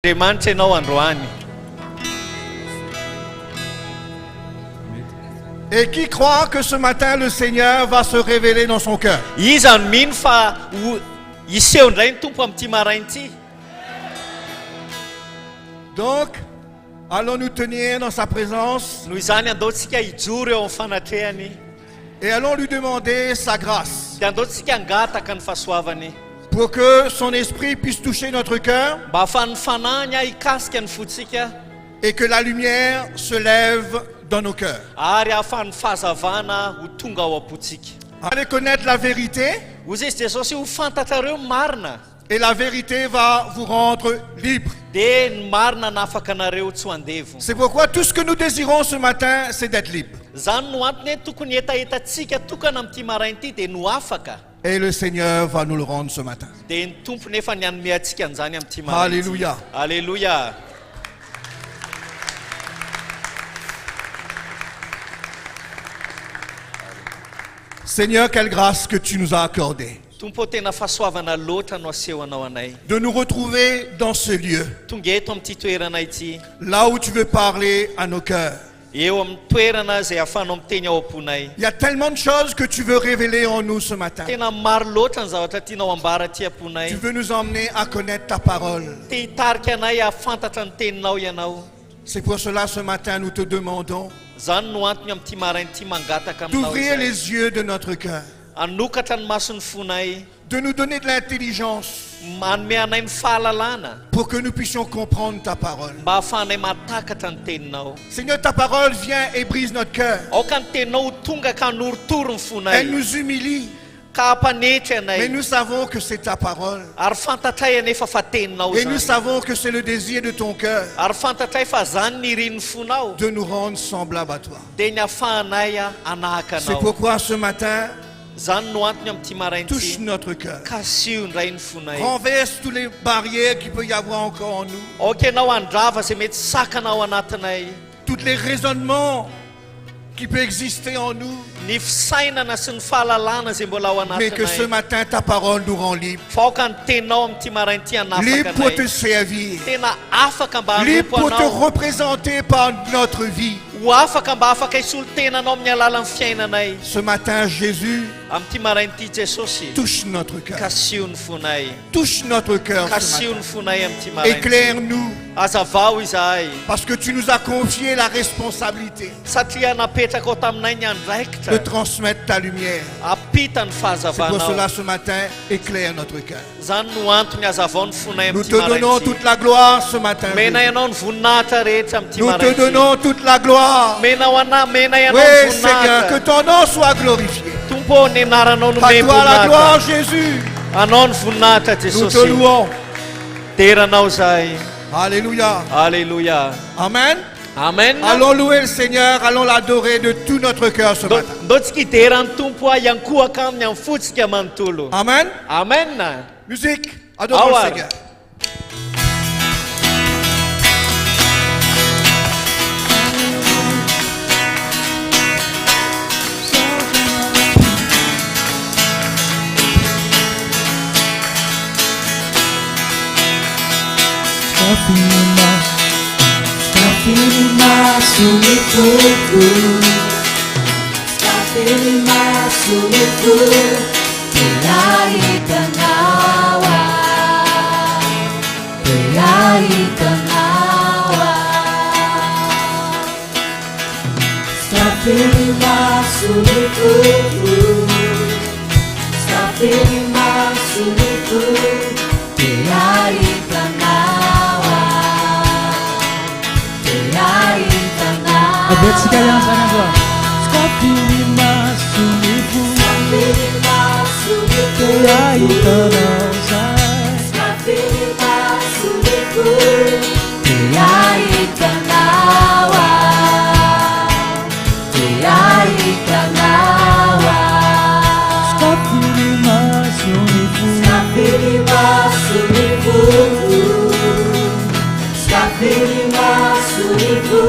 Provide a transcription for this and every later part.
Et qui croit que ce matin le Seigneur va se révéler dans son cœur? Donc, allons nous tenir dans sa présence et allons lui demander sa grâce pour que son esprit puisse toucher notre cœur et que la lumière se lève dans nos cœurs. Allez connaître la vérité et la vérité va vous rendre libre. C'est pourquoi tout ce que nous désirons ce matin, c'est d'être libre. Et le Seigneur va nous le rendre ce matin. Alléluia. Alléluia. Seigneur, quelle grâce que tu nous as accordée de nous retrouver dans ce lieu, là où tu veux parler à nos cœurs. Il y a tellement de choses que tu veux révéler en nous ce matin. Tu veux nous emmener à connaître ta parole. C'est pour cela ce matin nous te demandons d'ouvrir les yeux de notre cœur, de nous donner de l'intelligence pour que nous puissions comprendre ta parole. Seigneur, ta parole vient et brise notre cœur. Elle nous humilie. Mais nous savons que c'est ta parole. Et nous savons que c'est le désir de ton cœur de nous rendre semblables à toi. C'est pourquoi ce matin, touche notre cœur. Renverse toutes les barrières qu'il peut y avoir encore en nous. Tous les raisonnements qui peuvent exister en nous. Mais que ce matin ta parole nous rend libres. Libres pour te servir. Libres pour te représenter par notre vie. Ce matin, Jésus, touche notre cœur. Touche notre cœur ce matin. Éclaire-nous. Parce que tu nous as confié la responsabilité de transmettre ta lumière. C'est pour cela ce matin, éclaire notre cœur. Nous te donnons toute la gloire ce matin. Nous te donnons toute la gloire. Oui, Seigneur, que ton nom soit glorifié. À toi la gloire, Jésus. Nous te louons. Alléluia. Alléluia. Amen. Amen. Allons louer le Seigneur, allons l'adorer de tout notre cœur ce matin. Amen. Amen. Musique, adorons le Seigneur. Sekalian sana gua. Skapilima sumiku, Tiai tanosa. Skapilima sumiku, Tiai tanawa, Tiai tanawa. Skapilima sumiku, Skapilima sumiku, Skapilima sumiku.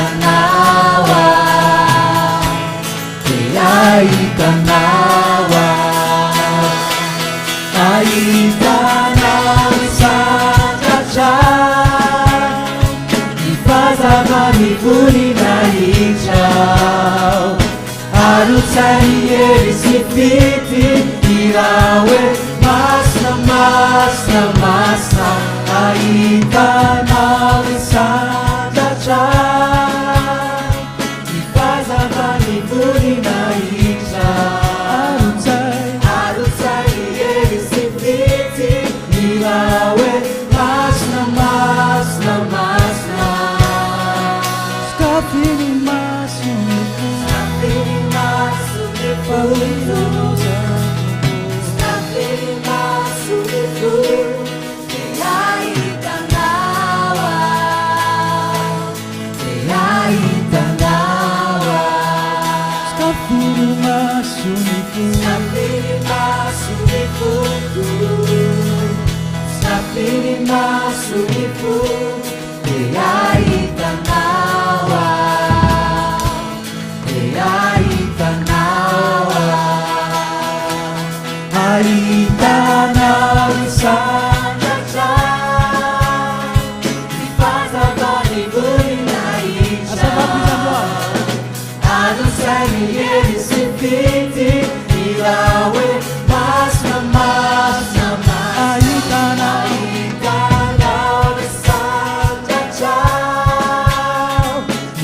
Aitanawa, Aitanawa. sifiti irawe masna masna masna aita nawe sandacha ifaza bani buri na icha arutai yeri sifiti irawe masna masna masna Skafini masunifu Skafini masunifu Teaita nawa Teaita nawa Skafini masunifu Skafini masunifu Skafini masunifu Teaita nawa Teaita nawa Aita nawe sandacha Ifaza bani buri na icha Adusani yeri sifiti Irawe masna masna masna Aita nawe sandacha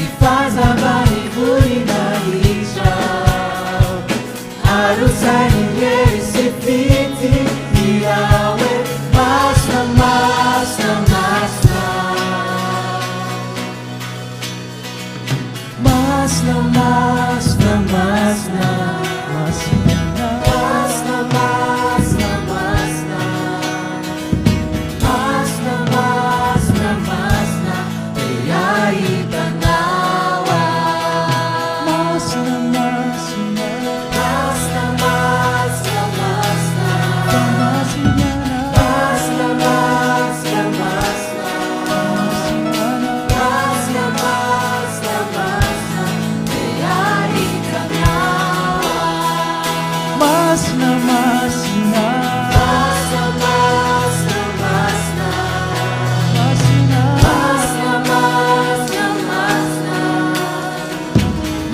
Ifaza bani buri na icha Adusani yeri sifiti Irawe masna masna masna Masna masna masna Masina Masna masna masna Masna masna masna Teaita nawa Masina masina Masna masna masna Masina Masna masna masna Masna masna masna Teaita nawa Masina masina Masna masna masna Masina Masna masna masna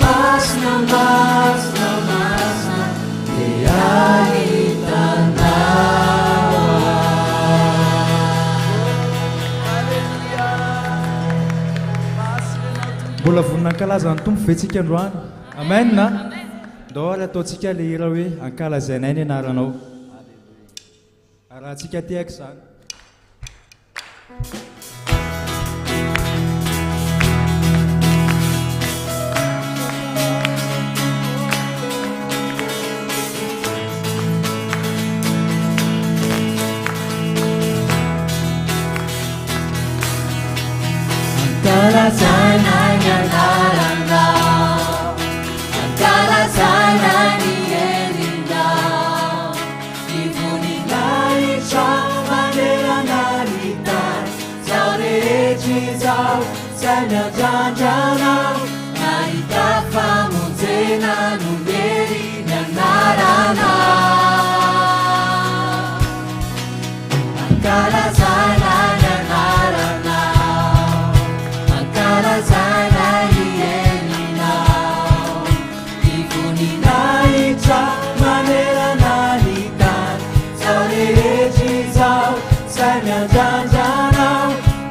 Masna masna masna Teaita Mbola voninankalazana ny tompo ventsika androany amen na dao ary ataontsika le hira hoe ankalazainay ny anaranao rahantsika tiako zany Ankalazaina ny anaranao Ankalazaina ny endrinao Ivoninahitra manerana ny tany Zao rehetra izao zay miandrandrana Nahita famonjena no mery ny anaranao Ankalazaina ny anaranao Ankalazaina ny endrinao Ivoninahitra manerana ny tany Zao rehetra izao zay miandrandrana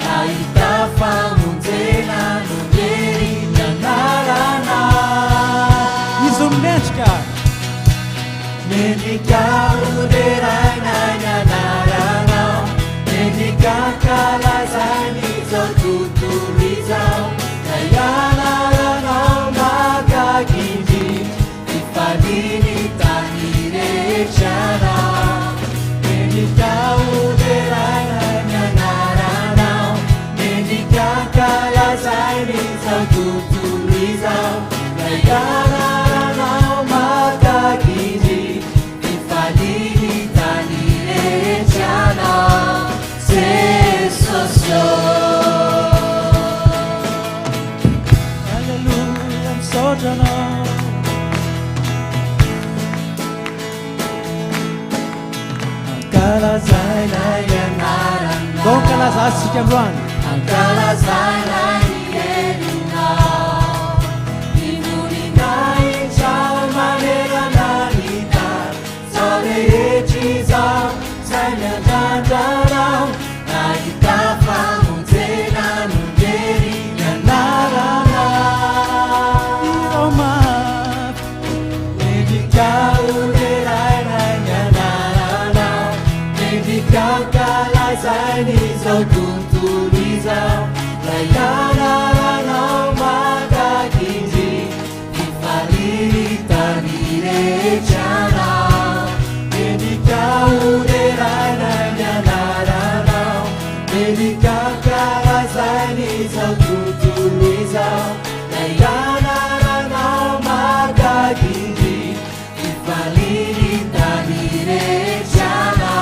Nahita famonjena no mery ny anaranao izy mendrika Mendrika oderaina ny anaranao Mendrika kalazainy zao tontolo izao Ny anaranao makakindry Fifaliny tany rehetranao Mendrika oderaina ny anaranao Mendrika kalazainy zao tontolo izao Ny anaranao makakindry Fifaliny tany rehetranao Jesosô Alleluia misotranao Ankalazaina ny anaranao dao ankalazatsika androany Ankalazaina ny endrinao Ivoninahitra manerana ny tany zaini zautuntulizao layanarano magagiji ifalilitanirechana medikauderananyanarano medikakala zaini zautuntulizao layanarano magagiji ifalilitanirechana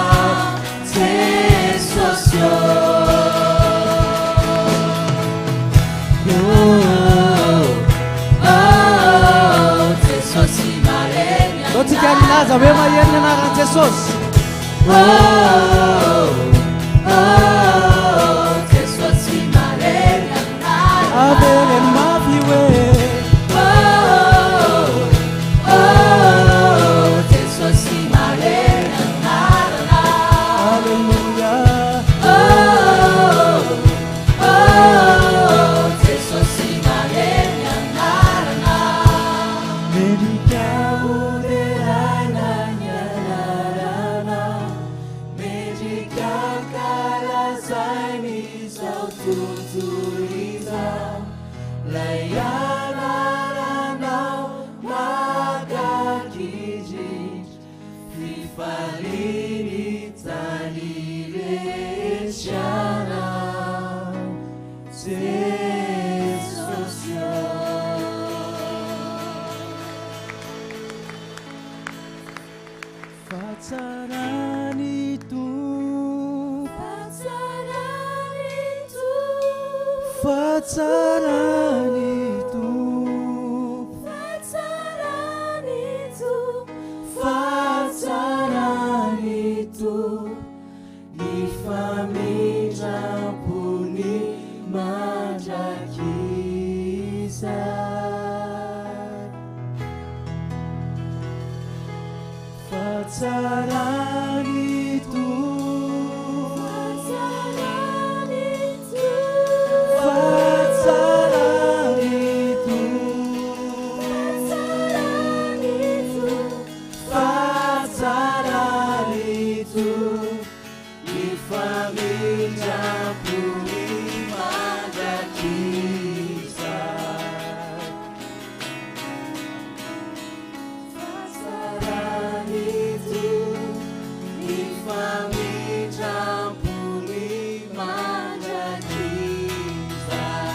Minaza wema yerne na Jesus. Jesus imalenya Abele maviwe. Jesus imalenya Hallelujah. Jesus imalenya Fataranitu ni família puni majakisa Fataranitu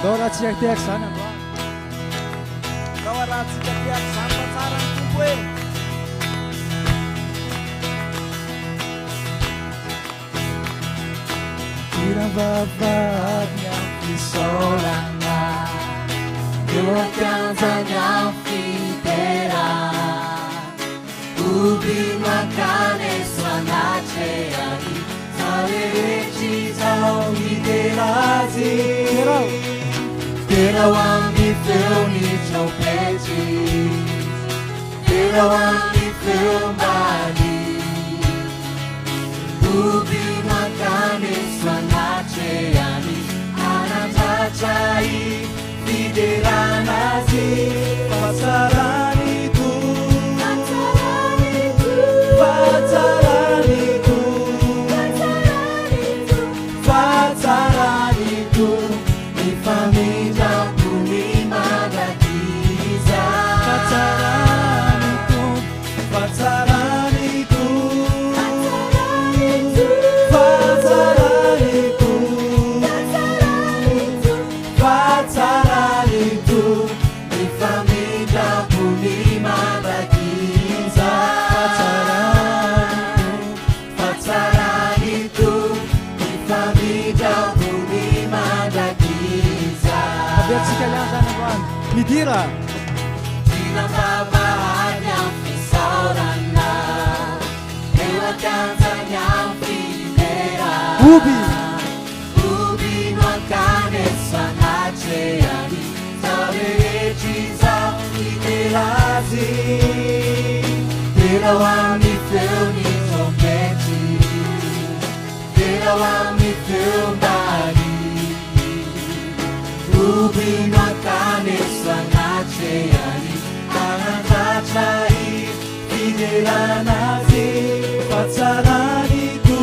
Dora tiak-tiak sana, Bang. Dora tiak-tiak sama sarang kumpul. Tirambababnya isolana Yokanzanya fitera Ubi makane swanacheari Sarechi zao iderazi Terawami filmi chopeti Terawami filmbali Ubi makane swanacheani Anatachai fidelanazi Fataranitu Fataranitu Ni família punimagakiza Fataranitu Fataranitu Ni família punimagakiza Fataranitu Ni família punimagakiza Habiat sekalian sana, Bang. Midira. Tinambabahanya fisaurana Ewakanzanya fidera Ubi. Ubi makane swanacheani Taberechiza idelazi Terawami filmi trompeti Terawami filmbari Ubi makane swanacheani Anatachai fidelanazi Fataranitu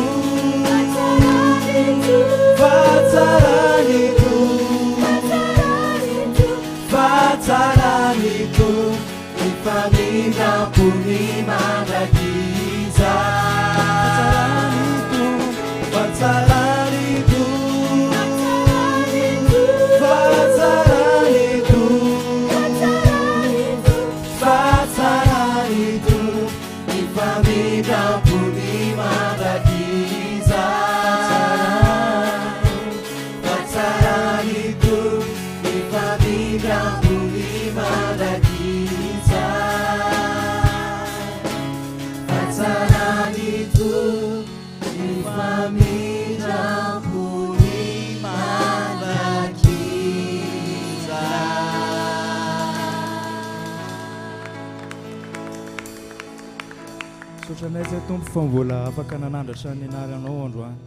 Tompo fa mbola afaka nanandratra ny anaranao androany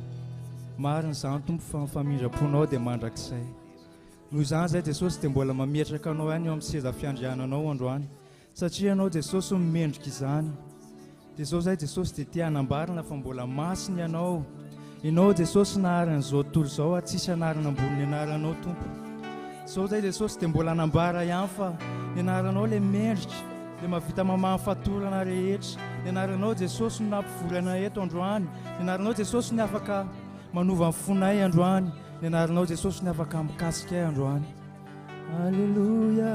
marina zany tompo fa mifamindram-ponao dia mandrakizay noho izany zay Jesosy dia mbola mametraka anao ihany eo amin'ny seza fiandriananao androany satria anao Jesosy mimendrika izany dia izao zay Jesosy dia tia hanambarana fa mbola masiny ianao Jesosy naharan'izao tontolo izao tsisy anarana ambony ny anaranao tompo izao zay Jesosy dia mbola hanambara ihany fa ny anaranao ilay mendrika dia mahavita mamaha fatorana rehetra ny anaranao Jesosy no nampivolana eto androany ny anaranao Jesosy ny afaka manova ny fonay androany ny anaranao Jesosy ny afaka mikasika androany Alleluia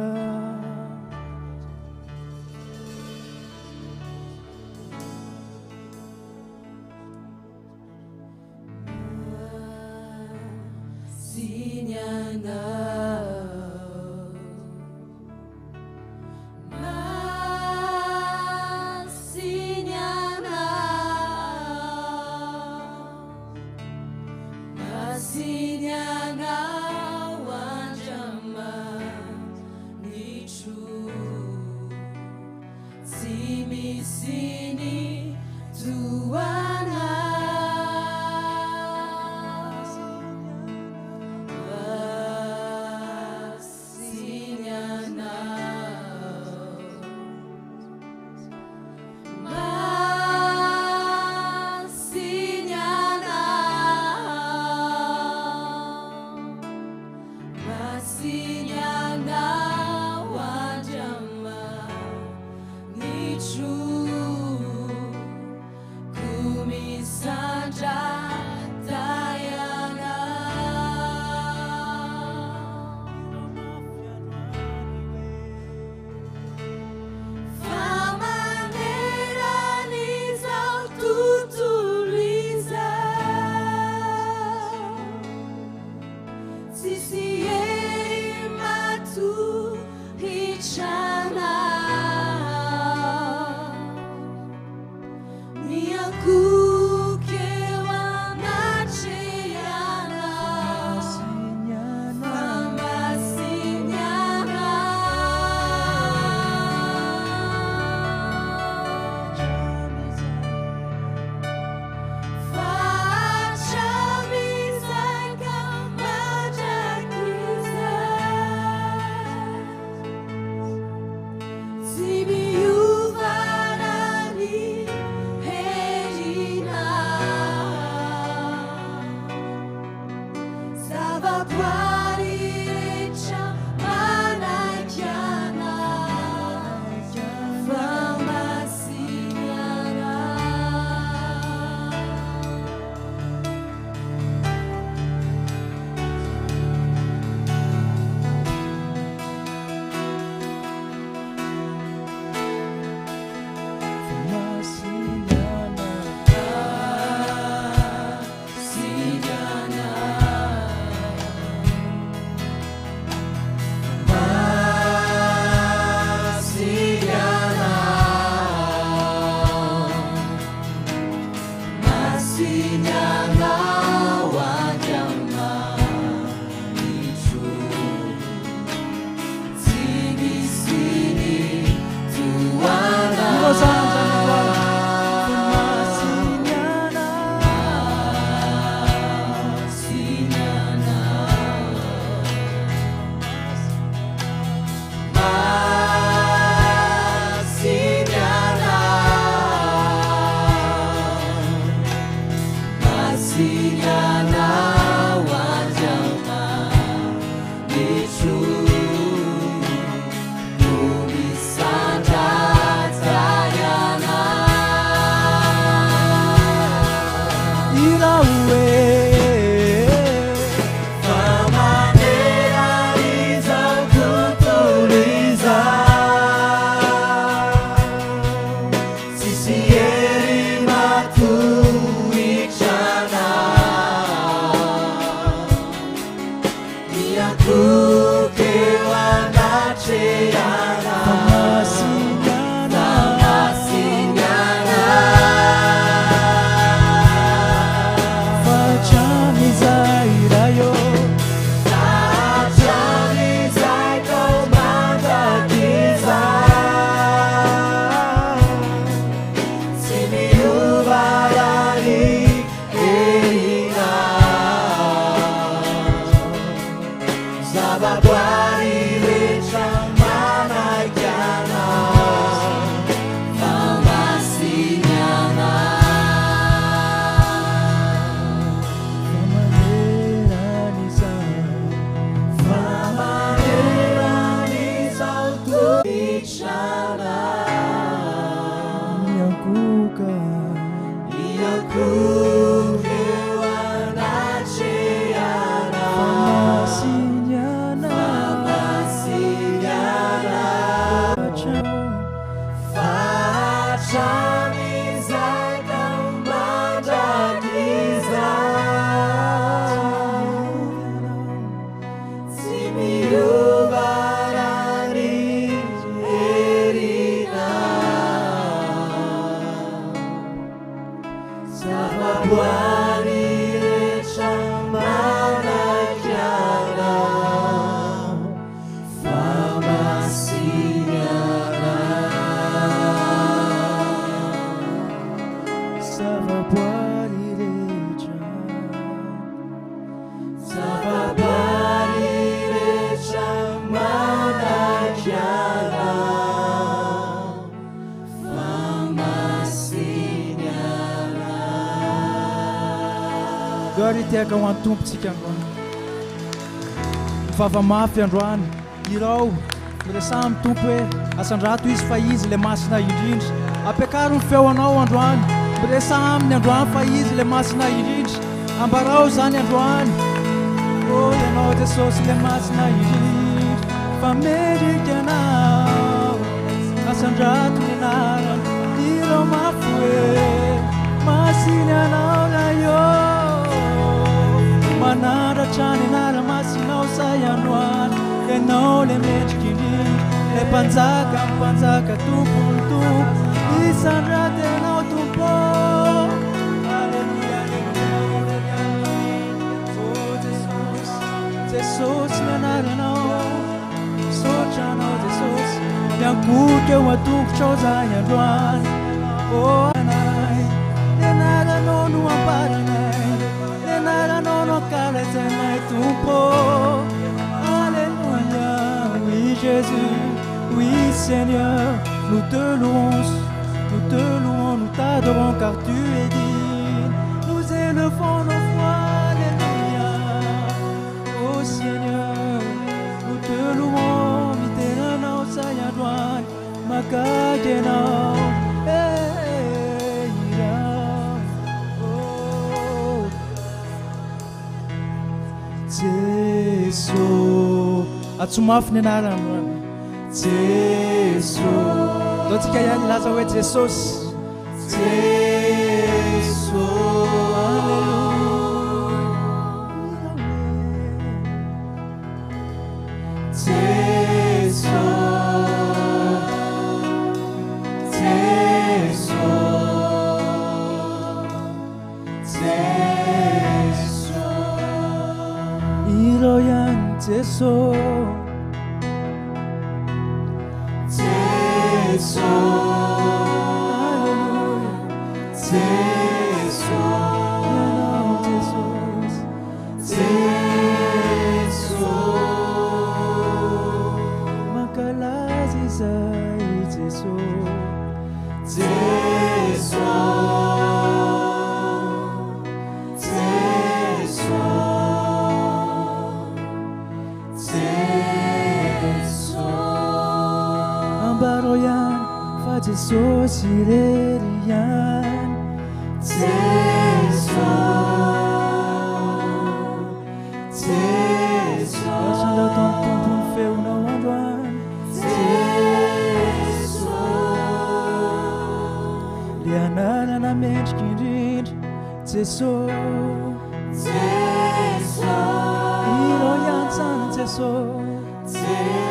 Teka ho antompontsika androany mivavamafy androany irao miresamy tompo hoe asandrato izy fa izy le masina indrindra ampiakaro ny feonao androany miresaminy androany fa izy le masina indrindra ambarao zany androany o ianao Jesosy le masina indrindra fa merika anao asandrato ny anarany irao mafy hoe masiny anao na io manaratra ny anara-masinao say androany ianao le mendriky indrindra le mpanjaka tompony tompo isandratenao tompo aleluia Jesosy ny anaranao sotranao Jesosy miankoky eo atongotrao zay androany o anay ny anaranao no amparanay Kalatanay tompo Alléluia Oui Jésus, oui Seigneur Nous te louons, nous t'adorons car tu es digne Nous élevons nos voix, Alléluia Oh Seigneur, nous te louons Miterano sayadwan Makagenao Jesu atsumafy ny anarany Jesu do tsika ihany laza hoe Jesosy Jesu Alleluia Jesu Jesu Iroyan Jesu Jesu Alleluia Jesu Jesu Makalazi zai Jesu Jesu Baroyan fa Jesus irerian Jesu Jesu Asanda tompon feunao androany Jesu le anarana mendriky indrindra Jesu Jesu irao ihany zany Jesu Jesu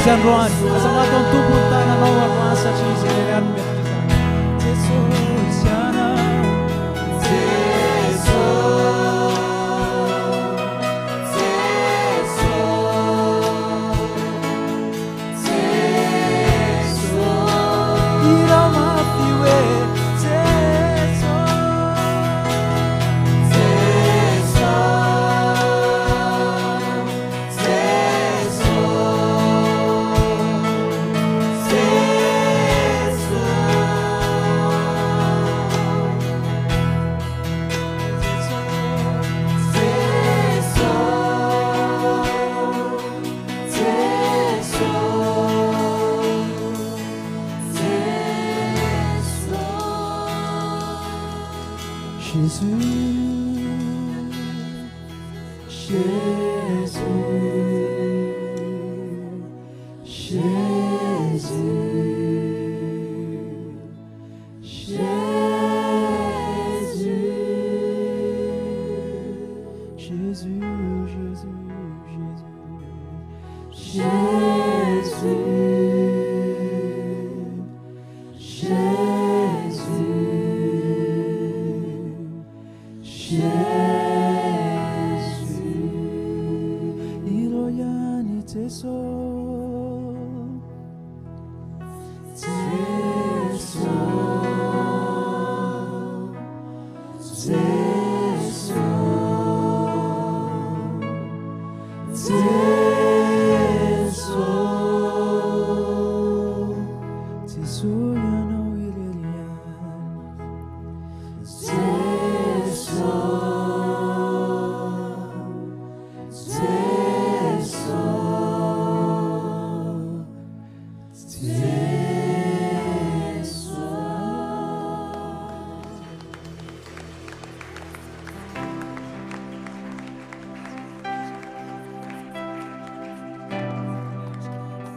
Androany, asalato tompony tananao androany satria zay rano miatrikizany. Jesosy siana, ira mafy hoe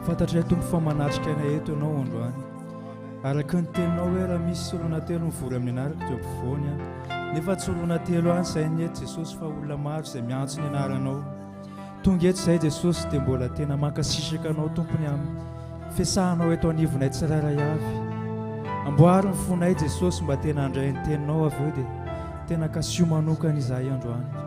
fantatray tompo fa manatrika anay eto ianao androany araka ny teninao hoe raha misy solona telo mivory amin'ny anarako teo ampovoany a nefa tsy olona telo any sainy eto Jesosy fa olona maro izay miantso ny anaranao tonga eto izay Jesosy dia mbola tena mankasisaka anao tompony amin'ny fiasahanao eto anivonay tsirairay avy amboary ny fonay Jesosy mba tena handray ny teninao avy eo dia tena kasio manokana izahay androany.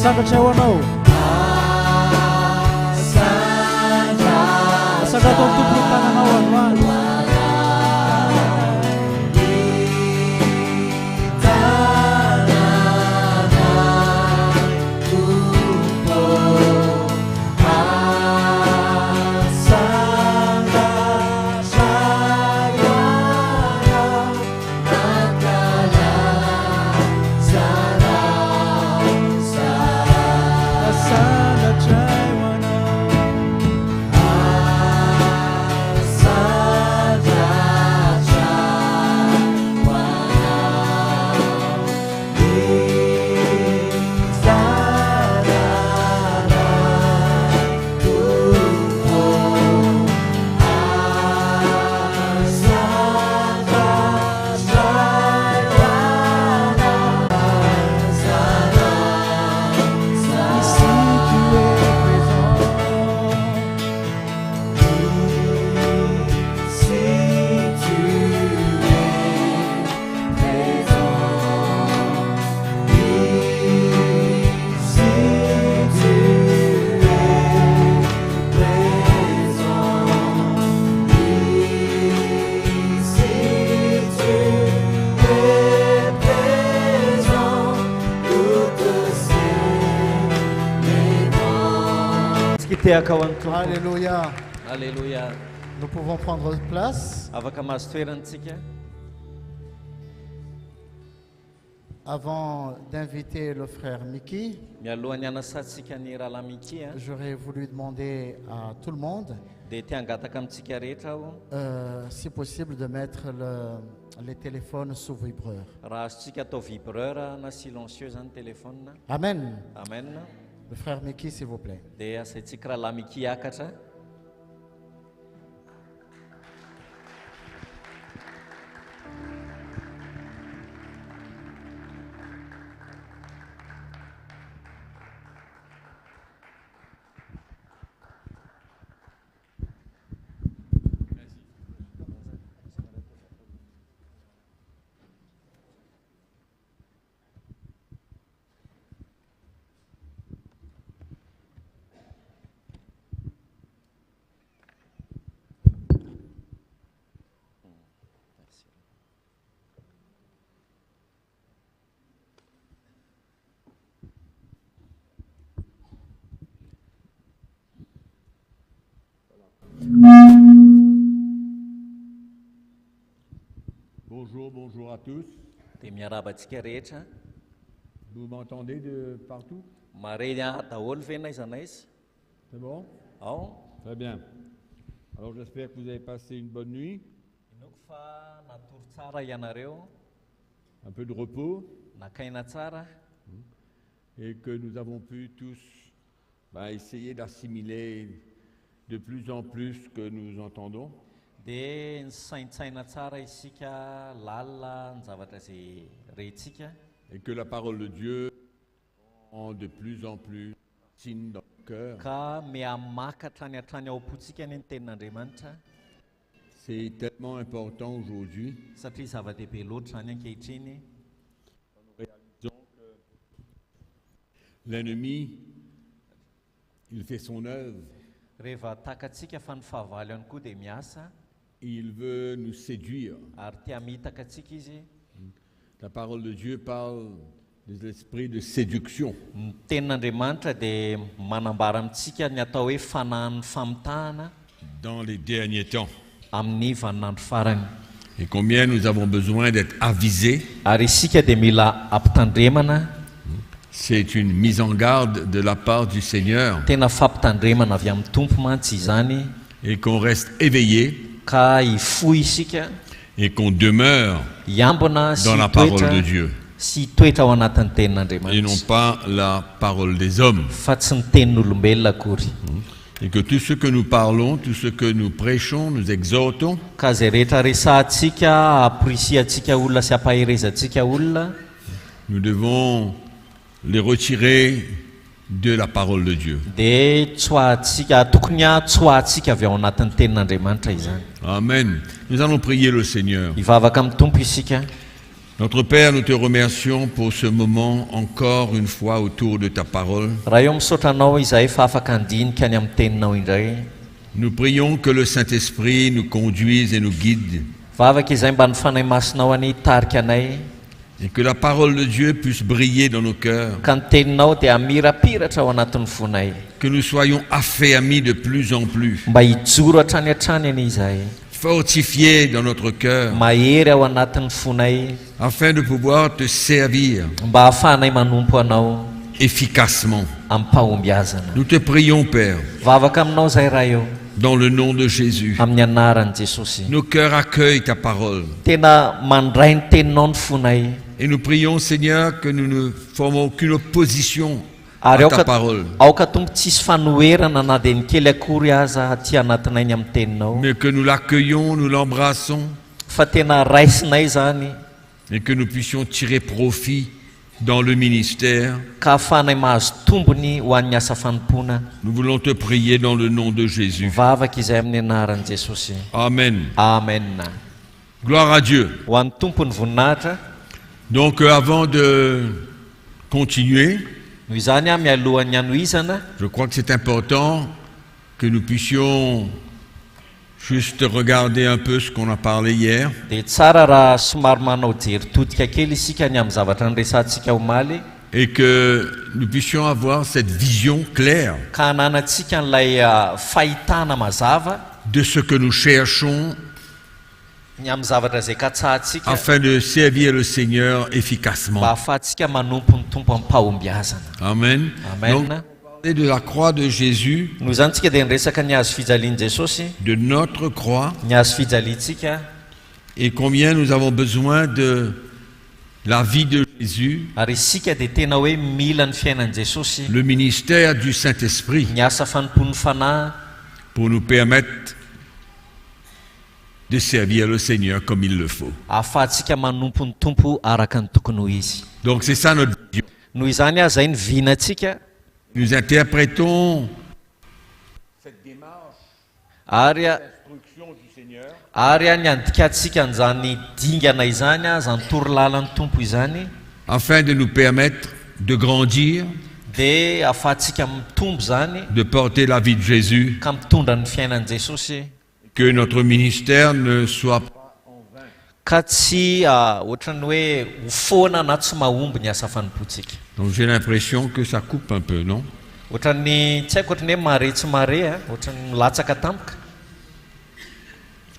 Sangatra ho anao sangatra atao tompony tananao androany Sangatra tehaka ho an'ny tompo. Alléluia. Alléluia. Nous pouvons prendre place. Afaka mahazo toerantsika. Avant d'inviter le frère Mickey, Mialohan'ny anasantsika ny rahalahy Miky, j'aurais voulu demander à tout le monde, dia tia hangataka amintsika rehetra aho, si possible, de mettre les téléphones sous vibreur. raha azotsika atao vibreur na silencieux zany téléphone. Amen. Amen. Le frère Mickey, s'il vous plaît. Dia asaintsika rahalahy Miky hiakatra. Bonjour, bonjour à tous. Dia miarabantsika rehetra. Vous m'entendez de partout? Mare daholo ve na izy na izy? C'est bon? Ao. Très bien. Alors j'espère que vous avez passé une bonne nuit, Inoko fa natory tsara ianareo, un peu de repos, nakaina tsara, et que nous avons pu tous essayer d'assimiler de plus en plus ce que nous entendons. dia nisaintsaina tsara isika lalina ny zavatra izay rehintsika, Et que la parole de Dieu prend de plus en plus racine dans le cœur. ka mihamaka hatrany ao am-potsika ny tenin'Andriamanitra, C'est tellement important aujourd'hui. satria zava-dehibe loatra zany ankehitriny. Réalisons que l'ennemi, il fait son œuvre. Rehefa takatsika fa ny fahavalo ihany koa dia miasa, Il veut nous séduire. ary tia mitaka atsika izy. La parole de Dieu parle des esprits de séduction. Ny tenin'Andriamanitra dia manambara amintsika ny atao hoe fanahin'ny famitahana Dans les derniers temps. amin'ny vaninandro farany. Et combien nous avons besoin d'être avisés. Ary isika dia mila ampitandremana. C'est une mise en garde de la part du Seigneur. Tena fampitandremana avy amin'ny tompo mantsy izany, Et qu'on reste éveillé ka hifohy isika, et qu'on demeure hiambina sy dans la parole de Dieu. sy toetra ao anatin'ny Et non tenin'Andriamanitra, pas la parole des hommes. fa tsy ny tenin'olombelona akory. Et que tout ce que nous parlons, tout ce que nous prêchons, nous exhortons, Ka izay rehetra resahantsika, aporisiantsika olona sy ampaherezantsika olona, nous devons les retirer de la parole de Dieu. dia tsoahantsika, tokony tsoahantsika avy ao anatin'ny tenin'Andriamanitra izany. Amen. Nous allons prier le Seigneur. Hivavaka amin'ny tompo isika. Notre Père, nous te remercions pour ce moment encore une fois autour de ta parole. Raha eo misaotra anao izahay fa afaka handinika ny amin'ny teninao indray. Nous prions que le Saint-Esprit nous conduise et nous guide, Vavaka izay mba ny fanahy masinao any tarika anay, et que la parole de Dieu puisse briller dans nos cœurs, ka ny teninao dia hamirapiratra ao anatin'ny fonay, que nous soyons affermis de plus en plus, mba hijoro hatrany hatrany any izahay, fortifiés dans notre cœur, mahery ao anatin'ny fonay, afin de pouvoir te servir mba hahafahanay manompo anao efficacement. amin'ny fahombiazana. Nous te prions, Père, Vavaka aminao izay raha eo, dans le nom de Jésus. amin'ny anaran'i Jesosy. Nos cœurs accueillent ta parole. Tena mandray ny teninao ny fonay, Et nous prions, Seigneur, que nous ne formons aucune opposition ary à ta parole, aoka tompo tsisy fanoherana na dia ny kely akory aza aty anatinay ny amin'ny teninao, mais que nous l'accueillons, nous l'embrassons, fa tena raisinay zany, et que nous puissions tirer profit dans le ministère. ka ahafahanay mahazo tombony ho an'ny asa fanompona. Nous voulons te prier dans le nom de Jésus. Vavaka izay amin'ny anaran'i Jesosy. Amen. Amen. Gloire à Dieu. Ho an'ny tompony voninahitra. Donc avant de continuer, Noho izany mialohan'ny hanohizana, je crois que c'est important que nous puissions juste regarder un peu ce qu'on a parlé hier. dia tsara raha somary manao jery todika kely isika ny amin'ny zavatra nyresantsika omaly. et que nous puissions avoir cette vision claire ka hananantsika n'ilay fahitana mazava de ce que nous cherchons ny amin'ny zavatra izay katsahantsika afin de servir le Seigneur efficacement. mba ahafahantsika manompo ny tompo amin'ny pahombiazana. Amen. Donc, parler de la croix de Jésus, noho izany tsika dia niresaka ny hazo fijalian'i Jesosy, de notre croix, ny hazo fijaliantsika, et combien nous avons besoin de la vie de Jésus, ary isika dia tena hoe mila ny fiainan'i Jesosy, le ministère du Saint-Esprit, ny asa fanompon'ny fanahy pour nous permettre de servir le Seigneur comme il le faut. ahafahantsika manompo ny tompo araka ny tokony ho izy. Donc c'est ça notre vision. Noho izany aho zay ny vinantsika, Nous interprétons cette démarche ary d'instruction du Seigneur ary ny andikatsika an'izany dingana izany zany torolalany tompo izany, afin de nous permettre de grandir, dia ahafahantsika mitombo zany de porter la vie de Jésus, ka mitondra ny fiainan'i Jesosy, que notre ministère ne soit pas ka tsy ohatrany hoe ho foana na tsy mahomby ny asa fanompontsika. Donc j'ai l'impression que ça coupe un peu, non? Ohatrany tsy haiko ohatrany hoe mare tsy mare, ohatrany milatsaka tampoka.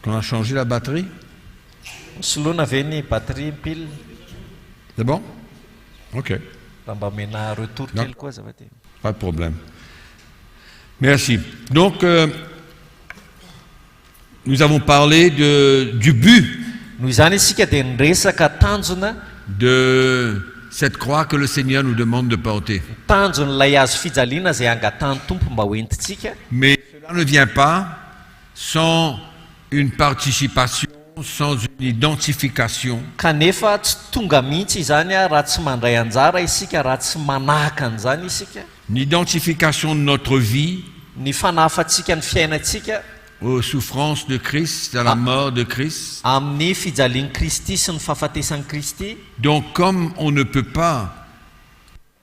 On a changé la batterie? Soloina ve ny batterie pile? C'est bon? Ok, Raha mba mena retour kely koa zava-ty. pas de problème. Merci. Donc, nous avons parlé du but Noho izany isika dia niresaka tanjona, de cette croix que le Seigneur nous demande de porter. tanjon'ilay hazo fijaliana izay angatahany tompo mba ho entitsika. Mais cela ne vient pas sans une participation, sans une identification Kanefa tsy tonga mihitsy izany raha tsy mandray anjara isika, raha tsy manahaka an'izany isika. une identification de notre vie Ny fanahafantsika ny fiainantsika aux souffrances de Christ, à la mort de Christ. amin'ny fijalian'i Kristy sy ny fahafatesan'i Kristy. Donc comme on ne peut pas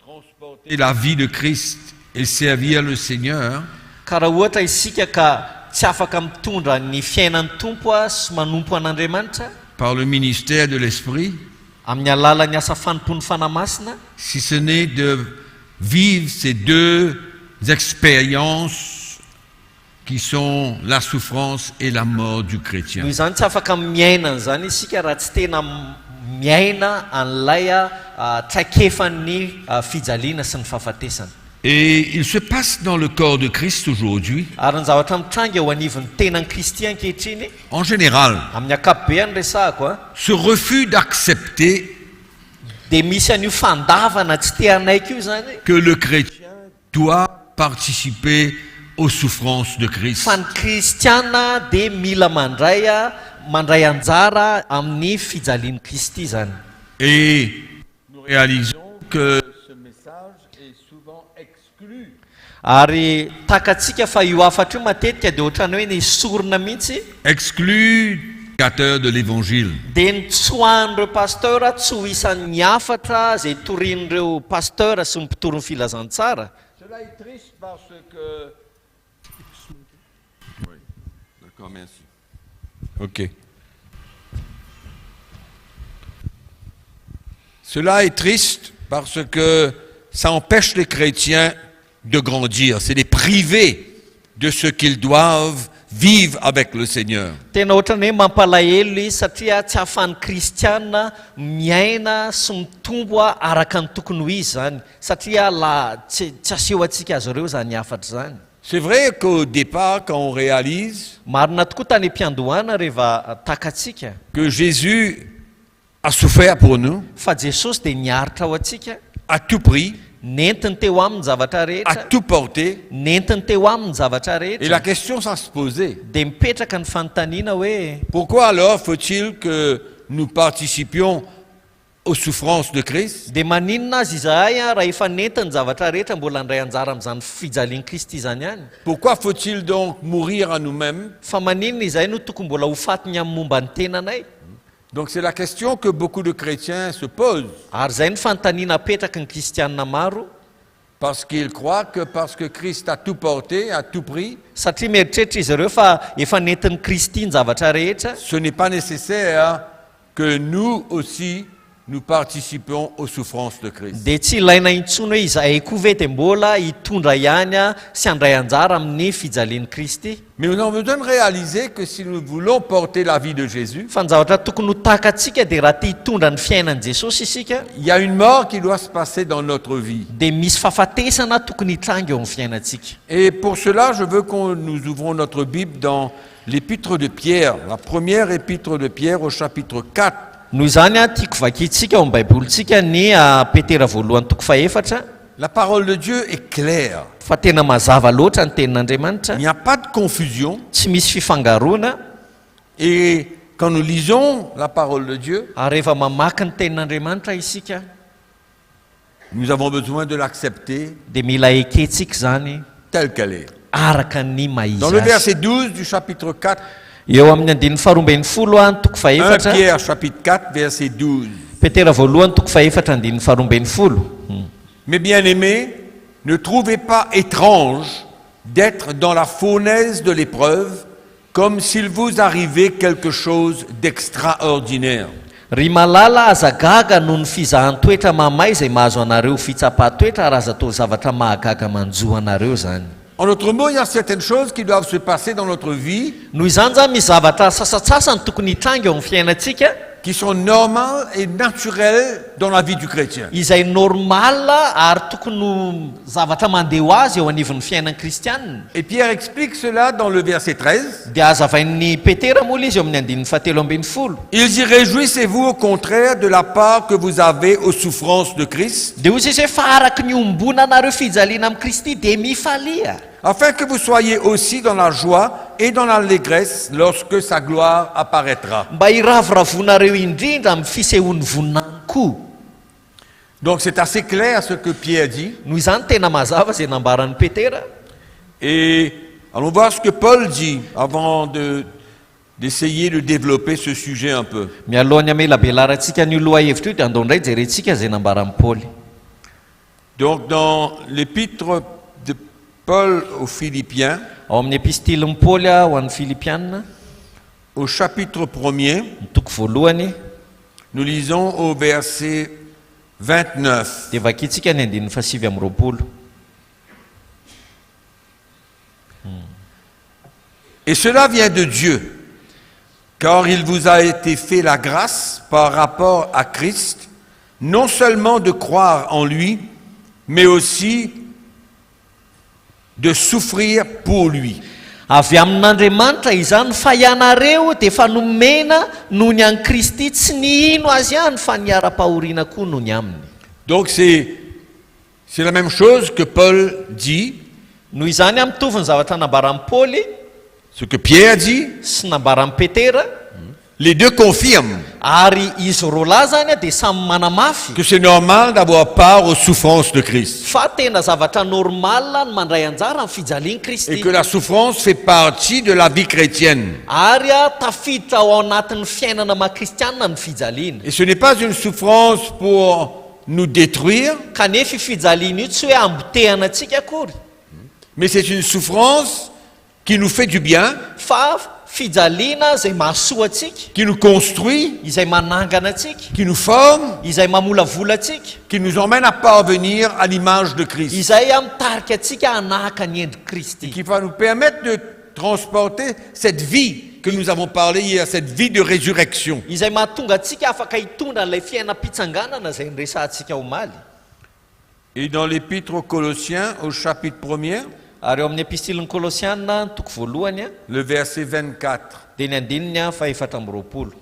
transporter la vie de Christ et servir le Seigneur, Ka raha ohatra isika ka tsy afaka mitondra ny fiainan'ny tompo sy manompo an'Andriamanitra par le ministère de l'Esprit, amin'ny alalan'ny asa fanompon'ny fanahy masina, si ce n'est de vivre ces deux expériences qui sont la souffrance et la mort du chrétien. noho izany tsy afaka miaina an'izany isika raha tsy tena miaina an'ilay traikefan'ny fijaliana sy ny fahafatesana. Et il se passe dans le corps de Christ aujourd'hui, Ary ny zavatra mitranga eo anivon'ny tenan'i Kristy ankehitriny, en général, amin'ny ankapobeny resahako ce refus d'accepter dia misy an'io fandavana tsy te hanaiky io zany, que le chrétien doit participer aux souffrances de Christ. fa ny kristiana dia mila mandray anjara amin'ny fijalian'i Kristy zany. Et nous réalisons que ce message est souvent exclu Ary takatsika fa io afatra io matetika dia ohatrany hoe ny sorona mihitsy, exclu de l'évangile. dia ny tsoahan'ireo pasteur tsy ho isan'ny afatra zay torian'ireo pasteur sy ny mpitory ny filazantsara. Cela est triste parce que... Oui, d'accord, merci. Ok. Cela est triste parce que ça empêche les chrétiens de grandir. C'est les priver de ce qu'ils doivent vivre avec le Seigneur. Tena ohatrany hoe mampalahelo izy satria tsy ahafahan'ny kristiana miaina sy mitombo araka ny tokony ho izy zany, satria tsy aseho antsika azy ireo zany afatra zany. C'est vrai qu'au départ, quand on réalise Marina tokoa tany am-piandohana rehefa takatsika que Jésus a souffert pour nous, fa Jesosy dia niaritra ao antsika, à tout prix, nentiny teo aminy zavatra à rehetra, tout porter. nentiny teo aminy zavatra Et rehetra, la question sans se poser, dia mipetraka ny fanontaniana hoe pourquoi alors faut-il que nous participions aux souffrances de Christ dia maninona azy izahay raha efa nentiny zavatra rehetra mbola ndray anjara amin'izany fijalian'i Kristy izany ihany? Pourquoi faut-il donc mourir à nous-mêmes? Fa maninona izahay no tokony mbola ho fatiny amin'ny momba ny tenanay? Donc c'est la question que beaucoup de chrétiens se posent, Ary izay ny fanontaniana apetraka ny kristianina maro, parce qu'ils croient que parce que Christ a tout porté, à tout prix, satria mieritreritra izy ireo fa efa nentin'ny Kristy ny zavatra rehetra, ce n'est pas nécessaire que nous aussi nous participons aux souffrances de Christ. dia tsy ilaina intsony hoe izahay koa ve dia mbola hitondra ihany sy handray anjara amin'ny fijalian'i Kristy. Mais nous avons besoin de réaliser que si nous voulons porter la vie de Jésus, fa ny zavatra tokony ho takantsika dia raha tia hitondra ny fiainan'i Jesosy isika il y a une mort qui doit se passer dans notre vie. dia misy fahafatesana tokony hitranga eo amin'ny fiainantsika. Et pour cela, je veux que nous ouvrons notre Bible dans l'épître de Pierre, la première épître de Pierre au chapitre 4. noho izany tiako vakintsika ao amin'ny baibolitsika ny petera voalohany toko faefatra. La parole de Dieu est claire. Fa tena mazava loatra ny tenin'Andriamanitra. Il n'y a pas de confusion. Tsy misy fifangaroana. Et quand nous lisons la parole de Dieu, ary rehefa mamaky ny tenin'Andriamanitra isika, nous avons besoin de l'accepter dia mila ekentsika zany telle qu'elle est. araka ny mahizy Dans le azy. verset 12 du chapitre 4, Eo amin'ny andininy faharoambin'ny folo toko 1 faefatra. Pierre chapitre 4, verset 12. Petera voalohany toko faefatra andininy faharoambin'ny folo. Mes bien-aimés, ne trouvez pas étrange d'être dans la fournaise de l'épreuve, comme s'il vous arrivait quelque chose d'extraordinaire. Ry malala aza gaga noho ny fizahan-toetra mamay izay mahazo anareo fitsapan-toetra raha aza atao zavatra mahagaga manjoa anareo zany. En d'autres mots, il y a certaines choses qui doivent se passer dans notre vie Noho izany zany misy zavatra sasatsasany tokony hitranga eo amin'ny fiainantsika qui sont normales et naturelles dans la vie du chrétien. izay normal ary tokony ho zavatra mandeha ho azy eo anivon'ny fiainan'ny kristianina. Et Pierre explique cela dans le verset 13. Dia azavain'ny Petera moa izy eo amin'ny andininy fahatelo ambin'ny folo. Ils y réjouissez-vous au contraire de la part que vous avez aux souffrances de Christ, Dia hozy izy hoe fa araka ny ombona anareo fijaliana amin'ny Kristy dia mifalia, afin que vous soyez aussi dans la joie et dans l'allégresse lorsque sa gloire apparaîtra. mba hiravoravonareo indrindra amin'ny fisehoan'ny voninany koa. Donc c'est assez clair ce que Pierre dit. Noho izany tena mazava izay nambaran'ny Petera. Et allons voir ce que Paul dit avant d'essayer de développer ce sujet un peu. Mialohan'ny amela belarantsika ny loha hevitra io dia andao indray jerentsika izay nambaran'ny Paoly. Donc dans l'épître de Paul aux Philippiens, Ao amin'ny epistilin'ny Paoly ho an'ny Filipianina, au chapitre 1er, ny toko voalohany, nous lisons au verset 29. dia vakintsika ny andininy fasivy amin'ny roapolo. Et cela vient de Dieu, car il vous a été fait la grâce par rapport à Christ, non seulement de croire en lui, mais aussi de souffrir pour lui. Avy amin'Andriamanitra izany fa ianareo dia efa nomena noho ny an'i Kristy tsy ny ino azy ihany fa ny ara-pahoriana koa noho ny aminy. Donc c'est la même chose que Paul dit, Noho izany mitovy ny zavatra nambaran'ny Paoly ce que Pierre dit, sy nambaran'ny Petera, les deux confirment ary izy roa zany dia samy manamafy que c'est normal d'avoir part aux souffrances de Christ. fa tena zavatra normal ny mandray anjara amin'ny fijalian'i Et Kristy. que la souffrance fait partie de la vie chrétienne. Ary tafiditra ao anatin'ny fiainana maha-kristianina ny fijaliana. Et ce n'est pas une souffrance pour nous détruire, Kanefa fijaliana io tsy hoe ambotehana antsika akory, mais c'est une souffrance qui nous fait du bien, fa fijaliana izay mahasoa atsika, qui nous construit, izay manangana atsika, qui nous forme, izay mamolavola atsika, qui nous emmène à parvenir à l'image de Christ, izay mitarika atsika hanahaka ny endrika Kristy, qui va nous permettre de transporter cette vie que nous avons parlé hier, cette vie de résurrection. izay mahatonga atsika afaka hitondra an'ilay fiainam-pitsanganana izay niresantsika omaly. Et dans l'épître aux Colossiens, au chapitre 1er, Ary eo amin'ny epistilin'ny Kolosianina toko voalohany le verset 24. dia ny andininy faefatra amby roapolo.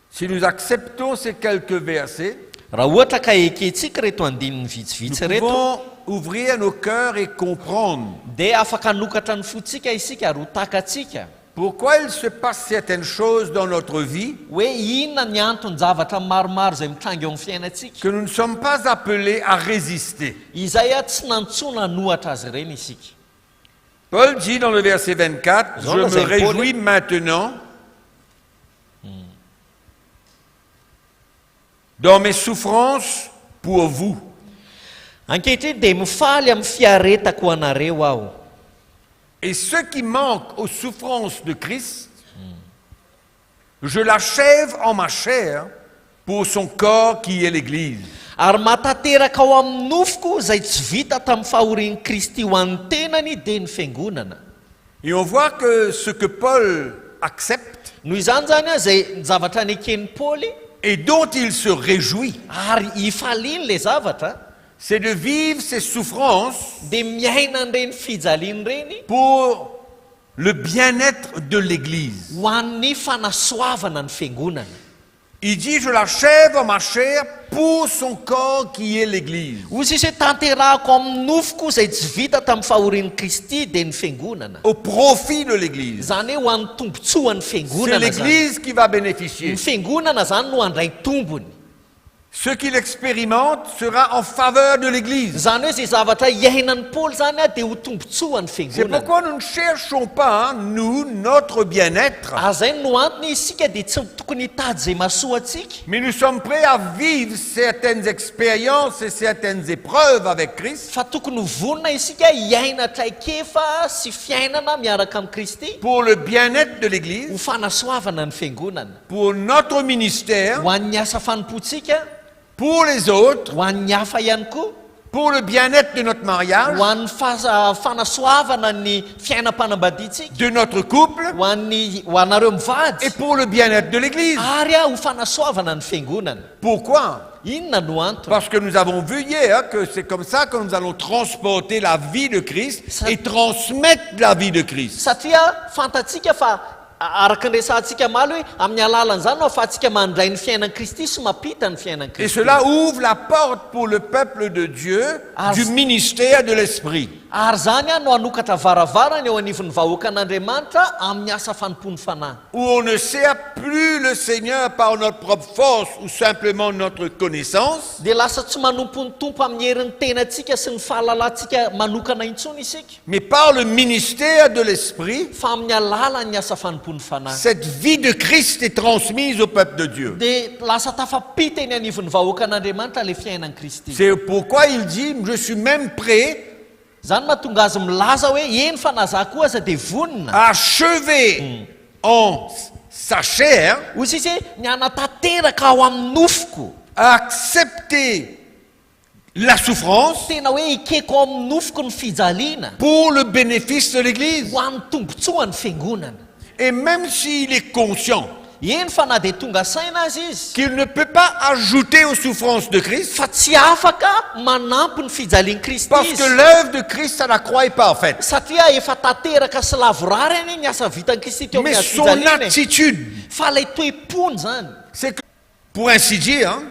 Si nous acceptons ces quelques versets, Raha ohatra ka ekentsika reto andininy nous vitsivitsy reto pouvons ouvrir nos cœurs et comprendre dia afaka hanokatra ny fotsika isika ary ho takatsika pourquoi il se passe certaines choses dans notre vie hoe inona ny antony zavatra maromaro izay mitranga eo amin'ny fiainantsika que nous ne sommes pas appelés à résister. izay tsy nantsona hanohatra azy ireny isika. Paul dit dans le verset 24, Jean je dans me un réjouis maintenant dans mes souffrances pour vous. Ankehitriny dia mifaly amin'ny fiaretako anareo aho. Et ce qui manque aux souffrances de Christ, je l'achève en ma chair pour son corps qui est l'Église. Ary matateraka ao amin'ny nofoko izay tsy vita tamin'ny fahorian'i Kristy ho an'ny tenany dia ny fiangonana. Et on voit que ce que Paul accepte Noho izany zany izay ny zavatra neken'ny Paoly et dont il se réjouit, ary hifaliany le zavatra c'est de vivre ses souffrances dia miaina an'ireny fijaliany ireny pour le bien-être de l'Église. ho an'ny fanasoavana ny fiangonana. Il dit, je l'achève en ma chair pour son corps qui est l'Église. Ozy izy hoe tanterahako amin'ny nofoko izay tsy vita tamin'ny fahorian'i Kristy dia ny fiangonana. Au profit de l'Église. Zany hoe ho an'ny tombontsoan'ny C'est fiangonana zany. l'Église qui va bénéficier. Ny fiangonana zany no handray tombony. Ce qu'il expérimente sera en faveur de l'Église. Zany hoe izay zavatra iainan'ny Paoly zany dia ho tombontsoan'ny C'est fiangonana. pourquoi nous ne cherchons pas, nous, notre bien-être, Zay no antony isika dia tsy tokony hitady izay mahasoa antsika. mais nous sommes prêts à vivre certaines expériences et certaines épreuves avec Christ Fa tokony ho vonona isika hiaina traikefa sy fiainana miaraka amin'ny Kristy pour le bien-être de ho l'Église, fanasoavana ny fiangonana. pour notre ministère, Ho an'ny asa fanompoantsika, pour les autres, ho an'ny hafa ihany koa, pour le bien-être de notre mariage, ho an'ny fanasoavana ny fiainam-panambadiantsika, de notre couple ho anareo mivady, et pour le bien-être de l'Église. ary ho fanasoavana ny fiangonana. Pourquoi? Inona no antony? Parce que nous avons vu hier que c'est comme ça que nous allons transporter la vie de Christ et transmettre la vie de Christ. Satria fantatsika fa araka ny resantsika maly hoe amin'ny alalan'izany no ahafahantsika mandray ny fiainan'i Kristy sy mampita ny fiainan'i Et Kristy. cela ouvre la porte pour le peuple de Dieu du ministère de l'Esprit. Ary zany no hanokatra varavarana eo anivon'ny vahoaka an'Andriamanitra amin'ny asa fanompoany fanahy. Où on ne sert plus le Seigneur par notre propre force ou simplement notre connaissance, Dia lasa tsy manompo ny tompo amin'ny herin'ny tenantsika sy ny fahalalantsika manokana intsony isika, mais par le ministère de l'Esprit, fa amin'ny alalan'ny asa fanompoany fanahy. cette vie de Christ est transmise au peuple de Dieu. Dia lasa tafapita eny anivon'ny vahoaka an'Andriamanitra le fiainan'i Kristy. C'est pourquoi il dit, je suis même prêt Zany mahatonga azy milaza hoe eny fa na za koa aza dia vonina. à achever en sa chair, Ozy izy hoe ny anatateraka ao amin'ny nofoko, à accepter la souffrance tena hoe ikeko ao amin'ny nofoko ny fijaliana pour le bénéfice de l'Église. ho an'ny tombotsoan'ny fiangonana. Et même s'il est conscient Eny fa na dia tonga saina azy izy qu'il ne peut pas ajouter aux souffrances de Christ, fa tsy afaka manampy ny fijalian'i Kristy parce que izy, l'œuvre de Christ à la croix est parfaite. satria efa tateraka sy lavorary any ny asa vitan'i Kristy teo Mais amin'ny son fijaliana. attitude, Fa ilay toe-pony zany c'est que, pour ainsi dire, hein,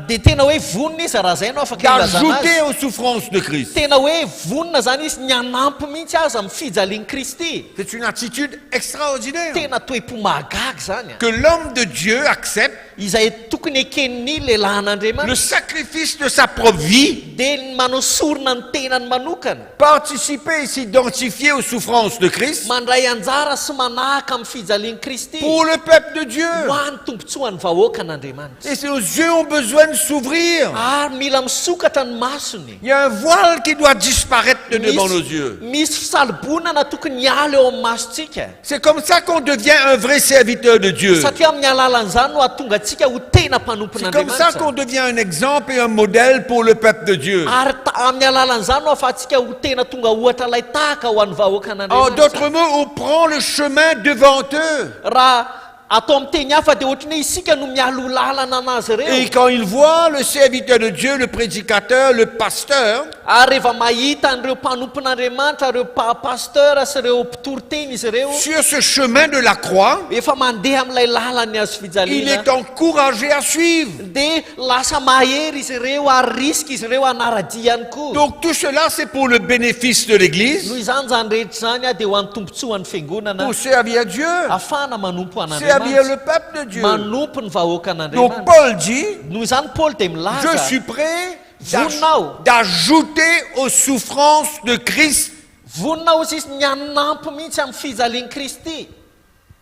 dia tena hoe vonina izy raha zay no afaka ilazana d'ajouter azy. aux souffrances de Christ. Tena hoe vonina zany izy ny anampy mihitsy azy amin'ny fijalian'i Kristy. C'est une attitude extraordinaire Tena toe-po mahagaga zany que l'homme de Dieu accepte izay tokony eken'ny lehilahy le an'Andriamanitra sacrifice de sa propre vie, dia ny manao sorona ny tenany manokana, participer et s'identifier aux souffrances de Christ mandray anjara sy manahaka amin'ny fijalian'i Kristy pour le peuple de Dieu. ho an'ny tombontsoan'ny vahoaka an'Andriamanitra. Et nos yeux ont besoin de s'ouvrir. Ary mila misokatra ny masony. Il y a un voile qui doit disparaître de devant nos yeux. Misy fisalibonana tokony hiala eo amin'ny masontsika, C'est comme ça qu'on devient un vrai serviteur de Dieu. satria amin'ny alalan'izany no ahatonga antsika ho tena C'est comme ça qu'on mpanompon'Andriamanitra. devient un exemple et un modèle pour le peuple de Dieu. Ary amin'ny alalan'izany no ahafahantsika ho tena tonga ohatra ilay tahaka ho an'ny vahoaka En an'Andriamanitra. d'autres mots, on prend le chemin devant eux. Raha atao amin'ny teny hafa dia ohatry ny hoe isika no mialo lalana anazy Et ireo. quand ils voient le serviteur de Dieu, le prédicateur, le pasteur, Ary rehefa mahita an'ireo mpanompon'Andriamanitra, ireo pasteura sy ireo mpitory-teny izy ireo, sur ce chemin de la croix, efa mandeha amin'ilay lalany azo il fijaliana, est encouragé à suivre. dia lasa mahery izy ireo ary risika izy ireo anaradia ihany koa. Donc tout cela, c'est pour le bénéfice de l'Église, Noho izany zany rehetra zany dia ho an'ny tombontsoan'ny fiangonana, pour servir Dieu, ahafahana manompo servir an'Andriamanitra, le peuple de Dieu. manompo ny vahoaka Donc an'Andriamanitra. Paul dit, Noho izany Paoly dia je milaza, suis prêt vonina aho, d'ajouter aux souffrances de Christ. vonina aho izy ny anampy mihitsy amin'ny fijalian'i Kristy.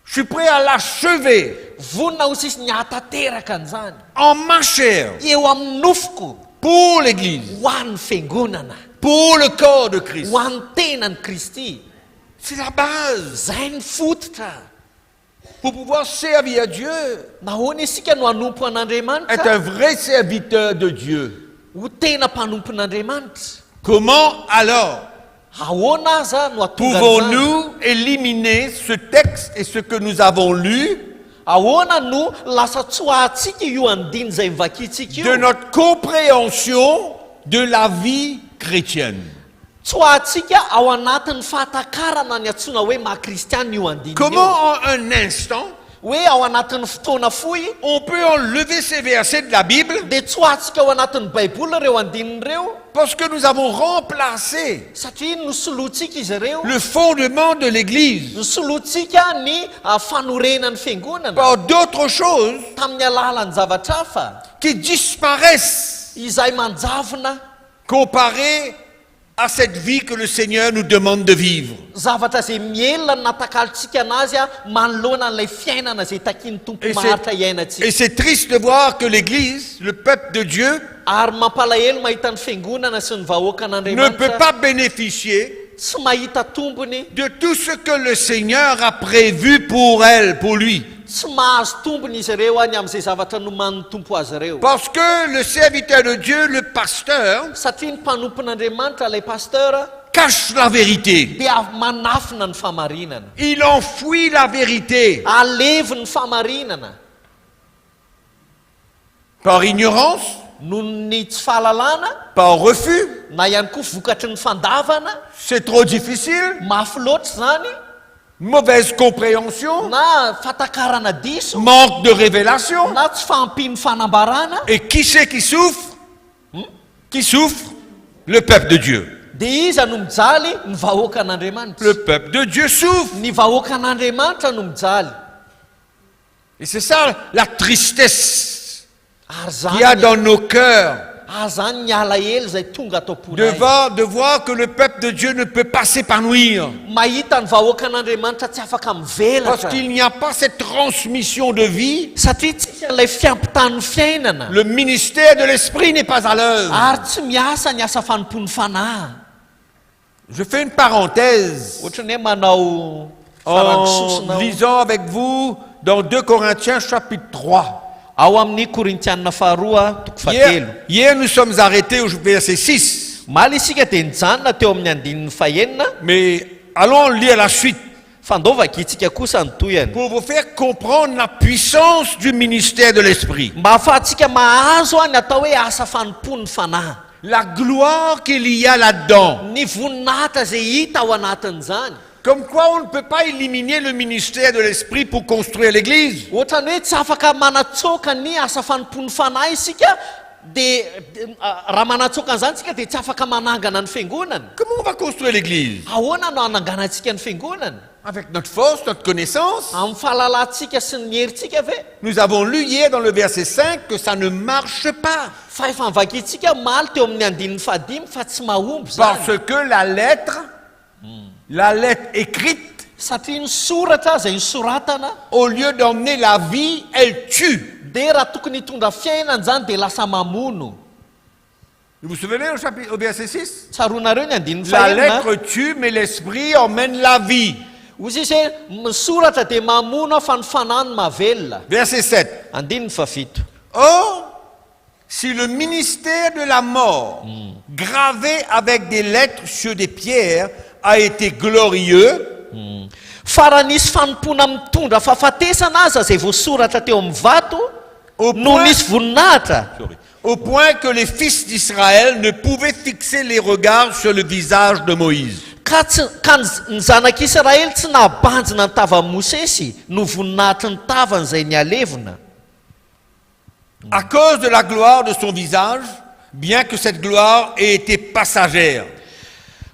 Je suis prêt à l'achever Vonina aho izy ny hatateraka an'izany en ma chair eo amin'ny nofoko pour l'Église, ho an'ny fiangonana, pour le corps de Christ. ho an'ny tenan'i Kristy. C'est la base. Zay ny fototra. pour pouvoir servir Dieu, nahoana isika no hanompo être an'andriamanitra un vrai serviteur de Dieu. ho tena mpanompon'andriamanitra. Comment alors Ahoana aza no atonga an'izany? pouvons-nous éliminer ce texte et ce que nous avons lu Ahoana no lasa tsoahatsika io andiny izay mivakitsika de io? notre compréhension de la vie chrétienne? Tsoahatsika ao anatin'ny fahatakarana ny antsoina hoe maha-kristiana io andiny io. Comment en un instant Hoe ao anatin'ny fotoana fohy on peut enlever ces versets de la Bible dia tsoahatsika ao anatin'ny baiboly ireo andininy ireo parce que nous avons remplacé satria nosoloantsika izy ireo, le fondement de l'Église nosoloantsika ny fanorenan'ny fiangonana par d'autres choses tamin'ny alalan'ny zavatra hafa qui disparaissent izay manjavona comparées à cette vie que le Seigneur nous demande de vivre. zavatra izay mielona ny natakalontsika anazy manoloana an'ilay fiainana izay takiany tompo Et maharitra iainantsika. c'est triste de voir que l'Église, le peuple de Dieu, Ary mampalahelo mahita ny fiangonana sy ny vahoaka ne peut an'andriamanitra pas bénéficier tsy mahita tombony, de tout ce que le Seigneur a prévu pour elle, pour lui. tsy mahazo tombony izy ireo any amin'izay zavatra noman'ny tompo azy ireo. Parce que le serviteur de Dieu, le pasteur, Satria ny mpanompon'andriamanitra ilay pasteur cache la vérité. dia manafina ny famarinana, Il enfouit la vérité alevi ny famarinana par ignorance, noho ny tsy fahalalana par refus. na ihany koa vokatry ny fandavana. C'est trop difficile. Mafy loatra zany, Mauvaise compréhension, na fatakarana diso, manque de révélation. na tsy fahampiany fanambarana. Et qui c'est qui souffre? Qui souffre? Le peuple de Dieu. Dia iza no mijaly? Ny vahoaka an'andriamanitra. Le peuple de Dieu souffre. Ny vahoaka an'andriamanitra no mijaly. Et c'est ça la tristesse Ary qu'il y a zany dans nos cœurs zany ny alahelo izay tonga atao ponay. de voir que le peuple de Dieu ne peut pas s'épanouir. Mahita ny vahoaka an'andriamanitra tsy afaka Parce mivelatra. qu'il n'y a pas cette transmission de vie. Satria tsisy an'ilay fiampitan'ny fiainana. Le ministère de l'Esprit n'est pas à l'œuvre. Ary tsy miasa ny asa fanompon'ny fanahy. Je fais une parenthèse Ohatra ny hoe manao en farangisosina ao. lisant avec vous dans 2 Corinthiens chapitre 3. Ao amin'ny Korintianina faharoa toko fahatelo. Hier, nous sommes arrêtés au verset 6. Maly isika dia nijanona teo amin'ny andinin'ny fahenina, Mais allons lire la suite fandovaka itsika kosa ny toyany. pour vous faire comprendre la puissance du ministère de l'Esprit. Mba ahafahantsika mahazo ny atao hoe asa fanompon'ny fanahy. La gloire qu'il y a là-dedans. Ny voninahitra izay hita ao anatin'izany. Comme quoi on ne peut pas éliminer le ministère de l'Esprit pour construire l'Église. Ohatrany hoe tsy afaka manatsoka ny asa fanompon'ny fanahy isika, dia raha manatsoka an'izany tsika dia tsy afaka manangana ny fiangonana. Comment on va construire l'Église? Ahoana no hananganantsika ny fiangonana? Avec notre force, notre connaissance. Amin'ny fahalalantsika sy ny herintsika ve? Nous avons lu hier dans le verset 5 que ça ne marche pas. Fa efa nivakintsika maly teo amin'ny andinin'ny fahadimy fa tsy mahomby zany. Parce que la lettre écrite, Satria ny soratra izay nisoratana, au lieu d'emmener la vie, elle tue. dia raha tokony hitondra fiainana zany dia lasa mamono. Vous vous souvenez au verset 6? Tsaroanareo ny andinin'ny La fahenina. lettre tue, mais l'Esprit emmène la vie. Ozy izy hoe misoratra dia mamono fa ny fanahy no mahavelona. Verset 7. Andininy fafito. Or, si le ministère de la mort, gravé avec des lettres sur des pierres, a été glorieux, Fa raha nisy fanompona mitondra fahafatesana aza izay voasoratra teo amin'ny vato, au no point, nisy voninahitra, au point que les fils d'Israël ne pouvaient fixer les regards sur le visage de Moïse. ka ny zanak'Israely tsy nahabanjina ny tavan'i Mosesy no voninahitry ny tavany izay nialevina. À cause de la gloire de son visage, bien que cette gloire ait été passagère.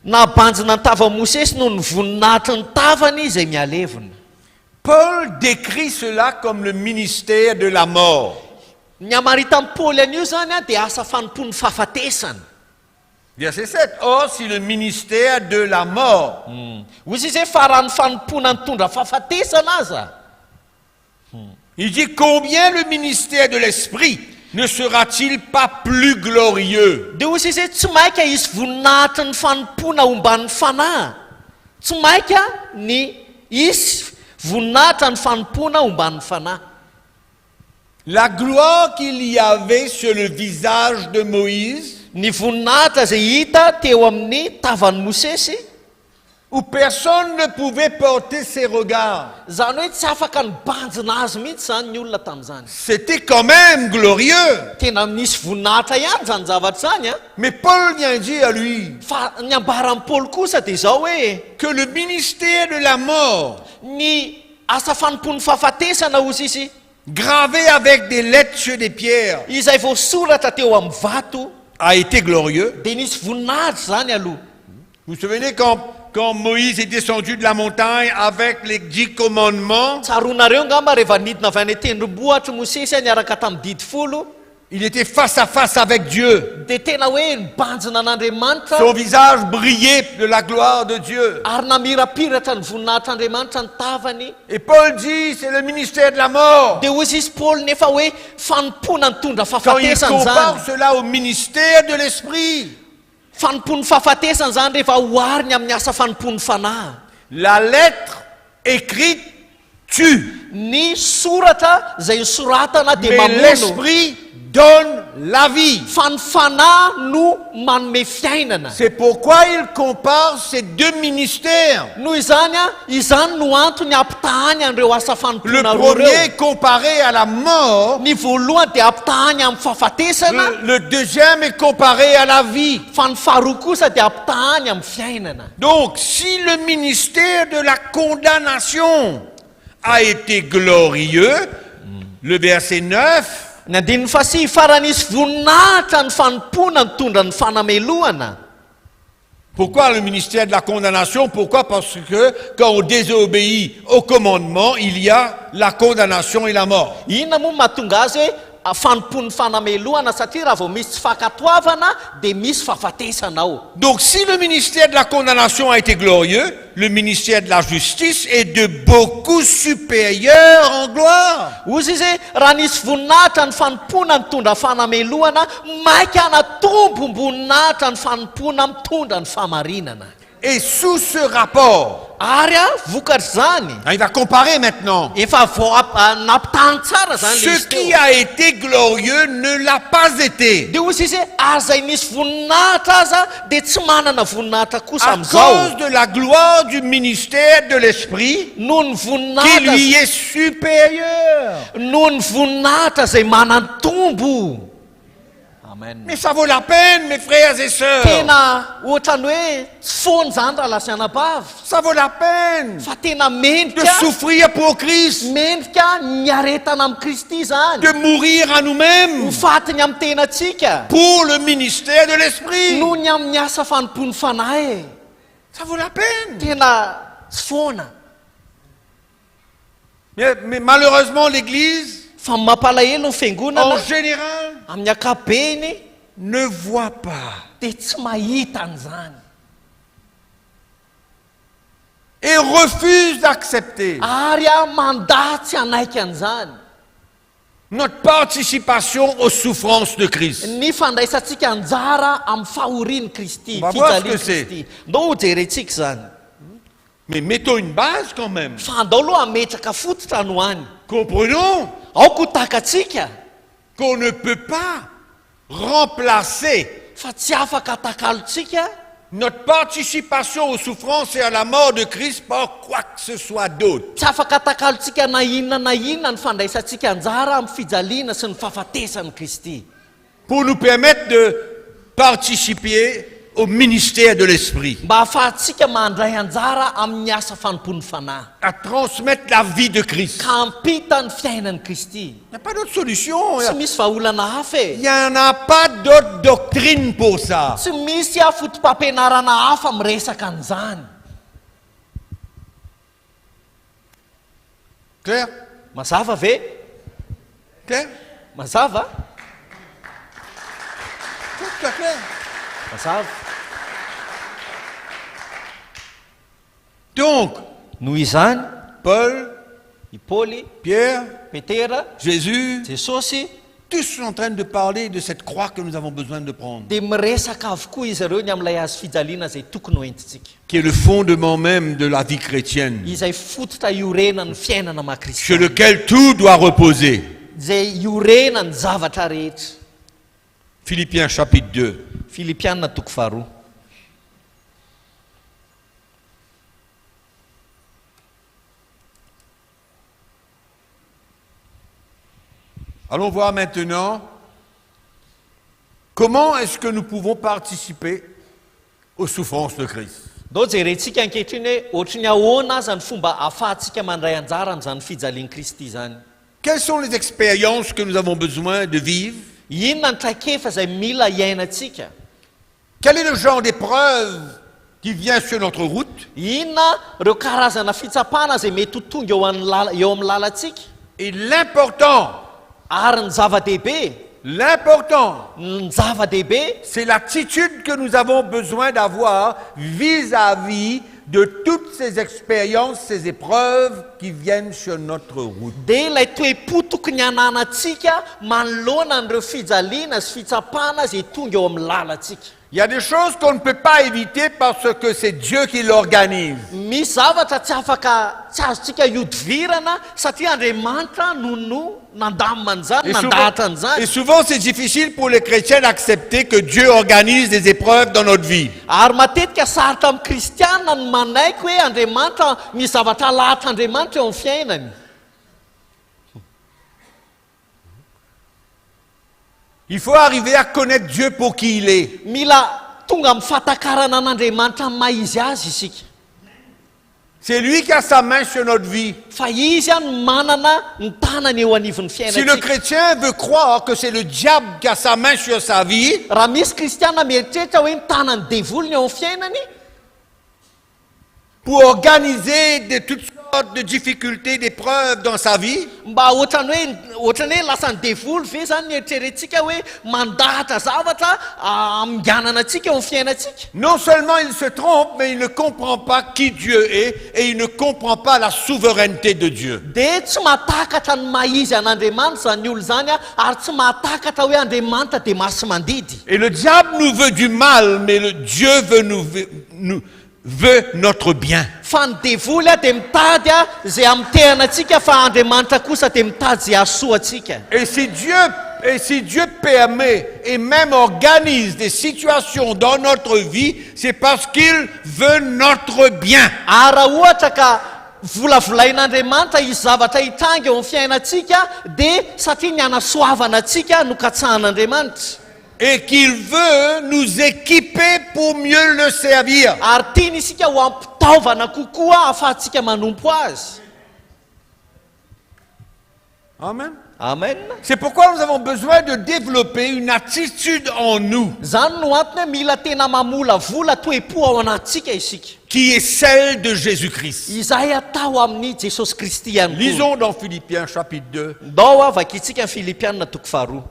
Nahabanjina ny tavan'i Mosesy no ny voninahitry ny tavany izay mialevina. Paul décrit cela comme le ministère de la mort. Ny amarita amin'ny Paoly an'io zany dia asa fanompon'ny fahafatesana. Verset 7. Or, si le ministère de la mort, Ozy izy hoe fa raha ny fanompona mitondra fahafatesana aza, il dit combien le ministère de l'Esprit ne sera-t-il pas plus glorieux? dia ozy izy hoe tsy maika isy voninahitry ny fanompona omban'ny fanahy, tsy maika ny isy voninahitra ny fanompona omban'ny fanahy. La gloire qu'il y avait sur le visage de Moïse, Ny voninahitra izay hita teo amin'ny tavan'ny Mosesy, où personne ne pouvait porter ses regards. zany hoe tsy afaka nibanjina azy mihitsy zany ny olona tamin'izany. C'était quand même glorieux. Tena misy voninahitra ihany zany zavatra zany a. Mais Paul vient dire à lui Fa ny ambaran'ny Paoly kosa dia zao hoe que le ministère de la mort, ny asa fanompon'ny fahafatesana ozy izy, gravé avec des lettres sur des pierres, izay voasoratra teo amin'ny vato, a été glorieux. dia nisy voninahitra zany aloha. Vous vous souvenez quand Moïse est descendu de la montagne avec les 10 commandements, Tsaronareo ngamba rehefa nidina avy any tendrombohitra Mosesy niaraka tamin'ny didy folo, il était face à face avec Dieu. dia tena hoe nibanjina an'Andriamanitra Son visage brillait de la gloire de Dieu. ary namirapiratra ny voninahitr'Andriamanitra ny tavany. Et Paul dit, c'est le ministère de la mort. Dia hozy izy Paoly nefa hoe fanompona ny tondra Quand il fahafatesana compare zany. cela au ministère de l'esprit, Fanompony fahafatesana zany rehefa ohariny amin'ny asa fanompony fanahy. la lettre écrite tue, Ny soratra izay nisoratana dia mais mamono, l'esprit donne la vie. fa ny fanahy no manome fiainana. C'est pourquoi il compare ces deux ministères. Noho izany a, izany no antony ampitahany an'ireo asa Le fanompona roa premier ireo. comparé à la mort, Ny voalohany dia ampitahany amin'ny fahafatesana, le deuxième est comparé à la vie. fa ny faharoa kosa dia ampitahany amin'ny fiainana. Donc, si le ministère de la condamnation a été glorieux, le verset 9, Ny andininy fasihy faranisy voninahitra ny fanompona mitondra ny fanamelohana. pourquoi le ministère de la condamnation? Pourquoi? Parce que quand on désobéit au commandement, il y a la condamnation et la mort. Inona moa mahatonga azy hoe fanompony fanamelohana, satria raha vao misy tsy fakatoavana dia misy fahafatesana ao. Donc si le ministère de la condamnation a été glorieux, le ministère de la justice est de beaucoup supérieur en gloire. Ozy izy raha nisy voninahitra ny fanompona mitondra fanamelohana, maika anatombo mboninahitra ny fanompona mitondra ny fahamarinana. Et sous ce rapport, Ary a vokatra zany, il va comparer maintenant. efa nampitahany tsara zany le Ce izy qui teo. a été glorieux ne l'a pas été. Dia ozy izy azay nisy voninahitra aza dia tsy manana voninahitra kosa À amin'izao. cause de la gloire du ministère de l'Esprit, Noho ny qui voninahitra, lui est supérieur. noho ny voninahitra izay manan-tombo. Amen. Mais ça vaut la peine, mes frères et sœurs. Tena ohatrany hoe tsy foany zany raha lasa anabavy, Ça vaut la peine fa tena de mendrika, souffrir pour Christ, mendrika niaretana amin'ny Kristy zany, de mourir à nous-mêmes ho fatiny amin'ny tenantsika, pour le ministère de l'Esprit. noho ny amin'ny asa fanompony fanahy. Ça vaut la peine. Tena tsy foana. Mais malheureusement, l'Église, Fa mampalahelo ny en fiangonana général, amin'ny ankapobeny ne voit pas dia tsy mahita an'izany, et refuse d'accepter ary a mandatsy anaiky an'izany notre participation aux souffrances de Christ. ny fandraisantsika anjara amin'ny fahorian'ny Kristy, On va voir ce fijalian'ny que c'est. Kristy. Ndao ho jerentsika zany. Mais mettons une base quand même. Fa andao aloha ametraka fototra no any. Comprenons Aoko takatsika qu'on ne peut pas remplacer fa tsy afaka takalotsika notre participation aux souffrances et à la mort de Christ par quoi que ce soit d'autre. tsy afaka takalotsika na inona ny fandraisantsika anjara amin'ny fijaliana sy ny fahafatesan'ny Kristy, Pour nous permettre de participer au ministère de l'Esprit, mba ahafahantsika mandray anjara amin'ny asa fanompony fanahy, à transmettre la vie de Christ. ka ampita ny fiainan'ny Kristy. Il n'y a pas d'autre solution. Tsy misy vahaolana hafa Il e, n'y en a pas d'autre doctrine pour ça. tsy misy fotom-pampianarana hafa miresaka an'izany. Clair? Mazava ve? Clair? Mazava? Tout à clair. Mazava. Donc, Noho izany, Paul, i Paoly, Pierre, Petera, Jésus, Jesosy, tous sont en train de parler de cette croix que nous avons besoin de prendre, dia miresaka avokoa izy ireo ny amin'ilay hazo fijaliana izay tokony ho entintsika, qui est le fondement même de la vie chrétienne, izay fototra iorenan'ny fiainana sur maha-kristiana, lequel tout doit reposer. izay iorena ny zavatra rehetra. Philippiens chapitre 2. Filipianina toko faharoa. Allons voir maintenant comment est-ce que nous pouvons participer aux souffrances de Christ. Dao jerentsika ankehitriny hoe ohatry ny ahoana aza ny fomba ahafahantsika mandray anjara amin'izany fijalian'i Kristy zany. Quelles sont les expériences que nous avons besoin de vivre? Inona ny traikefa izay mila iainantsika? Quel est le genre d'épreuve qui vient sur notre route? Inona ireo karazana fitsapana izay mety ho tonga eo amin'ny lalantsika? Et l'important, Ary ny zava-dehibe, ny zava-dehibe, c'est l'attitude que nous avons besoin d'avoir vis-à-vis de toutes ces expériences, ces épreuves qui viennent sur notre route. dia ilay toe-po tokony hananantsika manoloana an'ireo fijaliana sy fitsapana izay tonga eo amin'ny lalantsika. Il y a des choses qu'on ne peut pas éviter parce que c'est Dieu qui l'organise. Misy zavatra tsy afaka tsy azontsika iodivirana satria Andriamanitra no nandamina an'izany, nandahatra an'izany. Et souvent c'est difficile pour les chrétiens d'accepter que Dieu organise des épreuves dans notre vie. Ary matetika sarotra amin'ny kristianina no manaiky hoe Andriamanitra misy zavatra lahatra Andriamanitra eo amin'ny fiainany. Il faut arriver à connaître Dieu pour qui il est. Mila tonga amin'ny fahatakarana an'Andriamanitra ny maha izy azy isika. C'est lui qui a sa main sur notre vie. Fa izy any manana ny tanany eo anivon'ny Si le fiainantsika. chrétien veut croire que c'est le diable qui a sa main sur sa vie, Raha misy kristiana mieritreritra hoe ny tanany devolony eo amin'ny fiainany pour organiser toutes sortes de difficultés, d'épreuves dans sa vie, mba ohatrany hoe lasa ny devoly ve zany ny eritreretintsika hoe mandahatra zavatra aminganana antsika eo amin'ny fiainantsika. non seulement il se trompe, mais il ne comprend pas qui Dieu est et il ne comprend pas la souveraineté de Dieu. Dia tsy mahatakatra ny maha-izy an'Andriamanitra zany olo zany ary tsy mahatakatra hoe Andriamanitra dia masy mandidy. Et le diable nous veut du mal, mais le Dieu veut notre bien. Fa ny devoly dia mitady izay amin'ny tehanantsika fa Andriamanitra kosa dia mitady izay ahasoa antsika. Et si Dieu permet et même organise des situations dans notre vie, c'est parce qu'il veut notre bien. Ary raha ohatra ka volavolain'Andriamanitra izy zavatra hitranga eo amin'ny fiainantsika dia satria ny hanasoavana antsika no katsahan'Andriamanitra. Et qu'il veut nous équiper pour mieux le servir. Ary tiany isika ho ampitaovana kokoa ahafahantsika manompo azy. Amen. Amen. C'est pourquoi nous avons besoin de développer une attitude en nous Zany no antony hoe mila tena mamolavola toe-po ao anatsika isika. qui est celle de Jésus-Christ. Izay atao amin'ny Jesosy Kristy ihany koa. Lisons dans Philippiens chapitre 2. Ndao avakitsika ny Filipianina toko faharoa.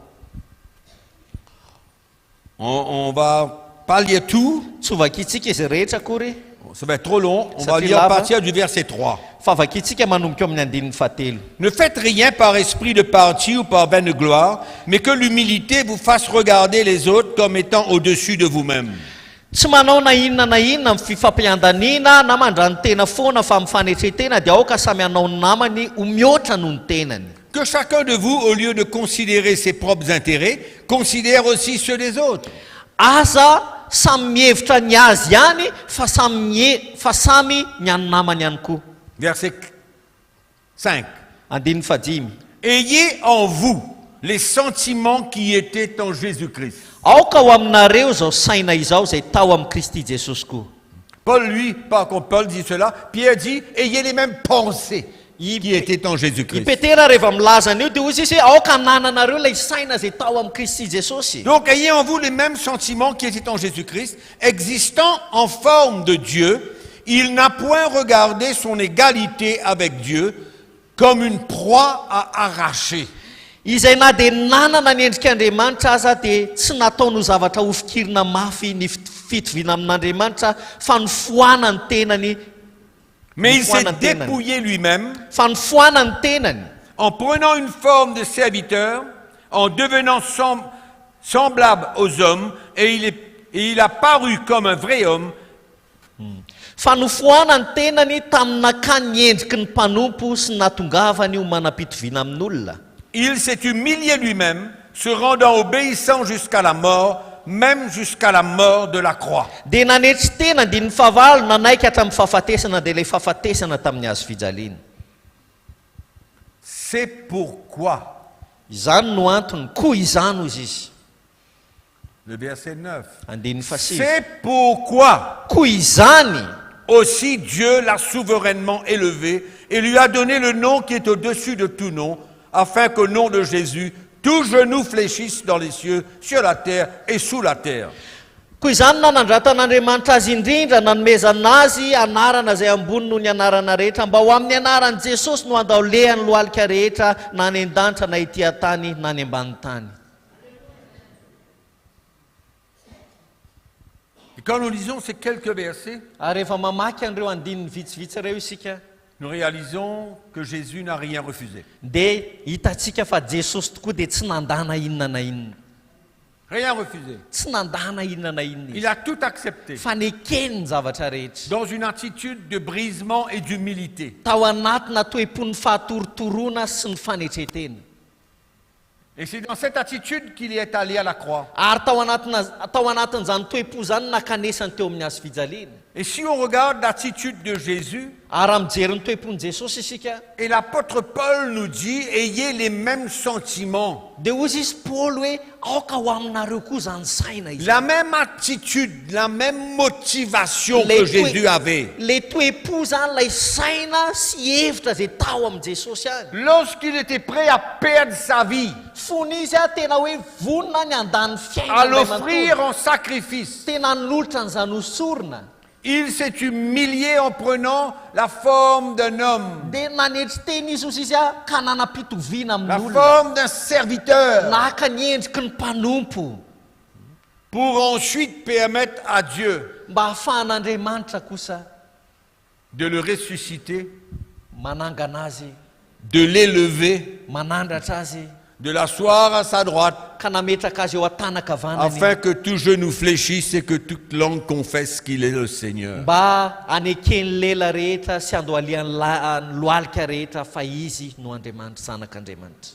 On va pas lire tout, Tsy vakitsika izy rehetra akory. ça va être trop long. On Ça va fait lire à lava. partir du verset 3. Fa vakitsika manomboka amin'ny andinin'ny fahatelo. Ne faites rien par esprit de parti ou par vaine gloire, mais que l'humilité vous fasse regarder les autres comme étant au-dessus de vous-même. Tsy manao na inona amin'ny fifampiandaniana na mandrany tena foana fa mifanetretena dia aoka samy hanao ny namany ho mihoatra noho ny tenany. Que chacun de vous, au lieu de considérer ses propres intérêts, considère aussi ceux des autres. Aza samy mihevitra ny azy ihany fa samy ny any namany ihany koa. Verset 5. Andinin'ny fahadimy. Ayez en vous les sentiments qui étaient en Jésus-Christ. Aoka ho aminareo zao saina izao izay tao amin'ny Kristy Jesosy koa. Paul, lui, pas quand Paul dit cela, Pierre dit, ayez les mêmes pensées qui étaient en I Jésus-Christ. Petera rehefa milaza an'io dia ozy izy hoe aoka nananareo ilay saina izay tao amin'ny Kristy Jesosy. Donc, ayez en vous les mêmes sentiments qui étaient en Jésus-Christ, existant en forme de Dieu. Il n'a point regardé son égalité avec Dieu comme une proie à arracher. Izay na dia nanana ny endrik'Andriamanitra aza dia tsy nataony ho zavatra hofikirina mafy ny fitoviana amin'Andriamanitra fa ny foana ny tenany. Mais il s'est dépouillé lui-même Fa ny foana ny tenany. en prenant une forme de serviteur, en devenant semblable aux hommes, et il a paru comme un vrai homme. Fa nofoanany tenany tamin'akany endriky ny mpanompo sy natongavany io manam-pitoviana amin'olona. Il s'est humilié lui-même, se rendant obéissant jusqu'à la mort, même jusqu'à la mort de la croix. Dia nanetry tena dia ny fahavalo nanaiky hatramin'ny fahafatesana dia ilay fahafatesana tamin'ny hazo fijaliana. C'est pourquoi, Izany no antony, koa izany ozy izy. le verset 9, Andininy fasivy. c'est pourquoi Koa izany aussi Dieu l'a souverainement élevé et lui a donné le nom qui est au-dessus de tout nom, afin qu'au nom de Jésus, tout genou fléchisse dans les cieux, sur la terre et sous la terre. koa izany nanandratan'Andriamanitra azy indrindra nanomezana azy anarana izay ambony noho ny anarana rehetra mba ho amin'ny anaran'i Jesosy no andaolehany lohalika rehetra na any an-danitra na ety an-tany na any ambany tany. Et quand nous lisons ces quelques versets, Ary rehefa mamaky an'ireo andininy vitsivitsy ireo isika nous réalisons que Jésus n'a rien refusé. dia hitantsika fa Jesosy tokoa dia tsy nandana inona na inona. Rien refusé. Tsy nandana inona na inona Il izy. a tout accepté, Fa nekeny ny zavatra rehetra. dans une attitude de brisement et d'humilité. Tao anatina toe-pony fahatorotoroana sy ny fanetretena. Et c'est dans cette attitude qu'il est allé à la croix. Ary tao anatin'izany toe-po zany nakanesany teo amin'ny hazo fijaliana. Et si on regarde l'attitude de Jésus, Ary raha mijery ny toe-pony Jesosy isika et l'apôtre Paul nous dit, ayez les mêmes sentiments, dia ozy izy Paoly hoe aoka ho aminareo koa zany saina izy. la même attitude, la même motivation que Jésus avait. Le toe-po zany lay saina sy hevitra zay tao amin'ny Jesosy any. Lorsqu'il était prêt à perdre sa vie, Fony izy tena hoe vonona ny andany à fiainana l'offrir en sacrifice, tena nynolotra n'izany osorona. il s'est humilié en prenant la forme d'un homme, Dia nanetry teny izy ozy izy ka nanam-pitoviana la amin'olona. forme d'un serviteur, Naka ny endriky ny mpanompo pour ensuite permettre à Dieu mba ahafahan'Andriamanitra kosa de le ressusciter, manangana azy, de l'élever, manandratra azy, de l'asseoir à sa droite, ka nametraka azy eo an-tanakavanany afin que tout genou fléchisse et que toute langue confesse qu'il est le Seigneur. mba anekeny lela rehetra sy andoaliany lohalika rehetra fa izy no Andriamanitra, zanak'Andriamanitra.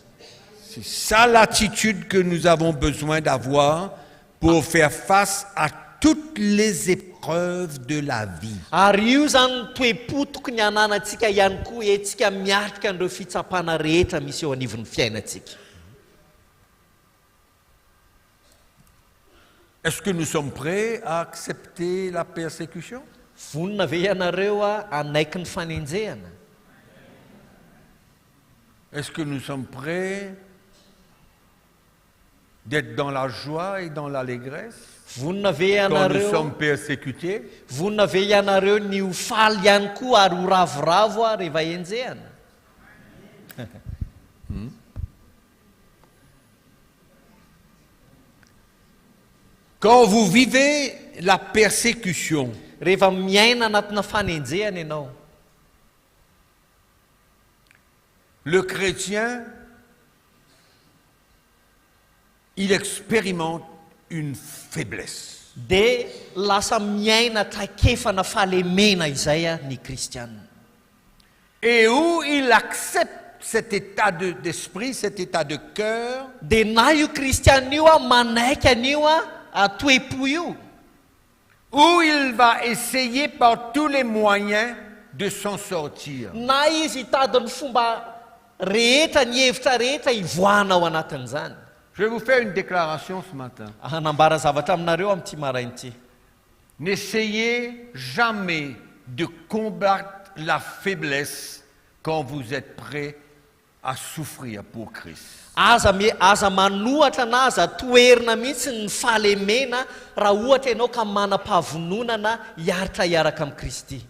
C'est ça l'attitude que nous avons besoin d'avoir pour faire face à toutes les épreuves de la vie. Ary io zany toe-po tokony hananantsika ihany koa etsika miatrika an'ireo fitsapana rehetra misy eo anivon'ny fiainantsika. Est-ce que nous sommes prêts à accepter la persécution? Vonona ve ianareo anaiky ny fanenjehana? Est-ce que nous sommes prêts d'être dans la joie et dans l'allégresse Vonona ve quand nous ianareo sommes persécutés? vonona ve ianareo ny ho faly ihany koa ary ho ravoravo rehefa enjehana? Quand vous vivez la persécution, Rehefa miaina anatina fanenjehana ianao, le chrétien, il expérimente une faiblesse. dia lasa miaina traikefana fahalemena izay ny kristianina. Et où il accepte cet état d'esprit, cet état de cœur, Dia na io kristianina io manaiky an'io toe-po io, où il va essayer par tous les moyens de s'en sortir. na izy hitady ny fomba rehetra ny hevitra rehetra hivoahana ao anatin'izany. Je vais vous faire une déclaration ce matin. Hanambara zavatra aminareo amin'ity marain'ity. N'essayez jamais de combattre la faiblesse quand vous êtes prêt à souffrir pour Christ. Aza manohatra na aza toerina mihitsy ny fahalemena raha ohatra ianao ka manam-pahavononana hiaritra hiaraka amin'ny Kristy.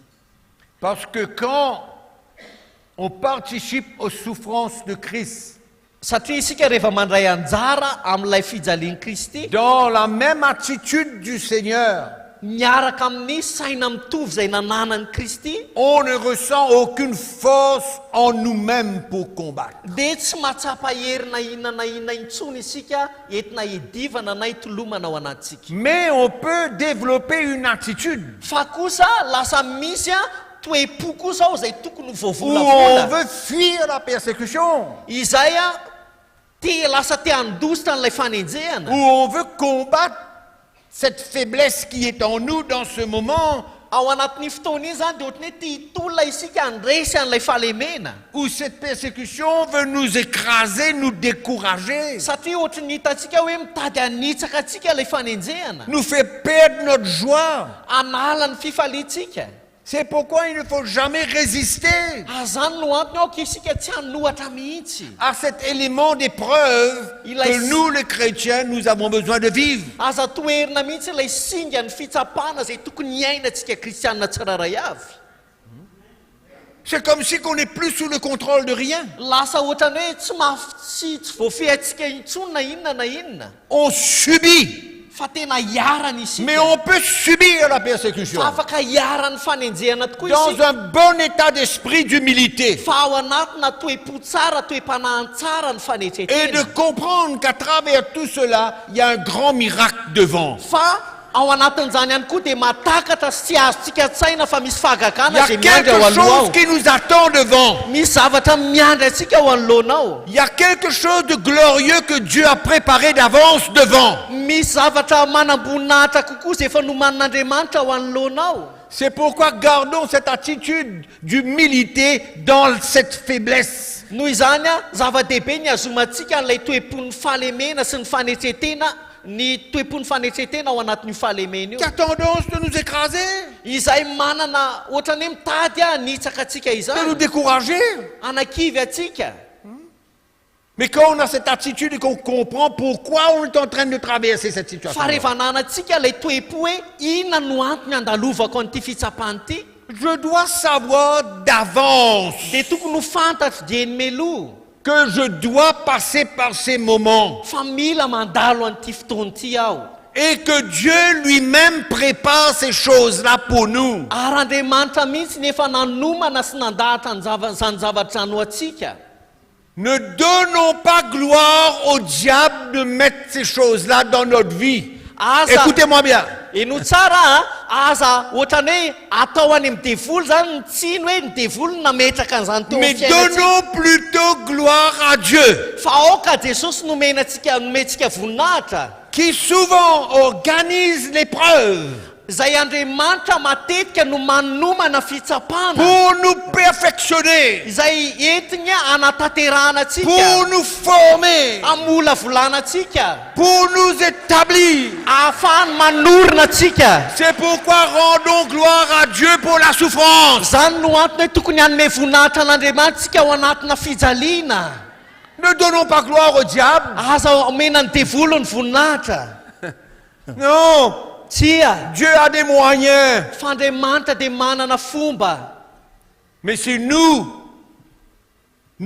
Parce que quand on participe aux souffrances de Christ, Satria isika rehefa mandray anjara amin'ilay fijalian'i Kristy, dans la même attitude du Seigneur, miaraka amin'ny saina mitovy izay nananany Kristy, on ne ressent aucune force en nous-mêmes pour combattre. dia tsy mahatsapa herina inona na inona intsony isika entina idivana na hitolomana ao anatsika. Mais on peut développer une attitude Fa kosa lasa misy a toe-po kosa ao izay tokony où on vovolavola. veut fuir la persécution, Izay a lasa te handositra n'ilay fanenjehana. où on veut combattre cette faiblesse qui est en nous dans ce moment, Ao anatin'ny fotoana iny zany dia ohatry ny hoe tia hitolona isika handresy an'ilay fahalemena. où cette persécution veut nous écraser, nous décourager, Satria ohatry ny hitantsika hoe mitady hanitsaka antsika ilay fanenjehana, nous fait perdre notre joie. hanala ny fifaliantsika. C'est pourquoi il ne faut jamais résister Zany no antony ao ka isika tsy hanohatra mihitsy à cet élément d'épreuve Il a- que nous, les chrétiens, nous avons besoin de vivre. aza toerina mihitsy ilay singa ny fitsapana izay tokony hiainantsika kristianina tsirairay avy. C'est comme si on n'est plus sous le contrôle de rien. Lasa ohatrany hoe tsy voafehantsika intsony na inona na inona, On subit, fa tena hiarana isika. mais on peut subir la persécution Fa afaka hiarany fanenjehana tokoa dans isika, un bon état d'esprit d'humilité fa ao anatina toe-po tsara, toe-panahy tsara ny et de fanetretena. comprendre qu'à travers tout cela, il y a un grand miracle devant. Fa ao anatin'izany ihany koa dia matakatra sy tsy azontsika tsaina fa misy Il y fahagakana a izay miandry ao quelque aloha chose ao. qui nous attend devant. Misy zavatra miandry antsika ao anoloana ao. Il y a quelque chose de glorieux que Dieu a préparé d'avance devant. Misy zavatra manam-boninahitra kokoa izay efa nomanin'Andriamanitra ao anoloana ao. C'est pourquoi gardons cette attitude d'humilité dans cette faiblesse. Noho izany a zava-dehibe ny azomantsika n'ilay toe-pon'ny fahalemena sy ny fanetretena, ny toe-pon'ny fanetretena ao anatin'io fahalemena io, Qui a tendance de nous écraser, izay manana ohatrany hoe mitady a nitsaka atsika de nous izany, décourager. anakivy atsika. Mais quand on a cette attitude et qu'on comprend pourquoi on est en train de traverser cette situation, Fa rehefa nanantsika ilay toe-po hoe inona no antony andalovako an'ity fitsapana ity, je dois savoir d'avance dia tokony ho fantatro dieny meloha que je dois passer par ces moments fa mila mandalo an'ity fotoana ity aho. et que Dieu lui-même prépare ces choses-là pour nous. Ary Andriamanitra mihitsy nefa nanomana sy nandahatra izany zavatra ho atsika. Ne donnons pas gloire au diable de mettre ces choses-là dans notre vie. Aza Écoutez-moi bien. eno tsara aza ohatrany hoe atao any amin'ny devoly zany ny tsiny hoe ny devoly no nametraka an'izany teo Mais amin'ny fiainantsika. donnons plutôt gloire à Dieu, Fa aoka Jesosy nomentsika voninahitra qui souvent organise l'épreuve izay Andriamanitra matetika no manomana fitsapana pour nous perfectionner, izay entiny anatanterahana atsika, pour nous former, amola volana atsika, pour nous établir. ahafahany manorina atsika. C'est pourquoi rendons gloire à Dieu pour la souffrance. Zany no antony hoe tokony hanome voninahitra an'Andriamanitra tsika ao anatina fijaliana. Ne donnons pas gloire au diable. Aza omena ny devoly ny voninahitra. Non, Tsia, Dieu a des moyens. fa Andriamanitra dia manana fomba. Mais si nous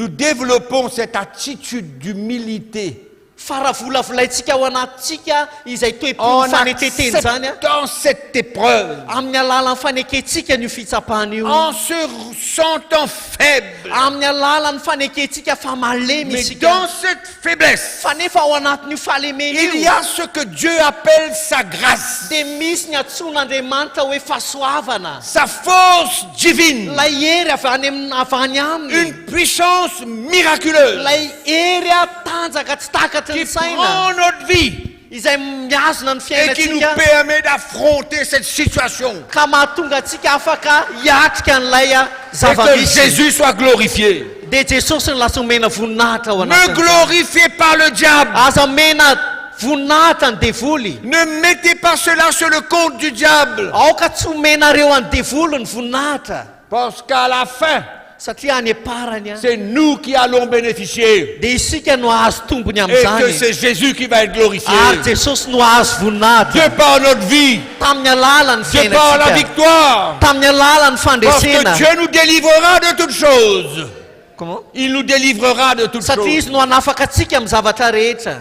développons cette attitude d'humilité Fa raha volavolaintsika ao anatintsika izay en toe-pony faneketeny zany a, acceptant cette épreuve, amin'ny alalan'ny faneketsika ny fitsapana io, en se sentant faible, amin'ny alalan'ny faneketsika fa malemy mais isika, dans cette faiblesse, fa nefa ao anatin'io fahalemena il y io a ce que Dieu appelle sa grâce, dia misy ny antsoin'Andriamanitra hoe fahasoavana, sa force divine, lay hery avy any aminy, une puissance miraculeuse lay hery a tanjaka tsy takatra qui ny saina, prend notre vie izay miazona ny et qui nous fiainantsika permet d'affronter cette situation. ka mahatonga antsika afaka hiatrika n'ilay Et que zava-misy. Jésus soit glorifié. Dia Jesosy no lasa omena voninahitra ao Ne anatiny. glorifiez pas le diable. Aza mena voninahitra ny devoly. Ne mettez pas cela sur le compte du diable. Aoka tsy omenareo any devoly ny voninahitra, Parce qu'à la fin, satria any aparany a c'est nous qui allons bénéficier. dia isika no azo tombony Et que amin'izany, c'est Jésus qui va être glorifié. ary Jesosy no azo voninahitra De par notre vie, tamin'ny alalan'ny de par la fiainantsika, victoire. tamin'ny alalan'ny Parce que fandresena. Dieu nous délivrera de toutes choses. Comment? Il nous délivrera de toutes Satria choses. izy no hanafaka atsika amin'ny zavatra rehetra.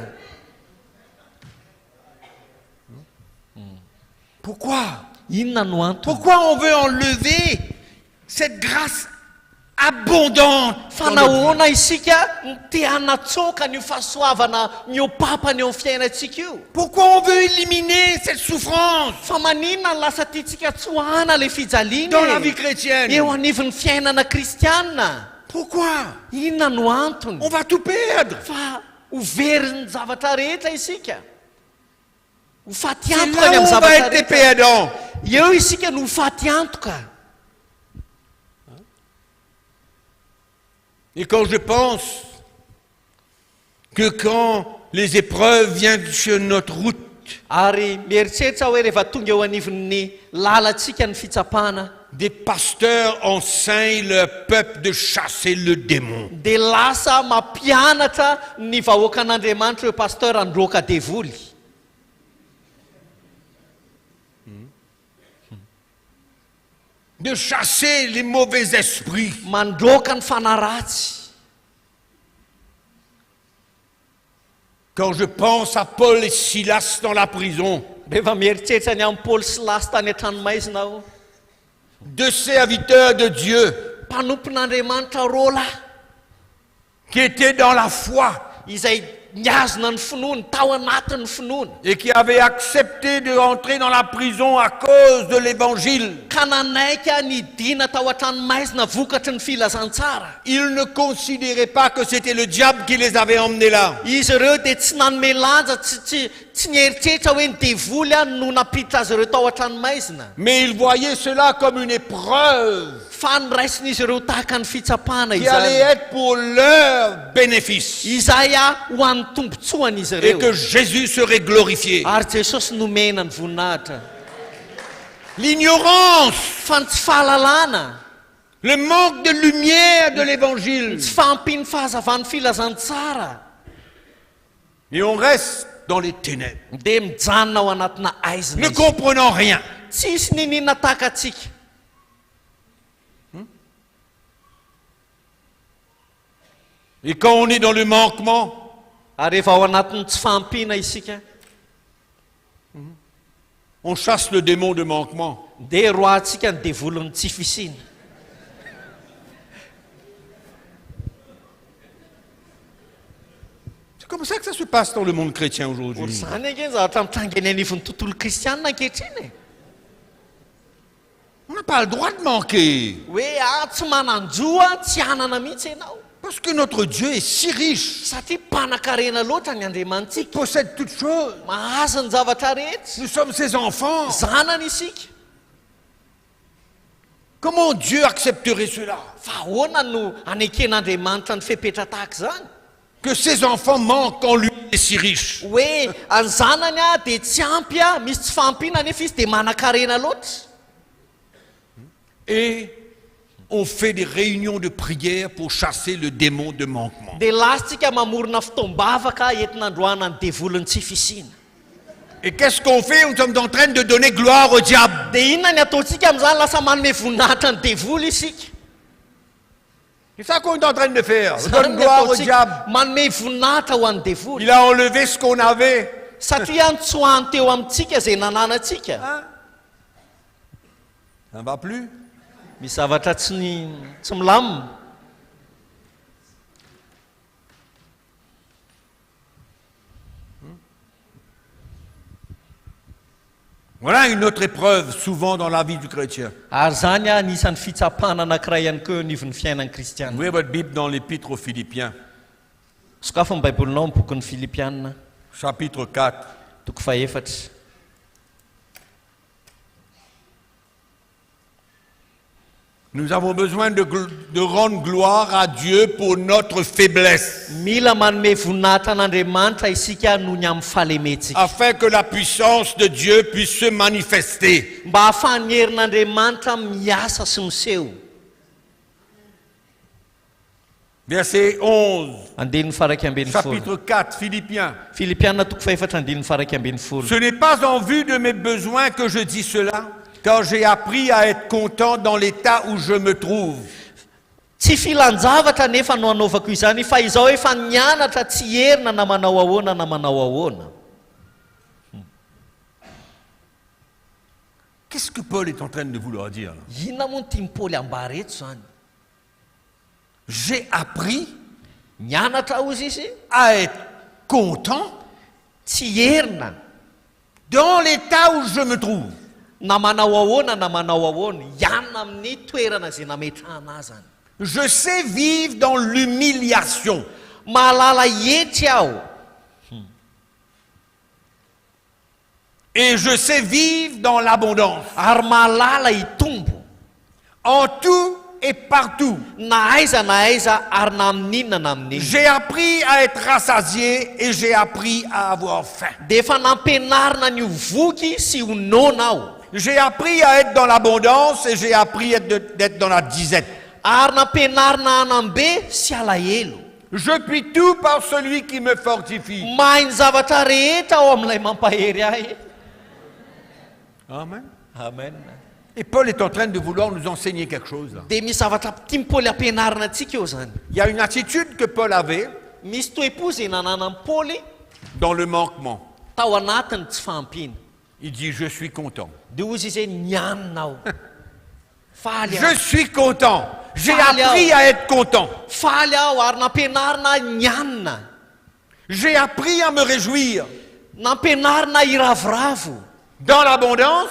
Pourquoi? Inona no antony? Pourquoi on veut enlever cette grâce abondante Fa dans notre vie? nahoana isika te hanatsoka ny fahasoavana miopapany eo amin'ny fiainantsika io? Pourquoi on veut éliminer cette souffrance Fa maninona ny lasa tiantsika tsoahana le fijaliana dans la vie chrétienne? eo anivon'ny fiainana kristianina? Pourquoi? Inona no antony? On va tout perdre. Fa ho veriny zavatra rehetra isika. Ho faty C'est antoka là ny où amin'ny on va zavatra être des rehetra. perdants. Eo isika no ho faty antoka. Et quand je pense que quand les épreuves viennent sur notre route, Ary mieritreritra hoe rehefa tonga eo anivon'ny lalantsika ny fitsapana, des pasteurs enseignent leur peuple de chasser le démon. dia lasa mampianatra ny vahoakan'Andriamanitra ireo pasteur androaka devoly. De chasser les mauvais esprits. Mandroaka ny fanaratsy. Quand je pense à Paul et Silas dans la prison, Rehefa mieritreritra ny amin'ny Paoly sy Lasy tany an-tranomaizina aho, deux serviteurs de Dieu mpanompon'Andriamanitra rola qui étaient dans la foi izay niazona ny finoana, tao anatin'ny finoana, et qui avaient accepté de rentrer dans la prison à cause de l'évangile. ka nanaika nidina tao an-tranomaizina vokatry ny filazantsara. Ils ne considéraient pas que c'était le diable qui les avait emmenés là. Izy ireo dia tsy nanome lanja, tsy nieritreritra hoe ny devoly a no napiditra azy ireo tao an-tranomaizina. Mais ils voyaient cela comme une épreuve Fa niraisin'izy ireo tahaka ny fitsapana qui allait izany. être pour leur bénéfice. Izay a ho an'ny tombontsoan'izy Et ireo. que Jésus serait glorifié. Ary Jesosy nomena ny voninahitra. L'ignorance, Fa ny tsy fahalalana, le manque de lumière de l'évangile. tsy fahampiany fahazavan'ny filazantsara, Et on reste dans les ténèbres, dia mijanona ao anatina aizina ne izy. comprenant rien. Tsisy ninina tahaka atsika. Et quand on est dans le manquement, Ary rehefa ao anatin'ny tsy fahampiana isika, on chasse le démon de manquement. dia roahantsika ny devolon'ny tsy fisiana. C'est comme ça que ça se passe dans le monde chrétien Ory aujourd'hui. izany ange ny zavatra mitrangy any anivon'ny tontolo kristianina ankehitriny. On n'a pas le droit de manquer. Hoe tsy mananjoa, tsy hanana mihitsy ianao. Parce que notre Dieu est si riche. Satria mpanan-karena loatra ny Il Andriamantsika. possède toutes choses. Mahazo ny zavatra rehetra. Nous sommes ses enfants. Zanany isika. Comment Dieu accepterait cela? Fa ahoana no aneken'Andriamanitra ny fepetra tahaka izany? Que ses enfants manquent en lui, il est si riche. Hoe any zanany a dia tsy ampy a, misy tsy fahampiana nefa izy dia manan-karena loatra. Et on fait des réunions de prière pour chasser le démon de manquement. Dia lasitsika mamorona fitoam-bavaka entin'androana ny devolon'ny tsy fisiana. Et qu'est-ce qu'on fait? Nous sommes en train de donner gloire au diable. Dia inona ny ataontsika amin'izany? Lasa manome voninahitra ny devoly isika. C'est ça qu'on est en train de faire. On Zany donne ny gloire au ataontsika, diable. manome voninahitra ho an'ny devoly. Il a enlevé ce qu'on avait. Satria antsoahany teo amintsika izay nananantsika. Ça ne va plus. Misy zavatra tsy milamina. Voilà une autre épreuve souvent dans la vie du chrétien. Ary zany a nisan'ny fitsapana anankiray ihany koa nivon'ny fiainan'ny kristianina. Ouvrez votre Bible dans l'Épître aux Philippiens, Sokafa ny baibolinao amin'ny bokin'ny Filipianina, chapitre 4. toko faefatra. Nous avons besoin de rendre gloire à Dieu pour notre faiblesse, Mila manome voninahitra an'Andriamanitra isika noho ny amin'ny fahalementsika. afin que la puissance de Dieu puisse se manifester. Mba hahafahan'ny herin'Andriamanitra miasa sy miseho. Verset 11, Andinin'ny faraika ambin'ny folo. chapitre 4, Philippiens. Filipianina toko faefatra andinin'ny faraika ambin'ny folo. Ce n'est pas en vue de mes besoins que je dis cela, car j'ai appris à être content dans l'état où je me trouve. Tsy filanjavatra nefa no anaovako izany, fa izaho efa nianatra tsy herina na manao ahoana na manao ahoana. Qu'est-ce que Paul est en train de vouloir dire là? Inona moa no tiany Paoly ambara eto zany? J'ai appris Nianatra ozy izy à être content tsy herina dans l'état où je me trouve. na manao ahoana na manao ahoana, ianona amin'ny toerana izay nametrahana azy any. Je sais vivre dans l'humiliation. Mahalala hetsy aho. Et je sais vivre dans l'abondance. Ary mahalala hitombo. En tout et partout. Na aiza ary na amin'inona na amin'inona. J'ai appris à être rassasié et j'ai appris à avoir faim. Dia efa nampianarina ny hovoky sy ho nona aho. J'ai appris à être dans l'abondance et j'ai appris d'être dans la disette. Ary nampianarina hanambe sy alahelo. Je puis tout par celui qui me fortifie. Mahay ny zavatra rehetra ao amin'ilay mampahery ahy. Amen. Amen. Et Paul est en train de vouloir nous enseigner quelque chose là. Dia misy zavatra tiany Paoly ampianarina antsika eo zany. Il y a une attitude que Paul avait Misy toe-po izay nananan'i Paoly dans le manquement. tao anatiny tsy fahampiana. Il dit je suis content. Dia ozy izay nianina aho. Faly Je aho. suis content. J'ai Faly appris aho. à être content. Faly aho ary nampianarina nianina. J'ai appris à me réjouir. Nampianarina hiravoravo. Dans l'abondance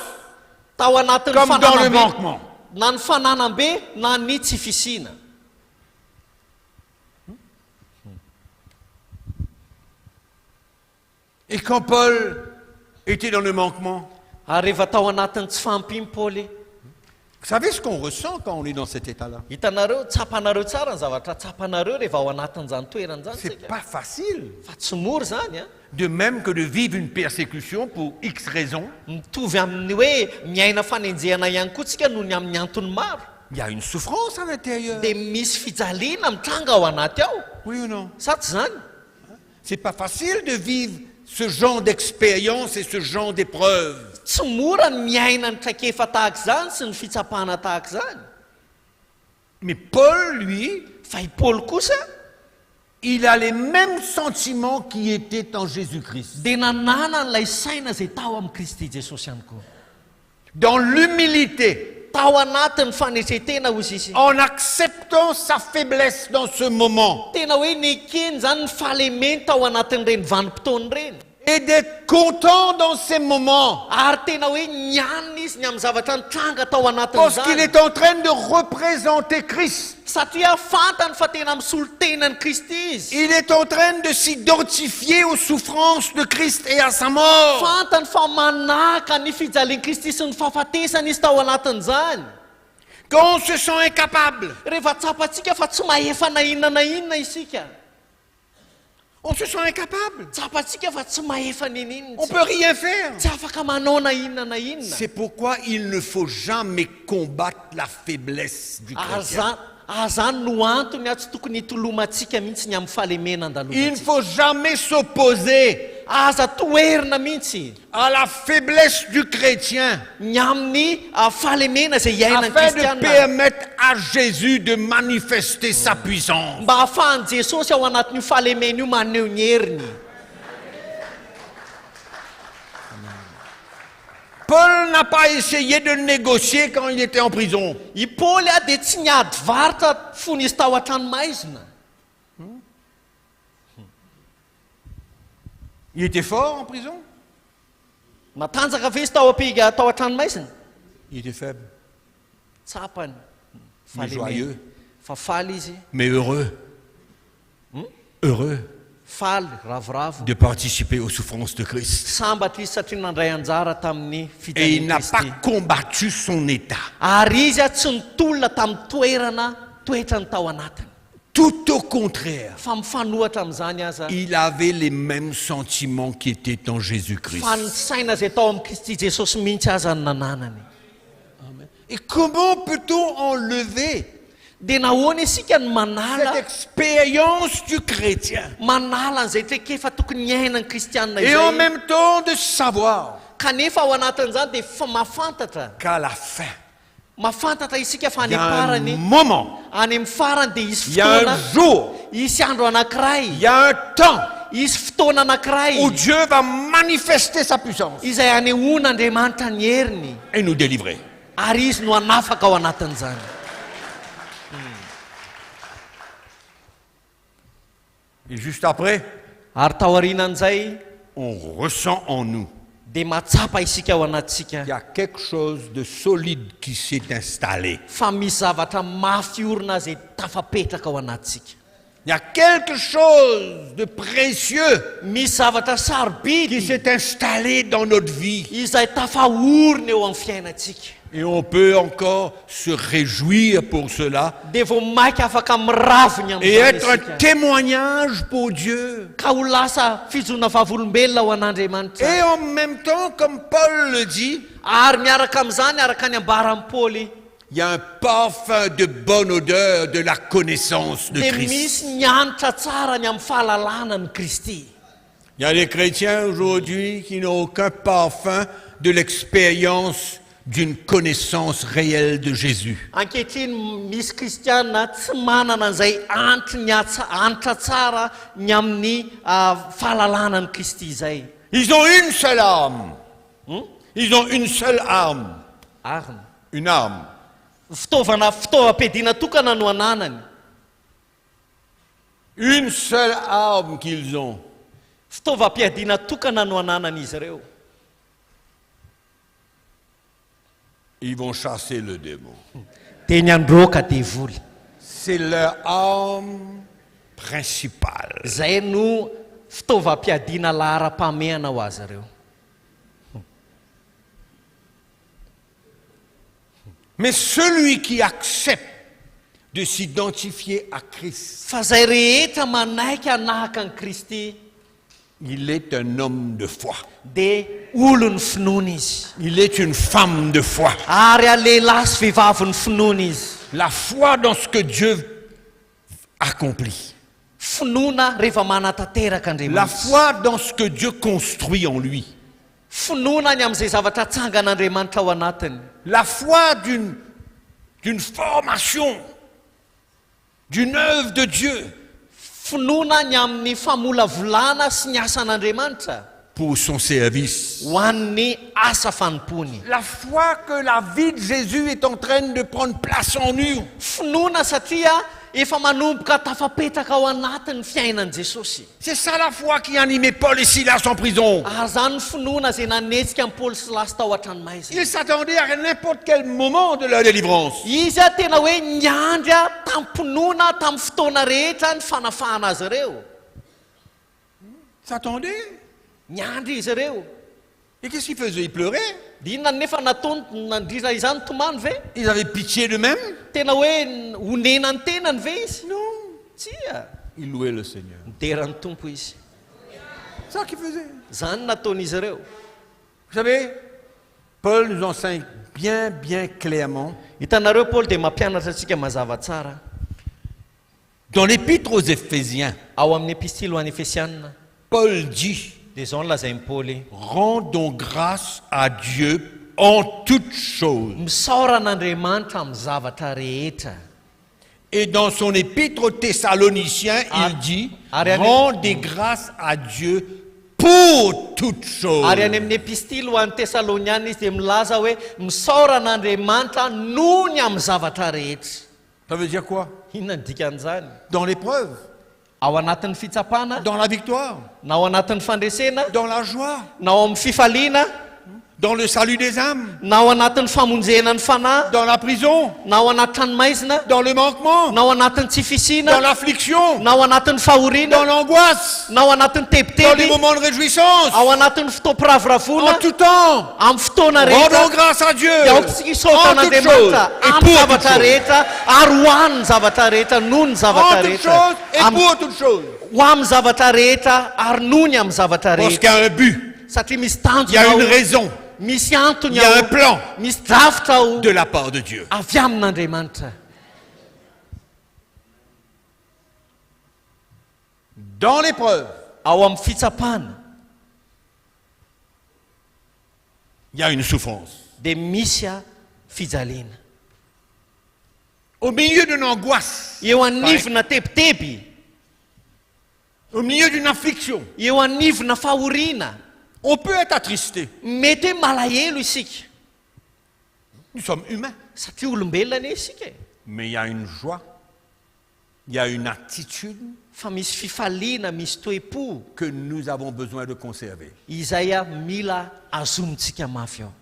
Tao anatin'ny comme dans le fananam-be. manquement. Na ny fananam-be na ny tsy fisina. Et quand Paul était dans le manquement, Ary rehefa tao anatin'ny tsy fahampiny Paoly, vous savez ce qu'on ressent quand on est dans cet état-là? hitanareo tsapanareo tsara ny zavatra tsapanareo rehefa ao anatin'izany toerana zany C'est tsika. pas facile. Fa tsy mora zany a. De même que de vivre une persécution pour X raisons. Mitovy amin'ny hoe miaina fanenjehana ihany koa tsika noho ny amin'ny antony maro. Il y a une souffrance à l'intérieur. Dia misy fijaliana mitranga ao anaty ao. Oui ou non? Sa tsy zany? C'est pas facile de vivre ce genre d'expérience et ce genre d'épreuve. Tsy mora ny miaina ny traikefa tahaka izany sy ny fitsapana tahaka izany. Mais Paul, lui, Fa i Paoly kosa il a les mêmes sentiments qui étaient en Jésus-Christ. dia nanana n'ilay saina izay tao amin'ny Kristy Jesosy ihany koa. Dans l'humilité, Tao anatin'ny fanetretena ozy izy. en acceptant sa faiblesse dans ce moment. Tena hoe nekeny zany ny fahalemeny tao anatin'ireny vanim-potoana ireny. Et d'être content dans ces moments. Ary tena hoe nianina izy ny amin'ny zavatra nitranga tao Parce qu'il anatin'izany. est en train de représenter Christ. Satria fantany fa tena misolo tenany Kristy izy. Il est en train de s'identifier aux souffrances de Christ et à sa mort. Fantany fa manaka ny fijalian'i Kristy sy ny fahafatesany izy tao anatin'izany. Quand on se sent incapable, Rehefa tsapantsika fa tsy mahefa na inona na inona isika. on se sent incapable. Tsapantsika fa tsy mahefa ninina. On peut rien faire. Tsy afaka manao na inona na inona. C'est pourquoi il ne faut jamais combattre la faiblesse du chrétien. Azany no antony a tsy tokony hitolomantsika mihitsy ny amin'ny fahalemena Il ne andalomantsika. faut jamais s'opposer Aza toerina mihitsy à la faiblesse du chrétien ny amin'ny fahalemena izay iainany afin de kristianina. permettre à Jésus de manifester sa puissance. Mba hahafahan'i Jesosy ao anatin'io fahalemena io maneho ny heriny. Paul n'a pas essayé de négocier quand il était en prison. I Paoly a dia tsy niady varitra fony izy tao an-tranomaizina. Il était fort en prison. Matanjaka ve izy tao ampiga tao an-tranomaizina? Il était faible, Tsapany. mais Fahalemena. joyeux, Fa faly izy. mais heureux. Heureux Faly, ravoravo. de participer aux souffrances de Christ. Sambatra izy satria nandray anjara tamin'ny Et il n'a fijalian'i pas Kristy. combattu son état. Ary izy a tsy nitolona tamin'ny toetra ny tao anatiny. Tout au contraire, Fa mifanohatra amin'izany aza. il avait les mêmes sentiments qui étaient en Jésus-Christ. Fa ny saina izay tao amin'ny Kristy Jesosy mihitsy aza ny nananany. Et comment peut-on enlever Dia nahoana isika ny cette manala expérience du chrétien manala an'izay traikefa tokony iainany kristianina et en izay. même temps de savoir Kanefa ao anatin'izany dia mafantatra. qu'à la fin, Mafantatra isika fa il any y a un farany. moment, Any amin'ny farany dia isy il y a un fotoana. jour, Isy andro il anankiray. y a un temps Isy fotoana anankiray. où Dieu va manifester sa puissance izay anehoana Andriamanitra ny heriny et nous délivrer. ary izy no anafaka ao anatin'izany. Et juste après, Ary taorianan'izay on ressent en nous dia matsapa isika ao anatsika qu'il y a quelque chose de solide qui s'est installé. fa misy zavatra mafy orina zay tafapetraka ao anatsika. Il y a quelque chose de précieux Misy zavatra qui sarobidy s'est installé dans notre vie. izay tafahorina eo amin'ny fiainatsika. Et on peut encore se réjouir pour cela Dia vao maika afaka miraviny et être un amin'izany isika. témoignage pour Dieu. Ka ho lasa fijona vavolombelona ao an'Andriamanitra. Et en même temps, comme Paul le dit, Ary miaraka amin'izany araka ny ambaran'i Paoly il y a un parfum de bonne odeur de la connaissance de dia Christ. misy ny hanitra tsara ny amin'ny fahalalana ny Kristy. Il y a des chrétiens aujourd'hui qui n'ont aucun parfum de l'expérience d'une connaissance réelle de Jésus. Ankehitriny misy kristiana tsy manana an'izay hanitra tsara ny amin'ny fahalalana ny Kristy izay. Ils ont une seule arme. Ils ont une seule arme. Arina. Une arme. Fitaovam-piadiana tokana no ananany. Une seule arme qu'ils ont. Fitaovam-piadiana tokana no ananany izy ireo. Ils vont chasser le démon. Dia ny androaka devoly. C'est leur arme principale. Zay no fitaovam-piadiana lahara-pameana ho azy ireo. Mais celui qui accepte de s'identifier à Christ, Fa zay rehetra manaiky hanahaka ny Kristy il est un homme de foi. dia olony finoana izy. Il est une femme de foi. Ary lehilahy sy vehivavy ny finoana izy. La foi dans ce que Dieu accomplit. Finoana rehefa manatanteraka La Andriamanitra. foi dans ce que Dieu construit en lui. Finoana ny amin'izay zavatra tsangan'Andriamanitra ao anatiny. La foi d'une formation, d'une œuvre de Dieu Finoana ny amin'ny famolavolana sy ny asan'Andriamanitra pour son service. ho an'ny asa fanompony. La foi que la vie de Jésus est en train de prendre place en nous. Finoana satria efa manomboka tafapetraka ao anatin'ny fiainan'i Jesosy. C'est ça la foi qui animait Paul et Silas en prison. Ary zany ny finoana zay nanetsika amin'ny Paoly sy Silas tao an-tranomaizina. Ils s'attendaient à n'importe quel moment de leur délivrance. Izy tena hoe niandry tamin'ny mpinoana tamin'ny fotoana rehetra ny fanafahana azy ireo. Ils s'attendaient. Niandry izy ireo. Et qu'est-ce qu'ils faisaient? Ils pleuraient. Dia inona nefa nataony nandritra izany tomany ve? Ils avaient pitié d'eux-mêmes. Tena hoe honena ny tenany ve izy? Non. Tsia. Ils louaient le Seigneur. Mideran'ny tompo izy. C'est ça qu'ils faisaient. Zany nataon'izy ireo. Vous savez, Paul nous enseigne bien clairement Hitanareo Paoly dia mampianatra antsika mazava tsara. dans l'épître aux Éphésiens. Ao amin'ny epistily ho an'ny Efesianina Paul dit: dia zao no lazain'ny Paoly. rendons grâce à Dieu en toutes choses. Misaora an'Andriamanitra amin'ny zavatra rehetra. Et dans son épître aux Thessaloniciens, il dit: rendez grâce à Dieu pour toutes choses. Ary any amin'ny epistily ho an'ny Tesaloniana izy dia milaza hoe misaora an'Andriamanitra noho ny amin'ny zavatra rehetra. Ça veut dire quoi? Inona ny dikan'izany? Dans l'épreuve, Ao anatin'ny fitsapana, dans la victoire, na ao anatin'ny fandresena, dans la joie, na ao amin'ny fifaliana, dans le salut des âmes, na ao anatin'ny famonjena ny fanahy, dans la prison, na ao anaty tranomaizina, dans le manquement, na ao anatin'ny tsy dans fisina, l'affliction, na ao anatin'ny fahoriana, dans l'angoisse, na ao anatin'ny dans les tebiteby, moments de réjouissance, ao anatin'ny fotoam-piraviravona, en tout temps. amin'ny fotoana Rendons rehetra, grâce à Dieu dia aotsika isaotra en toutes choses an'Andriamanitra et amin'ny pour toutes zavatra choses. rehetra ary ho an'ny zavatra rehetra noho ny En zavatra toutes rehetra. choses et pour toutes choses. Ho amin'ny zavatra rehetra ary noho ny amin'ny zavatra Parce rehetra. qu'il y a un but, Satria misy il y a une tanjona ao, raison misy antony il y a un ao, plan misy drafitra ao de la part de Dieu. avy amin'Andriamanitra. Dans l'épreuve, Ao amin'ny fitsapana il y a une souffrance. dia misy fijaliana. Au milieu d'une angoisse, Eo anivona tebiteby, au milieu d'une affliction, eo anivona fahoriana, On peut être attristé. mety hoe malahelo isika Nous sommes humains. satria olombelona anie isika e. Mais il y a une joie, il y a une attitude fa misy fifaliana misy toe-po que nous avons besoin de conserver. izay a mila azomontsika mafy ao.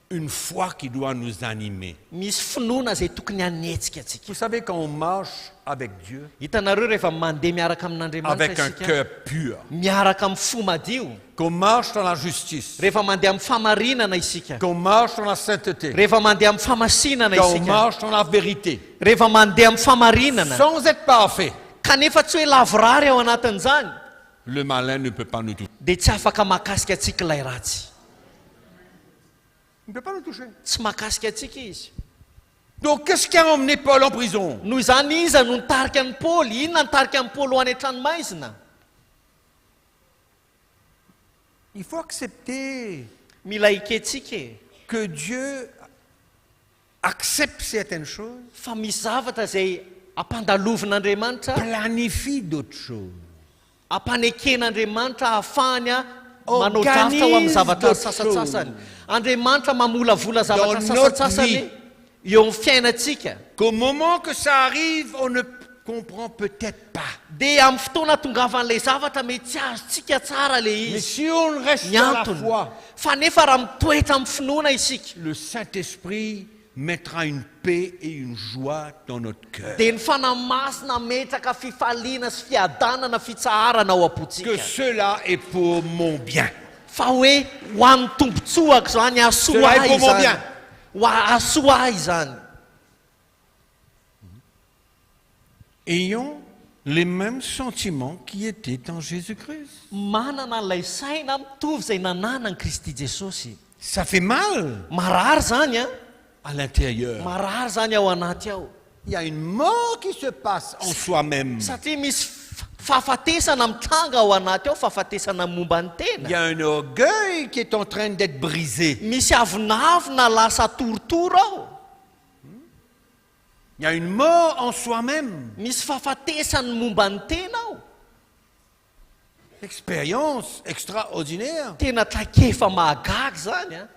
Une foi qui doit nous animer. misy finoana zay tokony hanetsika atsika. Vous savez, quand on marche avec Dieu, hitanareo rehefa mandeha miaraka amin'andriamanitra avec un isika cœur pur, miaraka amin'ny fo madio, qu'on marche dans la justice, rehefa mandeha amin'ny famarinana isika, qu'on marche dans la sainteté, rehefa mandeha amin'ny famasinana qu'on isika, marche dans la vérité, rehefa mandeha amin'ny famarinana sans être parfait, kanefa tsy hoe lavorary ao anatin'izany le malin ne peut pas nous toucher. dia tsy afaka mahakasika atsika ilay ratsy, Il ne peut pas nous toucher. tsy mahakasika atsika izy. Donc, qu'est-ce qui a emmené Paul en prison? noho izany iza no nitarika an'i paoly. Inona nitarika an'i paoly ho any an-tranomaizina? Il faut accepter mila iketsika e que Dieu accepte certaines choses, fa misy zavatra izay ampandalovin'andriamanitra, planifie d'autres choses. ampaneken'andriamanitra ahafahany a manao davitra ho amin'ny Organise zavatra d'autres sasatsasany. choses. Andriamanitra mamolavola zavatra Dans notre sasatsasany vie. eo amin'ny fiainantsika. Qu'au moment que ça arrive, on ne comprend peut-être pas. dia amin'ny fotoana tongavan'ilay zavatra mety tsy azontsika tsara le Mais izy si on reste dans la miantony, foi, fa nefa raha mitoetra amin'ny finoana isika le Saint-Esprit mettra une paix et une joie dans notre cœur. dia ny fanamasina metraka fifaliana sy fiadanana fitsaharana ao Que am-potsika, cela est pour mon bien. fa hoe ho an'ny tombontsoako zany asoa Cela est ahy pour mon zany, bien. ho asoa ahy zany. Ayons les mêmes sentiments qui étaient en Jésus-Christ. manana n'ilay saina mitovy izay nanana ny Kristy Jesosy. Ça fait mal marary zany a, à l'intérieur. marary zany ao anaty ao, Il y a une mort qui se passe en soi-même. satria misy fahafatesana mitranga ao anaty ao, fahafatesana momba ny Il y tena, a un orgueil qui est en train d'être brisé. misy avinavina lasa torotoro ao, Il y a une mort en soi-même. misy fahafatesany momba ny tena ao. Expérience extraordinaire tena traikefa mahagaga zany a,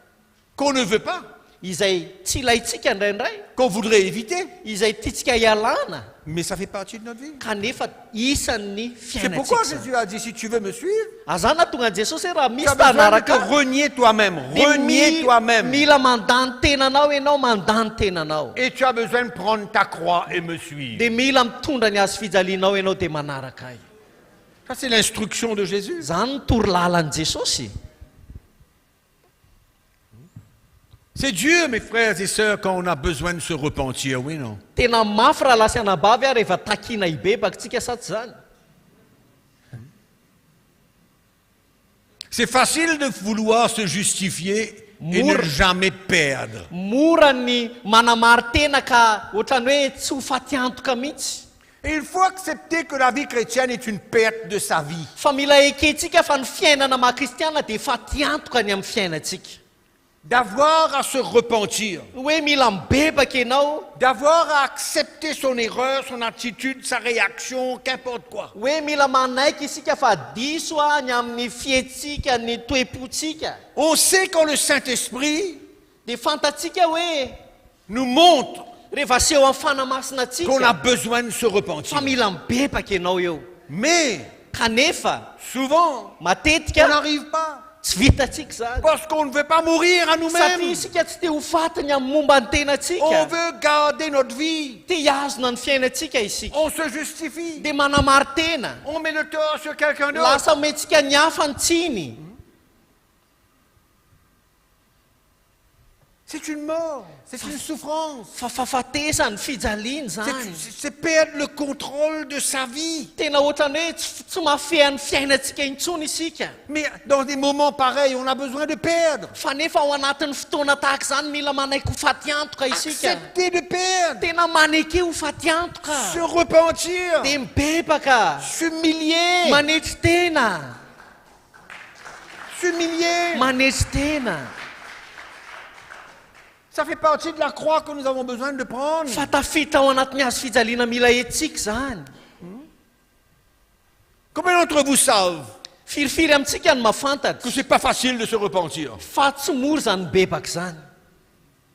qu'on ne veut pas, izay tsy ilayntsika indraindray, qu'on voudrait éviter. izay tiatsika hialana, Mais ça fait partie de notre vie. kanefa isan'ny C'est pourquoi fiainantsika. Jésus a dit, si tu veux me suivre, azana tonga Jesosy hoe raha tu misy as besoin de te tanaraka renier toi-même. dia Renier toi-même. mila mandany tenanao ianao, mandany tenanao, Et tu as besoin de prendre ta croix et me suivre. dia mila mitondra ny azo fijalianao ianao dia manaraka ahy. Ça, c'est l'instruction de Jésus. Zany ny toro lalan'i Jesosy. C'est Dieu, mes frères et sœurs, quand on a besoin de se repentir, oui, non? Tena mafy raha lasy anabavy a rehefa takina hibebaka tsika sa tsy zany. C'est facile de vouloir se justifier et ne jamais perdre. Mora ny manamary tena ka ohatrany hoe tsy ho faty antoka mihitsy. Et il faut accepter que la vie chrétienne est une perte de sa vie. Fa mila ekentsika fa ny fiainana maha-kristiana dia faty antoka ny amin'ny fiainantsika. D'avoir à se repentir. Hoe mila mibebaka ianao, D'avoir à accepter son erreur, son attitude, sa réaction, qu'importe quoi. hoe mila manaiky isika fa diso a ny amin'ny fietsika, ny toe-potsika. On sait quand le Saint-Esprit Dia fantatsika hoe nous montre rehefa seho amin'ny fanamasina qu'on a atsika besoin de se repentir. fa mila mibebaka ianao eo. Mais Kanefa souvent, on matetika n'arrive pas. tsy vitatsika zany. Parce qu'on ne veut pas mourir à Satria nous-mêmes. isika tsy te ho fatiny amin'ny momba ny On tenatsika, veut garder notre vie. te hiazona ny fiainantsika isika, On se justifie. dia manamary tena, On met le tort sur quelqu'un d'autre. lasa mentsika ny hafa ny tsiny. C'est une mort. C'est une souffrance. Fa fahafatesany fijaliany zany. C'est perdre le contrôle de sa vie. Tena ohatrany hoe tsy mafehan'ny fiainantsika intsony isika. Mais dans des moments pareils, on a besoin de perdre. Fa nefa ao anatin'ny fotoana tahaka izany mila manaiky ho faty antoka isika. Accepter de perdre. Tena maneky ho faty antoka. Se repentir. Dia mibebaka, S'humilier. manetry tena, S'humilier. manetry tena. Ça fait partie de la croix que nous avons besoin de prendre. Fa tafita ao anatin'ny hazo fijaliana mila etsika zany. Combien d'entre vous savent Firifiry amintsika ny mahafantatra que c'est pas facile de se repentir. fa tsy mora zany bebaka zany.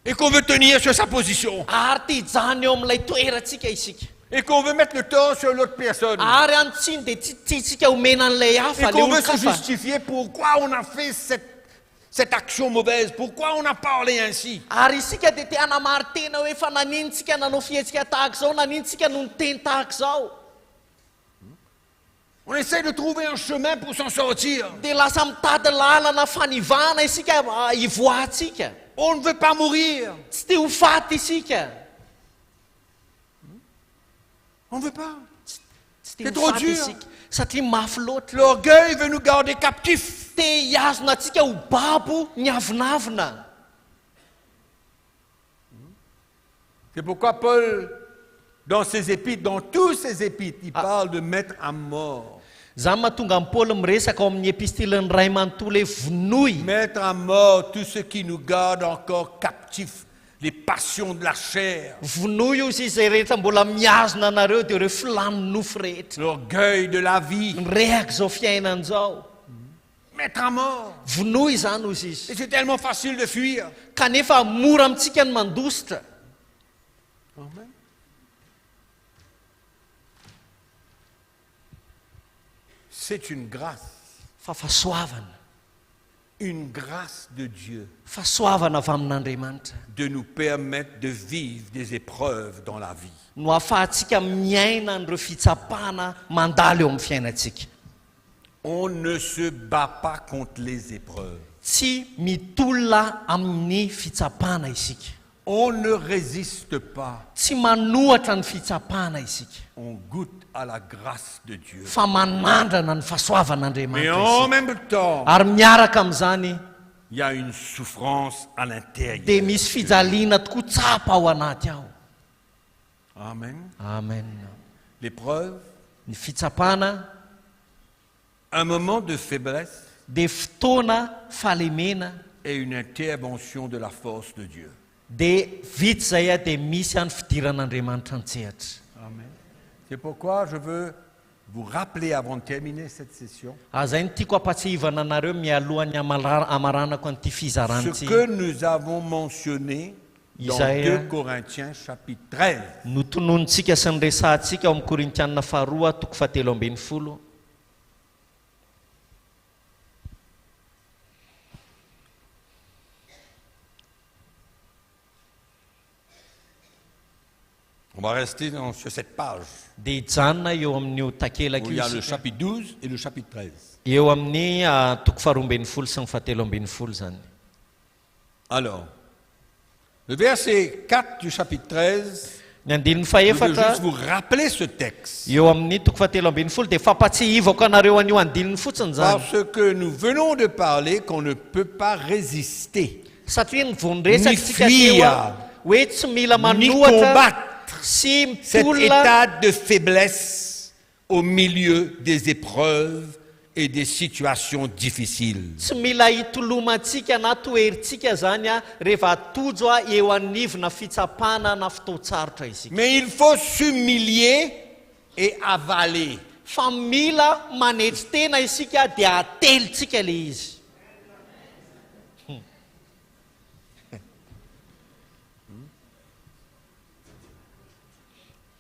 Et qu'on veut tenir sur sa position. Ary te hijano eo amin'ilay toerantsika isika. Et qu'on veut mettre le tort sur l'autre personne. Ary anotsiny dia tsy tiantsika homena an'ilay hafa Et le qu'on veut se olon-kafa. justifier pourquoi on a fait cette action mauvaise, pourquoi on a parlé ainsi. Ary isika dia te hanamary tena hoe fa nanintsika nanao fihetsika tahaka izao, nanintsika no niteny tahaka izao. On essaie de trouver un chemin pour s'en sortir. Dia lasa mitady lalana fanivana isika hivoahantsika. On ne veut pas mourir. Tsy te ho faty isika. On ne veut pas. Tsy te C'est ho trop faty dur. isika satria mafy loatra. L'orgueil veut nous garder captifs. Te hiazona antsika ho babo niavinavina. C'est pourquoi Paul, dans ses épîtres, dans tous ses épîtres, il parle de mettre à mort. Zany mahatonga amin'ny Paoly miresaka ao amin'ny epistiliny ray manontolo hoe vonoy. Mettre à mort tout ce qui nous garde encore captifs, les passions de la chair, Vonoy izy izay rehetra mbola miazona anareo dia ireo filan'ny nofo rehetra. l'orgueil de la vie. Nirehaka izao fiainana izao. Mettre à mort. Vonoy zany hozy izy. Et c'est tellement facile de fuir. Kanefa mora amintsika ny mandositra. Amen. C'est une grâce. Fa fahasoavana. Une grâce de Dieu Fahasoavana avy amin'Andriamanitra. de nous permettre de vivre des épreuves dans la vie. No ahafahantsika miaina an'ireo fitsapana mandalo eo amin'ny fiainantsika. On ne se bat pas contre les épreuves. Tsy mitolona amin'ny fitsapana isika. On ne résiste pas. Tsy manohatra ny fitsapana isika. On goûte à la grâce de Dieu. Fa manandrana ny Mais fahasoavan'Andriamanitra en isika. même temps, Ary miaraka amin'izany il y a une souffrance à dia l'intérieur. misy fijaliana tokoa tsapa ao anaty ao. Amen. Amen. L'épreuve, Ny fitsapana un moment de faiblesse dia fotoana fahalemena et une intervention de la force de Dieu. dia vitsy zay a dia misy any fidiran'Andriamanitra antsehatra. Amen. C'est pourquoi je veux vous rappeler avant de terminer cette session Zay ny tiako ampatsihivana anareo mialohan'ny amaranako an'ity ce fizarantsy que nous avons mentionné dans Isaïe. 2 Corinthiens chapitre 13. no tononontsika sy ny resantsika ao amin'ny Korintianina faharoa toko fahatelo ambin'ny folo. On va rester sur cette page Dia hijanona eo amin'io takelaka où il y io a le isika. chapitre 12 et le chapitre 13. Eo amin'ny toko faharoa ambin'ny folo sy ny fahatelo ambin'ny folo zany. Alors, le verset 4 du chapitre 13, Ny andininy je veux fahefatra juste vous rappeler ce texte. eo amin'ny toko fahatelo ambin'ny folo dia fampatsihivako anareo an'io andininy fotsiny zany. Parce que nous venons de parler qu'on ne peut pas résister, Satria ny vonresaka Ni tsika fuir, teo hoe tsy mila ni manohatra combattre sy cet mitolona état de faiblesse au milieu des épreuves et des situations difficiles. tsy mila hitolomantsika na toerintsika zany a rehefa atojo a eo anivona fitsapana na fotoatsarotra isika. Mais il faut s'humilier et avaler. Fa mila manetry tena isika dia atelitsika le izy.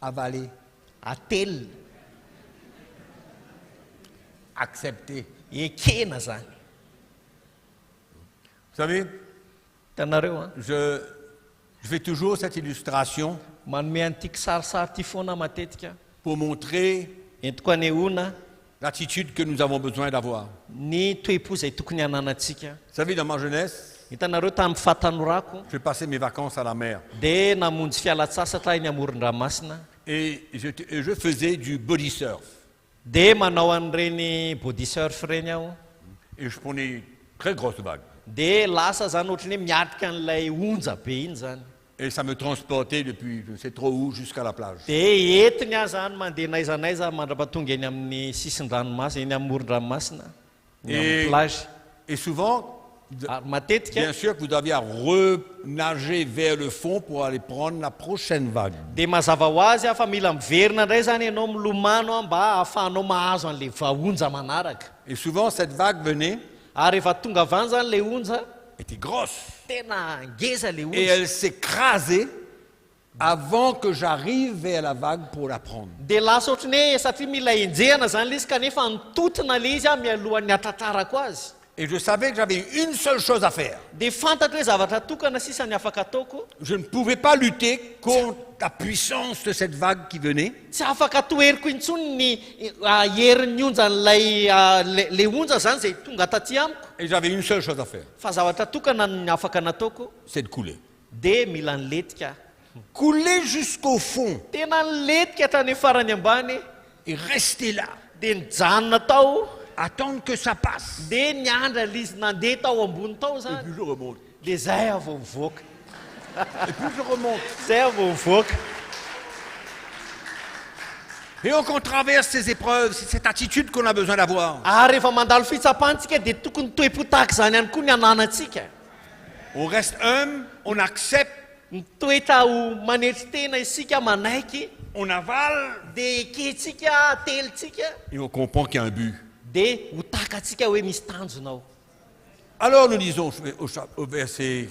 Avaler, Atelina, accepter. ekena zany. Vous savez, Hitanareo a je fais toujours cette illustration manome an'ity kisarisary ty foana matetika pour montrer entiko anehoana l'attitude que nous avons besoin d'avoir. ny toe-po zay tokony hananantsika. Vous savez, dans ma jeunesse, Hitanareo tamin'ny fahatanorako je passais mes vacances à la mer dia namonjy fialatsasatra eny amoron-dranomasina et je faisais du body surf. dia manao an'ireny body surf reny aho Et je prenais très grosses vagues. dia lasa zany ohatrany hoe miatrika an'ilay onja be iny zany. Et ça me transportait depuis je ne sais trop où jusqu'à la plage. Dia entiny aho zany mandeha naizanaiza mandrapatonga eny amin'ny sisin-dranomasina eny amoron-dranomasina eny amin'ny plage. Et souvent, bien sûr que vous aviez à renager vers le fond pour aller prendre la prochaine vague. dia mazava ho azy fa mila miverina indray zany ianao milomano mba ahafahanao mahazo an'le onja manaraka. Et souvent, cette vague venait, Ary rehefa tonga avany zany le onja était grosse. tena ngeza le Et onja elle s'écrasait avant que j'arrive vers la vague pour la prendre. dia lasa ohatrany hoe satria mila enjehana zany le izy kanefa nitotona le izy mialohan'ny atratrarako azy. Et je savais que j'avais une seule chose à faire. dia fantatra hoe zavatra tokana sisa ny afaka ataoko, Je ne pouvais pas lutter contre la puissance de cette vague qui venait. tsy afaka toeriko intsony ny herin'ny onjan'ilay le onja zany zay tonga taty amiko, Et j'avais une seule chose à faire, fa zavatra tokana ny afaka nataoko c'est de couler. dia mila niletika, Couler jusqu'au fond tena niletika hatrany farany ambany et rester là. dia nijanona tao, Attendre que ça passe. dia niandra lizy nandeha tao ambony tao Et zany, puis je remonte. dia zay avao mivoaka, Et puis je remonte. zay avao mivoaka. Et donc on traverse ces épreuves, c'est cette attitude qu'on a besoin d'avoir. Ary rehefa mandalo fitsapantsika dia tokony toe-po tahaka zany ihany koa ny ananantsika. On reste humble, on accepte, Mitoetra ho manetry tena isika manaiky, on avale dia ekentsika telitsika, et on comprend qu'il y a un but. dia ho takatsika hoe misy tanjonao. Alors nous disons au verset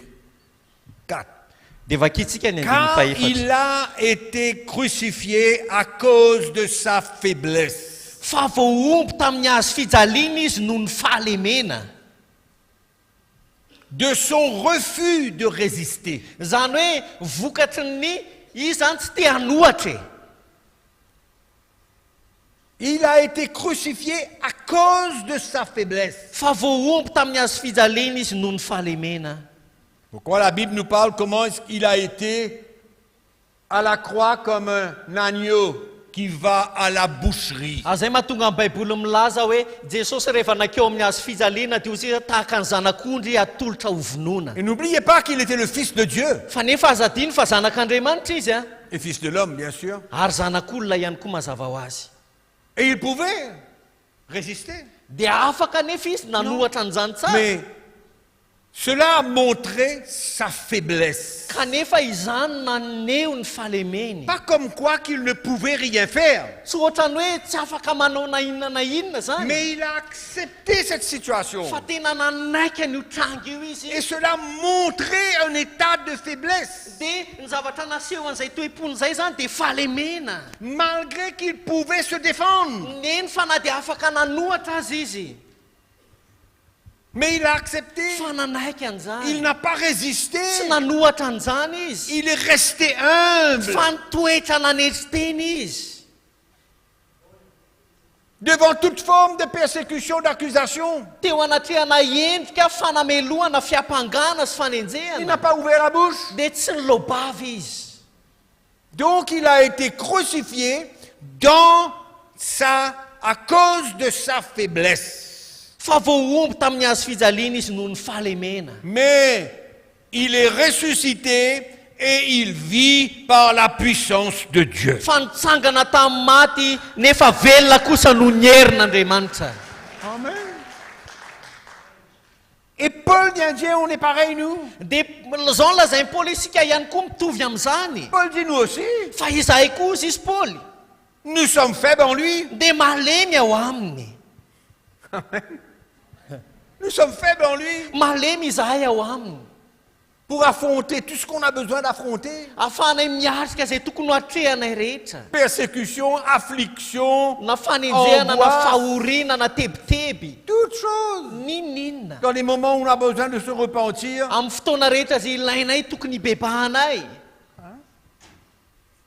4. Dia vakitsika ny andiny Car faefatra. il a été crucifié à cause de sa faiblesse. Fa voaomby tamin'ny hazo fijaliana izy noho ny fahalemena, De son refus de résister. zany hoe vokatry ny izy zany tsy te hanohatra. Il a été crucifié à cause de sa faiblesse. Fa voaomby tamin'ny hazo fijaliana izy noho ny fahalemena. Pourquoi la Bible nous parle comment il a été à la croix comme un agneau qui va à la boucherie. Azay mahatonga amin'ny baiboly milaza hoe Jesosy rehefa nakeo amin'ny hazo fijaliana dia izy tahaka ny zanak'ondry atolotra ho vonoina. Et n'oubliez pas qu'il était le Fils de Dieu Fa nefa azadiny fa zanak'Andriamanitra izy a, et Fils de l'homme, bien sûr. ary zanak'olona ihany koa mazava ho azy. Et il pouvait résister. Dia afaka nefa izy nanohatra an'izany tsara. Mais cela a montré sa faiblesse. Kanefa izany naneho ny fahalemeny. Pas comme quoi qu'il ne pouvait rien faire. Tsy ohatrany hoe tsy afaka manao na inona zany. Mais il a accepté cette situation. Fa tena nanaiky ny tranga io izy. Et cela montrait un état de faiblesse. Dia ny zavatra naseho an'izay toe-pony zay zany dia fahalemena. Malgré qu'il pouvait se défendre. Neny fa na dia afaka nanohatra azy izy. Mais il a accepté. Fa nanaiky an'izany. Il n'a pas résisté. Tsy nanohatra an'izany izy. Il est resté humble. Fa nitoetra nanetry teny izy. Devant toute forme de persécution, d'accusation. Teo anatrehana endrika fanamelohana fiampangana sy Il n'a fanenjehana. pas ouvert la bouche. Dia tsy nilobavy izy. Donc il a été crucifié à cause de sa faiblesse. Fa voaomby tamin'ny hazo fijaliana izy noho ny fahalemena. Mais il est ressuscité et il vit par la puissance de Dieu. Fa nitsangana tamin'ny maty nefa velona kosa noho ny herin'Andriamanitra. Amen. Et Paul vient dire, on est pareil nous. Dia zao no lazain'ny Paoly isika ihany koa mitovy amin'izany. Paul dit nous aussi. Fa izahay koa izy Paoly. Nous sommes faibles en lui. Dia malemy ao aminy. Nous sommes faibles en lui Malemy izahay ao aminy. pour affronter tout ce qu'on a besoin d'affronter. Ahafahanay miatrika izay tokony ho atrehanay rehetra. Persécution, affliction, Na fanenjehana, na angoisse, fahoriana, na tebiteby. toutes choses. Ninninona. Dans les moments où on a besoin de se repentir, Amin'ny fotoana rehetra izay ilainay tokony hibebahanay.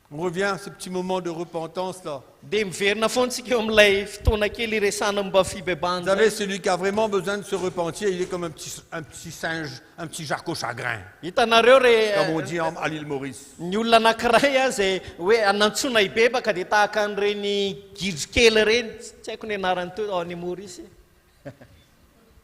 on revient à ce petit moment de repentance là. Dia miverina foana tsika eo amin'ilay fotoana kely iresana momba Vous fibebahana. savez, celui qui a vraiment besoin de se repentir, il est comme un petit singe, un petit Jacques au chagrin, Hitanareo comme on re dit à l'île Maurice. ny olona anankiray a zay hoe anantsona hibebaka dia tahaka an'ireny gidro kely ireny, tsy haiko ny anarany teo ao any Maurice.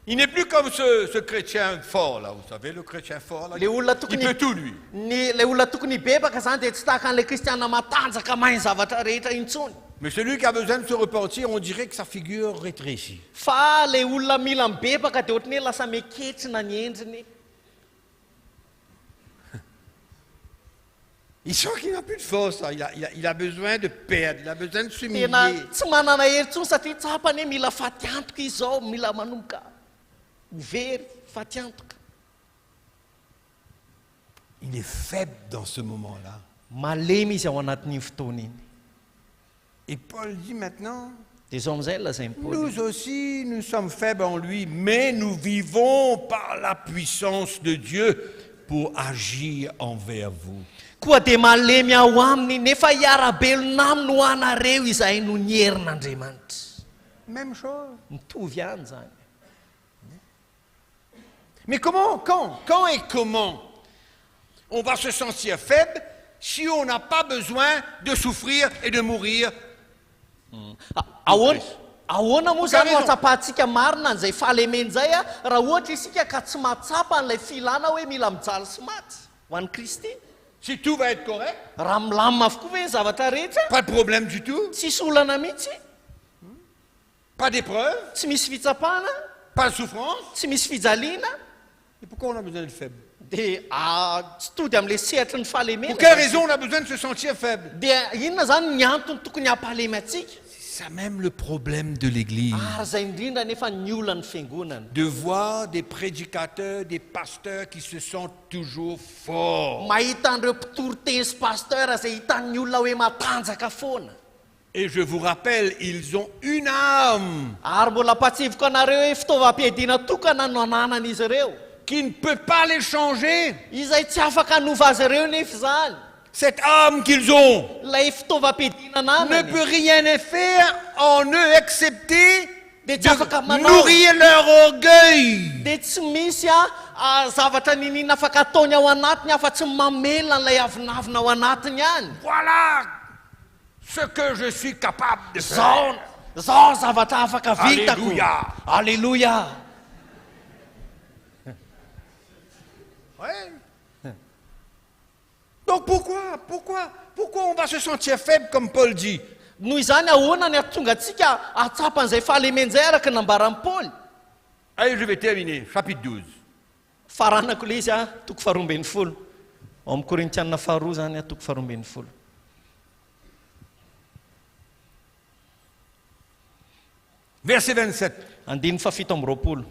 Il n'est plus comme ce chrétien fort là, vous savez, le chrétien fort là. Le olona Il tokony peut tout lui. le olona tokony hibebaka zany dia tsy tahaka an'ilay kristiana matanjaka mahay zavatra rehetra intsony. Mais celui qui a besoin de se repentir, on dirait que sa figure rétrécit. Fa le olona mila mibebaka dia ohatrany hoe lasa meketsina ny endriny. Il sent qu'il n'a plus de force, hein. Il a besoin de perdre, il a besoin de s'humilier. Tena tsy manana hery tsony satria tsapany hoe mila faty antoka izao, mila manomboka mivery, faty antoka. Il est faible dans ce moment-là. Malemy izy ao anatin'iny fotoana iny. Et Paul dit maintenant, Dia izao amin'izay lazainy Paoly. nous aussi, nous sommes faibles en lui, mais nous vivons par la puissance de Dieu pour agir envers vous. Koa dia malemy ao aminy nefa hiara-belona aminy ho anareo izay no ny herin'Andriamanitra. Même chose. Mitovy ihany zany. Mais comment, quand et comment on va se sentir faible si on n'a pas besoin de souffrir et de mourir? Ahoana moa zany no atsapahantsika marina an'izay fahalemena izay raha ohatra isika ka tsy mahatsapa an'ilay filana hoe mila mijaly sy maty ho an'i Kristy. Si tout va être correct, Raha milamina avokoa ve ny zavatra rehetra, pas de problème du tout, tsisy olana mihitsy, pas d'épreuve, tsy misy fitsapana, pas de souffrance. tsy misy fijaliana, Et pourquoi on a besoin d'être faible? dia tsy tody amin'ilay sehatry ny fahalemena. Pour quelle raison on a besoin de se sentir faible? Dia inona zany ny antony tokony hampalemy atsika? C'est ça même le problème de l'Église. Ary zay indrindra nefa ny olana ny fiangonana. De voir des prédicateurs, des pasteurs qui se sentent toujours forts. Mahita an'ireo mpitory-teny sy pasteur izay hitan'ny olona hoe matanjaka foana. Et je vous rappelle, ils ont une âme Ary mbola ampatsivoka anareo hoe fitaovam-piadiana tokana no ananan'izy ireo, qui ne peut pas les changer. izay tsy afaka hanova azy ireo nefa zany. Cette âme qu'ils ont Ilay fitaovam-piadiana ne ananany peut rien faire en eux excepté dia tsy afaka de manao, nourrir leur orgueil. dia tsy misy zavatra ninina afaka ataony ao anatiny afa-tsy mamela an'ilay avinavina ao anatiny ihany. Voilà ce que je suis capable de faire. Zao zavatra afaka vitako. Alléluia. Alléluia. Ouais. Donc pourquoi on va se sentir faible comme Paul dit? Noho izany ahoana ny atonga antsika atsapan'izay fahalemen'izay araka nambaran'i Paoly. Allez, je vais terminer. Chapitre 12. Faranako ilay izy toko faharoa ambin'ny folo. Ao amin'ny Korintianina faharoa zany toko faharoa ambin'ny folo. Verset 27. Andininy fafito amby roapolo.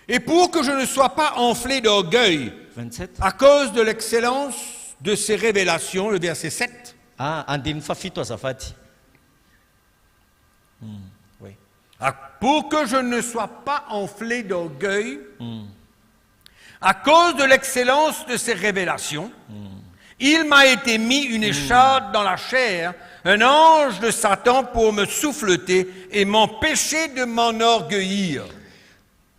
Et pour que je ne sois pas enflé d'orgueil 27. à cause de l'excellence de ces révélations, le verset 7, Andininy fafito azafady. Oui. pour que je ne sois pas enflé d'orgueil à cause de l'excellence de ces révélations, il m'a été mis une écharpe dans la chair, un ange de Satan pour me souffleter et m'empêcher de m'enorgueillir.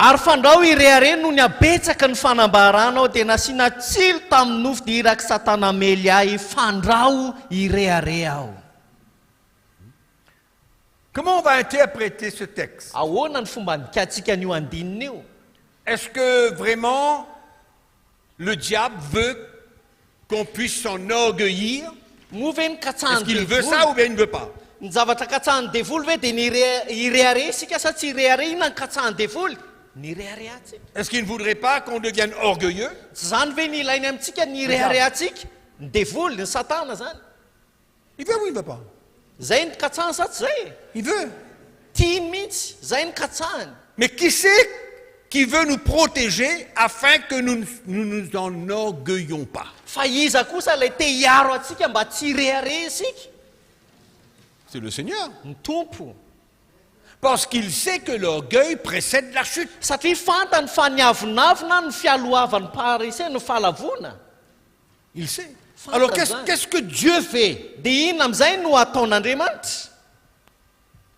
Ary fandrao irehare no ny abetsaka ny fanambaranao dia nasiana tsilo tamin'ny nofo dia iraky Satana mely ahy fandrao irehare aho. Comment on va interpréter ce texte? Ahoana ny fomba nikatsika an'io andinina io? Est-ce que vraiment le diable veut qu'on puisse s'enorgueillir? Moa ve ny Est-ce katsahany qu'il veut ça ou devoly? bien il ne veut pas? Ny zavatra katsahany devoly ve dia nirehare isika sa tsy irehare? Inona ny katsahany devoly? Nirehare atsika. Est-ce qu'il ne voudrait pas qu'on devienne orgueilleux? Tsy zany ve ny ilainy amintsika nirehare atsika? Ny devoly, ny Satana zany. Il veut ou il ne veut pas? Zay ny katsahany sa tsy zay? Il veut. Tiany mihitsy, zay ny katsahany. Mais qui c'est qui veut nous protéger afin que nous ne nous enorgueillons pas? Fa iza kosa ilay te hiaro atsika mba tsy irehare isika? C'est le Seigneur. Ny tompo. Parce qu'il sait que l'orgueil précède la chute. Satria fantany fa ny avinavina ny fialohavan'ny parisé no fahalavona. Il sait. Alors qu'est-ce que Dieu fait? Dia inona amin'izay no ataon'Andriamanitra?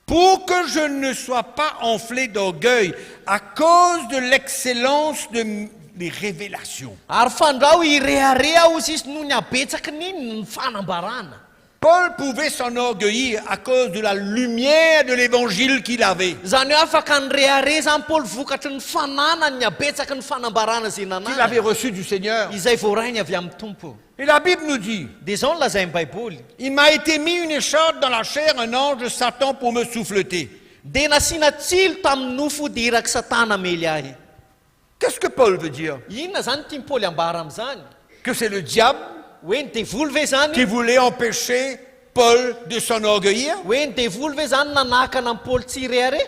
Pour que je ne sois pas enflé d'orgueil à cause de l'excellence de les révélations. Ary fandrao irehare aho izy noho ny abetsaky niny ny fanambarana. Paul pouvait s'enorgueillir à cause de la lumière de l'évangile qu'il avait. Zany hoe afaka nyreare zany Paoly vokatry ny fananany ny abetsaky ny fanambarana zay Qu'il nanana avait reçu du Seigneur. izay voarainy avy amin'ny tompo. Et la Bible nous dit, Dia zao ny lazainy baiboly. il m'a été mis une écharpe dans la chair, un ange de Satan pour me souffleter. Dia nasiana tsilo tamin'ny nofo dia iraky satana mely ahy. Qu'est-ce que Paul veut dire? Inona zany tiany Paoly ambara amin'izany? Que c'est le diable Hoe ny devoly ve qui zany? voulait empêcher Paul de s'enorgueillir? Hoe ny devoly ve zany nanakana amin'ny Paoly tsy hireare?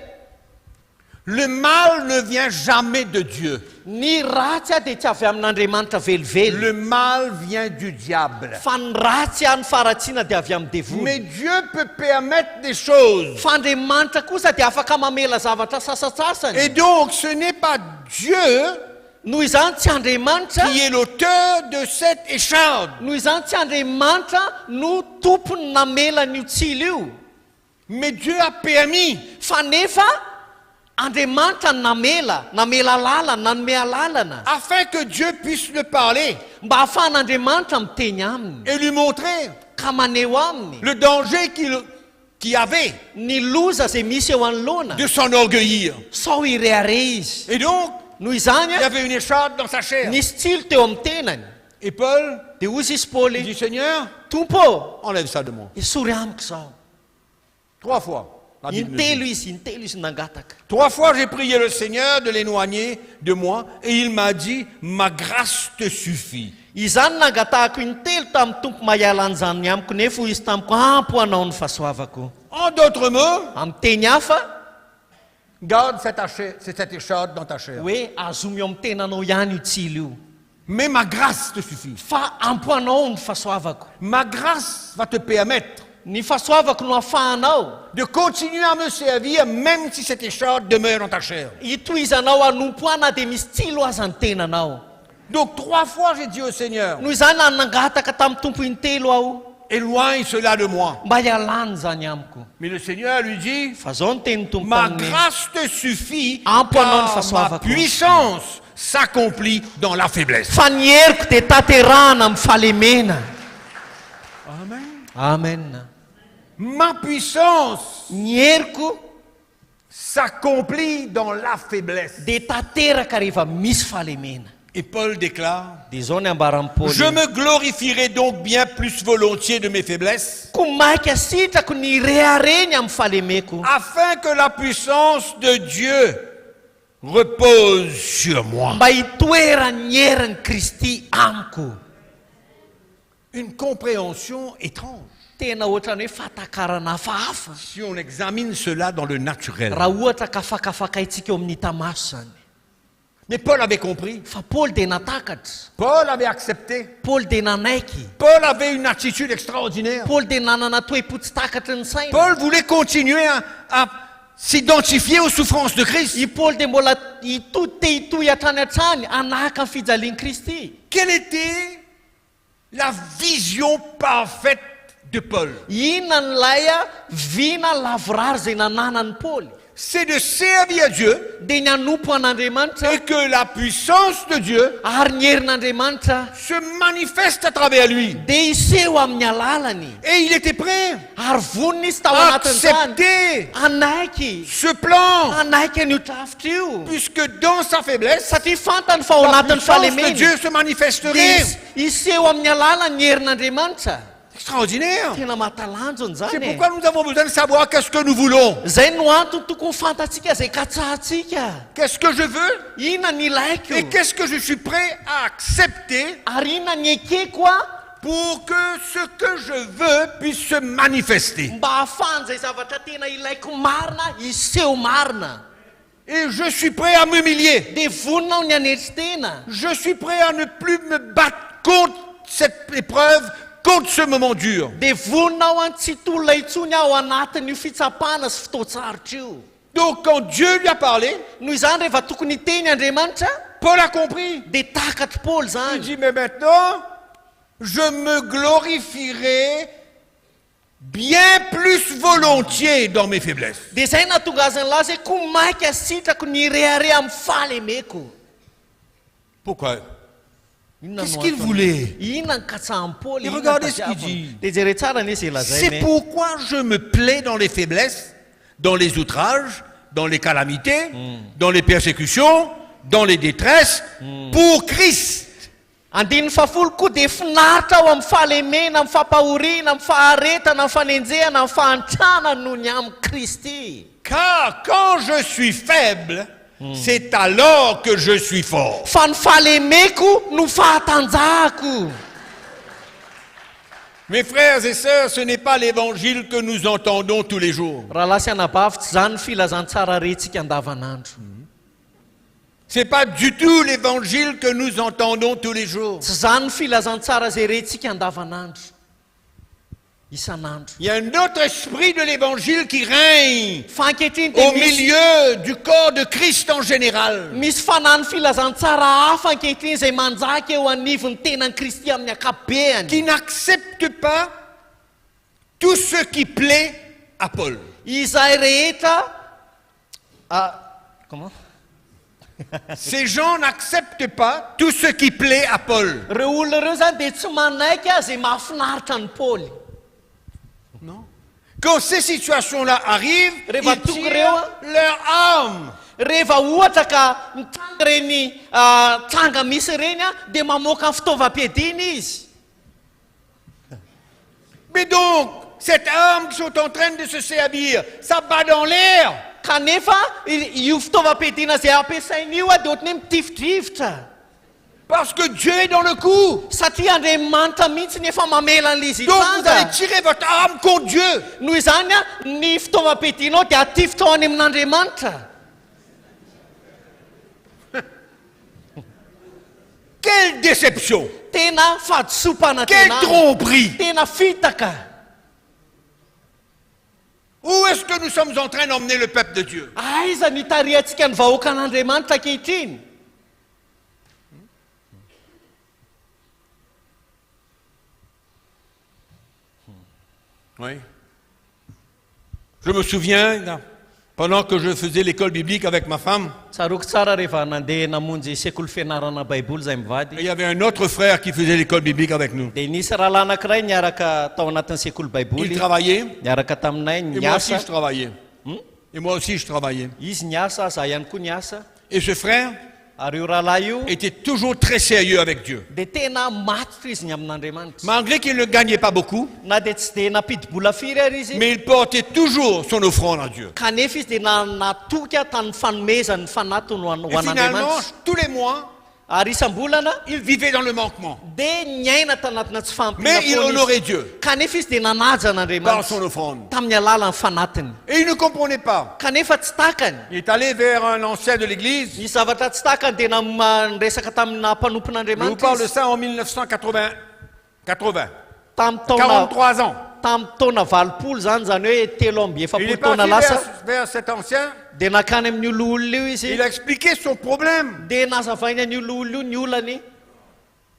Le mal ne vient jamais de Dieu. Ny ratsy dia tsy avy amin'Andriamanitra velively. Le mal vient du diable. Fa ny ratsy ny faratsiana dia avy amin'ny devoly. Mais Dieu peut permettre des choses. Fa Andriamanitra kosa dia afaka mamela zavatra sasatsasany. Et donc, ce n'est pas Dieu Noho izany tsy Andriamanitra, qui est l'auteur de cette écharpe. noho izany tsy Andriamanitra no tompony namela n'io tsilo io. Mais Dieu a permis. Fa nefa Andriamanitra namela lalana, nanome lalana Afin que Dieu puisse le parler mba ahafahan'Andriamanitra miteny aminy et lui montrer ka maneho aminy le danger qu'il avait ny loza zay misy eo anoloana de s'enorgueillir. sao hireare izy. Et donc, Noho izany il y avait une écharpe dans sa chair. nisy tsilo teo amin'ny tenany. Et Paul Dia ozy izy dit, Paoly, Seigneur, tompo enlève ça de moi. esory amiko zao. 3 fois. La Bible nous dit. Intelo izy nangataka. 3 fois j'ai prié le Seigneur de l'éloigner de moi et il m'a dit, ma grâce te suffit. Izany nangatahako intelo tamin'ny tompo mahiala an'izany amiko nefa izy tamiko ampo anao ny fahasoavako. En d'autres mots, Amin'ny teny hafa garde cette écharpe dans ta chair. hoe azomy eo amin'ny tenanao ihany io tsilo io. Mais ma grâce te suffit. Fa ampo anao ny fahasoavako. Ma grâce va te permettre Ny fahasoavako no ahafahanao de continuer à me servir même si cette écharpe demeure dans ta chair. hitohizanao hanompoana dia misy tsilo aza ny tenanao. Donc 3 fois j'ai dit au Seigneur, Noho izany nangataka tamin'ny tompo intelo aho éloigne cela de moi. mba hialany zany amiko. Mais le Seigneur lui dit, Fa zao ny tenin'ny tompo ma aminy. grâce te suffit Ampo anao ny car ma fahasoavako. puissance s'accomplit dans la faiblesse. Fa ny heriko dia taterahana amin'ny fahalemena. Amen. Amen. Ma puissance Ny heriko s'accomplit dans la faiblesse. dia tateraka rehefa misy fahalemena. Et Paul déclare, Dia zao ny ambaran'ny Paoly. je me glorifierai donc bien plus volontiers de mes faiblesses, Ko maika sitrako ny rehareny amin'ny fahalemeko, afin que la puissance de Dieu repose sur moi. mba hitoera ny herin'i Kristy amiko. Une compréhension étrange Tena ohatrany hoe fatakarana hafahafa si on examine cela dans le naturel. raha ohatra ka afakafakaitsika eo amin'ny hita-maso zany. Mais Paul avait compris. Fa Paoly dia natakatra, Paul avait accepté. Paoly dia nanaiky, Paul avait une attitude extraordinaire. Paoly dia nanana toe-po tsy takatry ny saina. Paul voulait continuer à s'identifier aux souffrances de Christ. I Paoly dia mbola te hitohy hatrany hatrany hanaka ny fijalian'i Kristy. Quelle était la vision parfaite de Paul? Inona nylay vina lavorary zay nananany Paoly? C'est de servir Dieu Dia ny hanompo an'Andriamanitra et que la puissance de Dieu ary ny herin'Andriamanitra se manifeste à travers lui. dia iseho amin'ny alalany. Et il était prêt Ary vonona izy tao à anatin'izany accepter anaiky ce plan, anaiky an'io drafitra io, puisque dans sa faiblesse, satria fantany fa ao la anatin'ny puissance de fahalemeny Dieu se dia manifesterait. iseho amin'ny alalany ny herin'Andriamanitra. Extraordinaire. Tena mahatalanjona C'est zany. pourquoi nous avons besoin de savoir qu'est-ce que nous voulons. Zay no antony tokony fantatsika zay katsahantsika. Qu'est-ce que je veux Inona ny ilaiko et qu'est-ce que je suis prêt à accepter ary inona ny ekeko pour que ce que je veux puisse se manifester. mba ahafahany zay zavatra tena ilaiko marina iseho marina. Et je suis prêt à m'humilier. Dia vonina aho ny anetry tena. Je suis prêt à ne plus me battre contre cette épreuve, contre ce moment dur. Dia vonina aho any tsy tolona intsony aho anatin'io fitsapana sy fotoatsarotra io. Donc quand Dieu lui a parlé, Noho izany rehefa tokony hiteny Andriamanitra Paul a compris. dia takatra Paoly Il zany. dit, mais maintenant, je me glorifierai bien plus volontiers dans mes faiblesses. Dia zay nahatonga azy nylaza hoe ko maika sitrako ny rehare amin'ny fahalemeko. Pourquoi? Qu'est-ce qu'il voulait? Et regardez ce qu'il dit. C'est pourquoi je me plais dans les faiblesses, dans les outrages, dans les calamités, dans les persécutions, dans les détresses, pour Christ. Andiny fafoloko dia finaritra ao amin'ny fahalemena, amin'ny fampahoriana, amin'ny faharetana, amin'ny fanenjehana, amin'ny fahantrana noho ny amin'ny Kristy. Car quand je suis faible, c'est alors que je suis fort. Fa ny fahalemeko no fahatanjahako. Mes frères et sœurs, ce n'est pas l'évangile que nous entendons tous les jours. Rahalahy sy anabavy, tsy zany filazantsara rentsika andavanandro. C'est pas du tout l'évangile que nous entendons tous les jours. Tsy zany filazantsara zay rentsika andavanandro. Isanandro. Il y a un autre esprit de l'évangile qui règne Fankehitriny au dia misy milieu du corps de Christ en général. misy fanany filazantsara hafa ankehitriny izay manjaka eo anivon'ny tenan'ny Kristy amin'ny ankapobeny. Qui n'accepte pas tout ce qui plaît à Paul. Izay rehetra comment? Ces gens n'acceptent pas tout ce qui plaît à Paul. Reo olona reo zany dia tsy manaiky izay mahafinaritra ny Paoly. Non. Quand ces situations-là arrivent, Rehefa ils tonga tirent reo leur âme. rehefa ohatra ka mitanga reny tranga misy reny dia mamoaka ny fitaovam-piadiana izy. Mais donc, cette âme qui sont en train de se servir, ça bat dans l'air. Kanefa io fitaovam-piadiana izay ampiasainy io dia ohatran'ny hoe mitifidrivotra. Parce que Dieu est dans le coup. Satria Andriamanitra mihitsy ny efa mamela an'izy Donc vous allez itanga. tirer votre âme contre Dieu. Noho izany ny fitaovam-piadianao dia atifitra ao any amin'Andriamanitra. Quelle déception. Tena fahadisopana Quelle tena. tromperie. Tena fitaka. Où est-ce que nous sommes en train d'emmener le peuple de Dieu? Aiza ny tarihantsika ny vahoaka an'Andriamanitra ankehitriny? Oui. Je me souviens, pendant que je faisais l'école biblique avec ma femme, Tsaroko tsara rehefa nandeha namonjy sekoly fianarana baiboly zay mivady. il y avait un autre frère qui faisait l'école biblique avec nous. Dia nisy rahalahy anankiray niaraka tao anatin'ny sekoly Il baiboly. travaillait, Niaraka taminay et moi aussi niasa. je travaillais. Et moi aussi je travaillais. Izy niasa, za ihany koa niasa. Et ce frère Ary io rahalahy io était toujours très sérieux avec Dieu. dia tena matotra izy ny amin'Andriamanitra. Malgré qu'il ne gagnait pas beaucoup, Na dia tsy dia napidi-bola firy ary izy. mais il portait toujours son offrande à Dieu. Kanefa izy dia natoka tany fanomezany fanatony ho Et finalement, an'Andriamanitra. tous les mois, Ary isam-bolana il vivait dans le manquement. dia niaina tanatina tsy Mais il fahampiana honorait Dieu kanefa izy dia nanaja par an'Andriamanitra son offrande. tamin'ny alalany fanatiny. Et il ne comprenait pas. Kanefa tsy takany. Il est allé vers un ancien de l'église. Ny zavatra tsy takany dia niresaka tamina Je vous mpanompon'Andriamanitra parle de izy. ça en 1980. Tamin'ny taona 43 ans. tamin'ny taona 20 zany hoe 3 Il est taona parti lasa vers cet ancien. dia nakany amin'ny olo io izy Il a expliqué son problème. dia nazavainy any olo io ny olany.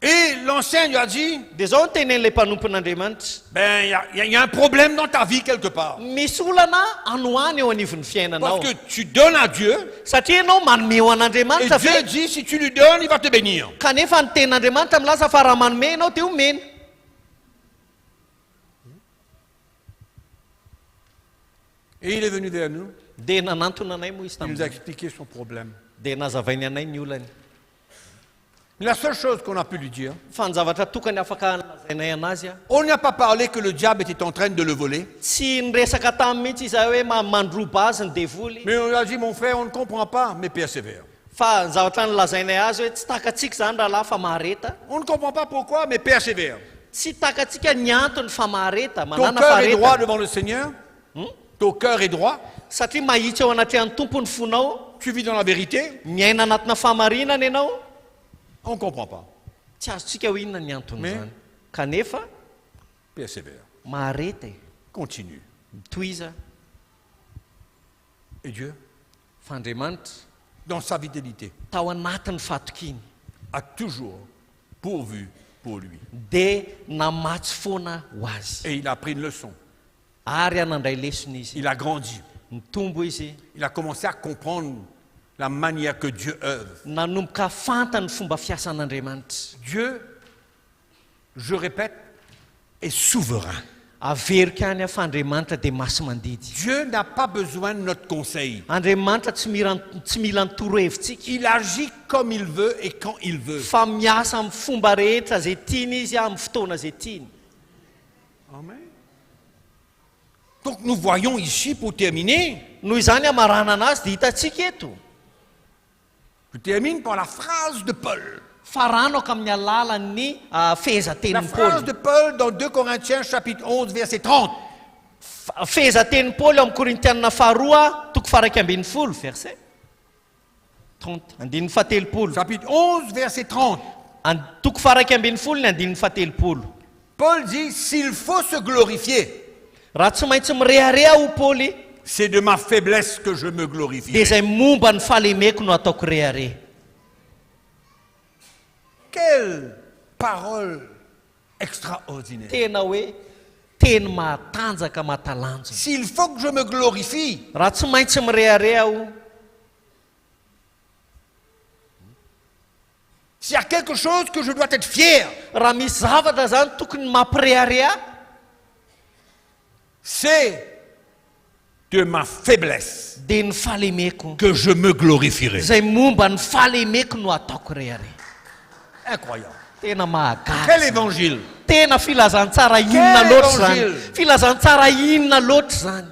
Et l'ancien lui a dit, Dia zao ny tenen'ilay mpanompon'Andriamanitra, ben, il y a un problème dans ta vie quelque part. misy olana anohany eo anivon'ny fiainanao. Parce que tu donnes à Dieu. Satria ianao manome eo Et an'Andriamanitra Dieu fe dit, si tu lui donnes, il va te bénir. kanefa ny ten'Andriamanitra milaza fa raha manome ianao dia omena. Et il est venu vers nous. Dia nanantona anay moa izy Il nous a tamin'izay. expliqué son problème. Dia nazavainy anay ny olany. La seule chose qu'on a pu lui dire, Fa ny zavatra tokany afaka nalazainay anazy on n'a pas parlé que le diable était en train de le voler. tsy niresaka taminy mihitsy izy hoe mandroba azy ny devoly. Mais on lui a dit, mon frère, on ne comprend pas, mais persévère. Fa ny zavatra nilazainay azy hoe tsy takatsika zany rahalahy fa mahareta. On ne comprend pas pourquoi, mais persévère. Tsy takatsika ny antony fa mahareta, Ton manana cœur est droit fahareta. devant le Seigneur. Ton cœur est droit. Satria mahitsy ao anatrehan'ny tompony fonao, Tu vis dans la vérité. miaina anatina fahamarinana ianao, On ne comprend pas. tsy azotsika ho inona ny antony Mais- zany. Kanefa Persévère. mahareta e, Continue. mitoiza Et Dieu, fa Andriamanitra dans sa fidélité, tao anatin'ny fatokiny a toujours pourvu pour lui. dia namatsy foana ho azy. Et il a pris une leçon. Ary anandray lesona izy, Il a grandi. nitombo izy, Il a commencé à comprendre la manière que Dieu œuvre. nanomboka fantany fomba fiasan'Andriamanitra. Dieu, je répète, est souverain. Averika any fa Andriamanitra dia maso mandidy. Dieu n'a pas besoin de notre conseil. Andriamanitra tsy mila torohevitsika. Il agit comme il veut et quand il veut. Fa miasa amin'ny fomba rehetra zay tiany izy amin'ny fotoana zay tiany. Amen. Donc nous voyons ici, pour terminer, Noho izany amarana anazy dia hitantsika eto. je termine par la phrase de Paul. Faranoko amin'ny alalan'ny La fehizatenin'ny phrase Paoly. de Paul dans 2 Corinthiens chapitre 11 verset 30. Fehizatenin'ny Paoly amin'ny Korintianina faharoa toko faaraky ambin'ny folo verset 30 andininy fahatelopolo. Chapitre 11 verset 30. Toko faaraky ambin'ny folo ny andininy fahatelopolo. Paul dit, s'il faut se glorifier, Raha tsy maintsy mirehareha ho Paoly c'est de ma faiblesse que je me dia glorifie. izay momba ny fahalemeko no ataoko rehareha. Quelle parole extraordinaire. Tena hoe teny mahatanjaka mahatalanjona. S'il faut que je me glorifie, Raha tsy maintsy mirehareha ho, s'il y a quelque chose que je dois être fier, raha misy zavatra zany tokony mampirehareha, c'est de ma faiblesse dia ny fahalemeko que je me glorifierai. izay momba ny fahalemeko no ataoko rehareha. Incroyable. Tena Quel mahagaga. évangile. Tena filazantsara inona Quel loatra zany. évangile. Filazantsara inona loatra zany.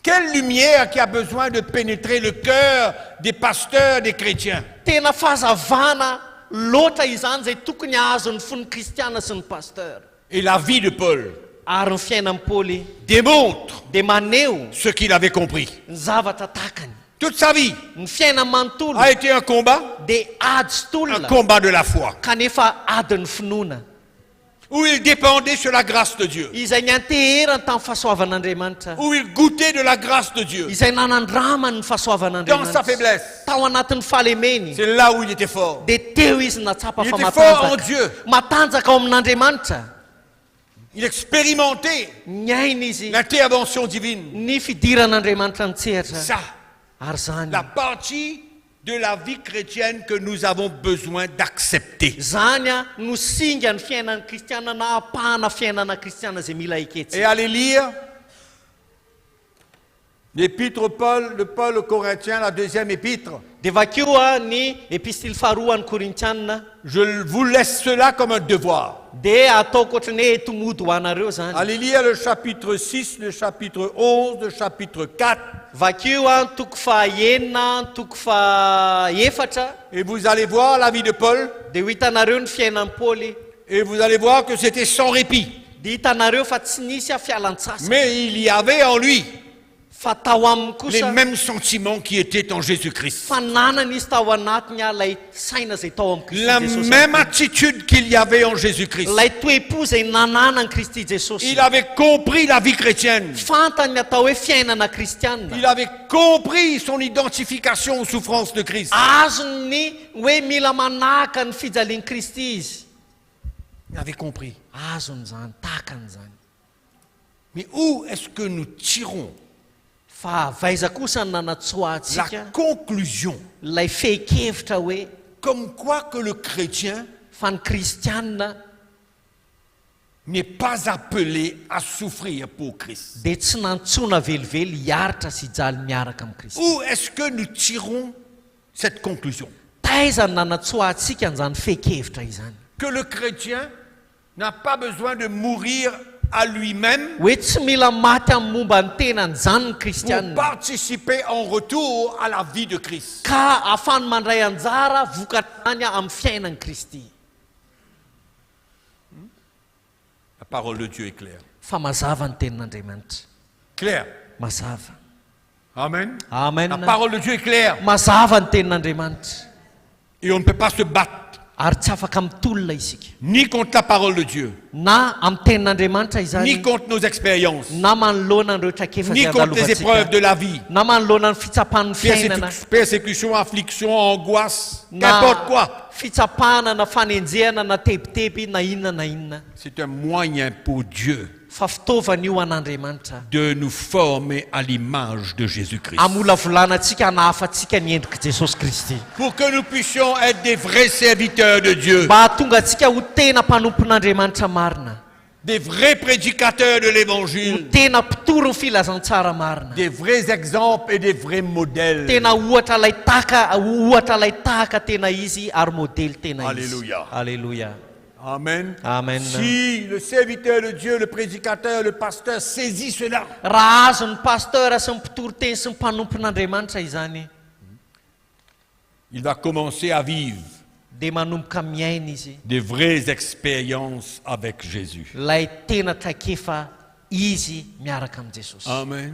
Quelle lumière qui a besoin de pénétrer le cœur des pasteurs, des chrétiens. Tena fahazavana loatra izany zay tokony ahazon'ny fon'ny kristiana sy ny pasteur. Et la vie de Paul Ary ny fiainan'ny Paoly démontre dia maneho ce qu'il avait compris. ny zavatra takany. Toute sa vie Ny fiainany manontolo a été un combat, dia ady sy un tolona combat de la foi, kanefa adiny finoana où il dépendait sur la grâce de Dieu, izay nianteherany tamin'ny fahasoavan'Andriamanitra, où il goûtait de la grâce de Dieu. izay nanandramany ny Dans sa fahasoavan'Andriamanitra faiblesse, tao anatin'ny fahalemeny. c'est là où il était fort. Dia teo izy natsapa Il fa était fort en matanjaka Dieu. matanjaka ao amin'Andriamanitra. Il expérimentait Nyaina izy l'intervention divine. ny fidiran'Andriamanitra nitsehatra. Ça, Ary zany la partie de la vie chrétienne que nous avons besoin d'accepter. zany a no singa ny fiainan'ny kristiana na apahana fiainana kristiana zay mila Et iketsy. allez lire l'épître de Paul aux Corinthiens, la 2e épître. Dia vakeo a ny epistily faharoa ny Korintianina Je vous laisse cela comme un devoir. dia ataoko ohatrany hoe tomody ho anareo zany. Allez lire le chapitre 6, le chapitre 11, le chapitre 4. Vakeo a toko fahaenina, toko fahaefatra Et vous allez voir la vie de Paul. dia ho hitanareo ny fiainan'ny Paoly. Et vous allez voir que c'était sans répit. Dia hitanareo fa tsy nisy fialan-tsasatra Mais il y avait en lui fa tao aminy les kosa mêmes sentiments qui étaient en Jésus-Christ. fa nanana izy tao anatiny a lay saina zay tao amin'ny Kristy La Jesosy. même attitude qu'il y avait en Jésus-Christ. Lay toe-po zay nanana ny Kristy Jesosy. Il avait compris la vie chrétienne. Fantany atao hoe fiainana kristianina. Il avait compris son identification aux souffrances de Christ. Azony hoe mila manaka ny fijalian'i Kristy izy. Il avait compris. Azony zany, takany zany. Mais où est-ce que nous tirons Fa vaiza kosa ny la nanatsoatsika conclusion lay fehi-kevitra hoe comme quoi que le chrétien fa ny kristianina n'est pas appelé à souffrir pour Christ? dia tsy nantsona velively hiaritra sy hijaly miaraka amin'ny Kristy. Où est-ce que nous tirons cette conclusion? Taiza ny nanatsoatsika n'izany fehi-kevitra izany Que le chrétien n'a pas besoin de mourir à lui-même hoe tsy mila maty amin'ny momba ny tenany zany ny pour kristianina participer en retour à la vie de Christ. ka ahafany mandray anjara vokatrany amin'ny fiainan'ny Kristy. La parole de Dieu est claire. Fa mazava ny tenin'Andriamanitra. Claire. Mazava. Amen. Amen. La parole de Dieu est claire. Mazava ny tenin'Andriamanitra. Et on ne peut pas se battre Ary tsy afaka mitolona isika. ni contre la parole de Dieu, Na amin'ny tenin'Andriamanitra ni izany, contre nos expériences, na manoloana ny rehetra kefa ni zay contre les épreuves andalovantsika, de la vie. na manoloana ny fitsapan'ny fiainana, Persécution, affliction, angoisse, na n'importe quoi. fitsapana na fanenjehana na tebiteby na inona na inona. C'est un moyen pour Dieu fa fitaovana io an'Andriamanitra de nous former à l'image de Jésus-Christ. amolavolanantsika hanahafantsika ny endrika Jesosy Kristy Pour que nous puissions être des vrais serviteurs de Dieu, mba hahatonga antsika ho tena mpanompon'Andriamanitra marina, des vrais prédicateurs de ho l'évangile, tena mpitoro ny filazantsara marina, des vrais exemples et des vrais modèles. tena ohatra lay tahaka tena izy ary modely tena izy. Alléluia. Alléluia. Amen. Amen. Si le serviteur de Dieu, le prédicateur, le pasteur saisit cela, raha azo ny pasteur sy ny mpitoro teny sy ny mpanompon'Andriamanitra izany, il va commencer à vivre dia manomboka miaina izy des vraies expériences avec Jésus. lay tena traikefa izy miaraka amin'ny Jesosy. Amen.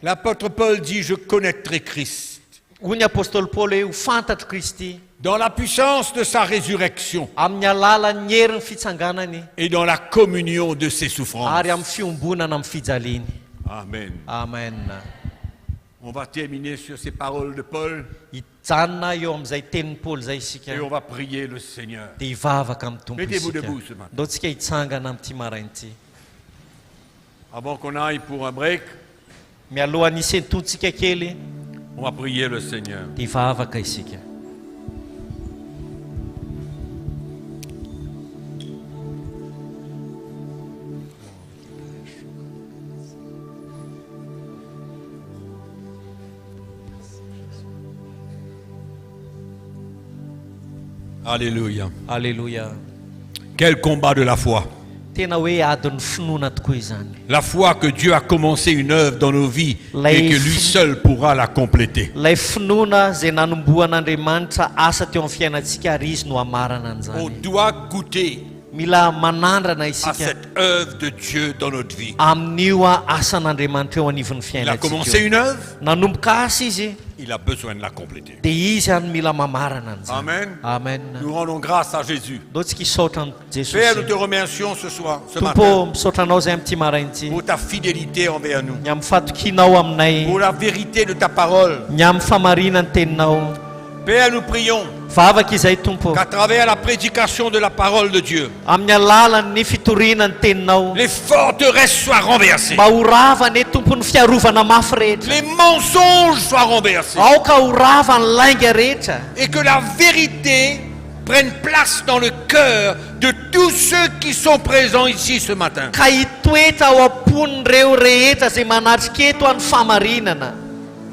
L'apôtre Paul dit, je connaîtrai Christ Hoy ny apôstôly Paoly hoe ho fantatro Kristy dans la puissance de sa résurrection amin'ny alalan'ny herin'ny fitsanganany et dans la communion de ses souffrances. ary amin'ny fiombonana amin'ny fijaliany. Amen. Amen. On va terminer sur ces paroles de Paul Hijanona eo amin'izay tenin'ny Paoly zay isika et on va prier le Seigneur. dia hivavaka amin'ny tompo Mettez-vous isika. debout ce matin. Ndao tsika hitsangana amin'ity marain'ity. Avant qu'on aille pour un break, Mialohan'ny isentontsika kely on va prier le Seigneur. dia hivavaka isika. Alléluia. Alléluia. Quel combat de la foi. Tena hoe adin'ny finoana tokoa izany. La foi que Dieu a commencé une œuvre dans nos vies et que lui seul pourra la compléter. Lay finoana izay nanombohan'Andriamanitra asa teo amin'ny fiainantsika ary izy no hamarana On an'izany. doit goûter Mila manandrana à isika cette œuvre de Dieu dans notre vie. amin'io asan'Andriamanitra eo anivon'ny Il a commencé fiainantsika. une œuvre, Nanomboka asa izy il a besoin de la compléter. dia izy any mila mamarana an'izany. Amen. Amen. Nous rendons grâce à Jésus. Ndao tsika hisaotra ny Père, nous Jesosy. te remercions ce soir, ce Tompo matin, misaotra anao izay amin'ity marain'ity pour ta fidélité envers nous, ny amin'ny fatokianao aminay, pour la vérité de ta parole. ny amin'ny famarinany teninao. Père, nous prions Vavaka izay Tompo qu'à travers la prédication de la parole de Dieu, amin'ny alalan'ny fitoriana ny teninao les forteresses soient renversées, mba horavany Tompo ny fiarovana mafy rehetra, les mensonges soient renversés, aoka horava ny lainga rehetra, et que la vérité prenne place dans le cœur de tous ceux qui sont présents ici ce matin. ka hitoetra ao am-pon'ireo rehetra izay manatrika eto amin'ny famarinana.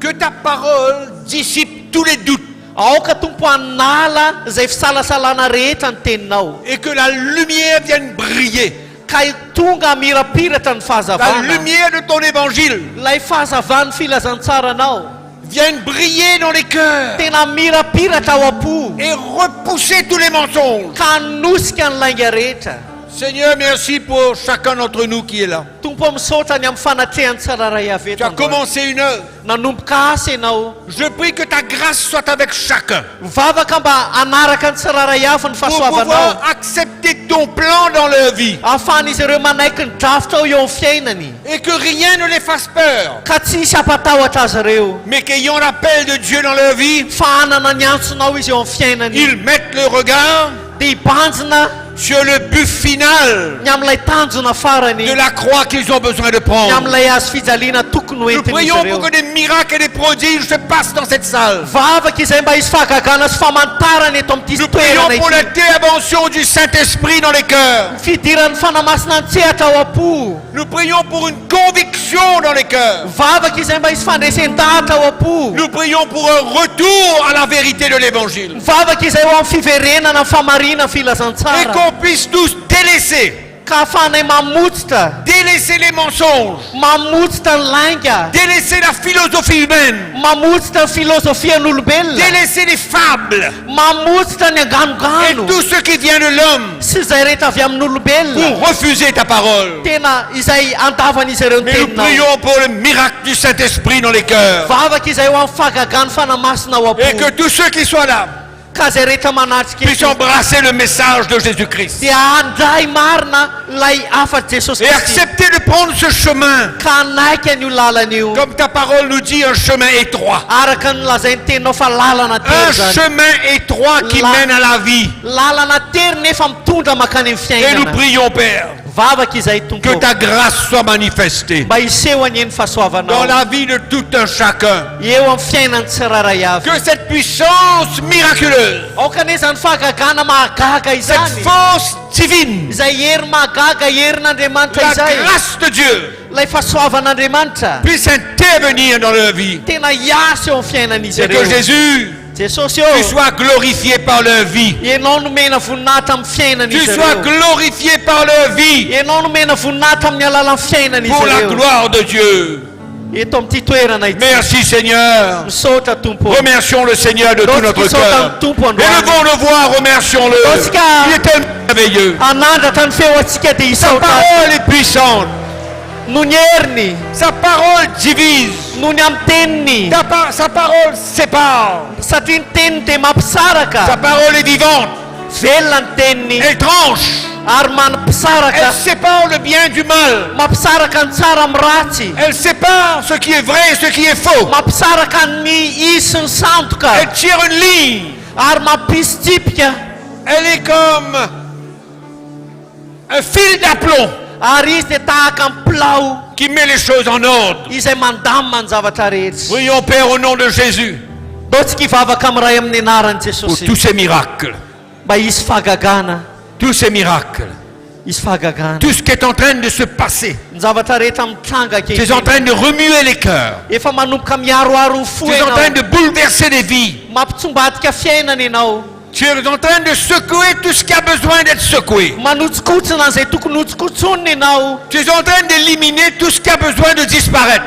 Que ta parole dissipe tous les doutes Aoka Tompo hanala izay fisalasalana rehetra ny teninao, et que la lumière vienne briller, ka tonga mirapiratra ny la fahazavana, lumière de ton évangile lay fahazavany filazantsaranao vienne briller dans les cœurs tena mirapiratra ao am-po, et repousser tous les mensonges. ka hanosika ny lainga rehetra. Seigneur, merci pour chacun d'entre nous qui est là. Tompo misaotra ny amin'ny fanatrehan'ny tsararay avy Tu as eto. commencé une œuvre. Nanomboka asa ianao, Je prie que ta grâce soit avec chacun mivavaka mba hanaraka ny tsiraray avy ny pour fahasoavanao, pouvoir accepter ton plan dans leur vie ahafahan'izy ireo manaiky ny drafitra ao eo amin'ny fiainany, et que rien ne les fasse peur, ka tsy hisy hampatahotra azy ireo, mais qu'ayant l'appel de Dieu dans leur vie, fa hanana ny antsonao izy eo amin'ny fiainany, ils mettent le regard dia hibanjina sur le but final ny amin'ilay tanjona farany, de la croix qu'ils ont besoin de ny prendre. amin'ilay azo fijaliana tokony Nous hoentin'izy prions ireo. pour que des miracles et des prodiges se passent dans cette salle. Vavaka izay mba hisy fahagagana sy famantarana eto amin'ity Nous prions toerana pour ity, l'intervention du Saint-Esprit dans les cœurs. fidiran'ny fanamasina an-tsehatra ao am-po, Nous prions pour une conviction dans les cœurs. vavaka izay mba hisy fandresen-dahatra ao am-po, Nous prions pour un retour à la vérité de l'Évangile. vavaka izay eo amin'ny fiverenana ny famarina Et filazantsara, qu'on puisse tous délaisser ka ahafahanay mamotsitra délaisser les mensonges, mamotsitra ny lainga, délaisser la philosophie humaine, mamotsitra ny filozofian'olombelona, délaisser les fables mamotsitra ny et anganogano tout ce qui vient de l'homme sy izay rehetra avy amin'olombelona, pour refuser ta parole. tena izay andavan'izy ireo ny Mais nous teninao. prions pour le miracle du Saint-Esprit dans les cœurs. Vavaka izay eo amin'ny fahagagany fanamasina ao Et que am-po, tous ceux qui soient là ka izay rehetra manatrika puissent eto embrasser le message de Jésus-Christ dia handray marina lay afa-t Jesosy et Kristy, accepter de prendre ce chemin, ka hanaiky an'io lalana io, comme ta parole nous dit, un chemin étroit. araka ny lazainy teninao fa lalana Un tery zany, chemin étroit qui La- mène à la vie. lalana tery nefa Et nous prions, Père, que ta grâce soit manifestée dans la vie de tout un chacun. Que cette puissance miraculeuse, cette force divine, la grâce de Dieu puisse intervenir dans leur vie. Et que Jésus, tu sois glorifié par leur vie. Tu sois glorifié par leur vie. Pour la gloire de Dieu. Merci Seigneur. Remercions le Seigneur de tout notre cœur. Élevons-le voix, remercions-le. Il est tellement merveilleux. Sa parole est puissante. Sa parole divise. Sa parole sépare. Sa parole est vivante. Elle tranche. Elle sépare le bien du mal. Elle sépare ce qui est vrai et ce qui est faux. Elle tire une ligne. Elle est comme un fil d'aplomb qui met les choses en ordre. Prions, Père, au nom de Jésus, pour tous ces miracles. Tous ces miracles. Tout ce qui est en train de se passer. Tu es en train de remuer les cœurs. Tu es en train de bouleverser les vies. Tu es en train de secouer tout ce qui a besoin d'être secoué. Tu es en train d'éliminer tout ce qui a besoin de disparaître.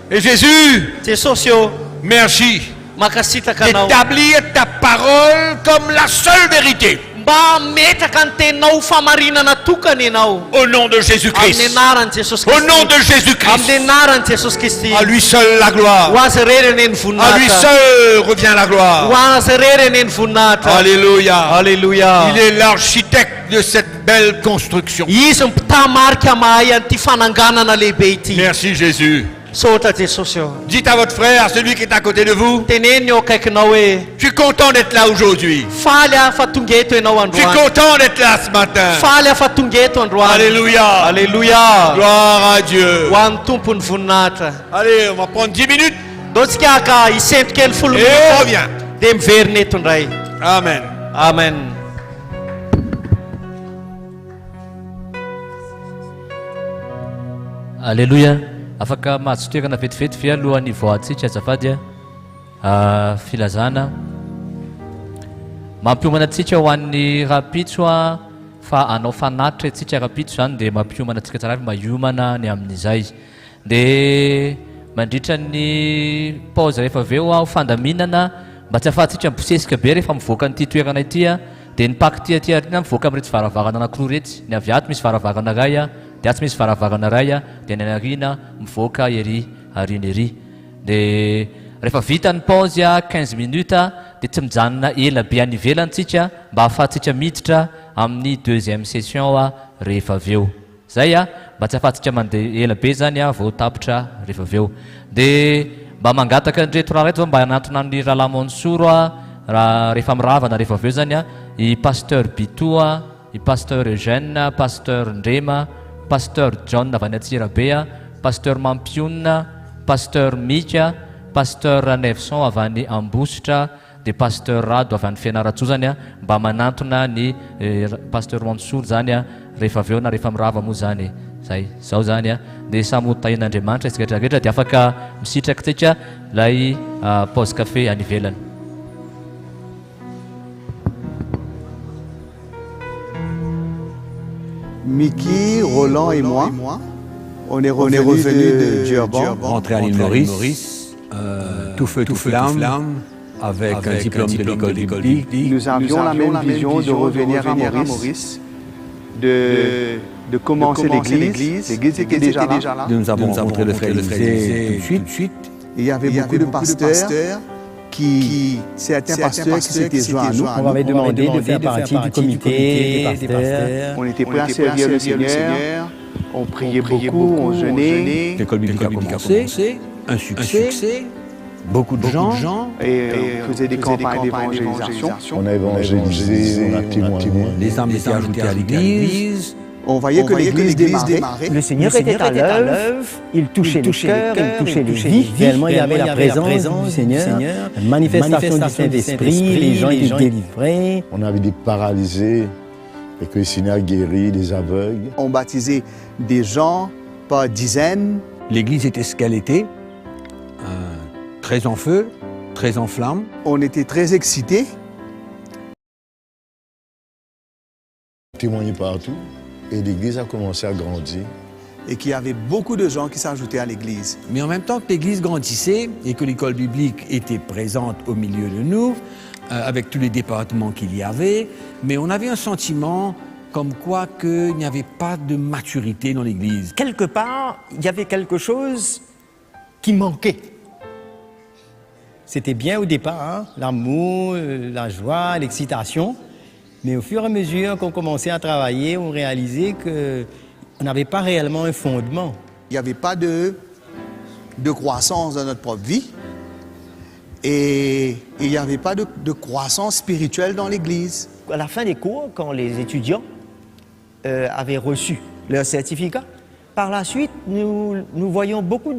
Et Jésus, merci d'établir ta parole comme la seule vérité. Au nom de Jésus-Christ. Au nom de Jésus-Christ. À lui seul la gloire. À lui seul revient la gloire. Alléluia. Alléluia. Il est l'architecte de cette belle construction. Merci Jésus. Dites à votre frère, celui qui est à côté de vous, je suis content d'être là aujourd'hui. Je suis content d'être là ce matin. Alléluia. Alléluia. Gloire à Dieu. Allez, on va prendre 10 minutes. Et on revient. Amen. Amen. Alléluia. Afaka matsotoekana vetivety fia alohan'ny voatsika azafady filazana mampiomana antsika ho an'ny rapitso fa anao fanatitra antsika rapitso zany dia mampiomana antsika tsara mahiomana ny amin'izay dia mandritra ny pause rehefa aveo ho fandaminana mba tsy afahantsika mibosesika be rehefa mivoaka nyity toerana ity dia ny paky ty arina mivoaka amin'iretsy varavagana anankiroa retsy ny avy ato misy varavagana ray dia tsy misy varavagana ray dia ny anarina mivoaka ery arina ery dia rehefa vita ny pause 15 minutes dia tsy mijanona ela be any ivelantsika mba ahafahantsika miditra amin'ny deuxième session rehefa aveo zay mba tsy ahafahantsika mandeha ela be zany vao tapitra rehefa aveo dia mba mangataka andreto raha reto mba anatona ny Rahalahy Mansoro raha rehefa miravana rehefa aveo zany i pasteur Bitoa, i pasteur Eugène, pasteur Ndrema, pasteur John avy any Antsirabe, pasteur Mampiona, pasteur Mika, pasteur Nevson avy any Ambositra, dia pasteur Rado avy any Fianaratsoa zany mba manantona ny pasteur Mansoro zany rehefa aveo na rehefa mirava moa zany zay zao zany dia samy tahin'Andriamanitra isika rehetrarehetra dia afaka misitraka tsika lay pause café any ivelany. Mickey, Roland et moi, on est revenus de Durban, rentré à l'île Maurice, tout feu, tout flamme, avec un diplôme de l'école biblique. Nous avions la même vision de revenir à Maurice, de commencer l'église. L'église était déjà là. Nous avons rencontré le frère Élisée tout de suite. Il y avait beaucoup de pasteurs certains pasteurs qui s'étaient joints à nous. On m'avait demandé de faire partie du comité des pasteurs. On était prêts à servir le Seigneur. On priait beaucoup, on jeûnait. L'école biblique a commencé, un succès. beaucoup de gens et faisaient des campagnes d'évangélisation. On a évangélisé, on a témoigné. Les âmes étaient ajoutées à l'Église. On voyait que l'Église démarrait. Le Seigneur était à l'œuvre, il touchait les cœurs, il touchait les vies. Réellement, il y avait la présence du Seigneur, la manifestation du Saint-Esprit, les gens étaient délivrés. On avait des paralysés, et que le Seigneur guérit, des aveugles. On baptisait des gens par dizaines. L'Église était ce qu'elle était, très en feu, très en flamme. On était très excités. On témoignait partout, et l'Église a commencé à grandir. Et qu'il y avait beaucoup de gens qui s'ajoutaient à l'Église. Mais en même temps que l'Église grandissait et que l'école biblique était présente au milieu de nous, avec tous les départements qu'il y avait, mais on avait un sentiment comme quoi qu'il n'y avait pas de maturité dans l'Église. Quelque part, il y avait quelque chose qui manquait. C'était bien au départ, hein, l'amour, la joie, l'excitation. Mais au fur et à mesure qu'on commençait à travailler, on réalisait qu'on n'avait pas réellement un fondement. Il n'y avait pas de croissance dans notre propre vie. Et il n'y avait pas de croissance spirituelle dans l'Église. À la fin des cours, quand les étudiants avaient reçu leur certificat, par la suite, nous voyions beaucoup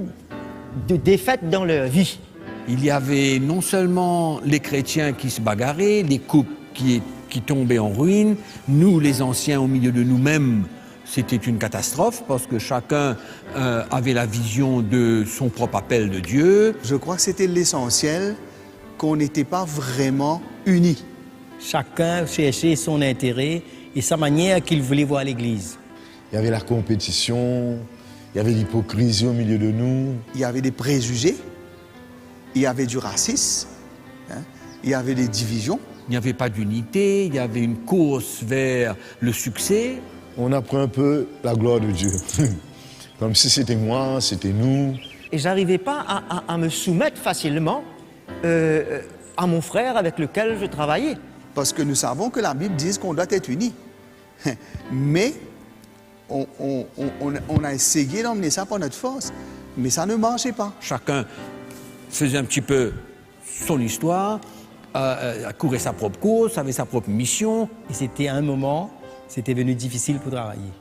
de défaites dans leur vie. Il y avait non seulement les chrétiens qui se bagarraient, les couples qui tombaient en ruine, nous les anciens au milieu de nous-mêmes, c'était une catastrophe parce que chacun avait la vision de son propre appel de Dieu. Je crois que c'était l'essentiel, qu'on n'était pas vraiment unis. Chacun cherchait son intérêt et sa manière qu'il voulait voir l'Église. Il y avait la compétition, il y avait l'hypocrisie au milieu de nous. Il y avait des préjugés, il y avait du racisme, hein, il y avait des divisions. Il n'y avait pas d'unité, il y avait une course vers le succès. On apprend un peu la gloire de Dieu, comme si c'était moi, c'était nous. Et j'arrivais pas à me soumettre facilement à mon frère avec lequel je travaillais. Parce que nous savons que la Bible dit qu'on doit être unis. Mais on a essayé d'emmener ça par notre force, mais ça ne marchait pas. Chacun faisait un petit peu son histoire, courait sa propre course, avait sa propre mission. Et c'était à un moment, c'était devenu difficile pour travailler.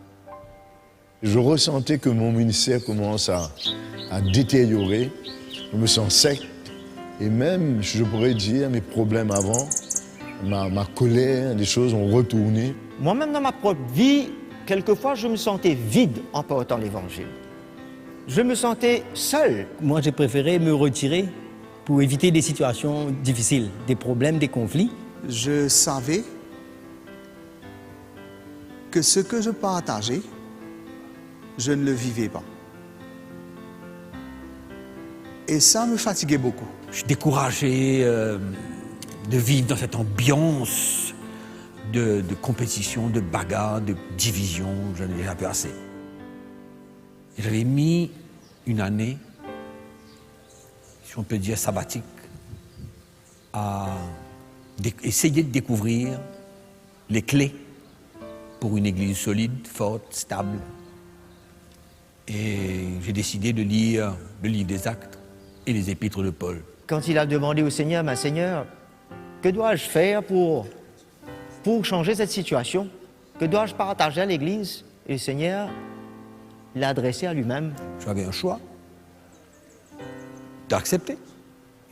Je ressentais que mon ministère commence à détériorer. Je me sens sec. Et même, je pourrais dire, mes problèmes avant, ma colère, des choses ont retourné. Moi-même, dans ma propre vie, quelquefois, je me sentais vide en portant l'Évangile. Je me sentais seul. Moi, j'ai préféré me retirer pour éviter des situations difficiles, des problèmes, des conflits. Je savais que ce que je partageais, je ne le vivais pas. Et ça me fatiguait beaucoup. Je suis découragé de vivre dans cette ambiance de compétition, de bagarre, de division. J'en ai déjà peu assez. Et j'avais mis une année, si on peut dire sabbatique, à essayer de découvrir les clés pour une église solide, forte, stable. Et j'ai décidé de lire le livre des Actes et les épîtres de Paul. Quand il a demandé au Seigneur, « Mais Seigneur, que dois-je faire pour changer cette situation? Que dois-je partager à l'Église ?» Et le Seigneur l'a adressé à lui-même. J'avais un choix d'accepter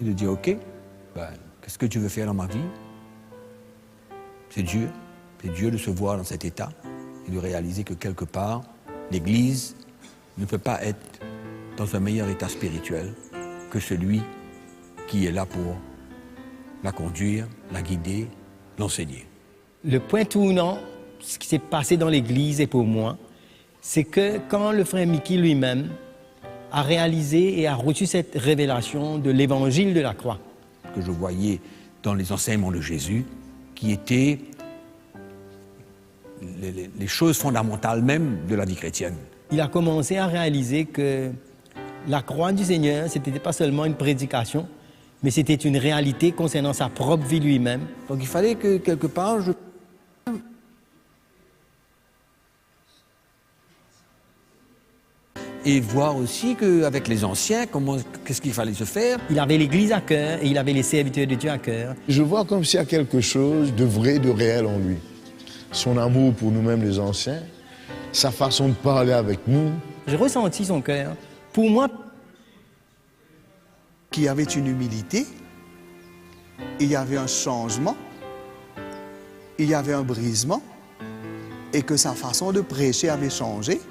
et de dire « Ok, qu'est-ce que tu veux faire dans ma vie ?» C'est Dieu de se voir dans cet état et de réaliser que quelque part, l'Église ne peut pas être dans un meilleur état spirituel que celui qui est là pour la conduire, la guider, l'enseigner. Le point tournant, ce qui s'est passé dans l'Église et pour moi, c'est que quand le frère Mickey lui-même a réalisé et a reçu cette révélation de l'Évangile de la croix. Que je voyais dans les enseignements de Jésus, qui étaient les choses fondamentales même de la vie chrétienne. Il a commencé à réaliser que la croix du Seigneur, ce n'était pas seulement une prédication, mais c'était une réalité concernant sa propre vie lui-même. Donc il fallait que quelque part, et voir aussi qu'avec les anciens, qu'est-ce qu'il fallait se faire. Il avait l'Église à cœur et il avait les serviteurs de Dieu à cœur. Je vois comme s'il y a quelque chose de vrai, de réel en lui. Son amour pour nous-mêmes les anciens, sa façon de parler avec nous. J'ai ressenti son cœur. Pour moi, qu'il y avait une humilité, il y avait un changement, il y avait un brisement, et que sa façon de prêcher avait changé,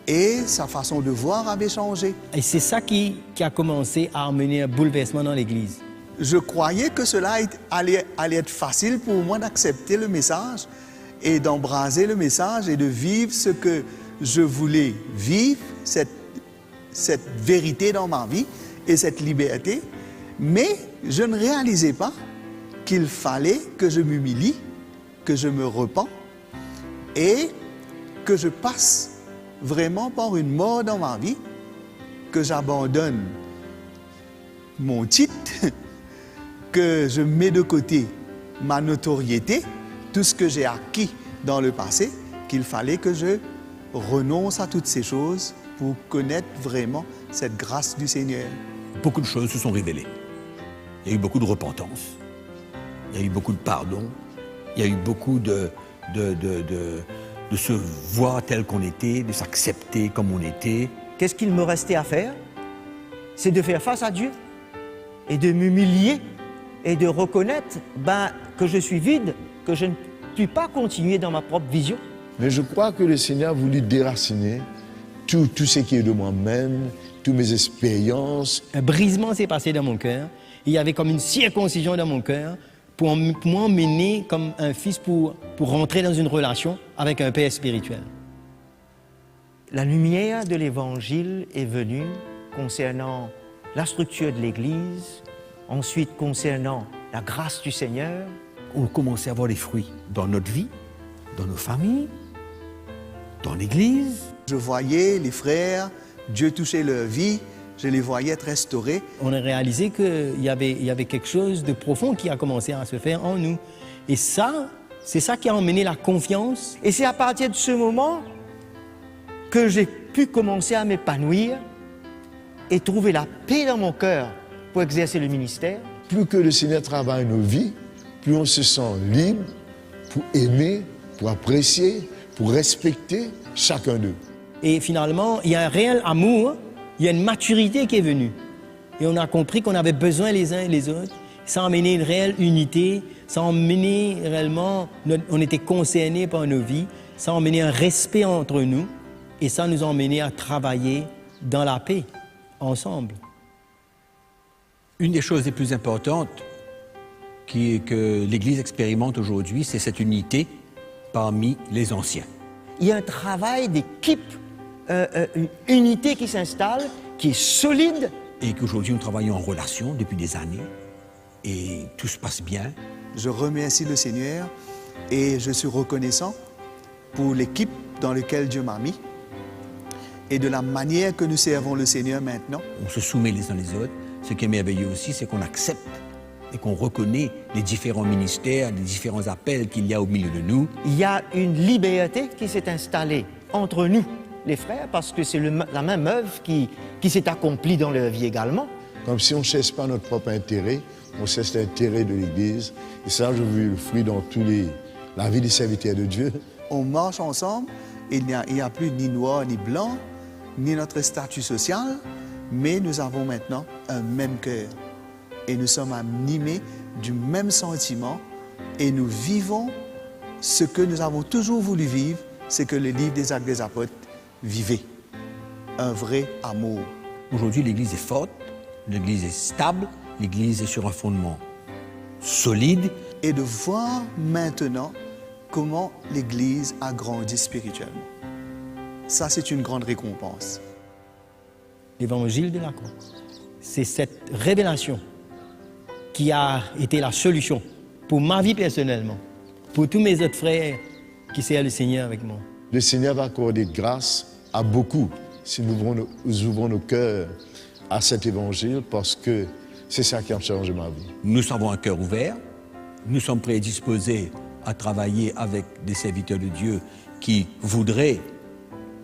et sa façon de voir avait changé. Et c'est ça qui a commencé à amener un bouleversement dans l'Église. Je croyais que cela allait être facile pour moi d'accepter le message et d'embraser le message et de vivre ce que je voulais vivre, cette vérité dans ma vie et cette liberté. Mais je ne réalisais pas qu'il fallait que je m'humilie, que je me repens et que je passe vraiment par une mort dans ma vie, que j'abandonne mon titre, que je mets de côté ma notoriété, tout ce que j'ai acquis dans le passé, qu'il fallait que je renonce à toutes ces choses pour connaître vraiment cette grâce du Seigneur. Beaucoup de choses se sont révélées. Il y a eu beaucoup de repentance, il y a eu beaucoup de pardon, il y a eu beaucoup de se voir tel qu'on était, de s'accepter comme on était. Qu'est-ce qu'il me restait à faire? C'est de faire face à Dieu et de m'humilier et de reconnaître que je suis vide, que je ne puis pas continuer dans ma propre vision. Mais je crois que le Seigneur a voulu déraciner tout ce qui est de moi-même, toutes mes expériences. Un brisement s'est passé dans mon cœur. Il y avait comme une circoncision dans mon cœur pour m'emmener comme un fils pour rentrer dans une relation avec un père spirituel. La lumière de l'Évangile est venue concernant la structure de l'Église, ensuite concernant la grâce du Seigneur. On commençait à voir les fruits dans notre vie, dans nos familles, dans l'Église. Je voyais les frères, Dieu touchait leur vie, je les voyais être restaurés. On a réalisé qu'il y avait quelque chose de profond qui a commencé à se faire en nous. Et ça, c'est ça qui a emmené la confiance. Et c'est à partir de ce moment que j'ai pu commencer à m'épanouir et trouver la paix dans mon cœur pour exercer le ministère. Plus que le Seigneur travaille nos vies, plus on se sent libre pour aimer, pour apprécier, pour respecter chacun d'eux. Et finalement, il y a un réel amour, il y a une maturité qui est venue. Et on a compris qu'on avait besoin les uns et les autres. Ça a amené une réelle unité, ça a amené réellement, on était concernés par nos vies, ça a amené un respect entre nous et ça nous a amené à travailler dans la paix, ensemble. Une des choses les plus importantes que l'Église expérimente aujourd'hui, c'est cette unité parmi les anciens. Il y a un travail d'équipe, une unité qui s'installe, qui est solide. Et qu'aujourd'hui, nous travaillons en relation depuis des années et tout se passe bien. Je remercie le Seigneur et je suis reconnaissant pour l'équipe dans laquelle Dieu m'a mis et de la manière que nous servons le Seigneur maintenant. On se soumet les uns les autres. Ce qui est merveilleux aussi, c'est qu'on accepte et qu'on reconnaît les différents ministères, les différents appels qu'il y a au milieu de nous. Il y a une liberté qui s'est installée entre nous, les frères, parce que c'est la même œuvre qui s'est accomplie dans leur vie également. Comme si on ne cherche pas notre propre intérêt, on cherche l'intérêt de l'Église. Et ça, je veux le fruit dans la vie des serviteurs de Dieu. On marche ensemble, il n'y a plus ni noir ni blanc, ni notre statut social, mais nous avons maintenant un même cœur. Et nous sommes animés du même sentiment et nous vivons ce que nous avons toujours voulu vivre, c'est que le livre des Actes des Apôtres vivait. Un vrai amour. Aujourd'hui, l'Église est forte, l'Église est stable, l'Église est sur un fondement solide. Et de voir maintenant comment l'Église a grandi spirituellement. Ça, c'est une grande récompense. L'évangile de la croix, c'est cette révélation qui a été la solution pour ma vie personnellement, pour tous mes autres frères qui servent le Seigneur avec moi. Le Seigneur va accorder grâce à beaucoup si nous ouvrons nos cœurs à cet évangile parce que c'est ça qui a changé ma vie. Nous avons un cœur ouvert, nous sommes prédisposés à travailler avec des serviteurs de Dieu qui voudraient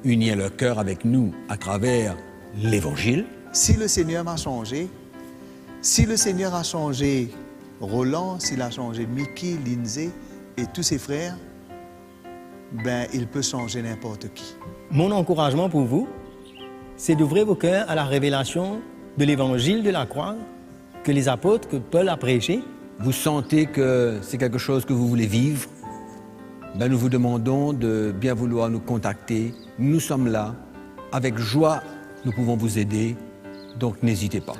unir leur cœur avec nous à travers l'Évangile. Si le Seigneur m'a changé, si le Seigneur a changé Roland, s'il a changé Mickey, Lindsay et tous ses frères, ben, il peut changer n'importe qui. Mon encouragement pour vous, c'est d'ouvrir vos cœurs à la révélation de l'évangile de la croix que les apôtres, que Paul a prêché. Vous sentez que c'est quelque chose que vous voulez vivre, ben nous vous demandons de bien vouloir nous contacter. Nous sommes là. Avec joie, nous pouvons vous aider. Donc n'hésitez pas.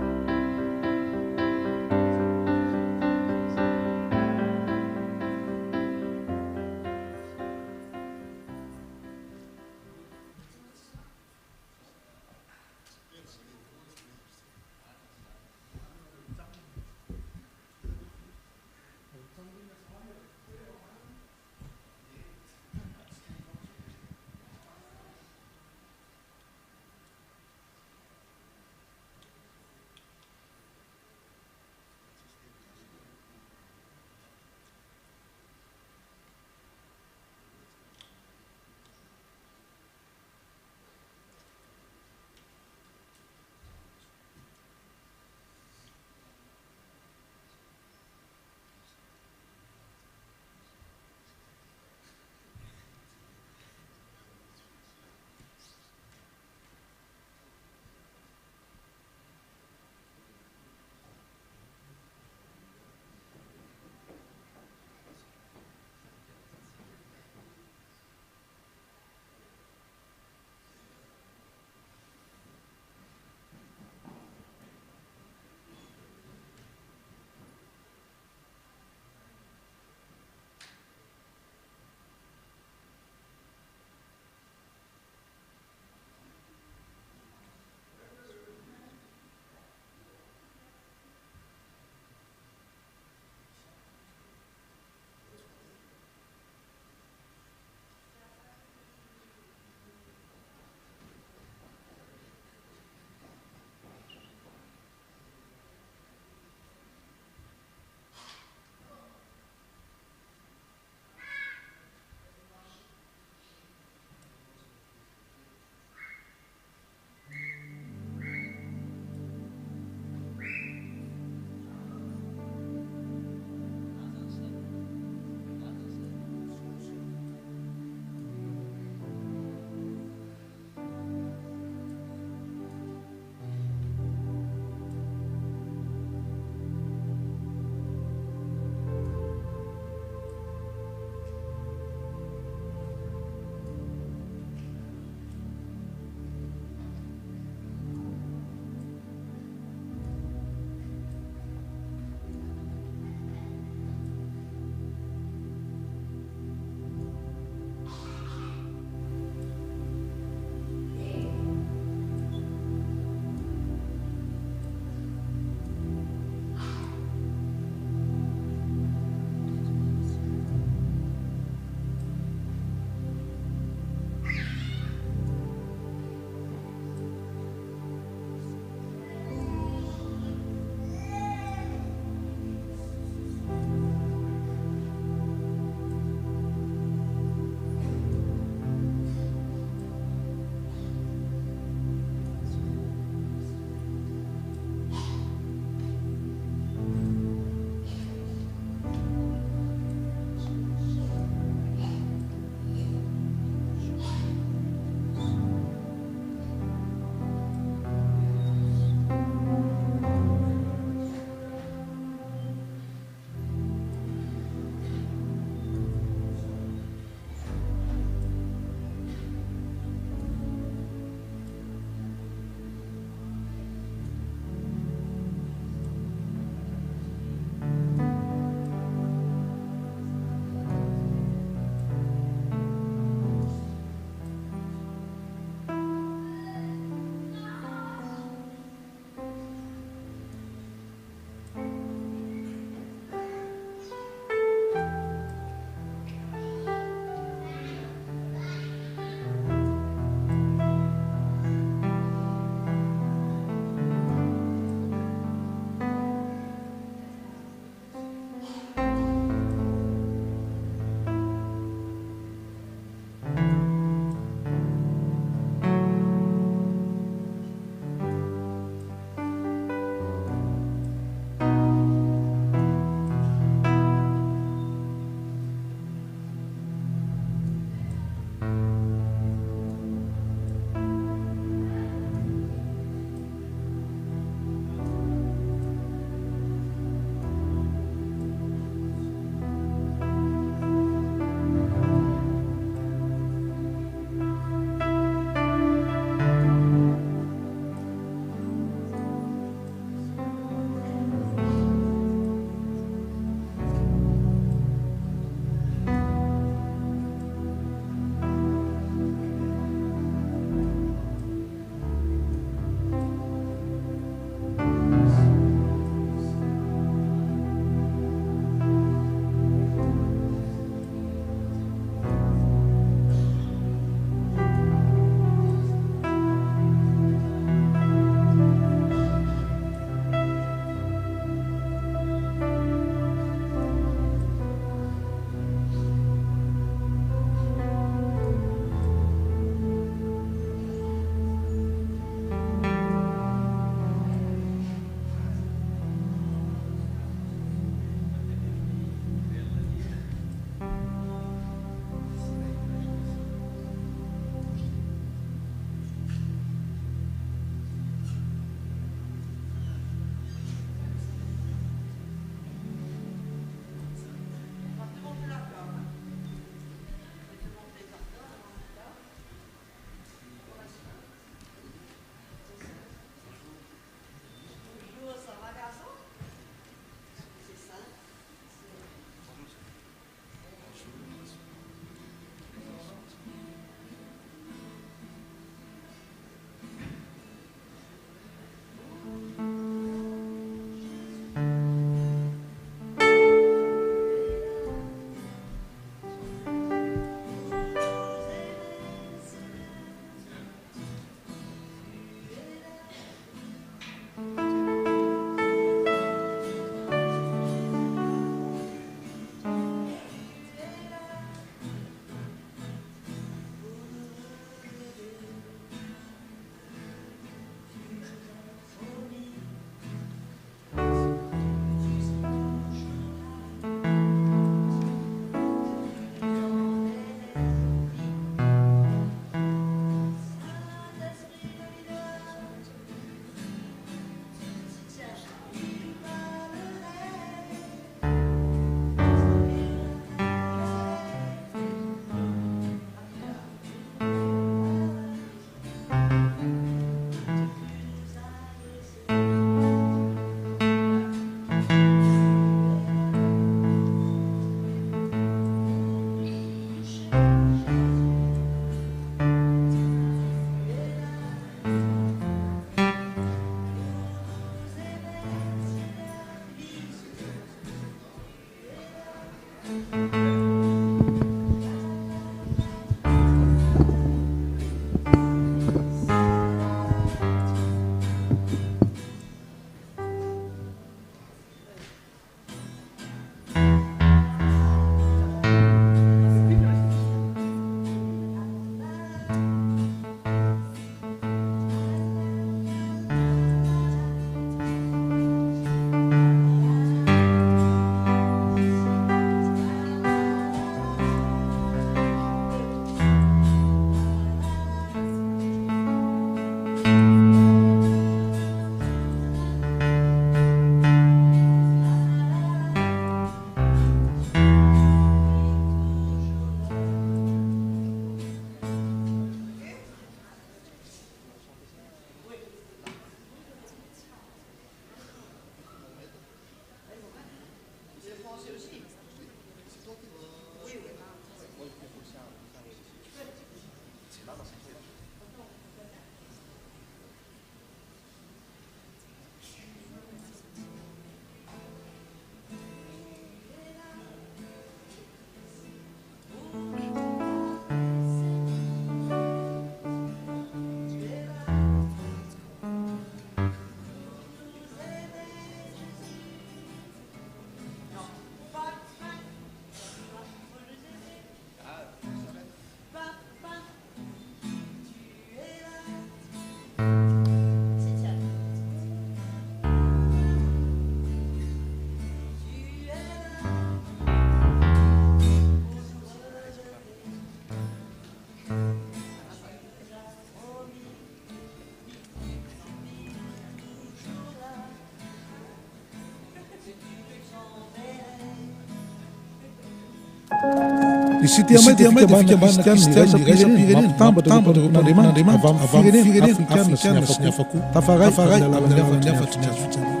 Isitia dia fika bana Kristiana iraisa pirenena mitambatra n'Andriamanitra avy amin'ny firenena afrikana sy ny hafa koa tafaray amin'ny afatra ny azo fijaliana.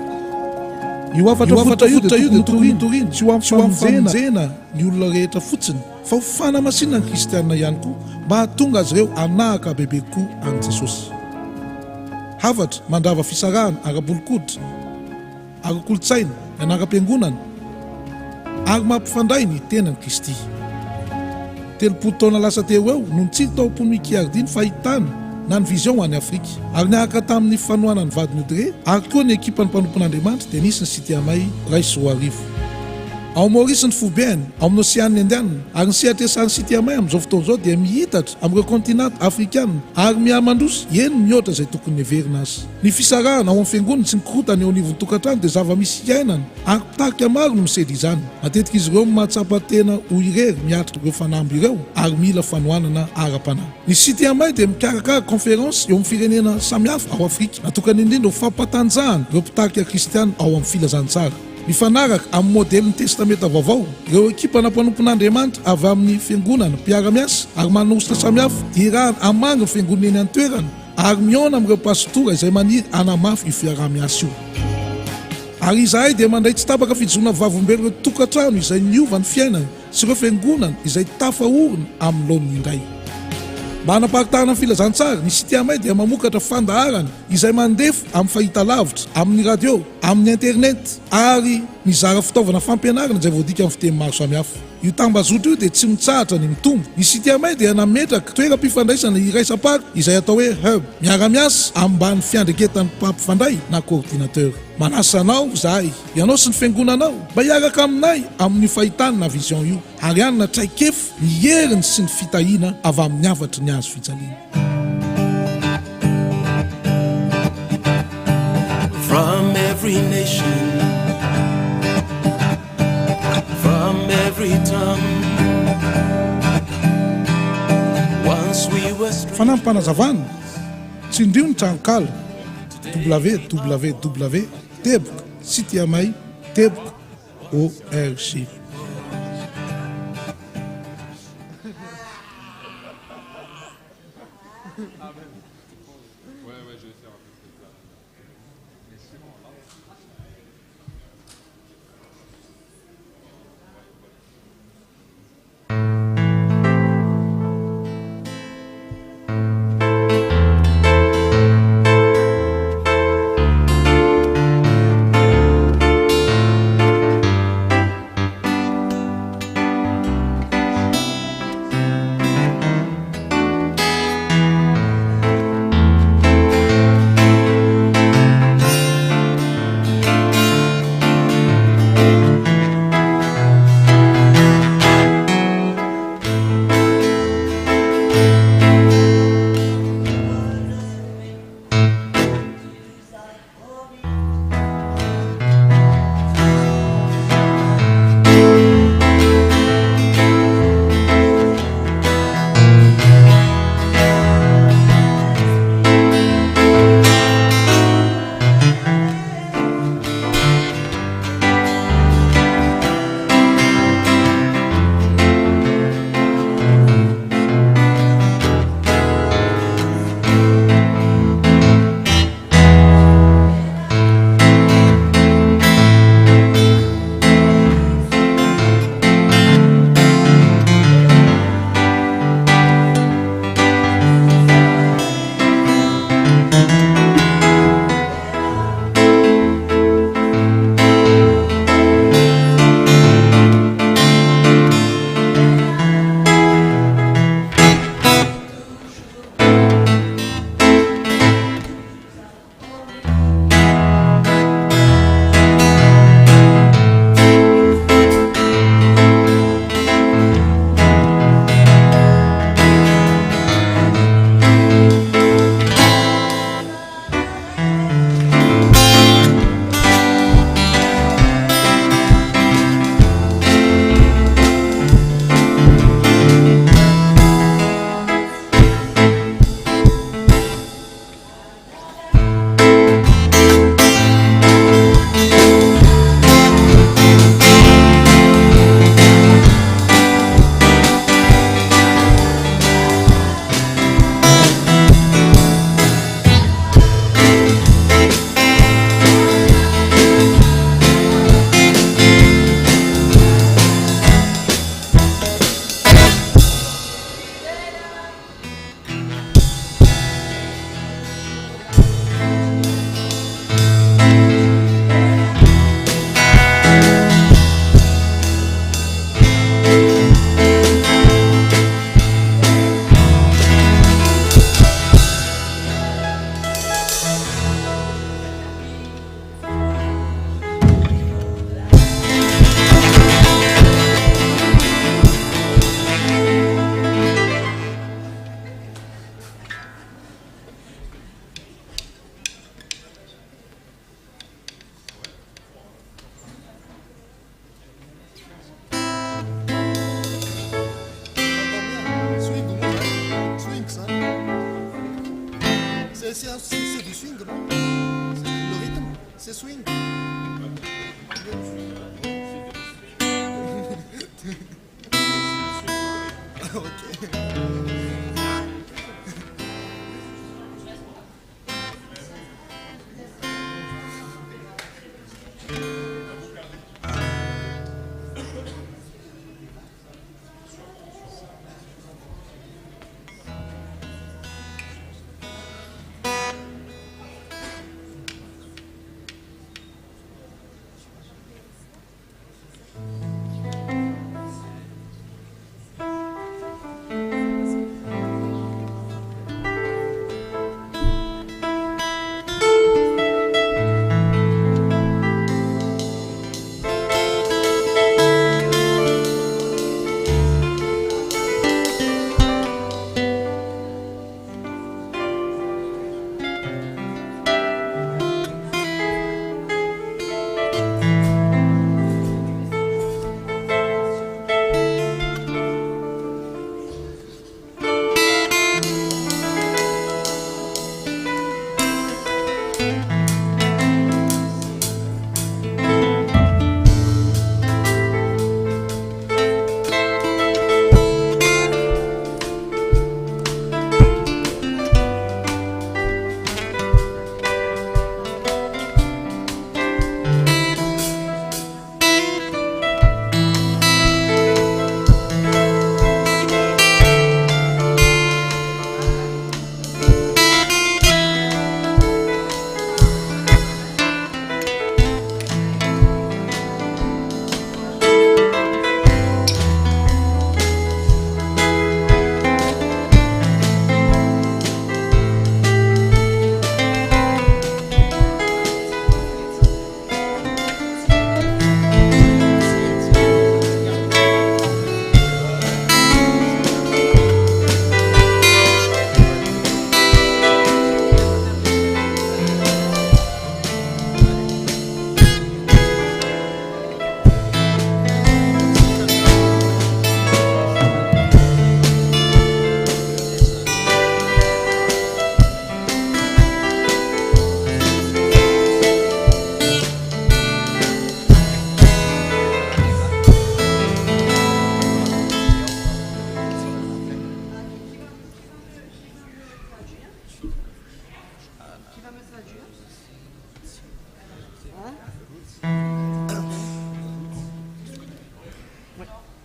Io afatra fototra io dia torino tsy ho ampifamonjena ny olona rehetra fotsiny fa ho fanamasinana ny kristianina ihany koa mba hahatonga azy ireo hanahaka bebe koa an' Jesosy. Havatra mandrava fisarahana ara-bolokoditra, ara-kolotsaina, anara-piangonana ary mampifandray ny tenan'i Kristy. 3 taona lasa teo eo no tsy taopony mikiardiny fahitana na ny vision ho an'ny Afrika ary niaraka tamin'ny fanoana ny vadiny Audrey ary koa ny ekipa ny mpanompon'Andriamanitra dia nisy ny Cité ya May ray sy roa arivo. Ao Maurice ny Foubeny, ao amin'ny Oceany Indiana ary ny sehatresan'ny Cité ya May amin'izao fotoana izao dia mihitatra amin'ireo kontinanta afrikana ary mihamandroso eny mihoatra izay tokony heverina azy. Ny fisarahana ao amin'ny fiangonana sy ny korotana eo anivon'ny tokantrano dia zava-misy iainana ary mpitarika maro no misedy izany. Matetika izy ireo mahatsapa tena ho irery miatrika ireo fanamby ireo ary mila fanohanana ara-panahy. Ny Cité ya May dia mikarakara konferansy eo amin'ny firenena samihafa ao Afrika natokana indrindra ho fampatanjahana ireo mpitarika kristiana ao amin'ny filazantsara. Mifanaraka amin'ny modelin'ny testamenta vaovao ireo ekipa na mpanompon'Andriamanitra avy amin'ny fiangonana mpiara-miasa ary manositra samihafa dia irahana hamangy ny fiangonana eny an-toerana ary mihaona amin'ireo pastora izay maniry hanamafy io fiaraha-miasa io. Ary izahay dia mandray tsy tapaka fijona vavombelo ireo tokantrano izay niova ny fiainana sy ireo fiangonana izay tafahorina amin'ny laoniny indray. Mba hanaparitahana ny filazantsara, ny Cité ya May dia mamokatra fandaharana izay mandefo amin'ny fahitalavitra, amin'ny radio, amin'ny internet ary mizara fitaovana fampianarana izay voadika amin'ny fiteny maro samihafa. Io tambazotra io dia tsy mitsahatra ny mitombo. Ny Cité ya May dia nametraka toeram-pifandraisana iraisam-pary izay atao hoe hub, miara-miasa ambany fiandreketan'ny mpampifandray na coordinateur. Manasa anao zahay, ianao sy ny fiangonanao mba hiaraka aminay amin'ny fahitana na vision io ary anina traikefa ny heriny sy ny fitahiana avy amin'ny avatry ny azo fijaliana. From every nation, from every tongue, once we were fanampanazavana tsy indrio ny trankala www teboka Cité ya May teboka org.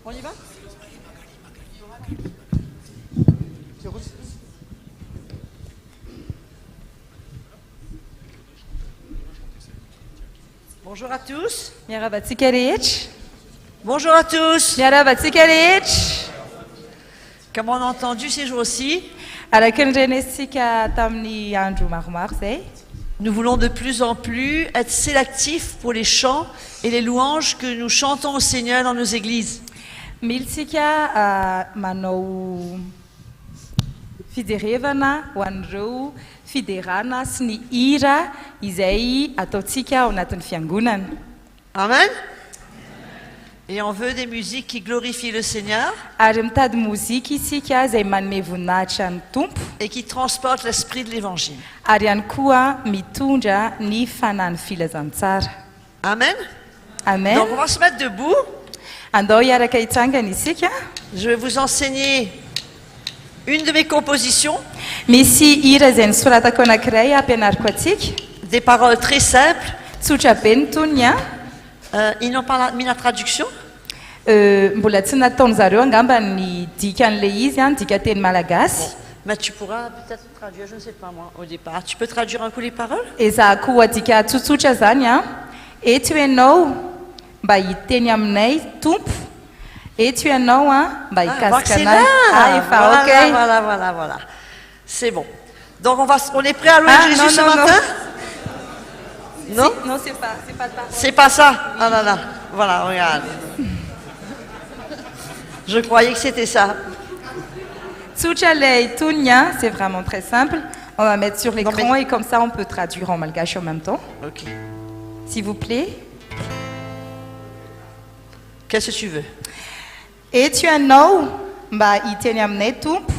On y va? Bonjour à tous. Merhaba Tsikaric. Bonjour à tous. Merhaba Tsikaric. Comme on a entendu ces jours-ci, nous voulons de plus en plus être sélectifs pour les chants et les louanges que nous chantons au Seigneur dans nos églises. Miltsika manao fiderevana ho an'ireo fiderana sy ny hira izay ataontsika ao anatin'ny fiangonana. Amen. Et on veut des musiques qui glorifient le Seigneur Ary mitady mozika isika izay manome voninahitra ny Tompo et qui transportent l'esprit de l'évangile. ary ihany koa mitondra ny fanahy filazantsara. Amen. Amen. Donc on va se mettre debout. Andao hiaraka hitsangana isika. Je vais vous enseigner une de mes compositions. Misy hira izay nisoratako anankiray ampianariko atsika. Des paroles très simples. Tsotra be ny tonony a. Ils n'ont pas mis la traduction. Mbola tsy nataony zareo angamba ny dikan'le izy a, ny dika teny malagasy. Mais tu pourras peut-être traduire, je ne sais pas moi, au départ. Tu peux traduire un coup les paroles? Ezahako adika tsotsotra zany a. Eto ianao mba hiteny aminay Tompo. Eto ianao a mba hikasika anay. Ah, efa voilà, ok. voilà. C'est bon. Donc on est prêt à louer Jésus ce matin? Non, non, c'est pas le parole. C'est pas ça. Ah non, non. Voilà, regarde. Je croyais que c'était ça. Tsuchalei Tunya, c'est vraiment très simple. On va mettre sur l'écran et comme ça on peut traduire en malgache en même temps. Ok. S'il vous plaît. Qu'est-ce que tu veux? Et tu as nou, mba iteny aminay Tompo.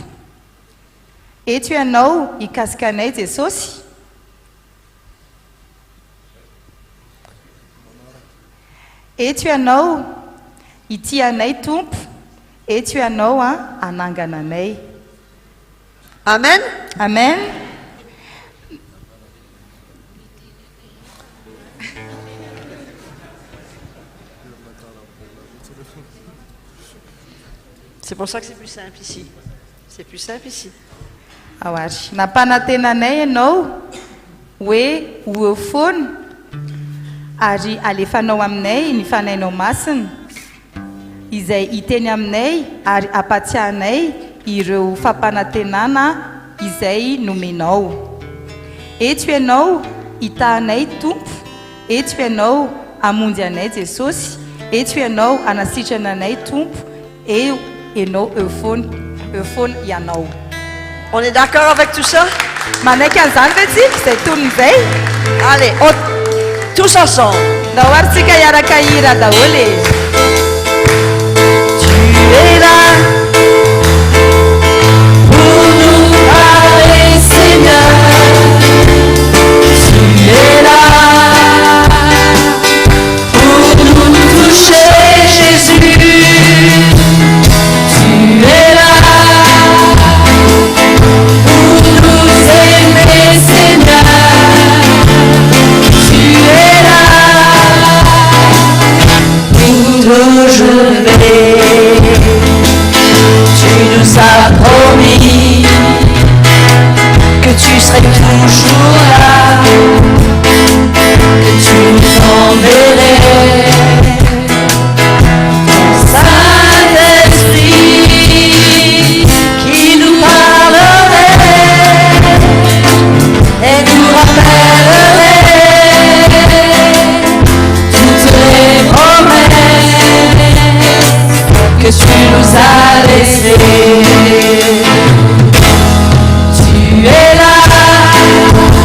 Et tu as nou, ikasikanay Jesosy. Eto ianao ity anay Tompo, Eto ianao anangana anay. Amen. Amen. C'est pour ça que c'est plus simple ici. C'est plus simple ici. Awary nampanantenanay ianao hoe ho eo foana ary alefanao aminay ny fanainao masina izay hiteny aminay ary ampatsiahanay ireo fampanantenana izay nomenao. Eto ianao hitahanay Tompo, eto ianao hamonjy anay Jesosy, eto ianao hanasitrana anay Tompo, eo ianao eo foana ianao. On est d'accord avec tout ça? Manaiky an'izany ve tsika izay tonizay? Allez, tous ensemble. Dahoaritsika hiaraka hira daholo e. Tu es là pour nous parler, Seigneur. Tu es là pour nous toucher, Jésus. Tu es là pour nous aimer, Seigneur. Tu es là pour toujours lever. Tu nous as promis que tu serais toujours là, que tu nous enverrais ton Saint-Esprit qui nous parlerait et nous rappellerait toutes les promesses que tu nous as laissées. Tu es là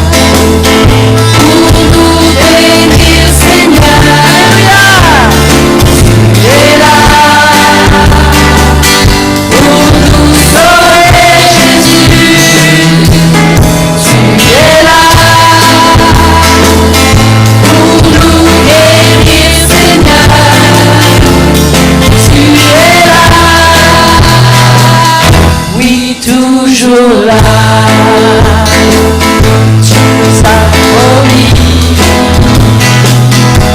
pour nous bénir, Seigneur. Tu es là pour nous sauver, Jésus. Tu es là pour nous guérir, Seigneur. Tu es là, oui, toujours là. Tu nous as promis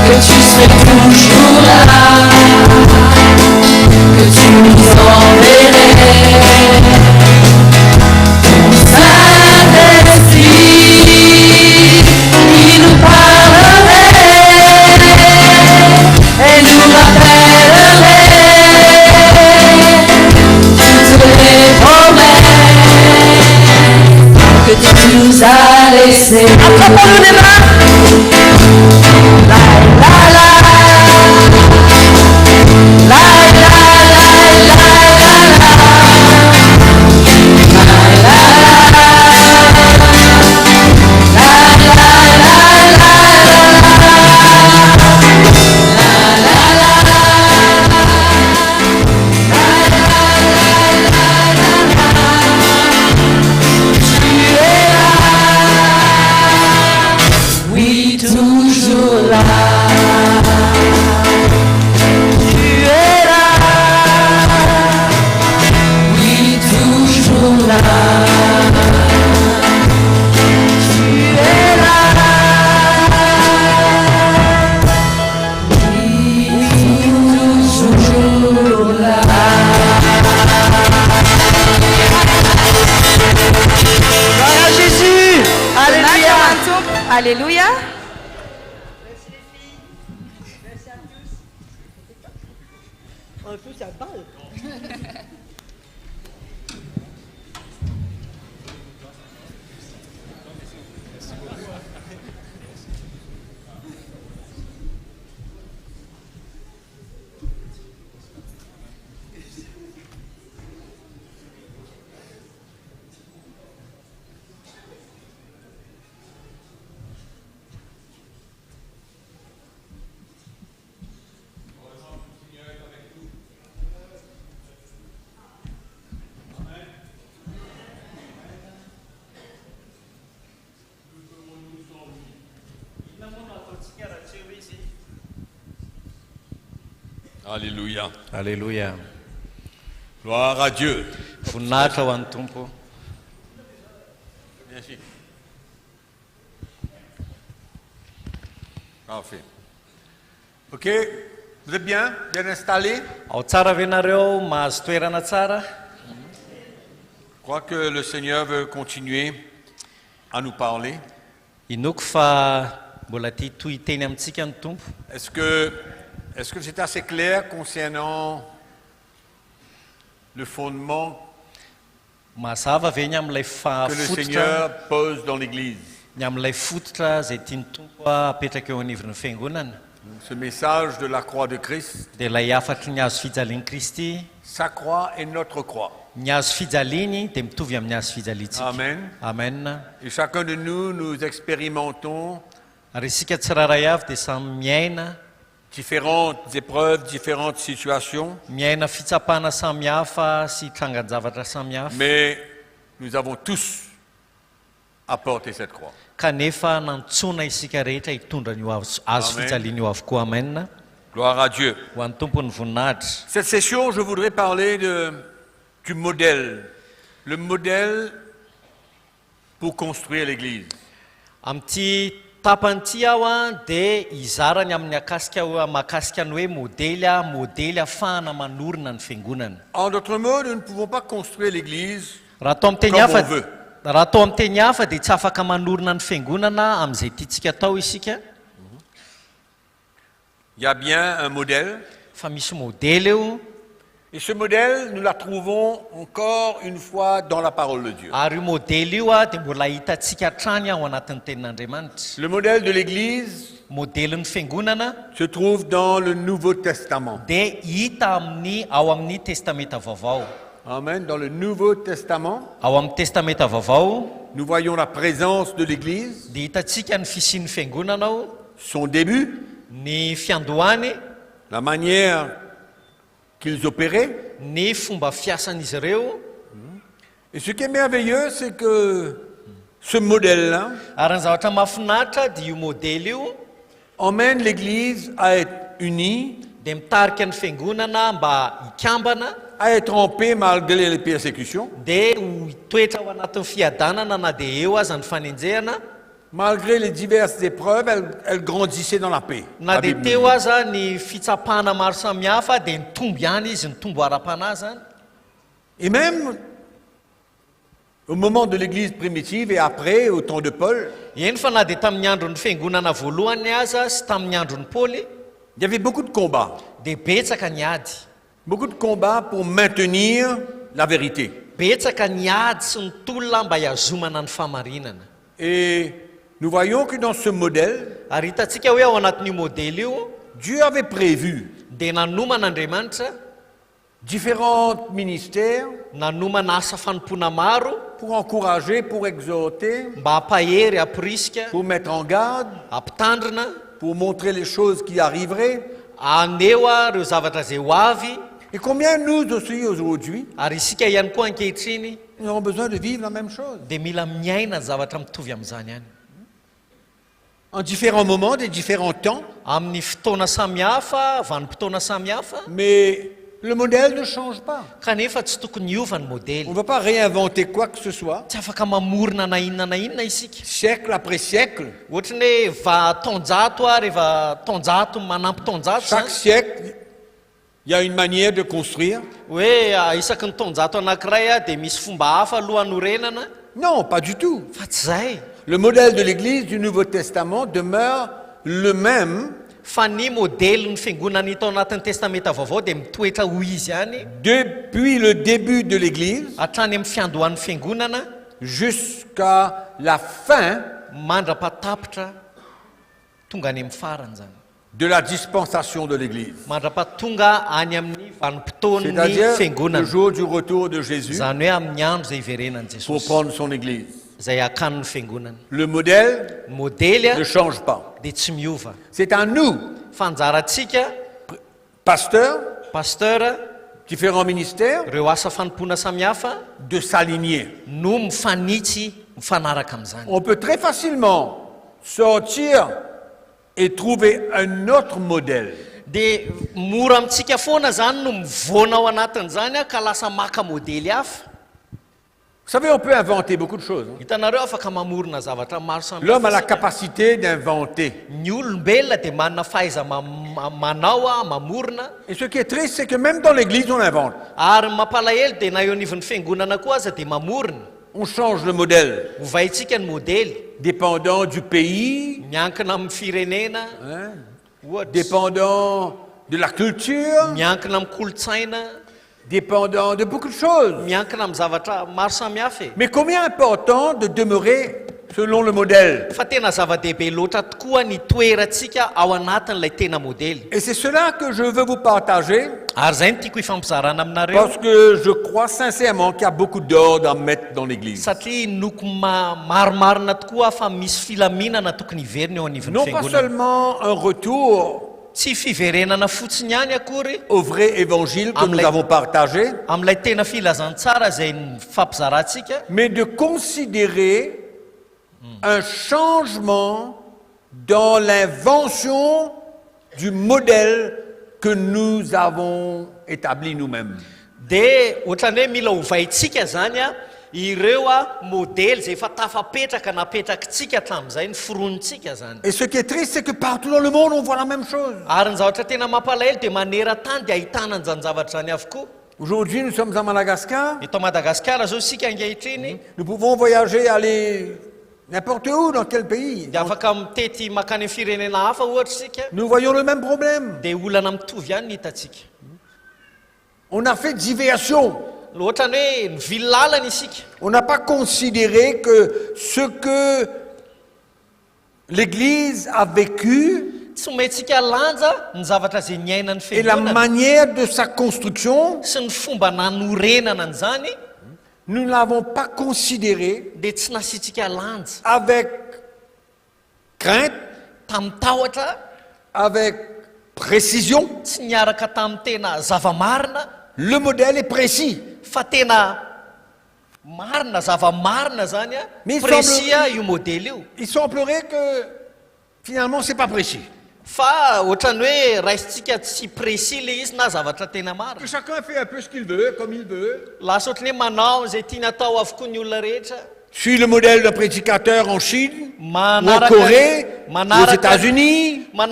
que tu serais toujours là, que tu nous enverrais ton Saint-Esprit qui nous parlerait et nous rappellerait toutes les promesses que tu nous as laissées. Attrapons-nous les mains. La la la la la la oui, toujours là. Tu es là, oui, toujours là. Tu es là, oui, toujours là. Gloire à Jésus. Alléluia. Alléluia. Un peu, ça parle. Alléluia. Alléluia. Gloire à Dieu. Voninahitra ho an'ny Tompo. Merci. Parfait. Ok, vous êtes bien installés? Ao tsara ve nareo mahazo toerana tsara? Je crois que le Seigneur veut continuer à nous parler. Inoko fa mbola tia toy teny amintsika ny Tompo. Est-ce que c'est assez clair concernant le fondement Mazava ve ny amin'ilay que le Seigneur pose dans l'Église? Ny amin'ilay fototra izay tiany Tompo apetraka eo anivon'ny fiangonana. Ce message de la croix de Christ. Dia ilay afatry ny hazo fijalian'i Kristy. Sa croix et notre croix. Ny hazo fijaliany dia mitovy amin'ny hazo fijaliantsika. Amen. Amen. Et chacun de nous expérimentons ary isika tsirairay avy dia samy miaina différentes épreuves, différentes situations. Miaina fitsapana samihafa sy trangan-javatra samihafa. Mais nous avons tous à porter cette croix. Kanefa nantsona isika rehetra hitondra ny hazo fijaliana io avokoa. Amen. Gloire à Dieu. Ho an'ny Tompony voninahitra. Cette session, je voudrais parler du modèle. Le modèle pour construire l'Église. Amty tapany aho dia izarany amin'ny mahakasika ny hoe modèle ahafahana manorina ny fiangonana. En d'autres mots, nous ne pouvons pas construire l'Église raha atao amin'ny teny hafa dia tsy afaka manorina ny fiangonana amin'izay tiantsika atao isika. Il y a bien un modèle. Fa misy modèle eo. Et ce modèle, nous la trouvons encore une fois dans la parole de Dieu. Ary io modèle io dia mbola hitantsika hatrany ao anatin'ny tenin'Andriamanitra. Le modèle de l'Église modèle ny fiangonana se trouve dans le Nouveau Testament. Dia hita ao amin'ny testamenta vaovao. Amen. Dans le Nouveau Testament, ao amin'ny testamenta vaovao, nous voyons la présence de l'Église, dia hitantsika ny fisian'ny fiangonana ao, son début, ny fiandohany, la manière qu'ils opéraient. Ny fomba fiasan'izy ireo. Et ce qui est merveilleux, c'est que ce modèle-là emmène l'Église à être unie, à être en paix malgré les persécutions, malgré les diverses épreuves, elle grandissait dans la paix. Et même au moment de l'Église primitive et après, au temps de Paul, il y avait beaucoup de combats. Beaucoup de combats pour maintenir la vérité. Et nous voyons que dans ce modèle, Dieu avait prévu différents ministères pour encourager, pour exhorter, pour mettre en garde, pour montrer les choses qui arriveraient. Et combien nous aussi aujourd'hui, nous avons besoin de vivre la même chose. En différents moments, des différents temps. Mais le modèle ne change pas. On ne va pas réinventer quoi que ce soit. Siècle après siècle. Chaque siècle, il y a une manière de construire. Non, pas du tout. Le modèle de l'Église du Nouveau Testament demeure le même depuis le début de l'Église jusqu'à la fin de la dispensation de l'Église. C'est-à-dire le jour du retour de Jésus pour prendre son Église. Le modèle ne change pas. C'est à nous, pasteurs, différents ministères, de s'aligner. On peut très facilement sortir et trouver un autre modèle. dia mora amintsika foana zany no mivoana ao anatin'izany ka lasa maka modely hafa. Vous savez, on peut inventer beaucoup de choses. Hitanareo afaka mamorona zavatra maro samihafa. L'homme a la capacité d'inventer. Ny olombelona dia manana fahaiza manao mamorona. Et ce qui est triste, c'est que même dans l'église, on invente. Ary mampalahelo dia na eo anivon'ny fiangonana koa aza dia mamorona. On change le modèle. Hovaintsika ny modely. Dépendant du pays. Miankina amin'ny firenena. Dépendant de la culture. Miankina amin'ny kolontsaina. Dépendant de beaucoup de choses. Miankina amin'ny zavatra maro samihafa. Mais combien important de demeurer selon le modèle. Fa tena zava-dehibe loatra tokoa ny toerantsika ao anatin'ilay tena modely. Et c'est cela que je veux vous partager. Ary zay no tiako hifampizarana aminareo. Parce que je crois sincèrement qu'il y a beaucoup d'ordre à mettre dans l'église. Satria noko maromarina tokoa fa misy filaminana tokony hiverina eo anivon'ny non pas seulement un retour tsy fiverenana fotsiny ihany akory au vrai évangile que nous avons partagé, amin'ilay tena filazantsara izay fampizarantsika, mais de considérer un changement dans l'invention du modèle que nous avons établi nous-mêmes. Dia ohatrany hoe mila hovaintsika zany ireo modèle zay efa tafapetraka napetrakitsika hatramin'izay ny foronitsika zany. Et ce qui est triste, c'est que partout dans le monde on voit la même chose. Ary ny zavatra tena mampalahelo dia maneran-tany dia ahitana an'izany zavatra zany avokoa. Aujourd'hui nous sommes à Madagascar. Eto Madagascar zao isika ankehitriny. Nous pouvons voyager, aller n'importe où, dans quel pays. Dia afaka mitety makany amin'ny firenena hafa ohatra isika. Nous voyons le même problème. Dia olana mitovy ihany ny hitatsika. On a fait diversion. On n'a pas considéré que ce que l'Église a vécu et la manière de sa construction, nous ne l'avons pas considéré avec crainte, avec précision. Le modèle est précis. Mais il semblerait que finalement c'est pas précis. Que chacun fait un peu ce qu'il veut, comme il veut. Suis le modèle d'un prédicateur en Chine, ou en Corée, aux États-Unis, ou en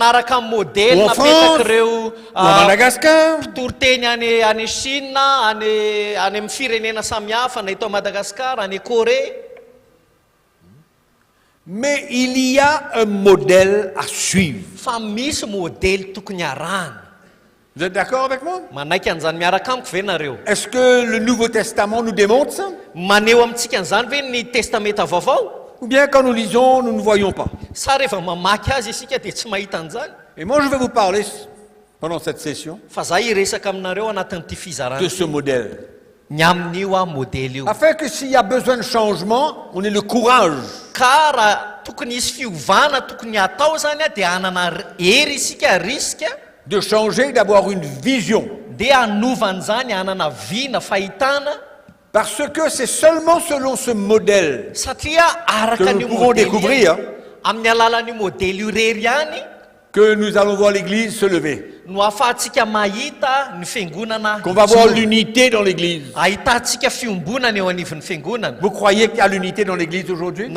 France, ou à Madagascar. Mais il y a un modèle à suivre. Vous êtes d'accord avec moi? Est-ce que le Nouveau Testament nous démontre ça? Ou bien quand nous lisons, nous ne voyons pas? Et moi je vais vous parler pendant cette session de ce modèle. Afin que s'il y a besoin de changement, on ait le courage de changer, d'avoir une vision. Parce que c'est seulement selon ce modèle que nous pouvons découvrir que nous allons voir l'Église se lever. Qu'on va voir l'unité dans l'Église. Vous croyez qu'il y a l'unité dans l'Église aujourd'hui?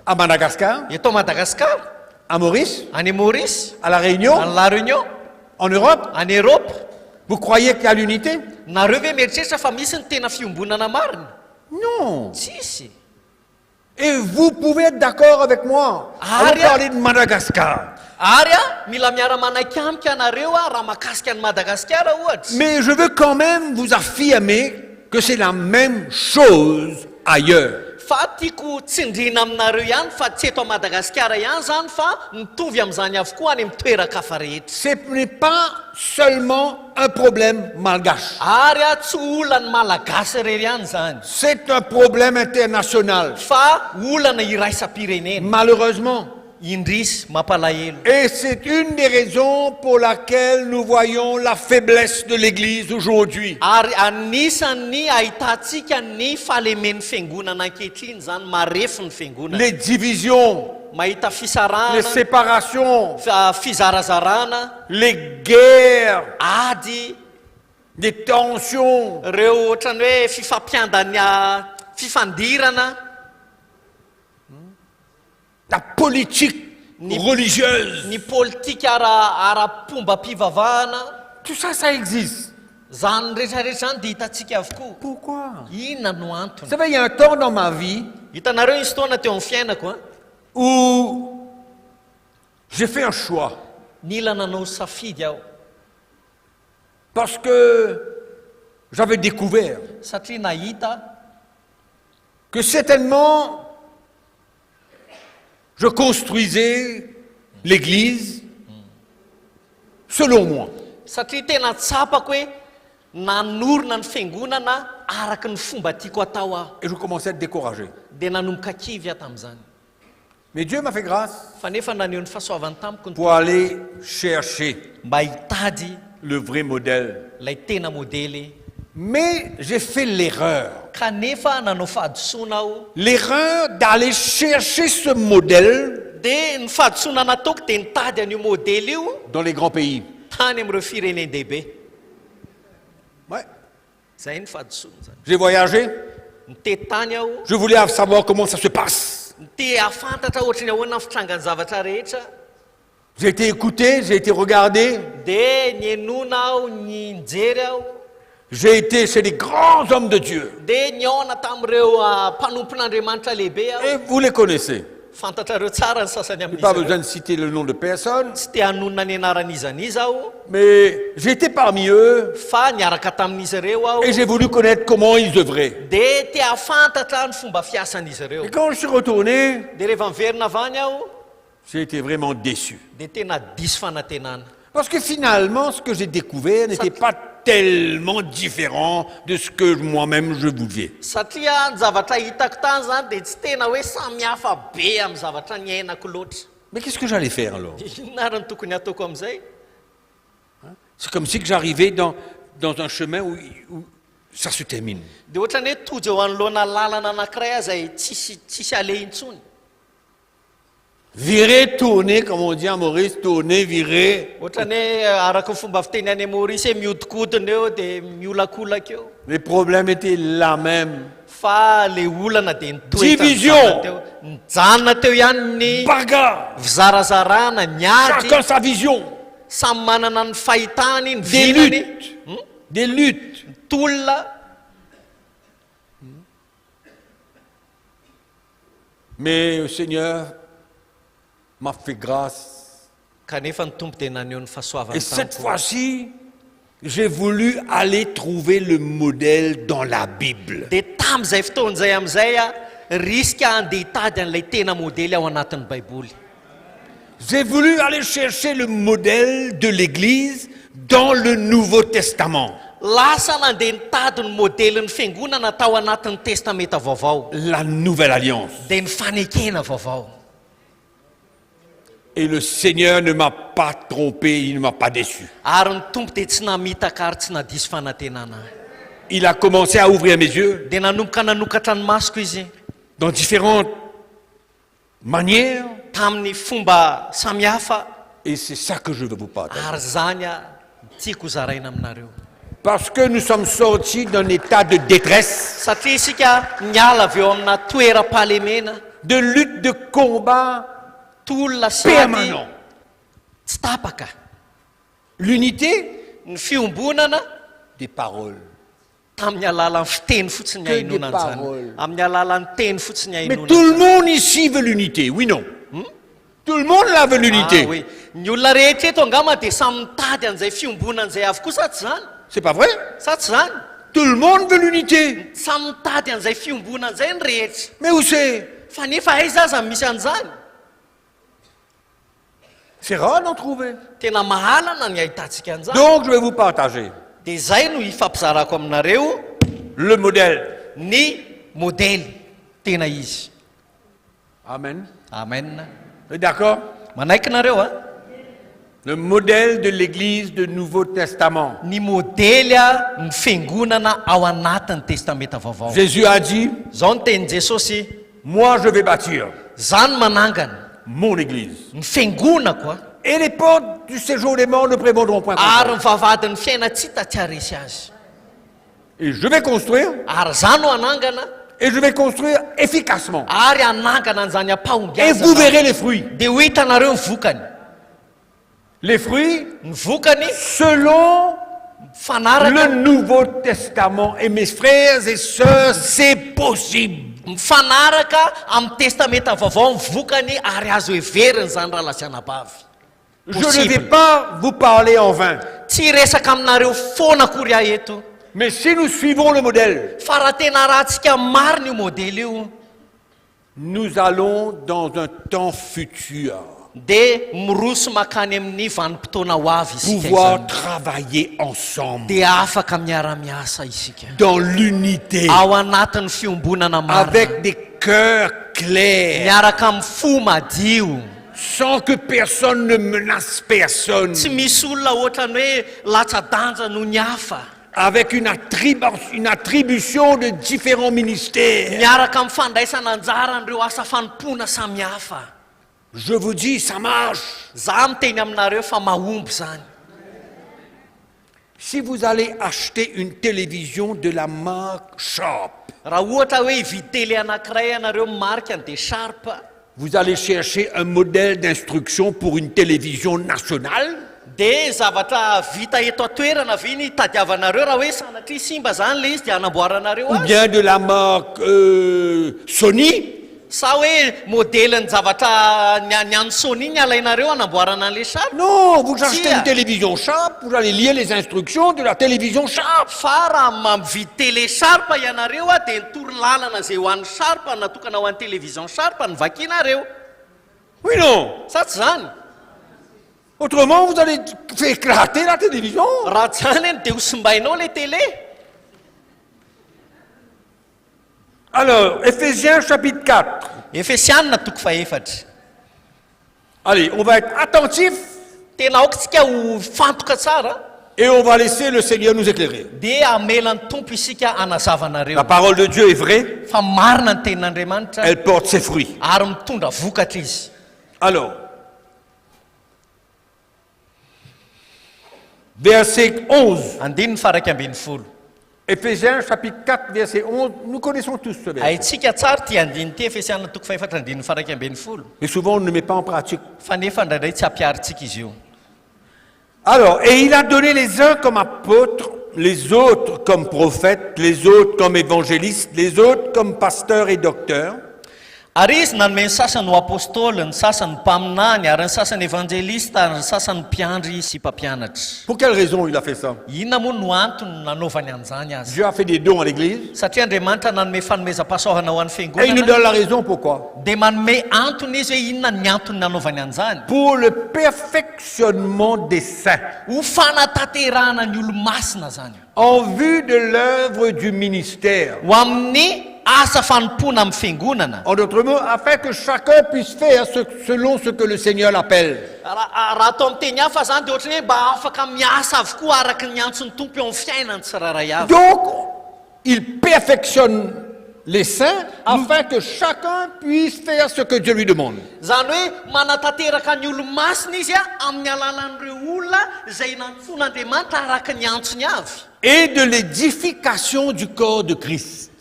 À Madagascar, à Maurice, à La Réunion, en Europe. Vous croyez qu'il y a l'unité? Non. Et vous pouvez être d'accord avec moi. On va parler de Madagascar. Mais je veux quand même vous affirmer que c'est la même chose ailleurs. Ce n'est pas seulement un problème malgache. C'est un problème international. Malheureusement, indrisy mampalahelo. Et c'est une des raisons pour laquelle nous voyons la faiblesse de l'Église aujourd'hui. Ary anisan'ny ahitantsika ny fahalemen'ny fiangonana ankehitriny zany marefo ny fiangonana. Les divisions, mahita fisarana, les séparations, fizarazarana, les guerres, ady, des tensions, reo ohatrany hoe fifampiandany fifandirana, la politique religieuse, ny politika ara-pomba-pivavahana. tout ça, ça existe. Zany rehetrarehetra zany dia hitantsika avokoa. Pourquoi? Inona no Vous antony? savez, il y a un temps dans ma vie hitanareo nisy taona teo amin'ny fiainako où j'ai fait un choix. Nila nanao safidy aho. Parce que j'avais découvert Satria nahita que certainement je construisais l'Église selon moi. satria tena tsapako hoe nanorona ny fiangonana araky ny fomba tiako atao aho. Et je commençais à être découragé. Dia nanomboka kivy aho tamin'izany. Mais Dieu m'a fait grâce Fa nefa naneo ny fahasoavany tamiko pour aller chercher mba hitady le vrai modèle. lay tena modely. Mais j'ai fait l'erreur. Kanefa nanao fahadisoana aho. L'erreur d'aller chercher ce modèle Dia ny fahadisoana nataoko dia nitady an'io modely io dans les grands pays. tany amin'ireo firenendehibe. Ouais. Zay ny fahadisoana zany. J'ai voyagé. Nitety tany aho. Je voulais savoir comment ça se passe. Nite afantatra ohatra ny ahoana ny fitrangan'ny zavatra rehetra. J'ai été écouté, j'ai été regardé. Dia nienona aho, nijery aho. J'ai été chez les grands hommes de Dieu. Dia niaona tamin'ireo mpanompon'Andriamanitra lehibe aho. Et vous les connaissez. Fantatrareo tsara ny sasany Je n'ai pas amin'izareo. besoin de citer le nom de personne. Tsy te hanonona ny anaran'izaniza aho. Mais j'étais parmi eux Fa niaraka tamin'izy ireo aho. et j'ai voulu connaître comment ils œuvraient. Dia te afantatra ny fomba fiasan'izy ireo. Et quand je suis retourné, Dia rehefa miverina avy any aho, j'ai été vraiment déçu. dia tena diso fanantenana. Parce que finalement, ce que j'ai découvert n'était pas tellement différent de ce que moi-même je vivais. Satria ny zavatra hitako tany zany dia tsy tena hoe samy hafa be amin'ny zavatra niainako loatra. Mais qu'est-ce que j'allais faire alors? Inona ary ny tokony ataoko amin'izay? C'est comme si que j'arrivais dans un chemin où ça se termine. Dia ohatrany hoe tojo eo anoloana lalana anankiray aho zay tsisy ale intsony. Virer, tourner, comme on dit en Maurice, tourner, virer. Ohatrany hoe araka ny fomba fiteny any Maurice hoe mihodinkodina eo dia miolakolaka eo. Les problèmes étaient là même. Fa le olana dia Division. nijanona teo ihany ny Bagarre. vizarazarana, miady. Chacun sa vision. Samy manana ny fahitany, ny Des vinany. luttes. Des luttes. Tolona. Mais le Seigneur m'a fait grâce. Kanefa ny tompo dia naneho ny fahasoavany Et cette tamiko. fois-ci, j'ai voulu aller trouver le modèle dans la Bible. Dia tamin'izay fotoan'izay amin'izay riska andeha hitady an'ilay tena modely ao anatin'ny baiboly. J'ai voulu aller chercher le modèle de l'Église dans le Nouveau Testament. Lasa nandeha nitady ny modelin'ny fiangonana tao anatin'ny testamenta vaovao. La Nouvelle Alliance. Dia ny fanekena vaovao. Et le Seigneur ne m'a pas trompé, il ne m'a pas déçu. Ary ny tompo dia tsy namitaka ary tsy nadiso fanantenana. Il a commencé à ouvrir mes yeux Dia nanomboka nanokatra ny masoko izy dans différentes manières. tamin'ny fomba samihafa. Et c'est ça que je veux vous partager. Ary zany tiako zaraina aminareo. Parce que nous sommes sortis d'un état de détresse, Satria isika niala avy eo amina toeram-pahalemena, de lutte, de combat tolona sy ady permanent. tsy tapaka. L'unité Ny fiombonana des paroles. tamin'ny alalan'ny fiteny fotsiny Que des hainonana zany. paroles. Amin'ny alalan'ny teny fotsiny Mais hainonana. tout le monde ici veut l'unité, oui, non? Tout le monde là veut l'unité. Oui. Ny olona rehetra eto angamba dia samy mitady an'izay fiombonan'izay avokoa sa tsy zany? C'est pas vrai? Sa tsy zany? Tout le monde veut l'unité. Samy mitady an'izay fiombonan'izay ny rehetra. Mais où c'est? Fa nefa aiza aza misy an'izany? C'est rare d'en trouver. Tena mahalana ny ahitantsika an'izany. Donc je vais vous partager Dia zay no ifampizarako aminareo le modèle. ny modely tena izy. Amen. Amen. D'accord? Manaiky nareo a? Le modèle de l'Église du Nouveau Testament. Ny modely a ny fiangonana ao anatin'ny testamenta vaovao. Jésus a dit, zao ny tenin Jesosy, moi je vais bâtir zany manangana mon Église. ny fiangonako a. Et les portes du séjour des morts ne prévaudront point contre Ary elle. ny vavadin'ny fiaina tsy hita aresy azy. Et je vais construire, Ary zany no anangana, et je vais construire efficacement. ary anangana an'izany Et ampahombiazana. vous verrez les fruits. Dia ho hitanareo ny vokany. Les fruits Ny vokany selon fanaraka le Nouveau Testament. Et mes frères et sœurs, c'est possible. mifanaraka amin'ny testamenta vaovao ny vokany ary azo heveriny zany raha lasianabavy. Je ne vais pas vous parler en vain. Tsy resaka aminareo foana akory aho eto. Mais si nous suivons le modèle, Fa raha tena rahantsika marina io modely io, nous allons dans un temps futur dia miroso makany amin'ny vanim-potoana ho avy isika pouvoir izany. travailler ensemble Dia afaka miara-miasa isika dans l'unité, ao anatin'ny fiombonana marina, avec des cœurs clairs, miaraka amin'ny fo madio, sans que personne ne menace personne, tsy misy olona ohatrany hoe latsa-danja noho ny hafa, avec une attribution de différents ministères. miaraka amin'ny fandraisana anjara an'ireo asa fanompoana samihafa. Je vous dis, ça marche. Za miteny aminareo fa mahomby zany. Si vous allez acheter une télévision de la marque Sharp, Raha ohatra hoe hividy tele anankiray ianareo marika dia Sharp, vous allez chercher un modèle d'instruction pour une télévision nationale. dia zavatra vita eto atoerana ve ny tadiavanareo raha hoe sanatria simba zany le izy dia anamboaranareo Ou azy, bien de la marque Sony. sa hoe modeliny zavatra ny Sony ny alainareo anamboarana an'le Sharp. Non, vous achetez Tia. une télévision Sharp, vous allez lire les instructions de la télévision Sharp. Fa raha mividy tele Sharp ianareo a dia nitory lalana zay ho an'ny Sharp natokana ho an'ny télévision Sharp ny vakinareo. Oui, non. Sa tsy zany? Autrement, vous allez faire éclater la télévision. Raha tsy zany eny dia ho simbainao le télé. Alors, Éphésiens chapitre 4. Efesianina toko faefatra. Allez, on va être attentif Tena aokatsika ho fantoka tsara et on va laisser le Seigneur nous éclairer. dia amelan'ny tompo isika anazavanareo. La parole de Dieu est vraie, Fa marina ny tenin'Andriamanitra elle porte ses fruits. ary mitondra vokatra izy. Alors, verset 11. Andininy faraika ambin'ny folo. Éphésiens chapitre 4, verset 11. Nous connaissons tous ce verset. Haintsika tsara ty andiny ty Efesianina toko faefatra andininy faraika ambin'ny folo. Mais souvent, on ne le met pas en pratique. Fa nefa indraindray tsy ampiaritsika izy io. Alors, et il a donné les uns comme apôtres, les autres comme prophètes, les autres comme évangélistes, les autres comme pasteurs et docteurs. Ary izy nanome ny sasany ho apôstôly, ny sasany mpaminany, ary ny sasany evanjelista, ary ny sasany mpiandry sy mpampianatra. Pour quelle raison il a fait ça? Inona moa no antony nanaovany an'izany azy? Dieu a fait des dons à l'Église. Satria Andriamanitra nanome fanomezam-pahasoavana ho an'ny Et il nous fiangonana donne la raison pourquoi. dia manome antony izy hoe inona ny antony nanaovany an'izany. Pour le perfectionnement des saints, Ho fanatanterahana ny olo-masina zany. en vue de l'œuvre du ministère. Ho amin'ny asa fanompoana amin'ny fiangonana. En d'autres mots, afin que chacun puisse faire selon ce que le Seigneur l'appelle. Raha atao amin'ny teny hafa zany dia ohatrany hoe mba afaka miasa avokoa araky ny antsony tompo eo amin'ny fiainany tsiraray avy. Donc, il perfectionne les saints afin que chacun puisse faire ce que Dieu lui demande. Zany hoe manatanteraka ny olo-masina izy a amin'ny alalan'ireo olona izay nantsoan'Andriamanitra araky ny antsony avy. Et de l'édification du corps de Christ.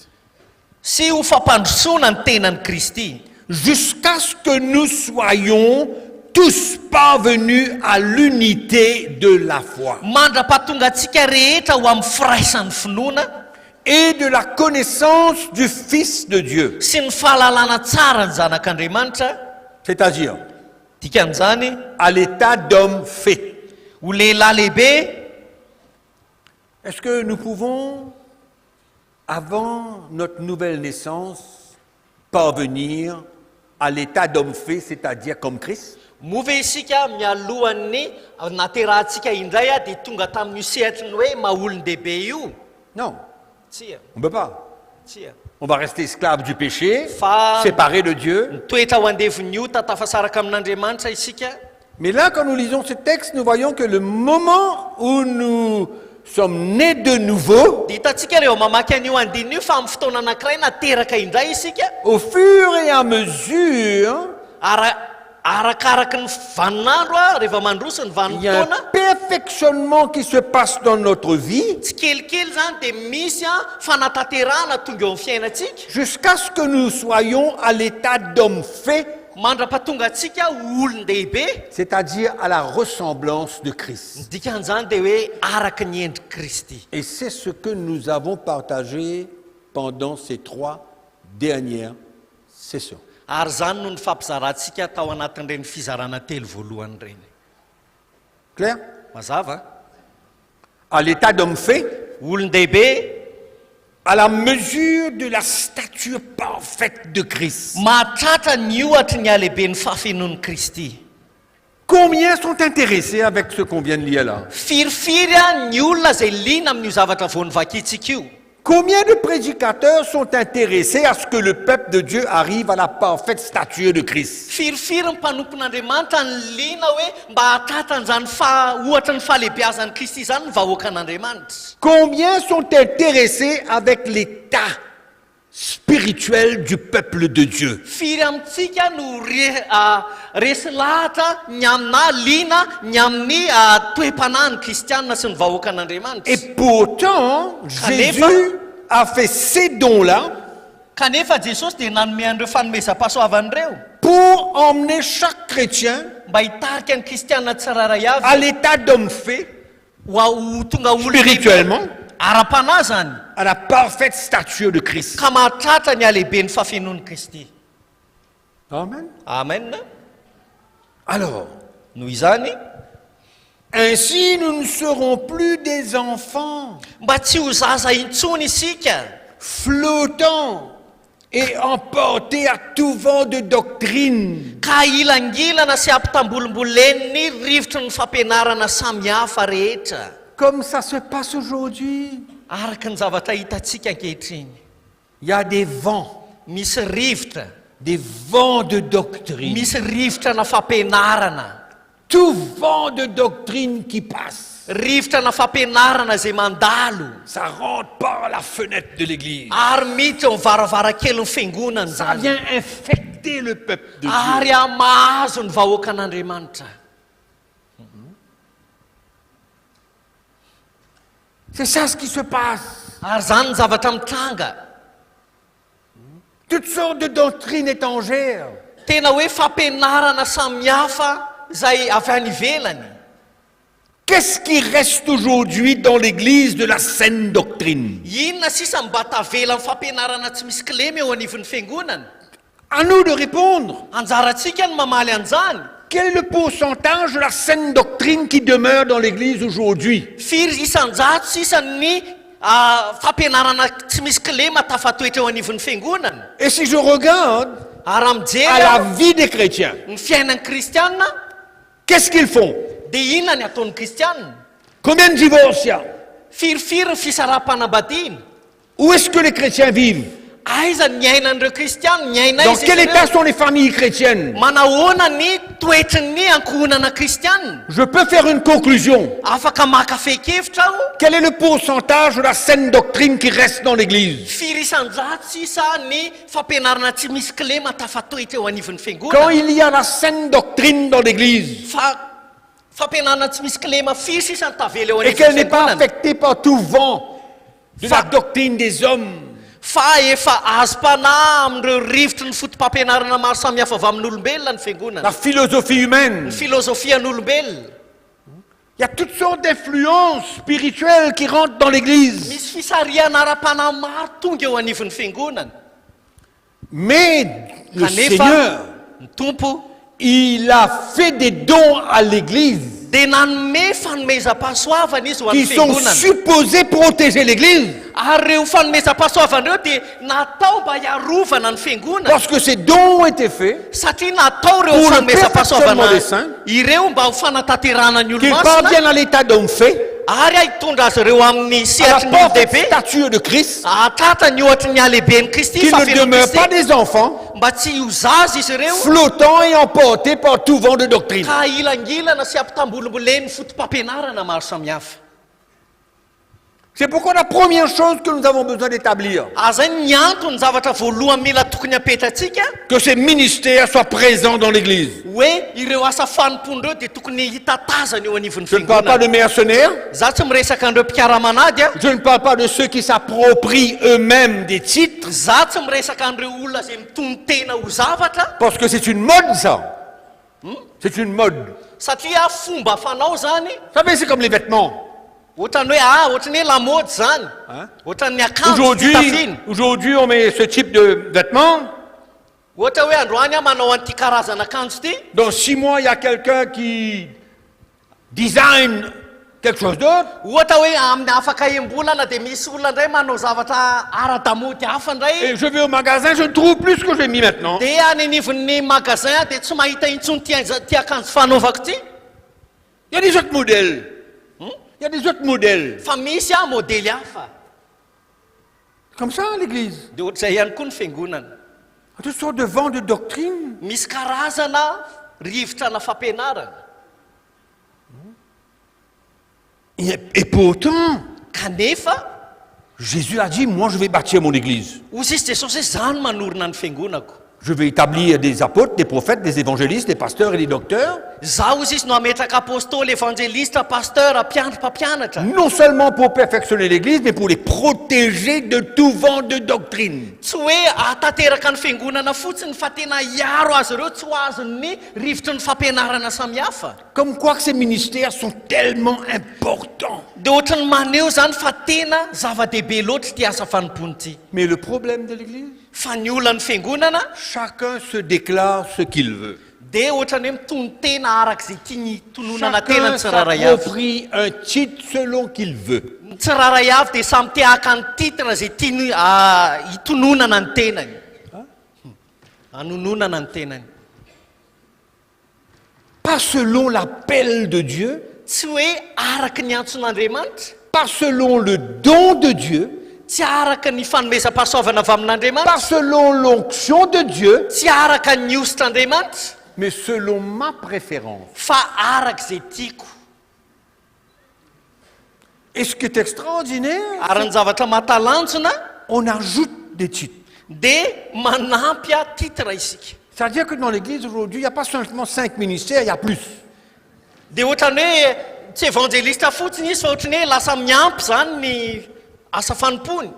Sy ho fampandrosoana ny tenan'i Kristy. Jusqu'à ce que nous soyons tous parvenus à l'unité de la foi. Mandra-pahatonga antsika rehetra ho amin'ny firaisan'ny finoana et de la connaissance du Fils de Dieu. sy ny fahalalana tsara ny zanak'Andriamanitra, c'est-à-dire dikan'izany à l'état d'homme fait. ho lehilahy lehibe. Est-ce que nous pouvons, avant notre nouvelle naissance, parvenir à l'état d'homme fait, c'est-à-dire comme Christ? Move isika mialohan'ny naterahantsika indray a dia tonga tamin'io sehatry ny hoe maha olon-dehibe io? Non, Tsia. on ne peut pas. Tsia. On va rester esclave du péché, séparé de Dieu. Mais là, quand nous lisons ce texte, nous voyons que le moment où nous sommes nés de nouveau, au fur et à mesure, il y a un perfectionnement qui se passe dans notre vie jusqu'à ce que nous soyons à l'état d'homme fait, c'est-à-dire à la ressemblance de Christ. Et c'est ce que nous avons partagé pendant ces 3 dernières sessions. Clair? À l'état d'homme fait, à la mesure de la stature parfaite de Christ. Combien sont intéressés avec ce qu'on vient de lire là? Combien de prédicateurs sont intéressés à ce que le peuple de Dieu arrive à la parfaite stature de Christ? Combien sont intéressés avec l'état spirituel du peuple de Dieu? Et pourtant, Jésus a fait ces dons-là pour emmener chaque chrétien à l'état d'homme fait, spirituellement, à la parfaite stature de Christ. Amen. Amen. Alors, ainsi nous ne serons plus des enfants flottants et emportés à tout vent de doctrine, comme ça se passe aujourd'hui. Il y a des vents, des vents de doctrine, tout vent de doctrine qui passe, ça rentre par la fenêtre de l'église, ça vient infecter le peuple de Dieu. C'est ça ce qui se passe. Toutes sortes de doctrines étrangères. Qu'est-ce qui reste aujourd'hui dans l'église de la saine doctrine? À nous de répondre. Quel est le pourcentage de la saine doctrine qui demeure dans l'église aujourd'hui? Et si je regarde à la vie des chrétiens, qu'est-ce qu'ils font? Combien de divorces il y a? Où est-ce que les chrétiens vivent? Dans quel état sont les familles chrétiennes? Je peux faire une conclusion. Quel est le pourcentage de la saine doctrine qui reste dans l'église? Quand il y a la saine doctrine dans l'église et qu'elle n'est pas affectée par tout vent de la doctrine des hommes, la philosophie humaine, il y a toutes sortes d'influences spirituelles qui rentrent dans l'église. Mais le Seigneur, il a fait des dons à l'église qui sont supposés protéger l'église. Lorsque ces dons ont été faits pour le perfectionnement des saints, qu'ils parviennent à l'état d'homme fait, Ary hitondra azy ireo amin'ny à la sehatry ny parfaite lehibe. stature de Christ, Atratra ny ohatry ny alehiben'ny Kristy. qu'ils ne demeurent pas des enfants, Mba tsy ho zaza izy ireo. flottants et emportés par tout vent de doctrine. Ka ilangilana sy ampitambolombolen'ny fotom-pampianarana maro samihafa. C'est pourquoi la première chose que nous avons besoin d'établir, Azay ny antony zavatra voalohany mila tokony apetratsika, que ces ministères soient présents dans l'Église. hoe ireo asa fanompondreo dia tokony hitatazana eo anivon'ny Je ne parle pas de mercenaires, Za tsy miresaka an'ireo mpikaramanady a. je ne parle pas de ceux qui s'approprient eux-mêmes des titres, Za tsy miresaka an'ireo olona izay mitony tena ho zavatra. parce que c'est une mode ça. C'est une mode. Satria fomba fanao zany. Vous savez, c'est comme les vêtements. Ohatran'ny hoe ohatran'ny hoe lamaody zany. Ohatran'ny akanjo fitafiny. Aujourd'hui, on met ce type de vêtements. Ohatra hoe androany manao an'ity karazana akanjo ity. Dans 6 mois, il y a quelqu'un qui design quelque chose d'autre. Ohatra hoe amin'ny afaka embolana dia misy olona indray manao zavatra ara-damody hafa indray. Et je vais au magasin, je ne trouve plus ce que j'ai mis maintenant. Dia any anivon'ny magasin dia tsy mahita intsony ty akanjo fanaovako ity. Il y a des autres modèles. Il y a des autres modèles. Fa misy modely hafa. Comme ça, l'Église. Dia ohatr'izay ihany koa ny fiangonana. Toutes sortes de vents de doctrine. Misy karazana rivotrana fampianarana. Et pourtant, kanefa, Jésus a dit, moi je vais bâtir mon Église. Hozy izy Jesosy hoe zany manorina ny fiangonako. Je vais établir des apôtres, des prophètes, des évangélistes, des pasteurs et des docteurs. Zaho izy no ametraka apôstôly, évangéliste, pasteur, mpiandry, mpampianatra. Non seulement pour perfectionner l'Église, mais pour les protéger de tout vent de doctrine. Tsy hoe atateraka ny fiangonana fotsiny fa tena hiaro azy ireo tsy ho azon'ny rivotry ny fampianarana samihafa. Comme quoi que ces ministères sont tellement importants. Dia ohatrany maneho zany fa tena zava-dehibe loatra ty asa fanompony ity. Mais le problème de l'Église, fa ny olan'ny fiangonana, chacun se déclare ce qu'il veut. Dia ohatrany hoe mitony tena arak'izay tiany tononana tena ny Chacun tsiraray avy. s'approprie un titre selon qu'il veut. Ny tsiraray avy dia samy te haka ny titre izay tiany hitononana ny tenany. Hanononana ny tenany. Pas selon l'appel de Dieu, Tsy hoe araky ny antson'Andriamanitra, pas selon le don de Dieu, tsy araka ny fanomezam-pahasoavana avy pas amin'Andriamanitra, selon l'onction de Dieu, tsy araka ny ositr'Andriamanitra, mais selon ma préférence. fa arak'izay tiako. Et ce qui est extraordinaire, Ary ny zavatra mahatalanjona, on ajoute des titres. dia manampy titre isika. C'est-à-dire que dans l'Église aujourd'hui, il n'y a pas seulement 5 ministères, il y a plus. Dia ohatrany hoe tsy évangéliste fotsiny izy fa ohatrany hoe lasa miampy zany ny asa fanompony.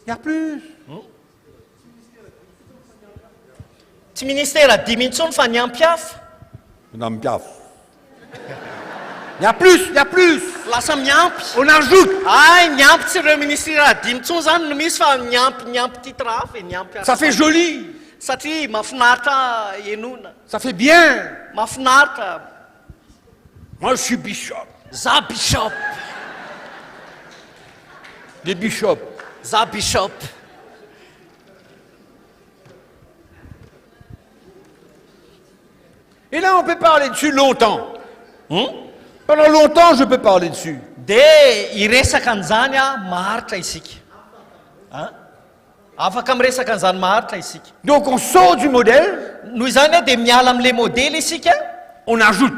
Il y a plus. Tsy ministère 10 intsony fa ny ampy hafa. Madame Piaf. Il y a plus, il y a plus. Lasa miampy. On ajoute. Ay, miampy tsy ireo ministère 10 intsony zany no misy fa miampy titre hafa, miampy Ça fait joli. satria mahafinaritra enona. Ça fait bien. Mahafinaritra. Moi, je suis bishop. Za bishop. Des bishops. Za bishop. Et là, on peut parler dessus longtemps. Pendant longtemps, je peux parler dessus. Dia iresaka an'izany maharitra isika. Afaka miresaka an'izany maharitra isika. Donc, on sort du modèle. Noho izany hoe dia miala amin'ilay modèle isika, on ajoute.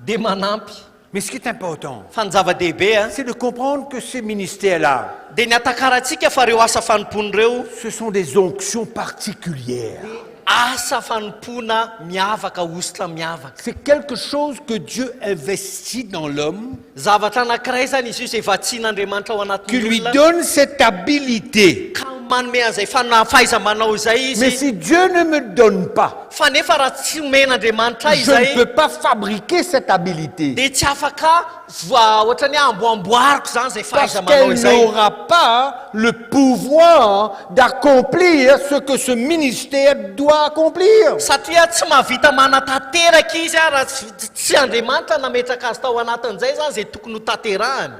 Dia manampy. Mais ce qui est important, fa ny zava-dehibe c'est de comprendre que ces ministères-là, dia ny atakarantsika fa reo asa fanompony reo, ce sont des onctions particulières. asa fanompona miavaka, ositra miavaka. C'est quelque chose que Dieu investit dans l'homme, Zavatra anankiray zany izy io izay vatsian'Andriamanitra ao qui lui anatin'olona, donne cette habilité. ka manome an'izay fahaiza-manao izay Mais izy. si Dieu ne me donne pas, Fa nefa raha tsy omen'Andriamanitra je ne izay, peux pas fabriquer cette habilité. dia tsy afaka ohatrany hoe amboamboariko zany izay Parce fahaiza-manao qu'elle izay. n'aura pas le pouvoir d'accomplir ce que ce ministère doit accomplir. Satria tsy mahavita manatanteraka izy raha tsy Andriamanitra nametraka azy tao anatin'izay zany izay tokony ho tanterahany.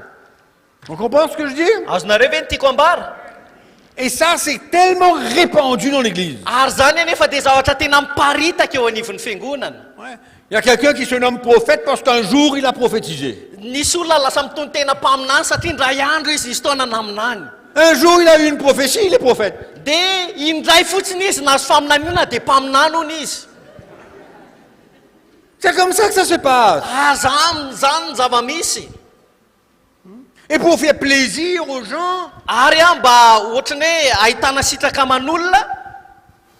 On comprend ce que je dis? Azonareo ve ny tiako ambara? Et ça, c'est tellement répandu dans l'Église. Ary zany anefa dia zavatra tena miparitaka eo anivon'ny fiangonana. Ouais. Il y a quelqu'un qui se nomme prophète parce qu'un jour il a prophétisé. Un jour il a eu une prophétie, il est prophète. C'est comme ça que ça se passe. Et pour faire plaisir aux gens,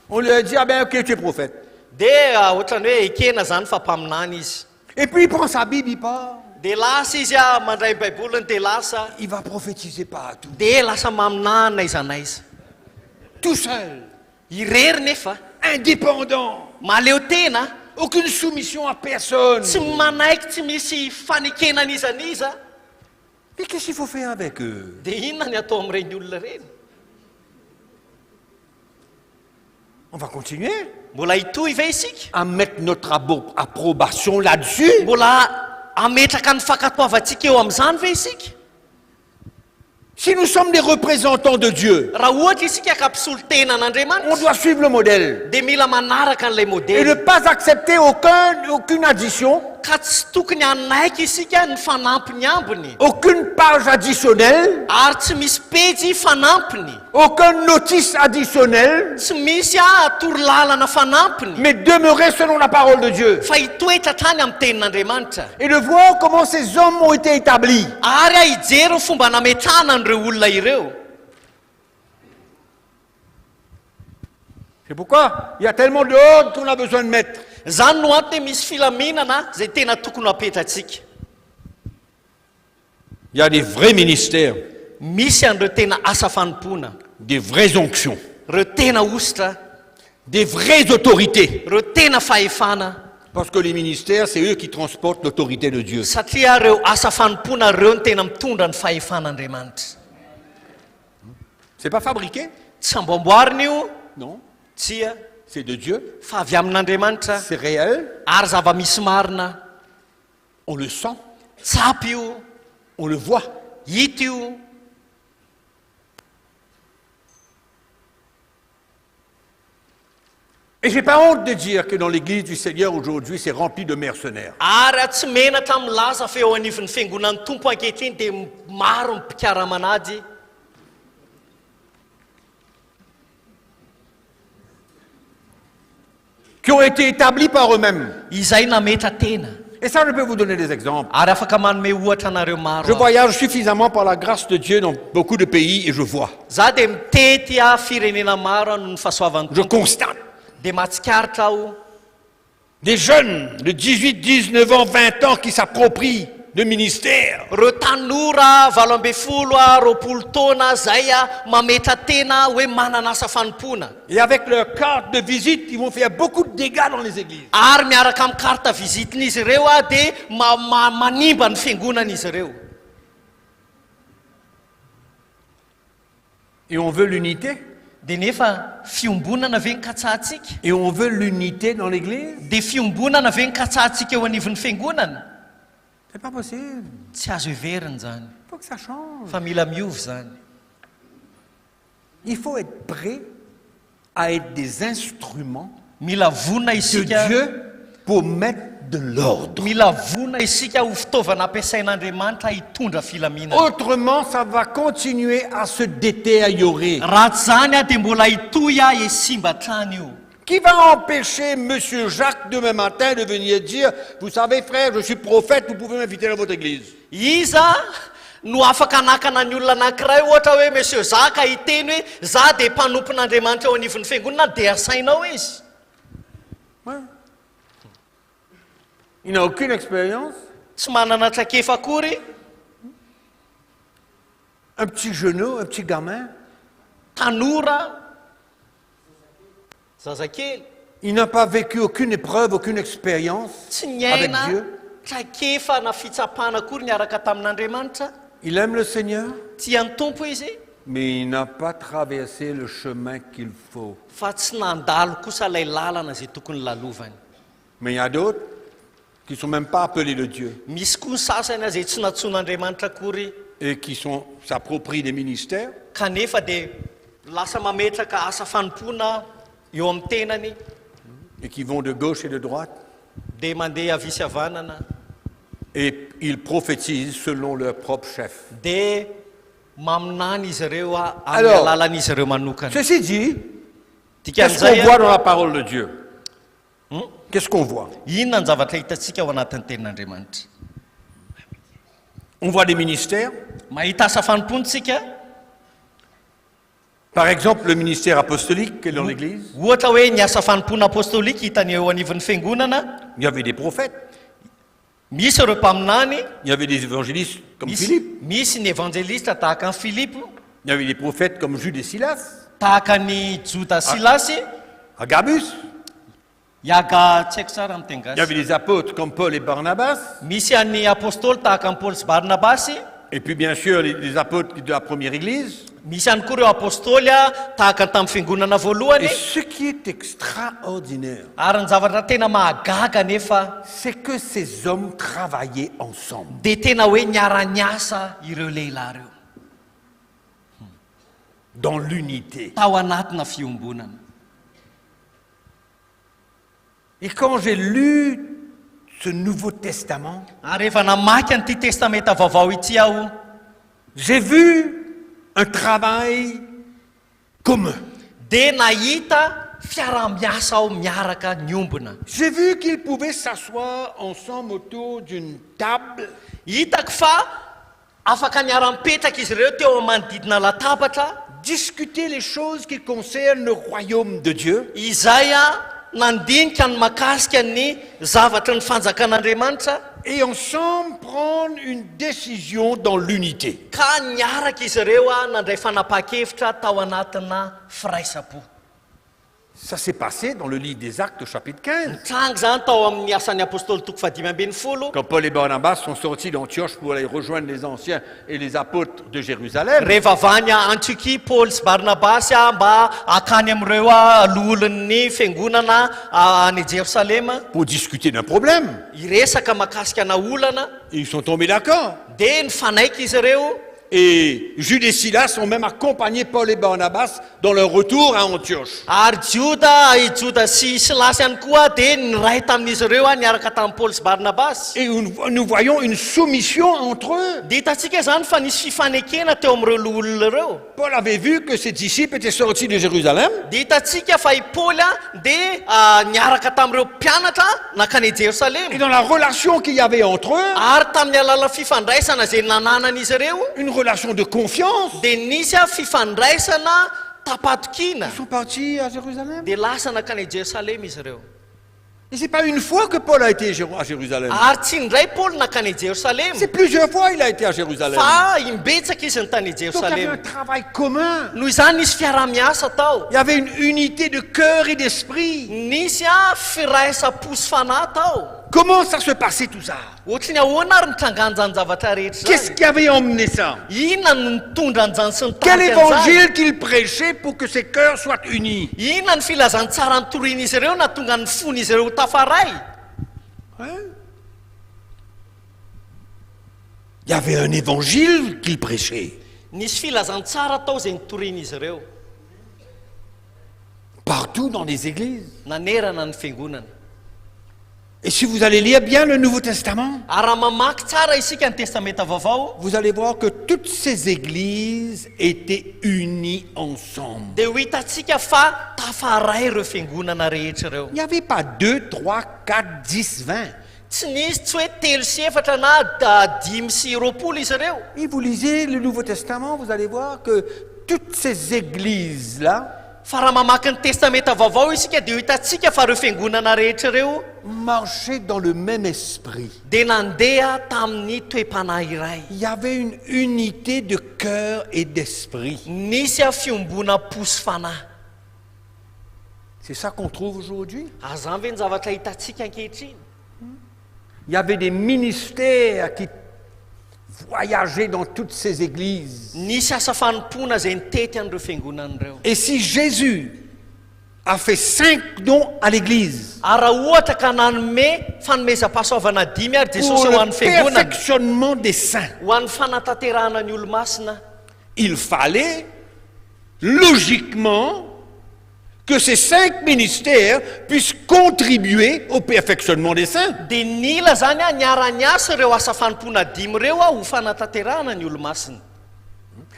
on lui a dit, ah ben ok, tu es prophète. Et puis il prend sa Bible, il part. Il va prophétiser partout. Tout seul. Indépendant. Aucune soumission à personne. Mais qu'est-ce qu'il faut faire avec eux? On va continuer à mettre notre approbation là-dessus. Si nous sommes des représentants de Dieu, on doit suivre le modèle et ne pas accepter aucune addition, aucune page additionnelle, aucune notice additionnelle, mais demeurer selon la parole de Dieu et de voir comment ces hommes ont été établis. C'est pourquoi il y a tellement d'ordres qu'on a besoin de mettre. Il y a des vrais ministères, des vraies onctions, des vraies autorités. Parce que les ministères, c'est eux qui transportent l'autorité de Dieu. C'est pas fabriqué? Non. C'est de Dieu. C'est réel. On le sent. On le voit. Et j'ai pas honte de dire que dans l'église du Seigneur aujourd'hui, c'est rempli de mercenaires. Qui ont été établis par eux-mêmes. Et ça, je peux vous donner des exemples. Je voyage suffisamment par la grâce de Dieu dans beaucoup de pays et je vois. Je constate. Des jeunes de 18, 19 ans, 20 ans qui s'approprient le ministère. Et avec leur carte de visite, ils vont faire beaucoup de dégâts dans les églises. Et on veut l'unité. Et on veut l'unité dans l'église. C'est pas possible. Il faut que ça change. Il faut être prêt à être des instruments de Dieu pour mettre de l'ordre. Autrement, ça va continuer à se détériorer. Qui va empêcher M. Jacques demain matin de venir dire, vous savez frère, je suis prophète, vous pouvez m'inviter dans votre église? No afaka anakana ny olona anankiray ohatra hoe monsieur Zaka hiteny hoe za dia mpanompon'Andriamanitra eo anivon'ny fiangonana dia asainao izy. Il n'a aucune expérience. Tsy manana traikefa akory. Un petit genou, un petit gamin. Tanora. Zazakely. Il n'a pas vécu aucune épreuve, aucune expérience avec Dieu. Traikefa na fitsapana akory niaraka tamin'Andriamanitra. Il aime le Seigneur, Tian'ny Tompo izy, mais il n'a pas traversé le chemin qu'il faut. Fa tsy nandalo kosa ilay lalana zay tokony lalovany. Mais il y a d'autres qui ne sont même pas appelés de Dieu. Misy koa ny sasany zay tsy natsoan'Andriamanitra akory. Et qui s'approprient des ministères. Kanefa dia lasa mametraka asa fanompoana eo amin'ny tenany. Et qui vont de gauche et de droite. dia mandeha avy sy havanana et ils prophétisent selon leur propre chef. dia maminany izy ireo a amin'ny Alors, alalan'izy ireo manokana. Ceci dit, Dikan'izay qu'est-ce qu'on a- voit dans la parole de Dieu? Qu'est-ce qu'on voit? inona ny zavatra hitantsika ao anatin'ny tenin'Andriamanitra? On voit des ministères. Mahita asa fanompontsika. Par exemple, le ministère apostolique qui est dans l'Église. Ohatra hoe ny asa fanompona apostolika hitany eo anivon'ny fiangonana. Il y avait des prophètes. Misy ireo mpaminany. Il y avait des évangélistes comme Misy- Philippe. Misy ny evangelista tahaka ny Filipo. Il y avait des prophètes comme Jude et Silas. Tahaka ny Juda Silasy. Agabus. Yaga tsy haiko tsara amin'ny teny Il y gasy. avait des apôtres comme Paul et Barnabas. Misy an'ny apôstôly tahaka ny Paul sy Barnabasy. Et puis bien sûr les apôtres de la première Église. Misy ihany koa ireo apôstôly tahaka tamin'ny fiangonana voalohany. Et ce qui est extraordinaire, Ary ny zavatra tena mahagaga nefa c'est que ces hommes travaillaient ensemble. dia tena hoe niara-niasa ireo lehilahy ireo Dans l'unité. tao anatina fiombonana. Et quand j'ai lu ce Nouveau Testament, Ary rehefa namaky an'ity testamenta vaovao ity aho, j'ai vu un travail commun. dia nahita fiara-miasa ao miaraka niombona. J'ai vu qu'ils pouvaient s'asseoir ensemble autour d'une table. Hitako fa afaka niara-mipetraka izy ireo teo amin'ny manodidina latabatra. Discuter les choses qui concernent le royaume de Dieu. Izay nandinika ny makasika ny zavatra ny fanjakan'Andriamanitra. Et ensemble prendre une décision dans l'unité. Ka niaraka izy ireo nandray fanapa-kevitra tao anatina firaisapo. Ça s'est passé dans le livre des Actes, chapitre 15. Tranga zany tao amin'ny asan'ny apôstôly toko 10 Quand Paul et Barnabas sont sortis d'Antioche pour aller rejoindre les anciens et les apôtres de Jérusalem. rehefa avany Antiokia Paul sy Barnabasy mba akany amin'ireo loholon'ny fiangonana any Jerusalema Pour discuter d'un problème. iresaka makasika na olana. Et ils sont tombés d'accord. Dia nifanaiky izy ireo. Et Jude et Silas ont même accompagné Paul et Barnabas dans leur retour à Antioche. Ary Juda sy Silasy ihany koa dia niray tamin'izy ireo niaraka tamin'ny Paul sy Barnabasy. Et nous voyons une soumission entre eux. Dia hitantsika zany fa nisy fifanekena teo amin'ireo loholona ireo. Paul avait vu que ses disciples étaient sortis de Jérusalem. Dia hitantsika fa i Paul dia niaraka tamin'ireo mpianatra nakany Jerusalem. Et dans la relation qu'il y avait entre eux, Ary tamin'ny alala fifandraisana izay nananan'izy ireo, une relation de confiance. dia nisy fifandraisana tapatokina. Ils sont partis à Jérusalem. Dia lasa nakany Jerusalem izy ireo. Et c'est pas une fois que Paul a été à Jérusalem. Ary tsy indray Paul nakany Jerusalem. C'est plusieurs fois il a été à Jérusalem. Fa imbetsaka izy ny tany Donc il y avait un Jerusalem. travail commun. Noho izany nisy fiara-miasa tao. Il y avait une unité de cœur et d'esprit. Nisy firaisa-po sy fanahy tao. Comment ça se passait tout ça? Ohatrany ahoana ary nitrangany zany zavatra rehetra Qu'est-ce zany? qui avait emmené ça? Inona no nitondra an'izany sy Quel nitariky an'izany? évangile qu'il prêchait pour que ces cœurs soient unis? Inona ny filazantsara nitorian'izy ireo na tonga ny fon'izy ireo tafaray? Il y avait un évangile qu'il prêchait. Nisy filazantsara tao izay nitorian'izy ireo. Partout dans les églises. Nanerana ny fiangonana. Et si vous allez lire bien le Nouveau Testament, Ary raha mamaky tsara isika ny testamenta vaovao, vous allez voir que toutes ces églises étaient unies ensemble. dia ho hitantsika fa tafaray ireo fiangonana rehetra ireo. Il n'y avait pas 2, 3, 4, 10, 20. Tsy nisy tsy hoe telo sy efatra na dimy sy roapolo izy ireo. Et vous lisez le Nouveau Testament, vous allez voir que toutes ces églises-là Fa raha mamaky ny testamenta vaovao isika dia ho hitantsika fa ireo fiangonana rehetra ireo marchaient dans le même esprit. dia nandeha tamin'ny toe-panahy iray. Il y avait une unité de cœur et d'esprit. Nisy fiombona-po sy fanahy. C'est ça qu'on trouve aujourd'hui. Azany ve ny zavatra hitantsika ankehitriny? Il y avait des ministères qui voyageaient dans toutes ces églises. Nisy asa fanompona izay nitety an'ireo fiangonana ireo. Et si Jésus a fait 5 dons à l'église Ary raha ohatra ka nanome fanomezam-pahasoavana 10 ary pour Jesosy ho an'ny le fiangonana, perfectionnement des saints, ho an'ny fanatanterahana ny olo-masina, il fallait logiquement que ces 5 ministères puissent contribuer au perfectionnement des saints. Dia nila zany a niara-niasa ireo asa fanompoana 5 ireo a ho fanatanterahana ny olo-masina.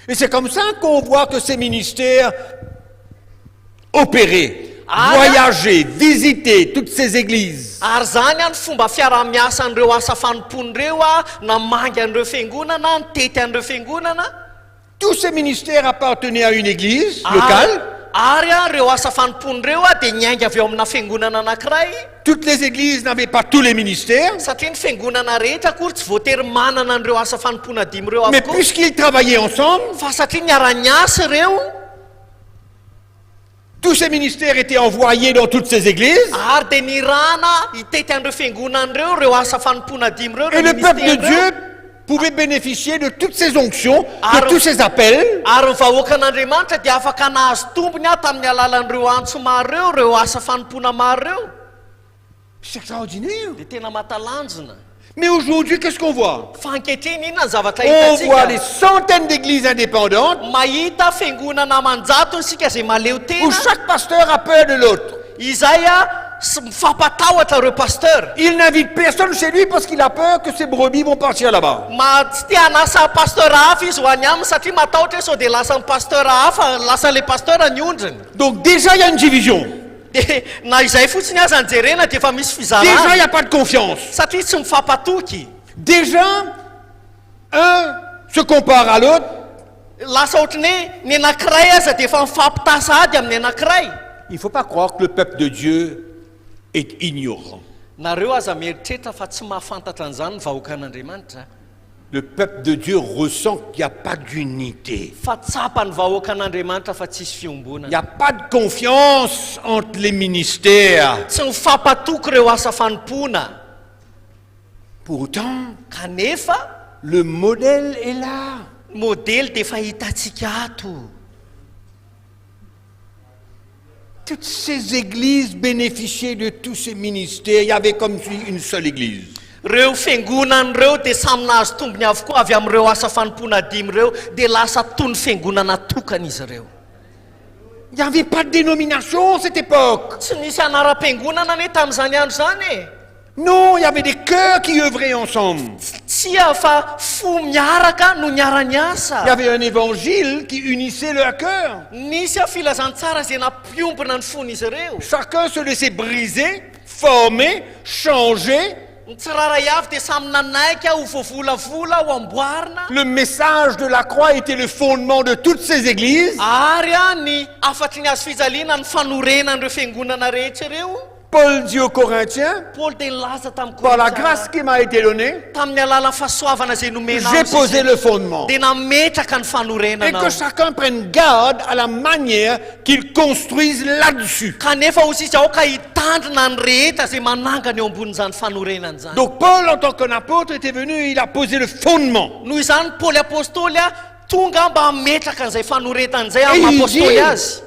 Et c'est comme ça qu'on voit que ces ministères opérer, voyager, visiter toutes ces églises. Ary zany a ny fomba fiara-miasa an'ireo asa fanompon'ireo a namangy an'ireo fiangonana, nitety an'ireo fiangonana. Tous ces ministères appartenaient à une église locale. Ary a ireo asa fanompon'ireo a dia niainga avy eo amina fiangonana anankiray. Toutes les églises n'avaient pas tous les ministères. Satria ny fiangonana rehetra akory tsy voatery manana an'ireo asa fanompoana 5 ireo Mais avokoa. puisqu'ils travaillaient ensemble, Fa satria niara-niasa ireo, tous ces ministères étaient envoyés dans toutes ces églises. ary dia nirana hitety an'ireo fiangonan'ireo ireo asa fanompoana 5 ireo. Et le peuple de Dieu pouvait bénéficier de toutes ces onctions, de tous ces appels. Ary ny vahoaka an'Andriamanitra dia afaka nahazo tombony tamin'ny alalan'ireo antso maro ireo, ireo asa fanompoana maro ireo. C'est extraordinaire. Dia tena mahatalanjona. Mais aujourd'hui, qu'est-ce qu'on voit? Fa ankehitriny inona ny zavatra On voit des hitantsika? centaines d'églises indépendantes Mahita fiangonana aman-jato isika izay maleo où tena. chaque pasteur a peur de l'autre. Izay a mifampatahotra ireo pasteur. Il n'invite personne chez lui parce qu'il a peur que ses brebis vont partir là-bas. Tsy tia hanasa pasteur hafa izy ho any aminy satria matahotra hoe sao dia lasa ny pasteur hafa, lasan'ilay pasteur ny ondriny. Donc déjà, il y a une division. Dia na izay fotsiny aza ny jerena dia efa misy Déjà, il n'y fizarana. a pas de confiance. Satria tsy mifampatoky. Déjà, un se compare à l'autre. Lasa ohatrany hoe ny anankiray aza dia efa mifampitasa ady amin'ny anankiray. Il ne faut pas croire que le peuple de Dieu est ignorant. Nareo aza mieritreritra fa tsy mahafantatra an'izany ny vahoaka an'Andriamanitra. Le peuple de Dieu ressent qu'il n'y a pas d'unité. Fa tsapa ny vahoaka an'Andriamanitra fa tsisy Il n'y fiombonana. a pas de confiance entre les ministères. Tsy mifampatoky ireo asa fanompoana. Pourtant, Kanefa le modèle est là. modely dia efa hitantsika ato. Toutes ces églises bénéficiaient de tous ces ministères. Il y avait comme une seule église. Ireo fiangonan'ireo dia samy nahazo tombony avokoa avy amin'ireo asa fanompoana 5 ireo dia lasa toy ny fiangonana tokana izy ireo. Il n'y avait pas de dénomination à cette époque. Tsy nisy anaram-piangonana anie tamin'izany andro zany e. Non, il y avait des cœurs qui œuvraient ensemble. Tsia fa fo miaraka no Il y niara-niasa. avait un évangile qui unissait leurs cœurs. Nisy a filazantsara izay nampiombona ny fon'izy ireo. Chacun se laissait briser, former, changer. Ny tsiraray avy dia samy nanaiky ho voavolavola ho amboarina. Le message de la croix était le fondement de toutes ces églises. Ary a ny afatry ny azo fijaliana ny fanorenan'ireo fiangonana rehetra ireo. Paul dit aux Corinthiens, Paul dia nilaza tamin'ny par la Korintsa, grâce qui m'a été donnée, tamin'ny alalan'ny fahasoavana izay nomena j'ai posé le fondement. dia nametraka ny Et fanorenana. que chacun prenne garde à la manière qu'il construise là-dessus. Kanefa hozy izy aoka hitandrina ny rehetra izay manangana eo ambonin'izany fanorenana izany. Donc Paul, en tant qu'un apôtre, était venu, il a posé le fondement. Noho izany Paoly apôstôly a tonga mba hametraka an'izay fanoretana izay Et amin'ny il apôstôly dit, azy.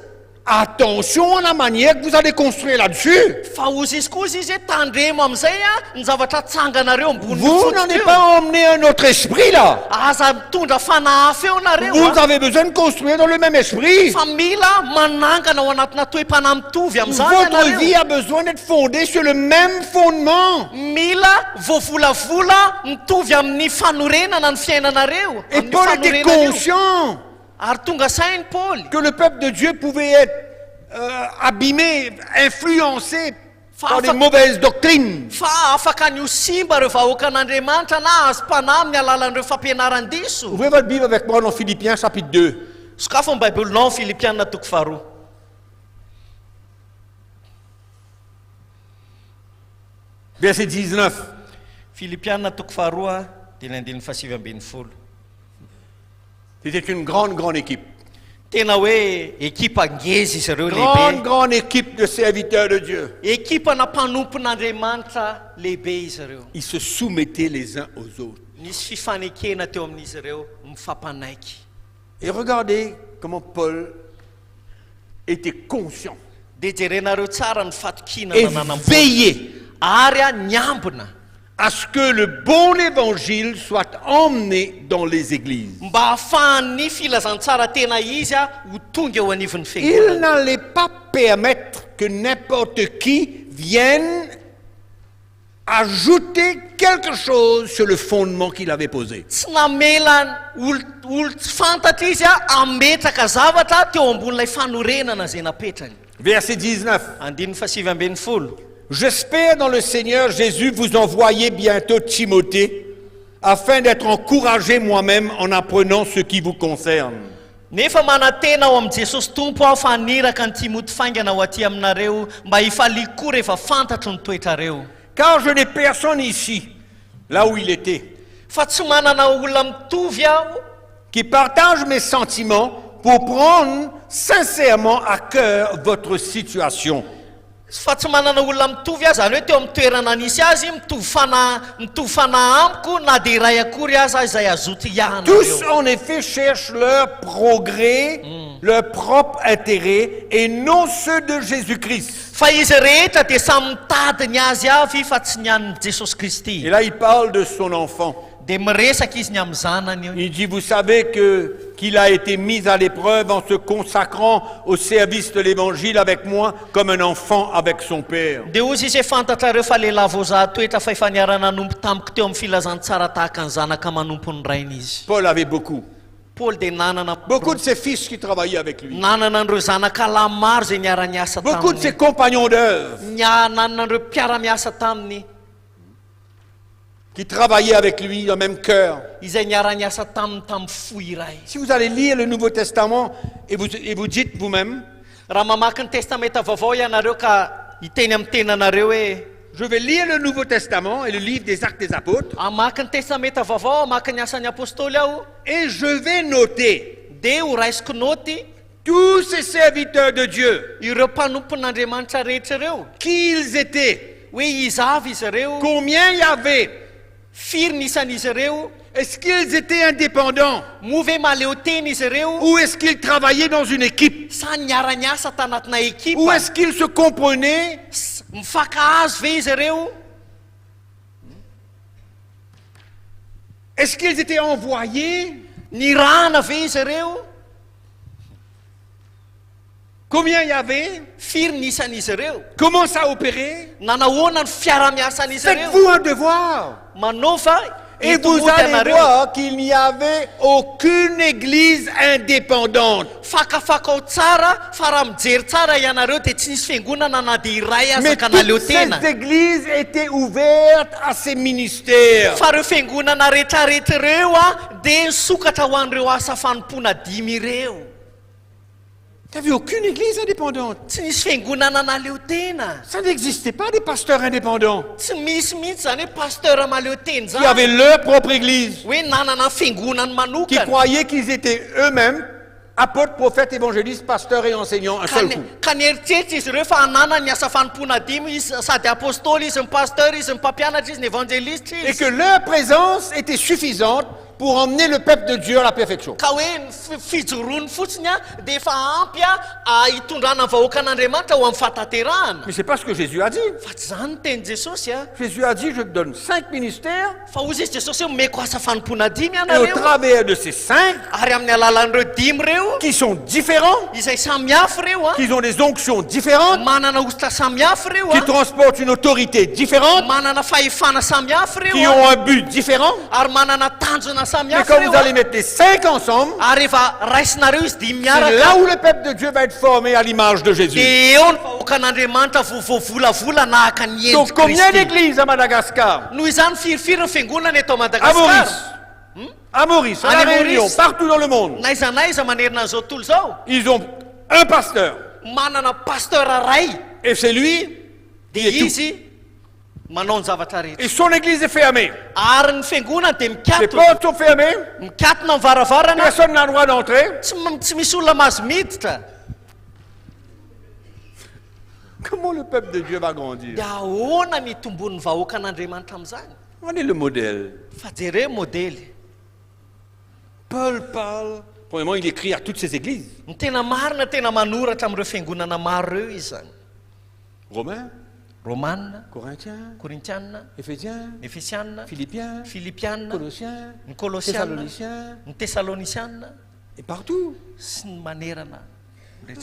attention à la manière que vous allez construire là-dessus. Fa hozy izy koa izy hoe tandremo amin'izay a ny zavatra tsanganareo ambony Vous n'avez pas emmené un autre esprit là. aza mitondra fanahy feo nareo Vous avez besoin de construire dans le même esprit. fa mila manangana ao anatina toe-panahy mitovy amin'izany Votre ianareo. vie a besoin d'être fondée sur le même fondement. Mila voavolavola mitovy amin'ny fanorenana ny fiainanareo. Et amin'ny Paul était fanorenanareo. conscient Ary tonga sainy Paoly que le peuple de Dieu pouvait être abîmé, influencé par des mauvaises doctrines. fa afaka ny ho simba ireo vahoaka an'Andriamanitra na azo mpanahy amin'ny alalan'ireo fampianaran-diso. Ouvrez votre Bible avec moi dans Philippiens chapitre 2. Sokafo ny baibolinao Filipianina toko faharoa. Verset 19. Filipianina toko faharoa dia ny andininy fasivy ambin'ny folo. C'était une grande équipe. Tena hoe ekipa ngezy izy ireo lehibe. Grande équipe de serviteurs de Dieu. Ekipa na mpanompon'Andriamanitra lehibe izy ireo. Ils se soumettaient les uns aux autres. Nisy fifanekena teo amin'izy ireo mifampanaiky. Et regardez comment Paul était conscient. Dia jerenareo tsara ny fatokina Et nananam-poana. veillé Ary a niambina à ce que le bon évangile soit emmené dans les églises. Il n'allait pas permettre que n'importe qui vienne ajouter quelque chose sur le fondement qu'il avait posé. Verset 19. J'espère dans le Seigneur Jésus vous envoyer bientôt Timothée, afin d'être encouragé moi-même en apprenant ce qui vous concerne. Nefa manatena ao am Jesosy Tompo aho fa aniraka ny Timoty faingana ho aty aminareo mba hifalia koa rehefa fantatro ny toetrareo. Car je n'ai personne ici, là où il était, fa tsy manana olona mitovy aho qui partage mes sentiments pour prendre sincèrement à cœur votre situation. Fa tsy manana olona mitovy aho zany hoe teo amin'ny toerana nisy azy mitovy fanahy amiko na dia iray akory aza izay azoto iahana. Tous en effet cherchent leur progrès, leur propre intérêt et non ceux de Jésus-Christ. Fa izy rehetra dia samy mitady ny azy avy fa tsy ny an'ny Jesosy Kristy. Et là il parle de son enfant. Dia miresaka izy ny amin'ny zanany io. Il dit, vous savez qu'il a été mis à l'épreuve en se consacrant au service de l'évangile avec moi comme un enfant avec son père. Dia ozy izy fantatrareo fa lehilahy voazaha toetra fa efa niarana nompo tamiko teo amin'ny filazantsara tahaka ny zanaka manompo ny rainy izy. Paul avait beaucoup. Paul dia nanana beaucoup de ses fils qui travaillaient avec lui. Nanana andreo zanakalahy maro zay niara-niasa taminy. Beaucoup de ses compagnons d'œuvre. Nanana andreo mpiara-miasa taminy. Qui travaillaient avec lui dans le même cœur. Si vous allez lire le Nouveau Testament et vous dites vous-même, je vais lire le Nouveau Testament et le livre des Actes des Apôtres, et je vais noter tous ces serviteurs de Dieu, qui ils étaient, combien il y avait, est-ce qu'ils étaient indépendants ou est-ce qu'ils travaillaient dans une équipe ou est-ce qu'ils se comprenaient est-ce qu'ils étaient envoyés combien il y avait comment ça opérait faites-vous un devoir et vous allez voir qu'il n'y avait aucune église indépendante. Mais toutes ces églises étaient ouvertes à ces ministères. Il n'y avait aucune église indépendante. Ça n'existait pas des pasteurs indépendants. Ils avaient leur propre église. Qui croyaient qu'ils étaient eux-mêmes apôtres, prophètes, évangélistes, pasteurs et enseignants un seul coup. Et que leur présence était suffisante pour emmener le peuple de Dieu à la perfection. Mais c'est pas ce que Jésus a dit. Jésus a dit, je te donne 5 ministères. Et au travers de ces 5, qui sont différents, qui ont des onctions différentes, qui transportent une autorité différente, qui ont un but différent. Mais quand vous allez mettre les 5 ensemble, c'est là où le peuple de Dieu va être formé à l'image de Jésus. Donc combien d'églises à Madagascar, à Maurice, à La Réunion, partout dans le monde, ils ont un pasteur. Et c'est lui qui est tout. Et son église est fermée. Les portes sont fermées. Personne n'a le droit d'entrer. Comment le peuple de Dieu va grandir? Regardez le modèle. Paul parle. Premièrement, il écrit à toutes ces églises. Romains, Romanes, Corinthiens, Corinthians, Éphésiens, Philippiens, Colossiens, Thessaloniciens, Thessaloniciens, et partout. Il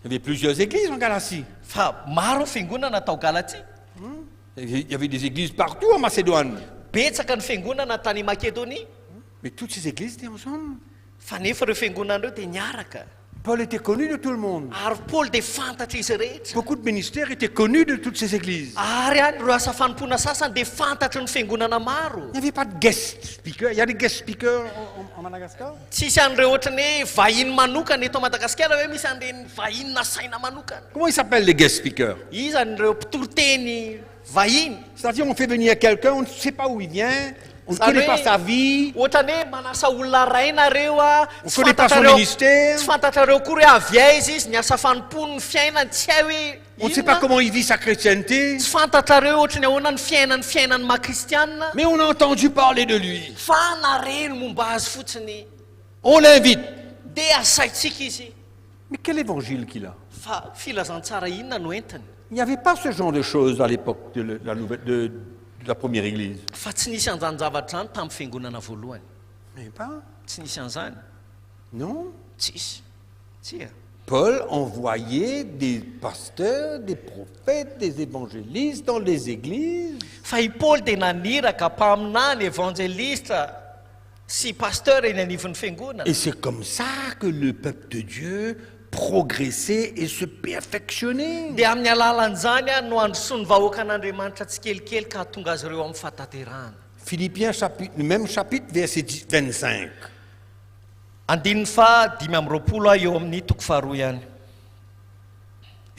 y avait plusieurs églises en Galatie. Il y avait des églises partout en Macédoine. Mais toutes ces églises étaient ensemble. Paul était connu de tout le monde. Beaucoup de ministères étaient connus de toutes ces églises. Il n'y avait pas de guest speaker. Il y a des guest speakers en Madagascar. Comment ils s'appellent les guest speakers? C'est-à-dire on fait venir quelqu'un, on ne sait pas où il vient. On ne connaît pas sa vie. On ne connaît pas son ministère. On ne sait pas comment il vit sa chrétienté. Mais on a entendu parler de lui. On l'invite. Mais quel évangile qu'il a? Il n'y avait pas ce genre de choses à l'époque de la première église. Mais pas. Non. Paul envoyait des pasteurs, des prophètes, des évangélistes dans les églises. Et c'est comme ça que le peuple de Dieu progresser et se perfectionner. Philippiens chapitre, le même chapitre, verset 25.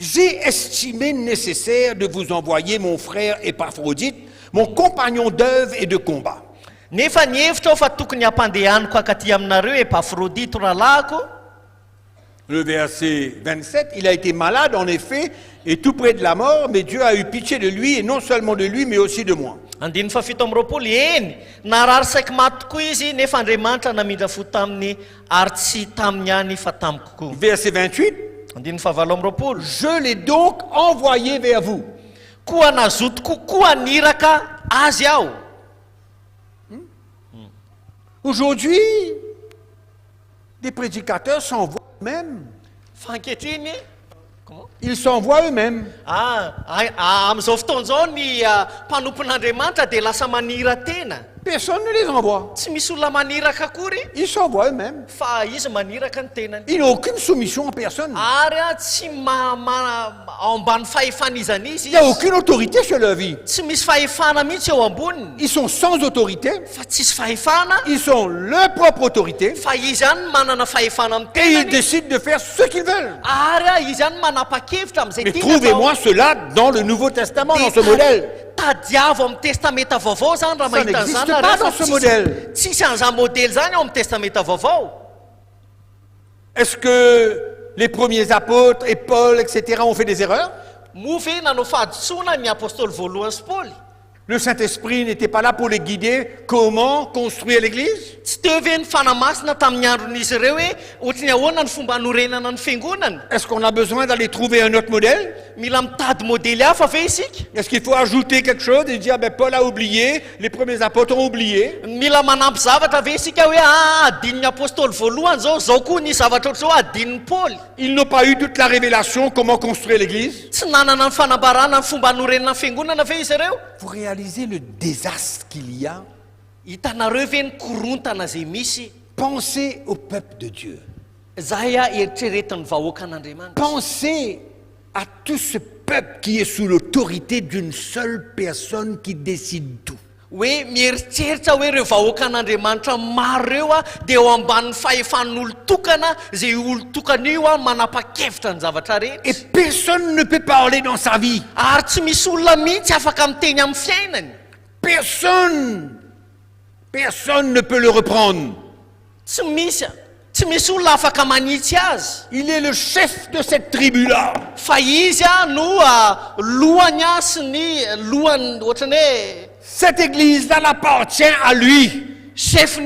J'ai estimé nécessaire de vous envoyer mon frère Épaphrodite, mon compagnon d'œuvre et de combat. Le verset 27, il a été malade en effet, et tout près de la mort, mais Dieu a eu pitié de lui, et non seulement de lui, mais aussi de moi. Verset 28, je l'ai donc envoyé vers vous. Aujourd'hui, des prédicateurs s'envoient eux-mêmes. Ils s'envoient eux-mêmes. Personne ne les envoie. Ils s'envoient eux-mêmes. Ils n'ont aucune soumission en personne. Il n'y a aucune autorité sur leur vie. Ils sont sans autorité. Ils sont leur propre autorité. Et ils décident de faire ce qu'ils veulent. Mais trouvez-moi cela dans le Nouveau Testament, dans ce modèle. Ça n'existe pas dans ce modèle. Est-ce que les premiers apôtres et Paul, etc., ont fait des erreurs? Le Saint-Esprit n'était pas là pour les guider comment construire l'église? Est-ce qu'on a besoin d'aller trouver un autre modèle? Est-ce qu'il faut ajouter quelque chose et dire Paul a oublié, les premiers apôtres ont oublié? Ils n'ont pas eu toute la révélation comment construire l'église? Vous réalisez le désastre qu'il y a? Pensez au peuple de Dieu. Pensez à tout ce peuple qui est sous l'autorité d'une seule personne qui décide tout. Et personne ne peut parler dans sa vie. Personne ne peut le reprendre. Il est le chef de cette tribu-là. Cette église-là appartient à lui. C'est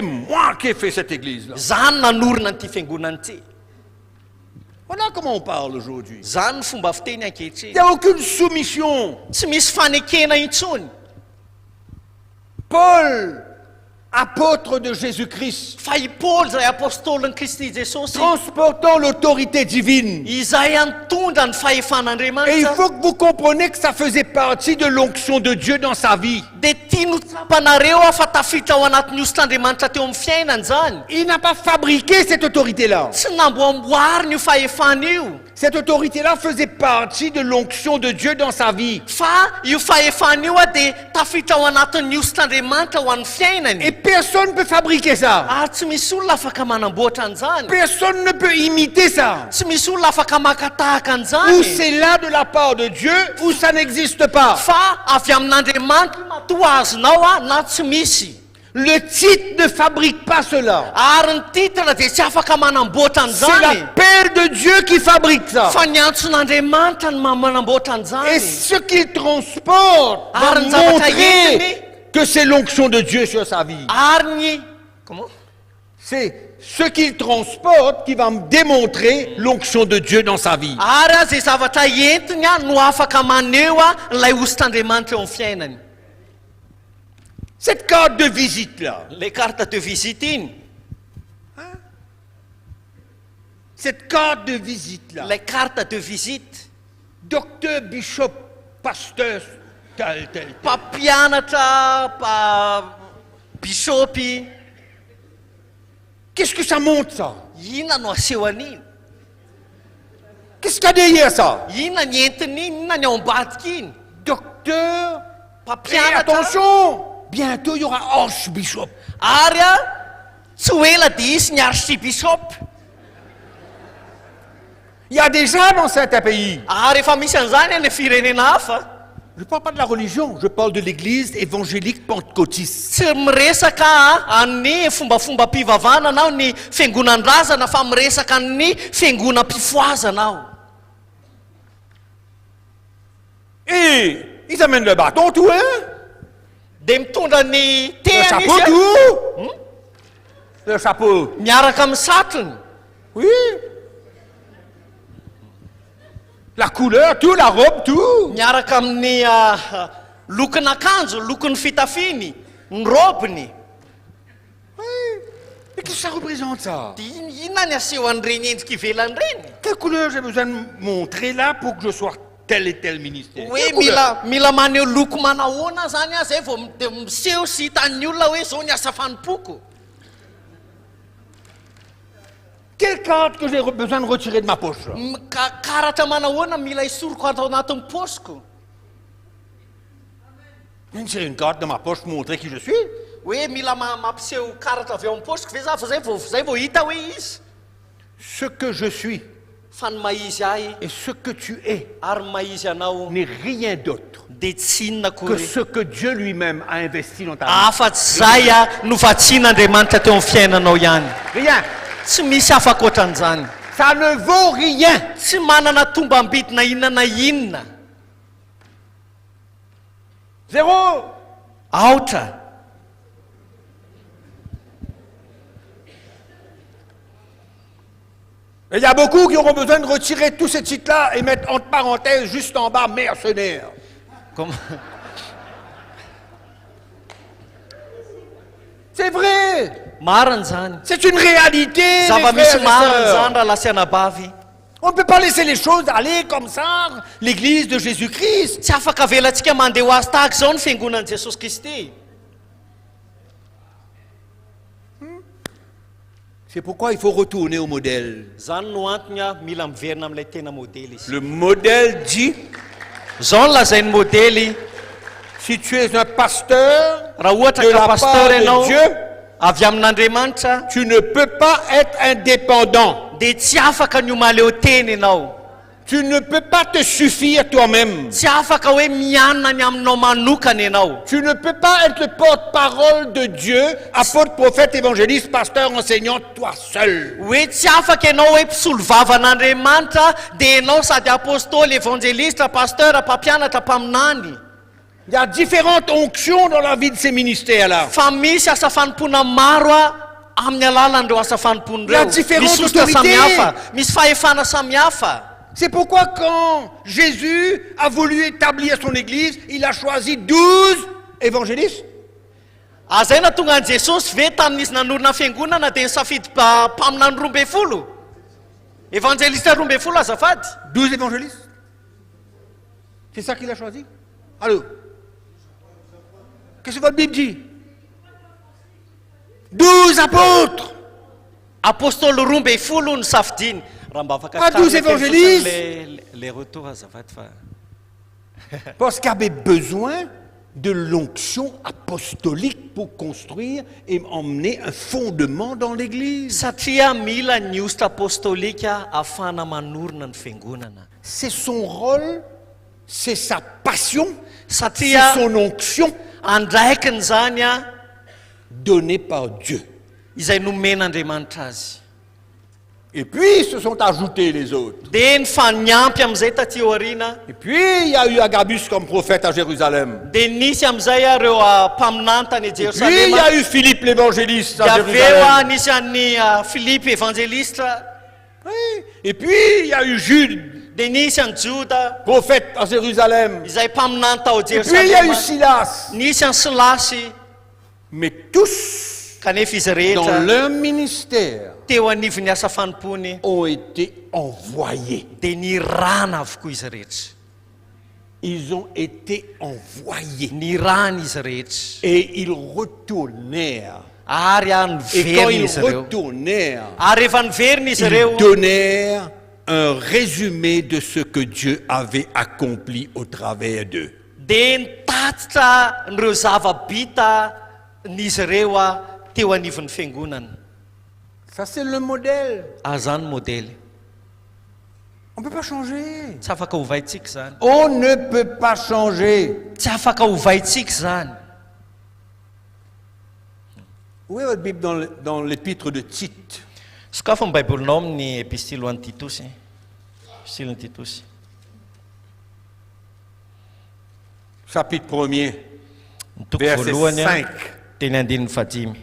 moi qui ai fait cette église-là. Voilà comment on parle aujourd'hui. Zany ny fomba fiteny Il ankehitriny. n'y a aucune soumission. Tsy misy fanekena intsony. Paul, apôtre de Jésus-Christ, Fa i Paoly izay apôstôlin'i Kristy Jesosy, transportant l'autorité divine. izay antondra ny Et il fahefan'Andriamanitra, faut que vous compreniez que ça faisait partie de l'onction de Dieu dans sa vie. dia tiany ho tsampanareo afa tafiditra ao anatin'ny ositran'Andriamanitra teo amin'ny fiainany zany. Il n'a pas fabriqué cette autorité-là. Tsy namboamboariny io fahefana io. Cette autorité-là faisait partie de l'onction de Dieu dans sa vie. Fa io fahefana io dia tafiditra ao anatin'ny ositran'Andriamanitra ho an'ny fiainany. Et personne ne peut fabriquer ça. Ary tsy misy olona afaka manamboatra an'izany. Personne ne peut imiter ça. Tsy misy olona afaka makatahaka Ou an'izany. c'est là de la part de Dieu, ou ça n'existe pas. Fa avy amin'Andriamanitra matoa azonao na tsy misy. Le titre ne fabrique pas cela. Ary ny titre dia tsy afaka manamboatra C'est la an'izany. paix de Dieu qui fabrique ça. Fa ny antson'Andriamanitra ny manamboatra Et an'izany. ce qu'il transporte va Ary ny zavatra montrer entiny, que c'est l'onction de Dieu sur sa vie. ary ny comment? C'est ce qu'il transporte qui va me démontrer l'onction de Dieu dans sa vie. Ary zay zavatra entiny no afaka maneho ilay ositr'Andriamanitra eo amin'ny fiainany. Cette carte de visite-là, Les cartes de visite iny, cette carte de visite-là, les cartes de visite, docteur, bishop, pasteur, tel, tel. mpampianatra, bisopy, Qu'est-ce que ça montre ça? inona no aseho an'iny? Qu'est-ce qu'il y a derrière ça? Inona ny entiny iny, inona ny ao ambadika iny? Docteur, et Mpampianatra, attention, bientôt il y aura archbishop. ary tsy ho ela dia isy ny archbishop. Il y a déjà dans certains pays. Ary efa misy an'izany any firenena hafa. Je ne parle pas de la religion, je parle de l'église évangélique pentecôtiste. Tsy miresaka amin'ny fombafomba-pivavahana anao, ny fiangonan-drazana, fa miresaka amin'ny fiangonam-pifoazana aho. Et ils amènent le bâton, tout, hein? Dia mitondra ny Le tehany chapeau, izy, tout. Le chapeau. miaraka amin'ny satrony, Oui. La couleur, tout, la robe, tout. miaraka amin'ny lokon'akanjo, lokon'ny fitafiny, ny robiny. Et qu'est-ce que ça représente ça? Dia inona ny aseho an'ireny endrika ivelany reny? Quelle couleur j'ai besoin de montrer là pour que je sois tel et tel ministère? Hoe Quelle couleur? mila maneho loko manahoana zany aho zay vao miseho sy hitan'ny olona hoe zao ny asa fanimpoko. Quelle carte que j'ai besoin de retirer de ma poche là? Karatra manahoana mila isoroko ato anatin'ny posiko? J'ai une carte dans ma poche pour montrer qui je suis. Hoe mila mampiseho karatra avy ao amin'ny posiko ve za fa zay vao hita hoe izy. Ce que je suis Fa ny maizy ahy et ce que tu es ary ny maizy anao n'est rien d'autre dia tsy inona que kory ce que Dieu lui-même a investi dans ta vie. afa-tsy zay no vatsian'Andriamanitra teo amin'ny fiainanao ihany. Rien. Tsy misy hafa ankoatran'izany. Ça ne vaut rien. Tsy manana tombam-bidina inona na inona. Zéro. Aotra. Et il y a beaucoup qui auront besoin de retirer tous ces titres-là et mettre entre parenthèses juste en bas mercenaire. Comment? C'est vrai. Marina zany. C'est une réalité. les Zava-misy frères et marina sœurs. zany raha lasiana bavy. On ne peut pas laisser les choses aller comme ça. L'église de Jésus-Christ. Tsy afaka avelantsika mandeha ho azy tahaka izao ny fiangonan'i Jesosy Kristy. C'est pourquoi il faut retourner au modèle. Zany no antony mila miverina amin'ilay tena modèle izy. Le modèle dit, Zao no lazainy modèly. si tu es un pasteur Raha ohatra de ka la part pasteur ianao de Dieu, avy amin'Andriamanitra, tu ne peux pas être indépendant. dia tsy afaka ny omaly eo teny ianao. Tu ne peux pas te suffire toi-même. Tsy afaka hoe mianina ny aminao manokana ianao. Tu ne peux pas être le porte-parole de Dieu, apôtre, prophète, évangéliste, pasteur, enseignant, toi seul. Hoe tsy afaka ianao hoe mpisolo vavan'Andriamanitra dia ianao sady apôstôly, évangéliste, pasteur, mpampianatra, mpaminany. Il y a différentes onctions dans la vie de ces ministères-là. Fa misy asa fanompoana maro amin'ny alalan'ireo asa fanompony Il y a ireo différentes misy ositra autorités. samihafa, misy fahefana samihafa. C'est pourquoi quand Jésus a voulu établir son église, il a choisi 12 évangélistes. Azay na tonga an Jesosy ve tamin'izy nanorina fiangonana dia nisafidy mpaminany 12. Évangéliste 12 azafady. 12 évangélistes. C'est ça qu'il a choisi. Alors, qu'est-ce que votre Bible dit? 12 apôtres. Apôstôle 12 no safidiny. Raha mba afaka Pas 12 évangélistes. les retours azafady fa. Parce qu'il y avait besoin de l'onction apostolique pour construire et emmener un fondement dans l'église. Satria mila ny ositra apostolika ahafahana manorina ny fiangonana. C'est son rôle, c'est sa passion, c'est Satria son onction andraikiny zany a donnée par Dieu. izay nomen'Andriamanitra azy. Et puis se sont ajoutés les autres. Dia nifaniampy amin'izay taty aoriana. Et puis il y a eu Agabus comme prophète à Jérusalem. Dia nisy amin'izay ireo mpaminany tany Et puis il Jérusalem. y a eu Philippe l'évangéliste à Dia aveo Jérusalem. nisy an'ny Philippe évangéliste. Oui. Et puis il y a eu Jude, Dia nisy an'i Juda prophète à Jérusalem. izay mpaminany tao Et puis il y a eu Jérusalem. Silas. Nisy an'i Silasy. Mais tous, Kanefa izy dans rehetra leur ministère, teo anivon'ny asa fanompony ont été envoyés. dia nirana avokoa izy rehetra. Ils ont été envoyés. Nirana izy rehetra. Et ils retournèrent. Ary Et quand niverina ils izy ireo. retournèrent, Ary rehefa niverina izy ils ireo donnèrent un résumé de ce que Dieu avait accompli au travers d'eux. dia nitatitra nireo zava-bita n'izy ireo teo anivon'ny fiangonana. Ça, c'est le modèle. Zany modèle. On ne peut pas changer. Tsy afaka hovaintsika zany. On ne peut pas changer. Tsy afaka hovaintsika zany. Où est votre Bible dans l'épître de Tite? Sokafa ny baibolinao amin'ny epistily ho an'ny Titosy. Epistily ny Titosy. Chapitre 1er, Ny toko verset voalohany 5. teny andinin'ny 5.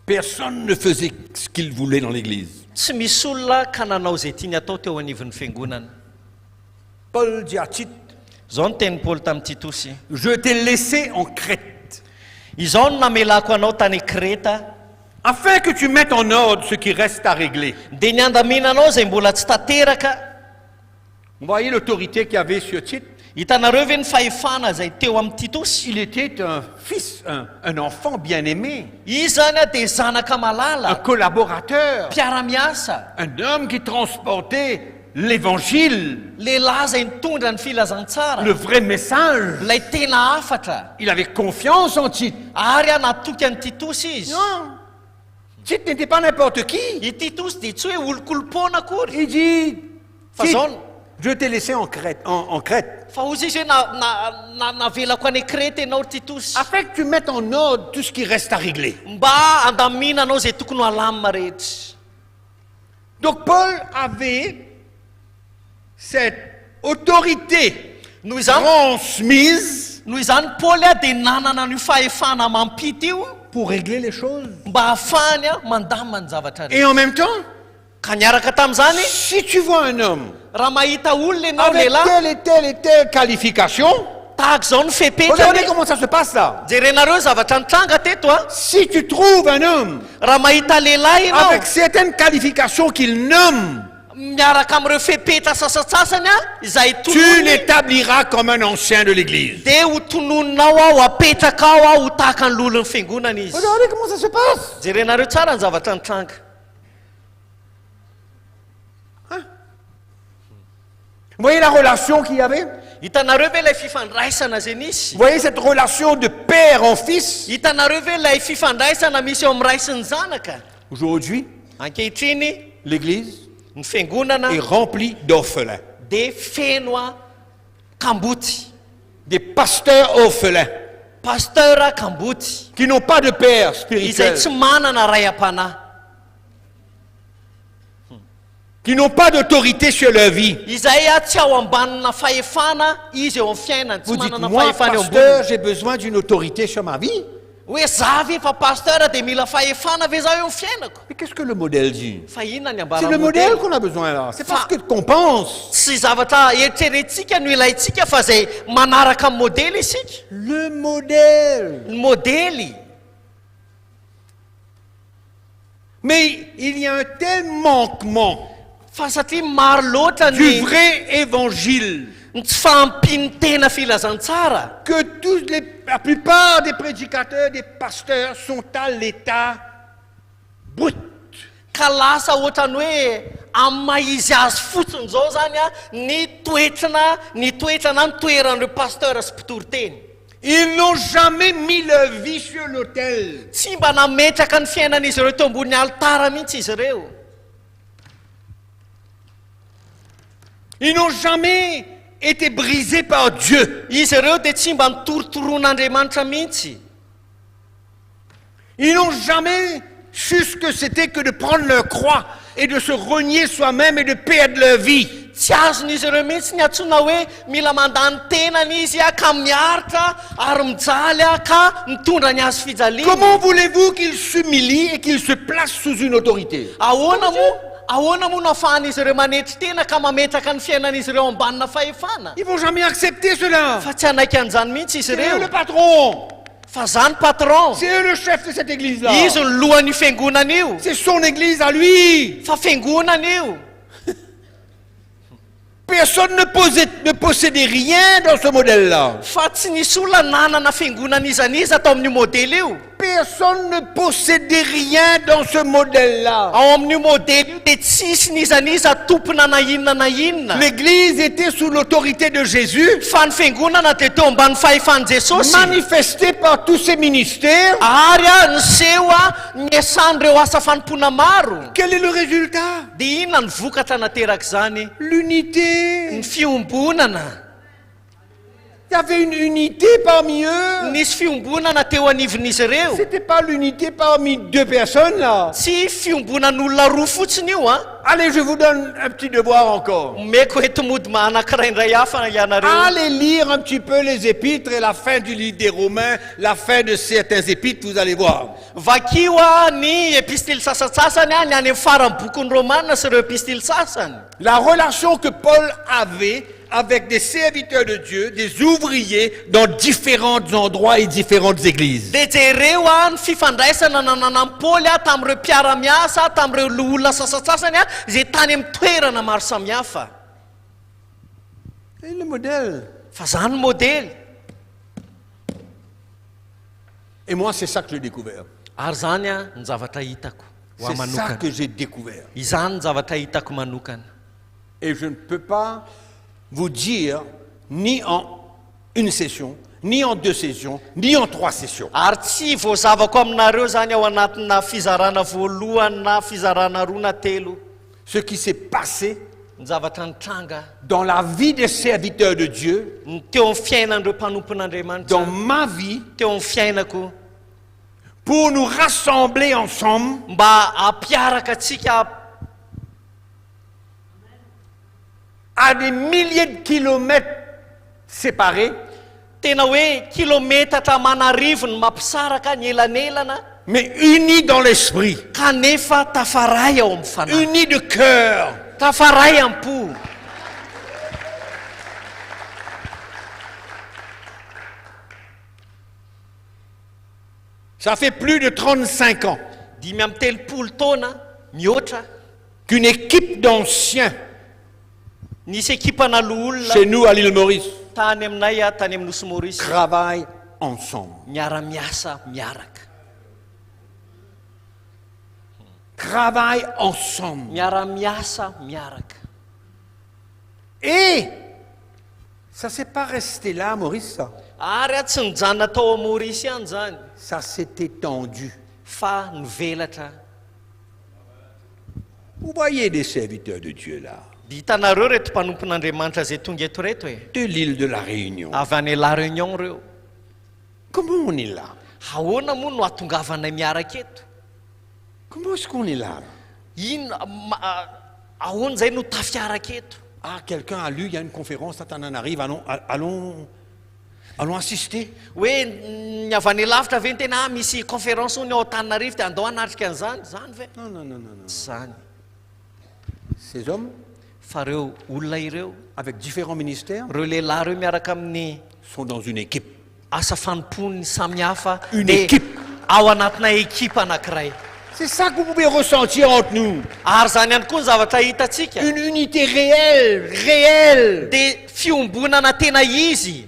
Personne ne faisait ce qu'il voulait dans l'église. Tsy misy olona ka nanao izay tiany atao teo anivon'ny fiangonana. Paul dit à Tite, Zao no teny Paoly tamin'ny Titosy. je t'ai laissé en Crète, Izao no namelako anao tany Kreta afin que tu mettes en ordre ce qui reste à régler. dia ny andaminanao izay mbola tsy tanteraka. Vous voyez l'autorité qu'il y avait sur Tite? Hitanareo ve ny fahefana izay teo amin'ny Titosy? Il était un fils, un enfant bien-aimé, Izy zany dia zanaka un malala, collaborateur, mpiara-miasa, un homme qui transportait l'évangile, lehilahy izay nitondra ny filazantsara, le vrai message. ilay tena afatra. Il avait confiance en Tite. Ary natoky an'ny Titosy izy. Non, Tite n'était pas n'importe qui. I Titosy dia tsy hoe olo-kolopona akory. Il dit, Fa Tite, zao je t'ai laissé en Crète, en Crète, fa ozy izy hoe navelako any Kreta ianao ry Titosy, afin que tu mettes en ordre tout ce qui reste à régler. mba andaminanao izay tokony ho alamina rehetra. Donc Paul avait cette autorité Noho izany transmise noho izany Paoly dia nanana ny fahefana mampity io pour régler les choses. mba ahafahany mandamina ny zavatra Et en même temps, ka niaraka tamin'izany si tu vois un homme raha mahita olona ianao avec lehilahy telle et telle et telle qualification, tahaka izao ny regardez fepetrany, comment ça se passe là. jerenareo zavatra nitranga teto a. Si tu trouves un homme Raha mahita lehilahy ianao avec certaines qualifications qu'il nomme, miaraka amin'ireo fepetra sasatsasany izay tu tonony l'établiras comme un ancien de l'église. dia ho tononinao ho apetraka ao ho tahaka ny lolon'ny fiangonana izy. Regardez comment ça se passe. Jerenareo tsara ny zavatra nitranga. Vous voyez la relation qu'il y avait? Hitanareo ve ilay fifandraisana zay nisy? Vous voyez cette relation de père en fils? Hitanareo ve ilay fifandraisana misy eo amin'ny ray sy ny zanaka? Aujourd'hui, Ankehitriny l'église ny fiangonana est remplie d'orphelins, dia feno kamboty, des pasteurs orphelins pasteur kamboty qui n'ont pas de père izay spirituel, tsy manana ray am-panahy, qui n'ont pas d'autorité sur leur vie. izay tsy ao ambanina fahefana izy eo amin'ny fiainany, tsy Vous dites, manana moi, fahefana eo pasteur, amboniny. j'ai besoin d'une autorité sur ma vie. hoe zaho efa pasteur dia mila fahefana ve zaho eo amin'ny fiainako. Mais qu'est-ce que le modèle dit? Fa inona ny C'est le modèle qu'on a besoin là. C'est pas ce qu'on pense. Tsy zavatra eritreretintsika no ilaintsika fa zay manaraka amin'ny modely isika. Le modèle. Ny modely. Mais il y a un tel manquement fa satria maro loatra du vrai évangile tsy fampiny tena filazantsara que la plupart des prédicateurs, des pasteurs sont à l'état brut. ka lasa ohatrany hoe amin'ny maizy azy fotsiny zao zany a ny toetrana nitoeran'ireo pasteur sy mpitory-teny. Ils n'ont jamais mis leur vie sur l'autel. Tsy mba nametraka ny fiainan'izy ireo teo ambony altara mihitsy izy ireo. Ils n'ont jamais été brisés par Dieu. Izy ireo dia tsy mba nitorotoroan'Andriamanitra mihitsy. Ils n'ont jamais su ce que c'était que de prendre leur croix et de se renier soi-même et de perdre leur vie. Tsy azon'izy ireo mihitsy ny antsoina hoe mila mandany tenany izy a ka miaritra ary mijaly a ka mitondra ny azy fijaliana. Comment voulez-vous qu'ils s'humilient et qu'ils se placent sous une autorité? Ahoana moa no ahafahan'izy ireo manetry tena ka mametraka ny fiainan'izy ireo ambanina fahefana? Ils vont jamais accepter cela. Fa tsy hanaiky an'izany mihitsy izy C'est ireo. eux le patron. Fa zany patron. C'est eux le chef de cette église-là. Izy ny lohan'io fiangonana io. C'est son église à lui. Fa fiangonana io. Personne ne possédait rien dans ce modèle-là. Fa tsy nisy olona nanana fiangonan'izaniza atao amin'ny modèle io. Personne ne possédait rien dans ce modèle-là. Ao amin'io modèle io dia tsisy nizaniza tompona na inona na inona. L'église était sous l'autorité de Jésus. Fa ny fiangonana dia teo ambany fahefan'i Jesosy. Manifesté par tous ses ministères. Ary a niseho a ny esan'ireo asa fanompoana maro. Quel est le résultat? Dia inona ny vokatra nateraka izany? L'unité. Ny fiombonana. Il y avait une unité parmi eux. Nisy fiombonana teo anivon'izy ireo. C'était pas l'unité parmi deux personnes là. Tsy fiombonan'olona roa fotsiny io a. Allez, je vous donne un petit devoir encore. Meko hoe tomody anankiray indray hafa ianareo. Allez lire un petit peu les épîtres et la fin du livre des Romains, la fin de certains épîtres, vous allez voir. Vakio a ny epistily sasasasany a ny any amin'ny farany bokon'ny Romanina sy ireo epistily sasany. La relation que Paul avait avec des serviteurs de Dieu, des ouvriers dans différents endroits et différentes églises. Dia jereo a ny fifandraisana nanana amin'ny Paoly a tamin'ireo mpiara-miasa tamin'ireo olona sasasasany a izay tany amin'ny toerana maro samihafa. Et le modèle. Fa zany modèle. Et moi, c'est ça que j'ai découvert. Ary zany a ny zavatra hitako. C'est ça que j'ai découvert. Izany ny zavatra hitako manokana. Et je ne peux pas vous dire ni en une session, ni en deux sessions, ni en trois sessions. Ary tsy voazavako aminareo zany ao anatina fizarana voalohany na fizarana roa na telo. Ce qui s'est passé ny zavatra nitranga dans la vie des serviteurs de Dieu, teo amin'ny fiainan'ireo mpanompon'Andriamanitra, dans ma vie, teo amin'ny fiainako, pour nous rassembler ensemble, mba apiaraka atsika à des milliers de kilomètres séparés, tena hoe kilometatra manarivo ny mampisaraka ny elanelana, mais unis dans l'esprit, kanefa tafaray ao amin'ny fanahy, unis de cœur, tafaray am-po. Ça fait plus de 35 ans dimy amby telopolo taona mihoatra qu'une équipe d'anciens nisy ekipana loholona chez nous à l'île Maurice tany aminay a tany amin'ny nosy Maurice travaillent ensemble. miara-miasa miaraka, Travaillent ensemble. miara-miasa miaraka. Et ça s'est pas resté là, Maurice, ça. Ary a tsy nijanona tao a Maurice ihany zany, Ça s'est étendu. fa nivelatra. Vous voyez des serviteurs de Dieu là, Dia hitanareo reto mpanompon'Andriamanitra zay tonga eto reto e, de l'île de la Réunion. avy any La Réunion reo. Comment on est là? Ahoana moa no ahatongavanay miaraka eto? Comment est-ce qu'on est là? Ahoana zay no tafiaraka eto? Ah, quelqu'un a lu, il y a une conférence, Tananarive, allons Allons assister. hoe ny avy any lavitra ve ny tena misy conférence ny ao Antananarivo dia andao hanatrika an'izany zany ve Non. zany Ces hommes, fa reo olona ireo avec différents ministères, reo lehilahy reo miaraka amin'ny sont dans une équipe. asa fanompoany samihafa Une dia équipe. ao anatina ekipa anankiray. C'est ça que vous pouvez ressentir entre nous. Ary zany ihany koa ny zavatra hitantsika. Une unité réelle. Dia fiombonana tena izy.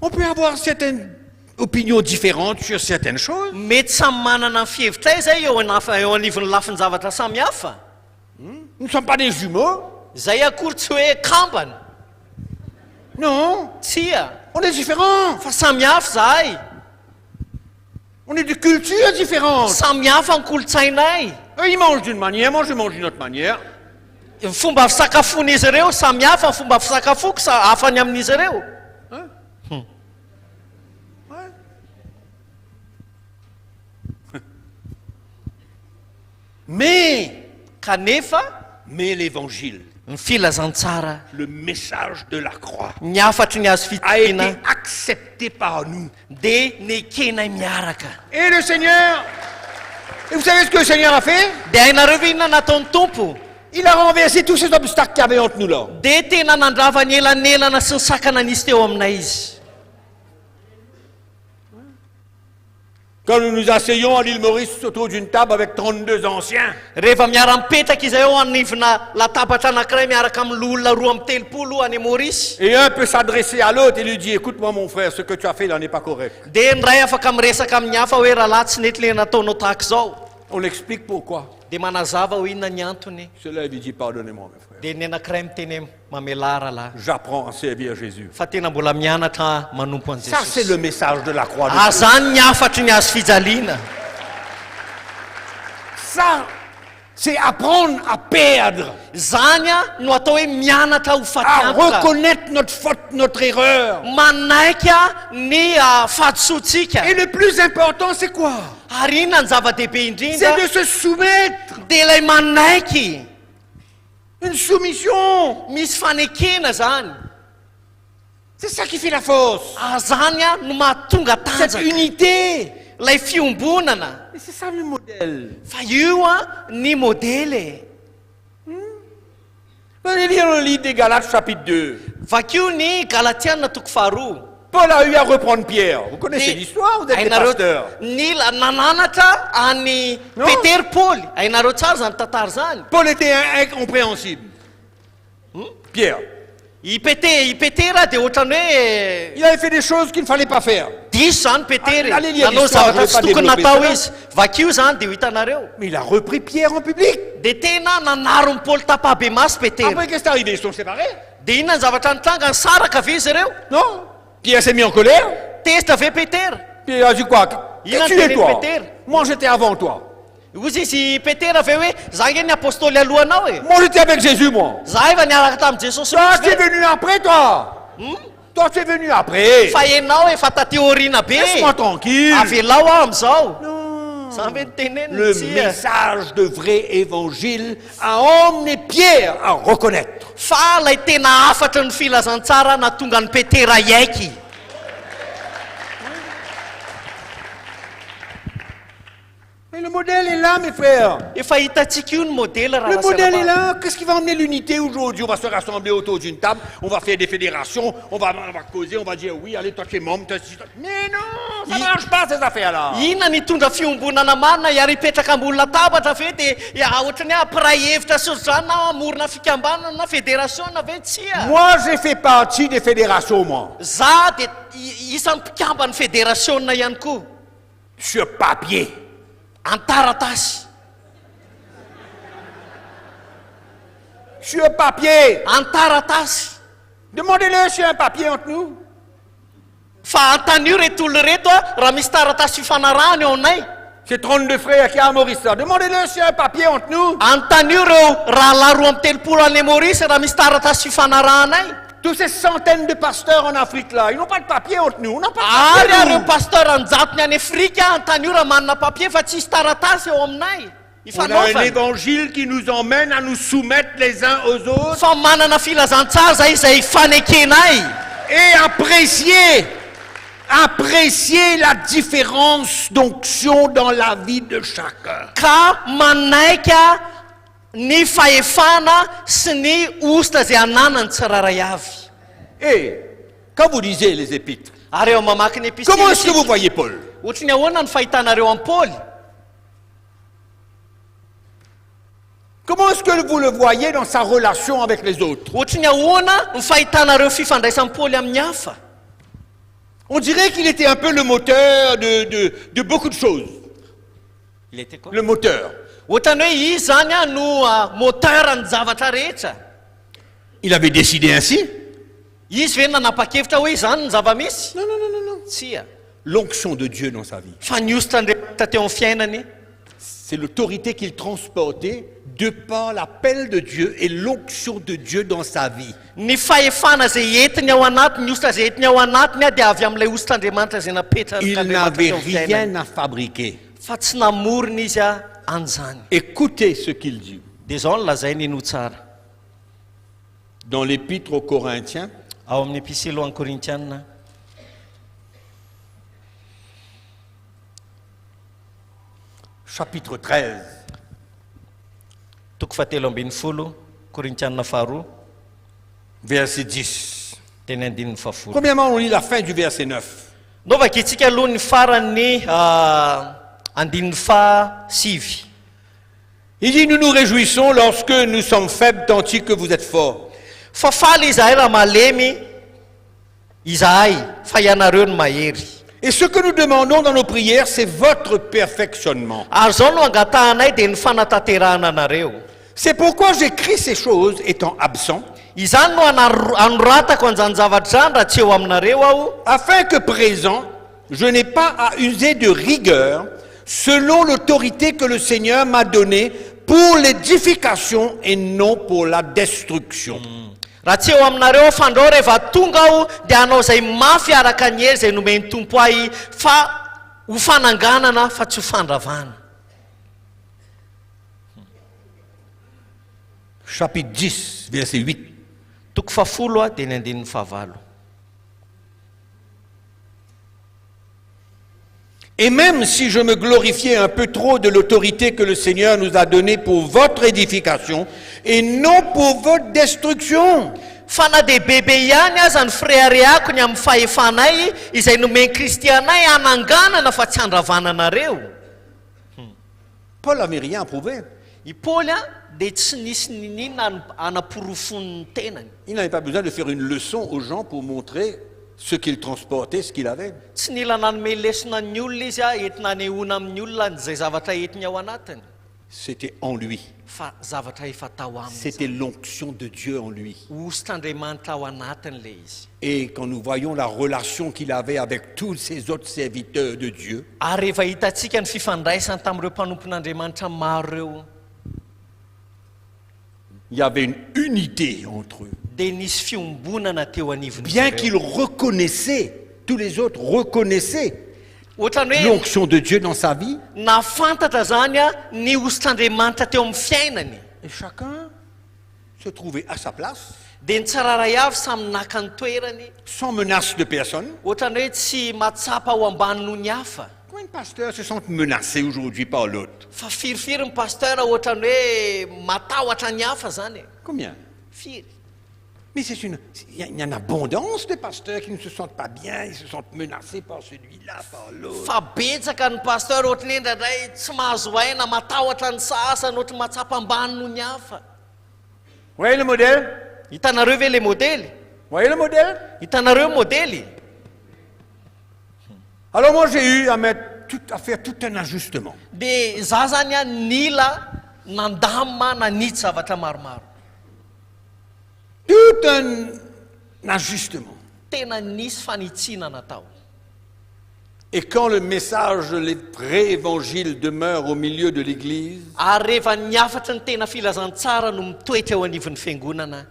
On peut avoir certaines opinions différentes sur certaines choses. Mety samy manana ny fihevitra izay eo anivon'ny lafiny zavatra samihafa. Nous ne sommes pas des jumeaux. Zay akory tsy hoe kambana. Non. Tsia. On est différents. Fa samihafa zahay. On est de cultures différentes. Samihafa ny kolotsainay. Ils mangent d'une manière, moi je mange d'une autre manière. Ny fomba fisakafoan'izy ireo samihafa ny fomba fisakafoko hafa ny amin'izy ireo. Mais l'évangile, le message de la croix, a été accepté par nous. Et le Seigneur, et vous savez ce que le Seigneur a fait? Il a renversé tous ces obstacles qu'il y avait entre nous là. Quand nous nous asseyons à l'île Maurice autour d'une table avec 32 anciens, et un peut s'adresser à l'autre et lui dire, écoute-moi mon frère, ce que tu as fait là n'est pas correct. On explique pourquoi. Cela lui dit, pardonnez-moi mes frères. J'apprends à servir Jésus. Ça c'est le message de la croix de Christ. Ça, c'est apprendre à perdre, à reconnaître notre faute, notre erreur. Et le plus important, c'est quoi? C'est de se soumettre. Une soumission. C'est ça qui fait la force. Cette unité. Et c'est ça le modèle. Allez lire le livre des Galates chapitre 2. Paul a eu à reprendre Pierre. Vous connaissez l'histoire, vous êtes des pasteurs. Paul était incompréhensible. Pierre. Il avait fait des choses qu'il ne fallait pas faire. Allez lire l'histoire, je ne vais pas développer ça. Mais il a repris Pierre en public. Après, qu'est-ce qui est arrivé? Ils sont séparés. Non. Pierre s'est mis en colère. Pierre a dit quoi? Tu es toi. Moi j'étais avant toi. Moi j'étais avec Jésus moi. Toi tu es venu après toi. Toi tu es venu après. Laisse-moi tranquille. Le message de vrai évangile a emmené Pierre à reconnaître. Mais le modèle est là, mes frères. Le modèle est là. Qu'est-ce qui va emmener l'unité aujourd'hui? On va se rassembler autour d'une table, on va faire des fédérations, on va causer, on va dire oui, allez, toi tu es membre, toi tu... Mais non, ça ne marche pas ces affaires-là. Moi, j'ai fait partie des fédérations, moi. Sur papier. Sur papier. Demandez-le sur un papier entre nous. C'est 32 frères qui ont à Maurice. Demandez-le sur un papier entre nous. Tous ces centaines de pasteurs en Afrique là, ils n'ont pas de papier entre nous. On n'a pas de papier. On a un évangile qui nous emmène à nous soumettre les uns aux autres. Et apprécier la différence d'onction dans la vie de chacun. Ka manaika ny fahefana sy ny ostra zay ananany tsiraray avy. Et quand vous lisez les épîtres, Ary eo mamaky ny épistile, comment est-ce que vous voyez Paul? Ohatrany ahoana ny fahitanareo amin'ny Paoly? Comment est-ce que vous le voyez dans sa relation avec les autres? Ohatrany ahoana ny fahitanareo fifandraisan'ny Paoly amin'ny hafa? On dirait qu'il était un peu le moteur de beaucoup de choses. Il était quoi? Le moteur. Ohatrany hoe izy zany no moteur ny zavatra rehetra. Il avait décidé ainsi. Izy ve nanapa-kevitra hoe izany ny zava-misy? Non. Tsia. L'onction de Dieu dans sa vie. Fa ny ositran'Andriamanitra teo amin'ny fiainany. C'est l'autorité qu'il transportait de par l'appel de Dieu et l'onction de Dieu dans sa vie. Ny fahefana zay entiny ao anatiny, ny ositra zay entiny ao anatiny dia avy amin'ilay ositran'Andriamanitra zay Il n'avait rien à fabriquer. Fa tsy namorona izy an'izany. Écoutez ce qu'il dit. Dia zao no lazainy no tsara. Dans l'épître aux Corinthiens, ao amin'ny épistile ho an'ny Korintianina, chapitre 13. Toko fahatelo ambin'ny folo, Korintianina faharoa, verset 10. teny andininy fahafolo. Premièrement, on lit la fin du verset 9. Novaka itsika aloha ny farany andininy fahasivy. Il dit, nous nous réjouissons lorsque nous sommes faibles tandis que vous êtes forts. Fa faly izahay raha malemy izahay fa ianareo ny mahery. Et ce que nous demandons dans nos prières, c'est votre perfectionnement. Ary zao no angatahanay dia ny fanatanterahana anareo. C'est pourquoi j'écris ces choses étant absent. Izany no anoratako an'izany zavatra zany raha tsy eo aminareo aho, afin que présent, je n'ai pas à user de rigueur selon l'autorité que le Seigneur m'a donnée pour l'édification et non pour la destruction. Raha tsy eo aminareo fandreo rehefa tonga aho dia hanao zay mafy araka ny hery zay nomeny tompo ahy, fa ho fananganana fa tsy ho fandravana. Chapitre 10, verset 8. Toko fahafolo dia ny andininy fahavalo. Et même si je me glorifiais un peu trop de l'autorité que le Seigneur nous a donnée pour votre édification et non pour votre destruction. Fa na dia bebe ihany aza ny firehareako ny amin'ny fahefanay izay nomeny Kristy anay hananganana fa tsy handravananareo. Paul n'avait rien à prouver. I Paoly dia tsy nisy ninina anaporofony tenany. Il n'avait pas besoin de faire une leçon aux gens pour montrer ce qu'il transportait, ce qu'il avait. Tsy nila nanome lesona ny olona izy entina anehoana amin'ny olona zay zavatra entiny ao anatiny. C'était en lui. Fa zavatra efa tao aminy. C'était l'onction de Dieu en lui. Ositran'Andriamanitra ao anatiny le izy. Et quand nous voyons la relation qu'il avait avec tous ces autres serviteurs de Dieu, ary rehefa hitantsika ny fifandraisany tamin'ireo mpanompon'Andriamanitra maro reo, il y avait une unité entre eux. dia nisy fiombonana teo anivony. Bien qu'ils reconnaissaient, tous les autres reconnaissaient ohatrany hoe l'onction de Dieu dans sa vie. nafantatra zany ny ositr'Andriamanitra teo amin'ny fiainany. Et chacun se trouvait à sa place, dia ny tsiraray avy samy naka ny toerany, sans menace de personne. ohatrany hoe tsy matsapa ao ambany noho ny hafa. Comment un pasteur se sent menacé aujourd'hui par l'autre? Fa firifiry ny pasteur ohatrany hoe matahotra ny hafa zany. Combien? Firy. Mais il y a une abondance de pasteurs qui ne se sentent pas bien, ils se sentent menacés par celui-là, par l'autre. Fa betsaka ny pasteur ohatrany indray tsy mahazo aina matahotra ny sasany ohatry matsapa ambany noho ny hafa. Voyez le modèle? Hitanareo ve le modely? Voyez le modèle? Hitanareo modely? Alors moi j'ai eu à faire tout un ajustement. Dia za zany nila nandamina nanitsy zavatra maromaro. Tout un ajustement. Tena nisy fanitsiana natao. Et quand le message de le vrai évangile demeure au milieu de l'église, ary rehefa niafatry ny tena filazantsara no mitoetra eo anivon'ny fiangonana,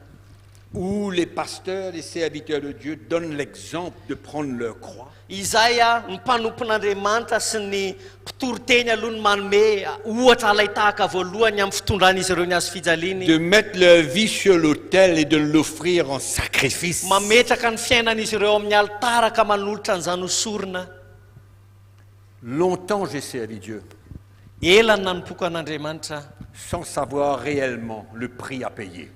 où les pasteurs, les serviteurs de Dieu donnent l'exemple de prendre leur croix. Izay ny mpanompon'Andriamanitra sy ny mpitory-teny aloha ny manome ohatra alay tahaka voalohany amin'ny fitondran'izy ireo ny hazo fijaliany. De mettre leur vie sur l'autel et de l'offrir en sacrifice. Mametraka ny fiainan'izy ireo amin'ny altara ka manolotra an'izany osorina. Longtemps j'ai servi Dieu. Ela ny nanompoka an'Andriamanitra. Sans savoir réellement le prix à payer.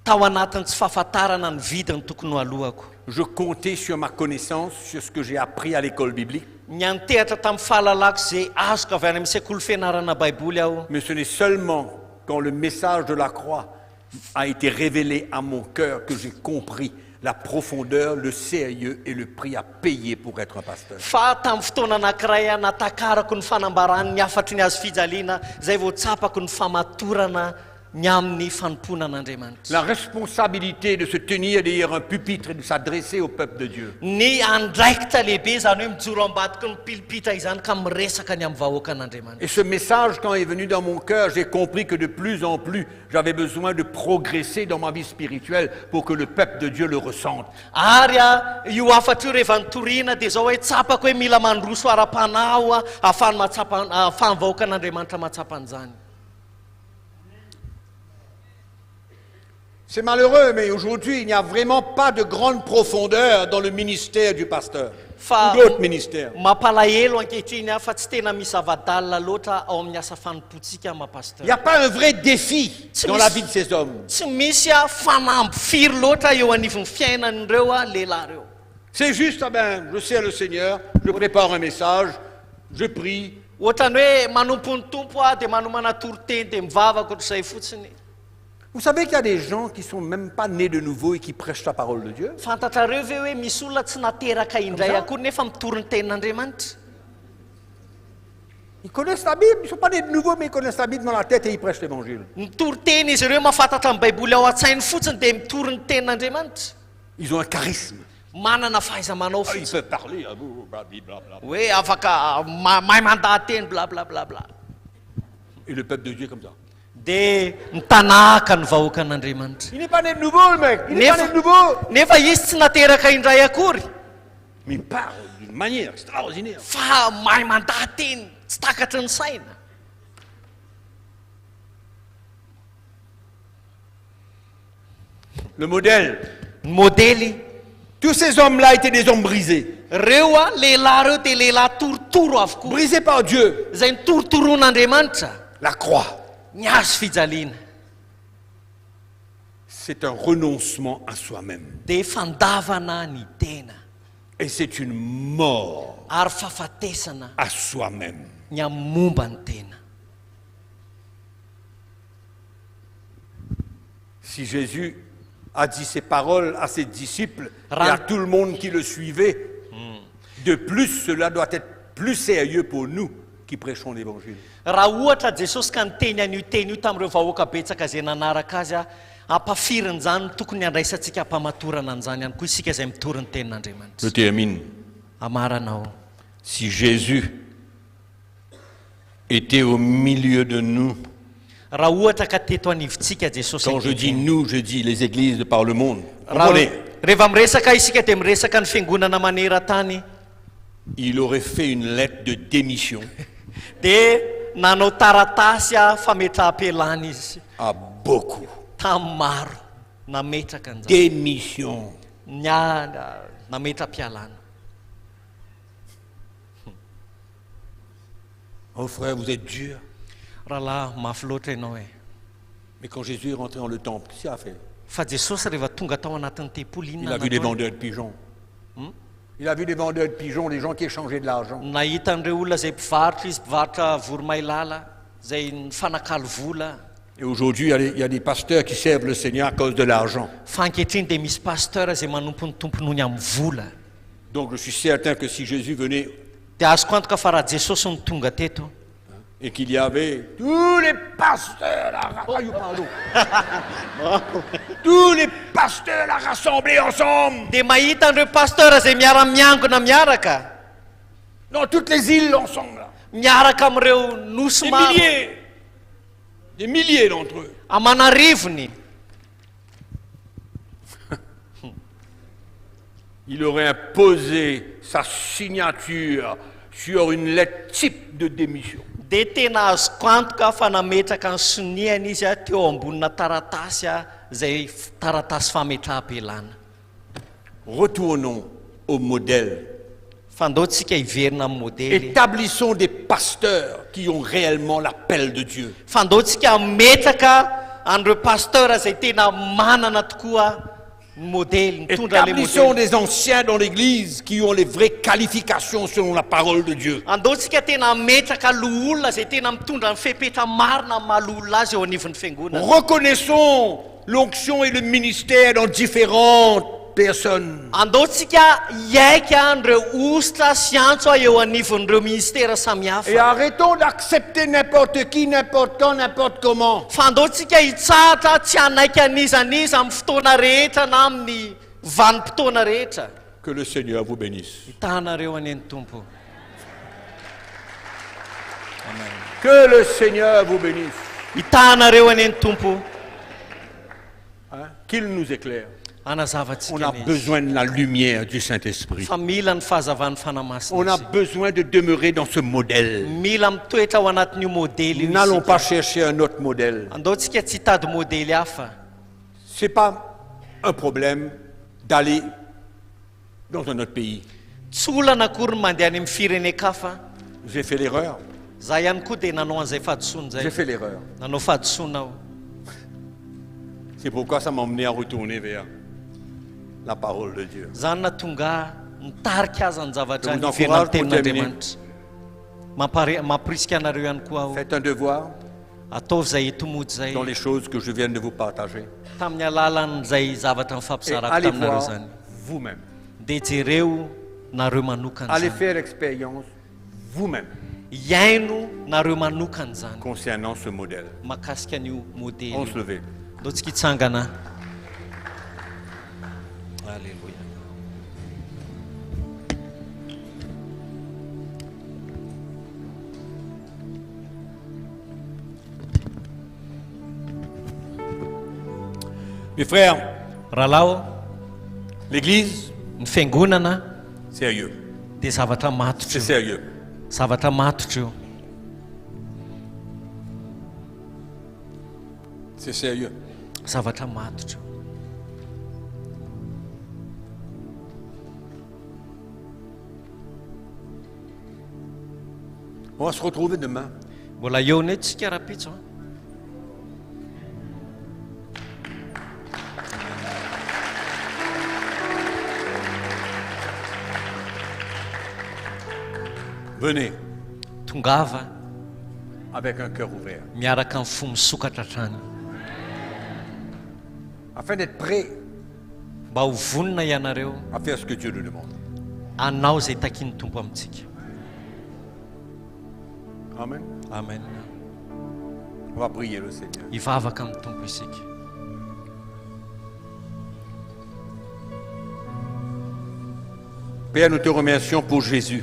Tao anatin'ny tsy fahafantarana ny vidiny tokony ho alohako. Je comptais sur ma connaissance, sur ce que j'ai appris à l'école biblique. Ny antehatra tamin'ny fahalalako izay azoko avy any amin'ny sekoly fianarana baiboly aho. Mais ce n'est seulement quand le message de la croix a été révélé à mon cœur que j'ai compris la profondeur, le sérieux et le prix à payer pour être un pasteur. Fa tamin'ny fotoana anankiray natakarako ny fanambarany ny afatry ny hazo fijaliana izay vao tsapako ny famatorana ny amin'ny fanompoana an'Andriamanitra. La responsabilité de se tenir derrière un pupitre et de s'adresser au peuple de Dieu. Ny andraikitra lehibe zany hoe mijoro ambadika ny pilipitra izany ka miresaka ny amin'ny vahoaka an'Andriamanitra. Et ce message, quand il est venu dans mon cœur, j'ai compris que de plus en plus, j'avais besoin de progresser dans ma vie spirituelle pour que le peuple de Dieu le ressente. Ary io afatra io rehefa nitoriana dia zao hoe tsapako hoe mila mandroso ara-panao ahafahany vahoaka an'Andriamanitra matsapa an'izany. C'est malheureux, mais aujourd'hui, il n'y a vraiment pas de grande profondeur dans le ministère du pasteur. Ou d'autres ministères. Mampalahelo ankehitriny fa tsy tena misy avadalina loatra ao amin'ny asa fanompotsika Il n'y a pas un vrai défi dans la vie de ces hommes. Tsy misy fanamby firy loatra eo anivon'ny fiainan'ireo lehilahy reo. C'est juste, je sers le Seigneur, je prépare un message, je prie. Ohatrany hoe manompo ny tompo dia manomana toro-teny dia mivavaka ohatr'izay fotsiny. Vous savez qu'il y a des gens qui ne sont même pas nés de nouveau et qui prêchent la parole de Dieu. Fantatrareo ve hoe misy olona tsy nateraka indray akory nefa mitoro ny tenin'Andriamanitra? Ils connaissent la Bible, ils ne sont pas nés de nouveau, mais ils connaissent la Bible dans la tête et ils prêchent l'évangile. Mitoro-teny izy ireo mahafantatra ny baiboly ao an-tsainy fotsiny dia mitoro ny tenin'Andriamanitra. Ils ont un charisme. Manana fahaiza-manao fotsiny. Ils peuvent parler, hoe afaka mahay mandahateny blablabla. Et le peuple de Dieu comme ça. Dia mitanaka ny vahoaka an'Andriamanitra. Il n'est pas né de nouveau, le mec. Il n'est pas né de nouveau. Nefa izy tsy nateraka indray akory. Mais il parle d'une manière extraordinaire. Fa mahay mandahateny tsy takatry ny saina. Le modèle. Modèle. Tous ces hommes-là étaient des hommes brisés. Reo lehilahy reo dia lehilahy torotoro avokoa. Brisés par Dieu. Izay nitorotoron'Andriamanitra. La croix. Ny hazo fijaliana. C'est un renoncement à soi-même. Dia fandavana ny tena. Et c'est une mort ary fahafatesana à soi-même. Ny amin'ny momba ny tena. Si Jésus a dit ces paroles à ses disciples et à tout le monde qui le suivait, de plus cela doit être plus sérieux pour nous qui prêchons l'évangile. Raha ohatra Jesosy ka niteny an'io teny io tamin'ireo vahoaka betsaka izay nanaraka azy hampafiriny zany tokony handraisantsika hampamatorana an'izany ihany koa isika izay mitory ny tenin'Andriamanitra. Je termine. Amaranao. Si Jésus était au milieu de nous, raha ohatra ka teto anivontsika Jesosy. Quand je dis nous, je dis les églises par le monde. Rehefa miresaka isika dia miresaka ny fiangonana maneran-tany. Il aurait fait une lettre de démission. Dia nanao taratasy fametraha-pialana izy. À beaucoup. Tamin'ny maro nametraka an'izany. Démission. Nametra-pialana. Oh frère, vous êtes dur. Rahalahy mafy loatra ianao e. Mais quand Jésus est rentré dans le temple, qu'est-ce qu'il a fait? Fa Jesosy rehefa tonga tao anatin'ny tempoly inona? Il a vu des vendeurs de pigeons. Il a vu des vendeurs de pigeons, des gens qui échangeaient de l'argent. Nahita an'ireo olona izay mpivarotra izy mpivarotra voromailala izay nifanakalo vola. Et aujourd'hui, il y a des pasteurs qui servent le Seigneur à cause de l'argent. Fa ankehitriny dia misy pasteur izay manompo ny tomponony amin'ny vola. Donc je suis certain que si Jésus venait dia azoko antoka fa raha Jesosy ny tonga teto et qu'il y avait tous les pasteurs là, tous les pasteurs là rassemblés ensemble. Dia mahita an'ireo pasteur izay miara-miangona miaraka. Non, toutes les îles ensemble là. Miaraka amin'ireo nosy maro. Des milliers d'entre eux. Amanarivony. il aurait imposé sa signature sur une lettre type de démission. De tena azoko antoka fa nametraka ny soniany izy a teo ambonina taratasy a zay taratasy fametraha-pelana. Retournons au modèle. Fandaontsika hiverina amin'ny modèle. Établissons des pasteurs qui ont réellement l'appel de Dieu. Fandaontsika metraka andreo pasteur zay tena manana tokoa modèle. Établissons des anciens dans l'église qui ont les vraies qualifications selon la parole de Dieu. Andaontsika tena metraka loholona zay tena mitondra ny fepetra marina mahalolona azy eo anivon'ny fiangonana. Reconnaissons l'onction et le ministère dans différentes personnes. Andaontsika hiaika andreo ositra sy antso eo anivon'ireo ministère samihafa. Et arrêtons d'accepter n'importe qui, n'importe quand, n'importe comment. Fandaontsika hitsahatra tsy anaika an'izaniza amin'ny fotoana rehetra na amin'ny vanim-potoana rehetra. Que le Seigneur vous bénisse. Hitanareo any Tompo. Amen. Que le Seigneur vous bénisse. Hitanareo any Tompo. Qu'il nous éclaire. On Anazavantsika a besoin de la lumière du Saint-Esprit. fa mila ny fahazavan'ny fanamasina. On a besoin de demeurer dans ce modèle. Mila mitoetra ao anatin'io modèle io. Nous n'allons pas chercher un autre modèle. Andaontsika tsy hitady modèle hafa. Ce n'est pas un problème d'aller dans un autre pays. Tsy olana akory ny mandeha any amin'ny firenen-kafa. J'ai fait l'erreur. Za ihany koa dia nanao an'izay fahadisoana zay. J'ai fait l'erreur. Nanao fahadisoana aho. C'est pourquoi ça m'a emmené à retourner vers la parole de Dieu. Zany natonga nitarika aza ny zavatra Je vous niverina encourage ny pour tenin'Andriamanitra. Mampirisika anareo ihany koa aho. Faites un devoir Ataovy zay hitomody zay. dans les choses que je viens de vous partager. Tamin'ny alalan'izay zavatra Et mifampizarako allez taminareo voir zany. vous-même. Dia jereo nareo manokana Allez zany. faire l'expérience vous-même Iaino nareo manokana zany. concernant ce modèle. Makasika an'io modèle. On se levait. Andaontsika hitsangana. Alléluia. Mes frères, Rahalahy, l'église, ny fiangonana sérieux. dia zavatra matotra C'est io. sérieux. Zavatra matotra io. C'est sérieux. Zavatra matotra io. On va se retrouver demain. Mbola eo ny tsika rapitso. Venez Tongava avec un cœur ouvert. miaraka amin'ny fo misokatra hatrany. Afin d'être prêt Mba ho vonona ianareo à faire ce que Dieu nous demande. hanao zay takiany Tompo amintsika. Amen. Amen. On va prier le Seigneur. Hivavaka amin'ny Tompo isika. Père, nous te remercions pour Jésus,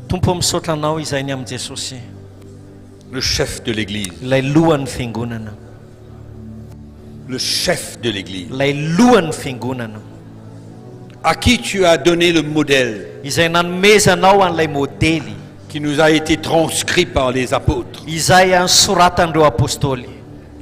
Tompo misaotra anao izay ny amin'ny Jesosy, le chef de l'Église. ilay lohan'ny fiangonana. Le chef de l'Église. Ilay lohan'ny fiangonana. À qui tu as donné le modèle Izay nanomezanao an'ilay modely qui nous a été transcrit par les apôtres. izay ansoratan'ireo apôstôly.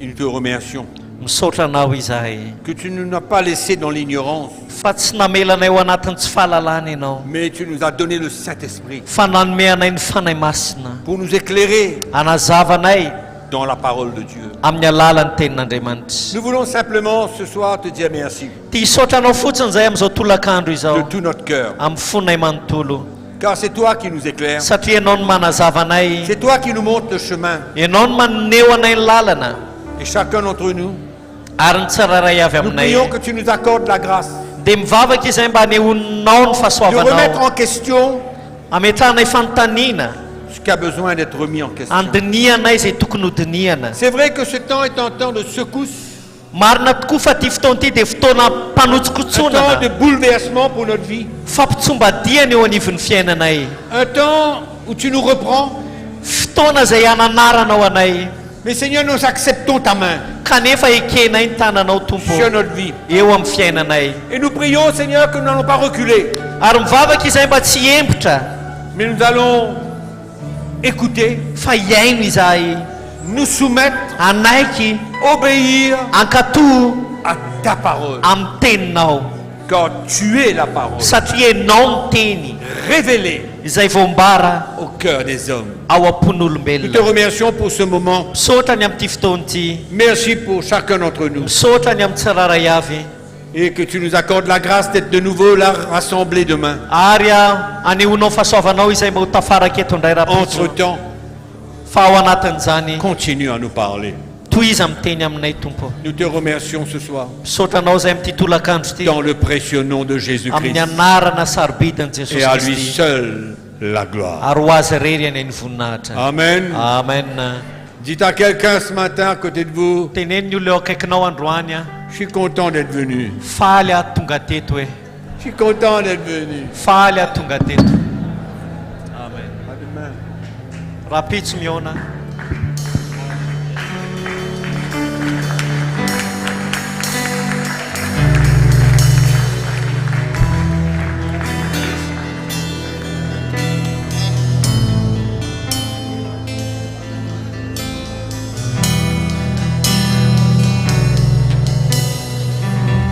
Et nous te remercions Misaotra anao izahay que tu ne nous as pas laissés dans l'ignorance, fa tsy namelana eo anatin'ny tsy fahalalana ianao, mais tu nous as donné le Saint-Esprit fa nanome anay ny fanahy masina pour nous éclairer anazavanay dans la parole de Dieu. amin'ny alalan'ny tenin'Andriamanitra. Nous voulons simplement ce soir te dire merci Tia hisaotra anao fotsiny zay amin'izao tolakandro de izao tout notre cœur, amin'ny fonay manontolo, car c'est toi qui nous éclaires, satria ianao no manazava anay, c'est toi qui nous montres le chemin. ianao no maneho anay ny lalana, Et chacun d'entre nous, ary ny tsiraray avy nous aminay prions que tu nous accordes la grâce dia mivavaka izay mba hanehoninao ny de remettre fahasoavanao, en question ametrahanay fanontaniana, ce qui a besoin d'être remis en question. andinianay zay tokony ho diniana. C'est vrai que ce temps est un temps de secousse, Marina tokoa fa ty fotoana ty dia fotoana un temps mpanotsikotsonana, de bouleversement pour notre vie, fampitsombadiana eo anivon'ny fiainanay, un temps où tu nous reprends, fotoana zay hananaranao anay. Mais Seigneur, nous acceptons ta main kanefa ekenay ny tananao tompo sur notre vie. eo amin'ny fiainanay. Et nous prions, Seigneur, que nous n'allons pas reculer. Ary mivavaka izay mba tsy empotra. Mais nous allons écouter, fa iaino izahay, nous soumettre, anaiky, obéir ankatoha à ta parole. amin'ny teninao. Car tu es la parole. Satria ianao ny teny révélée izay voambara au cœur des hommes. ao Nous am-pon'olombelona. te remercions pour ce moment. Misaotra ny amin'ity fotoana ity. Merci pour chacun d'entre nous. Misaotra ny amin'ny tsiraray avy. Et que tu nous accordes la grâce d'être de nouveau là rassemblés demain. Ary anehoanao fahasoavanao izay mba ho tafaraka eto indray raha Entre-temps, fa ao anatin'izany continue à nous parler. tohiza miteny aminay tompo. Nous te remercions ce soir. Misaotra anao izay amin'ity tolakandro ity. Dans le précieux nom de Jésus-Christ. Amin'ny anarana sarobidiny Jesosy Et à lui Kristy. seul la gloire. Ary ho azy rery any ny voninahitra. Amen. Amen. Dites à quelqu'un ce matin à côté de vous, teneny ny olona eo akaikinao androany je suis content d'être venu. faly aho tonga teto hoe. Je suis content d'être venu. Faly aho tonga teto. Amen. Rapitso miona.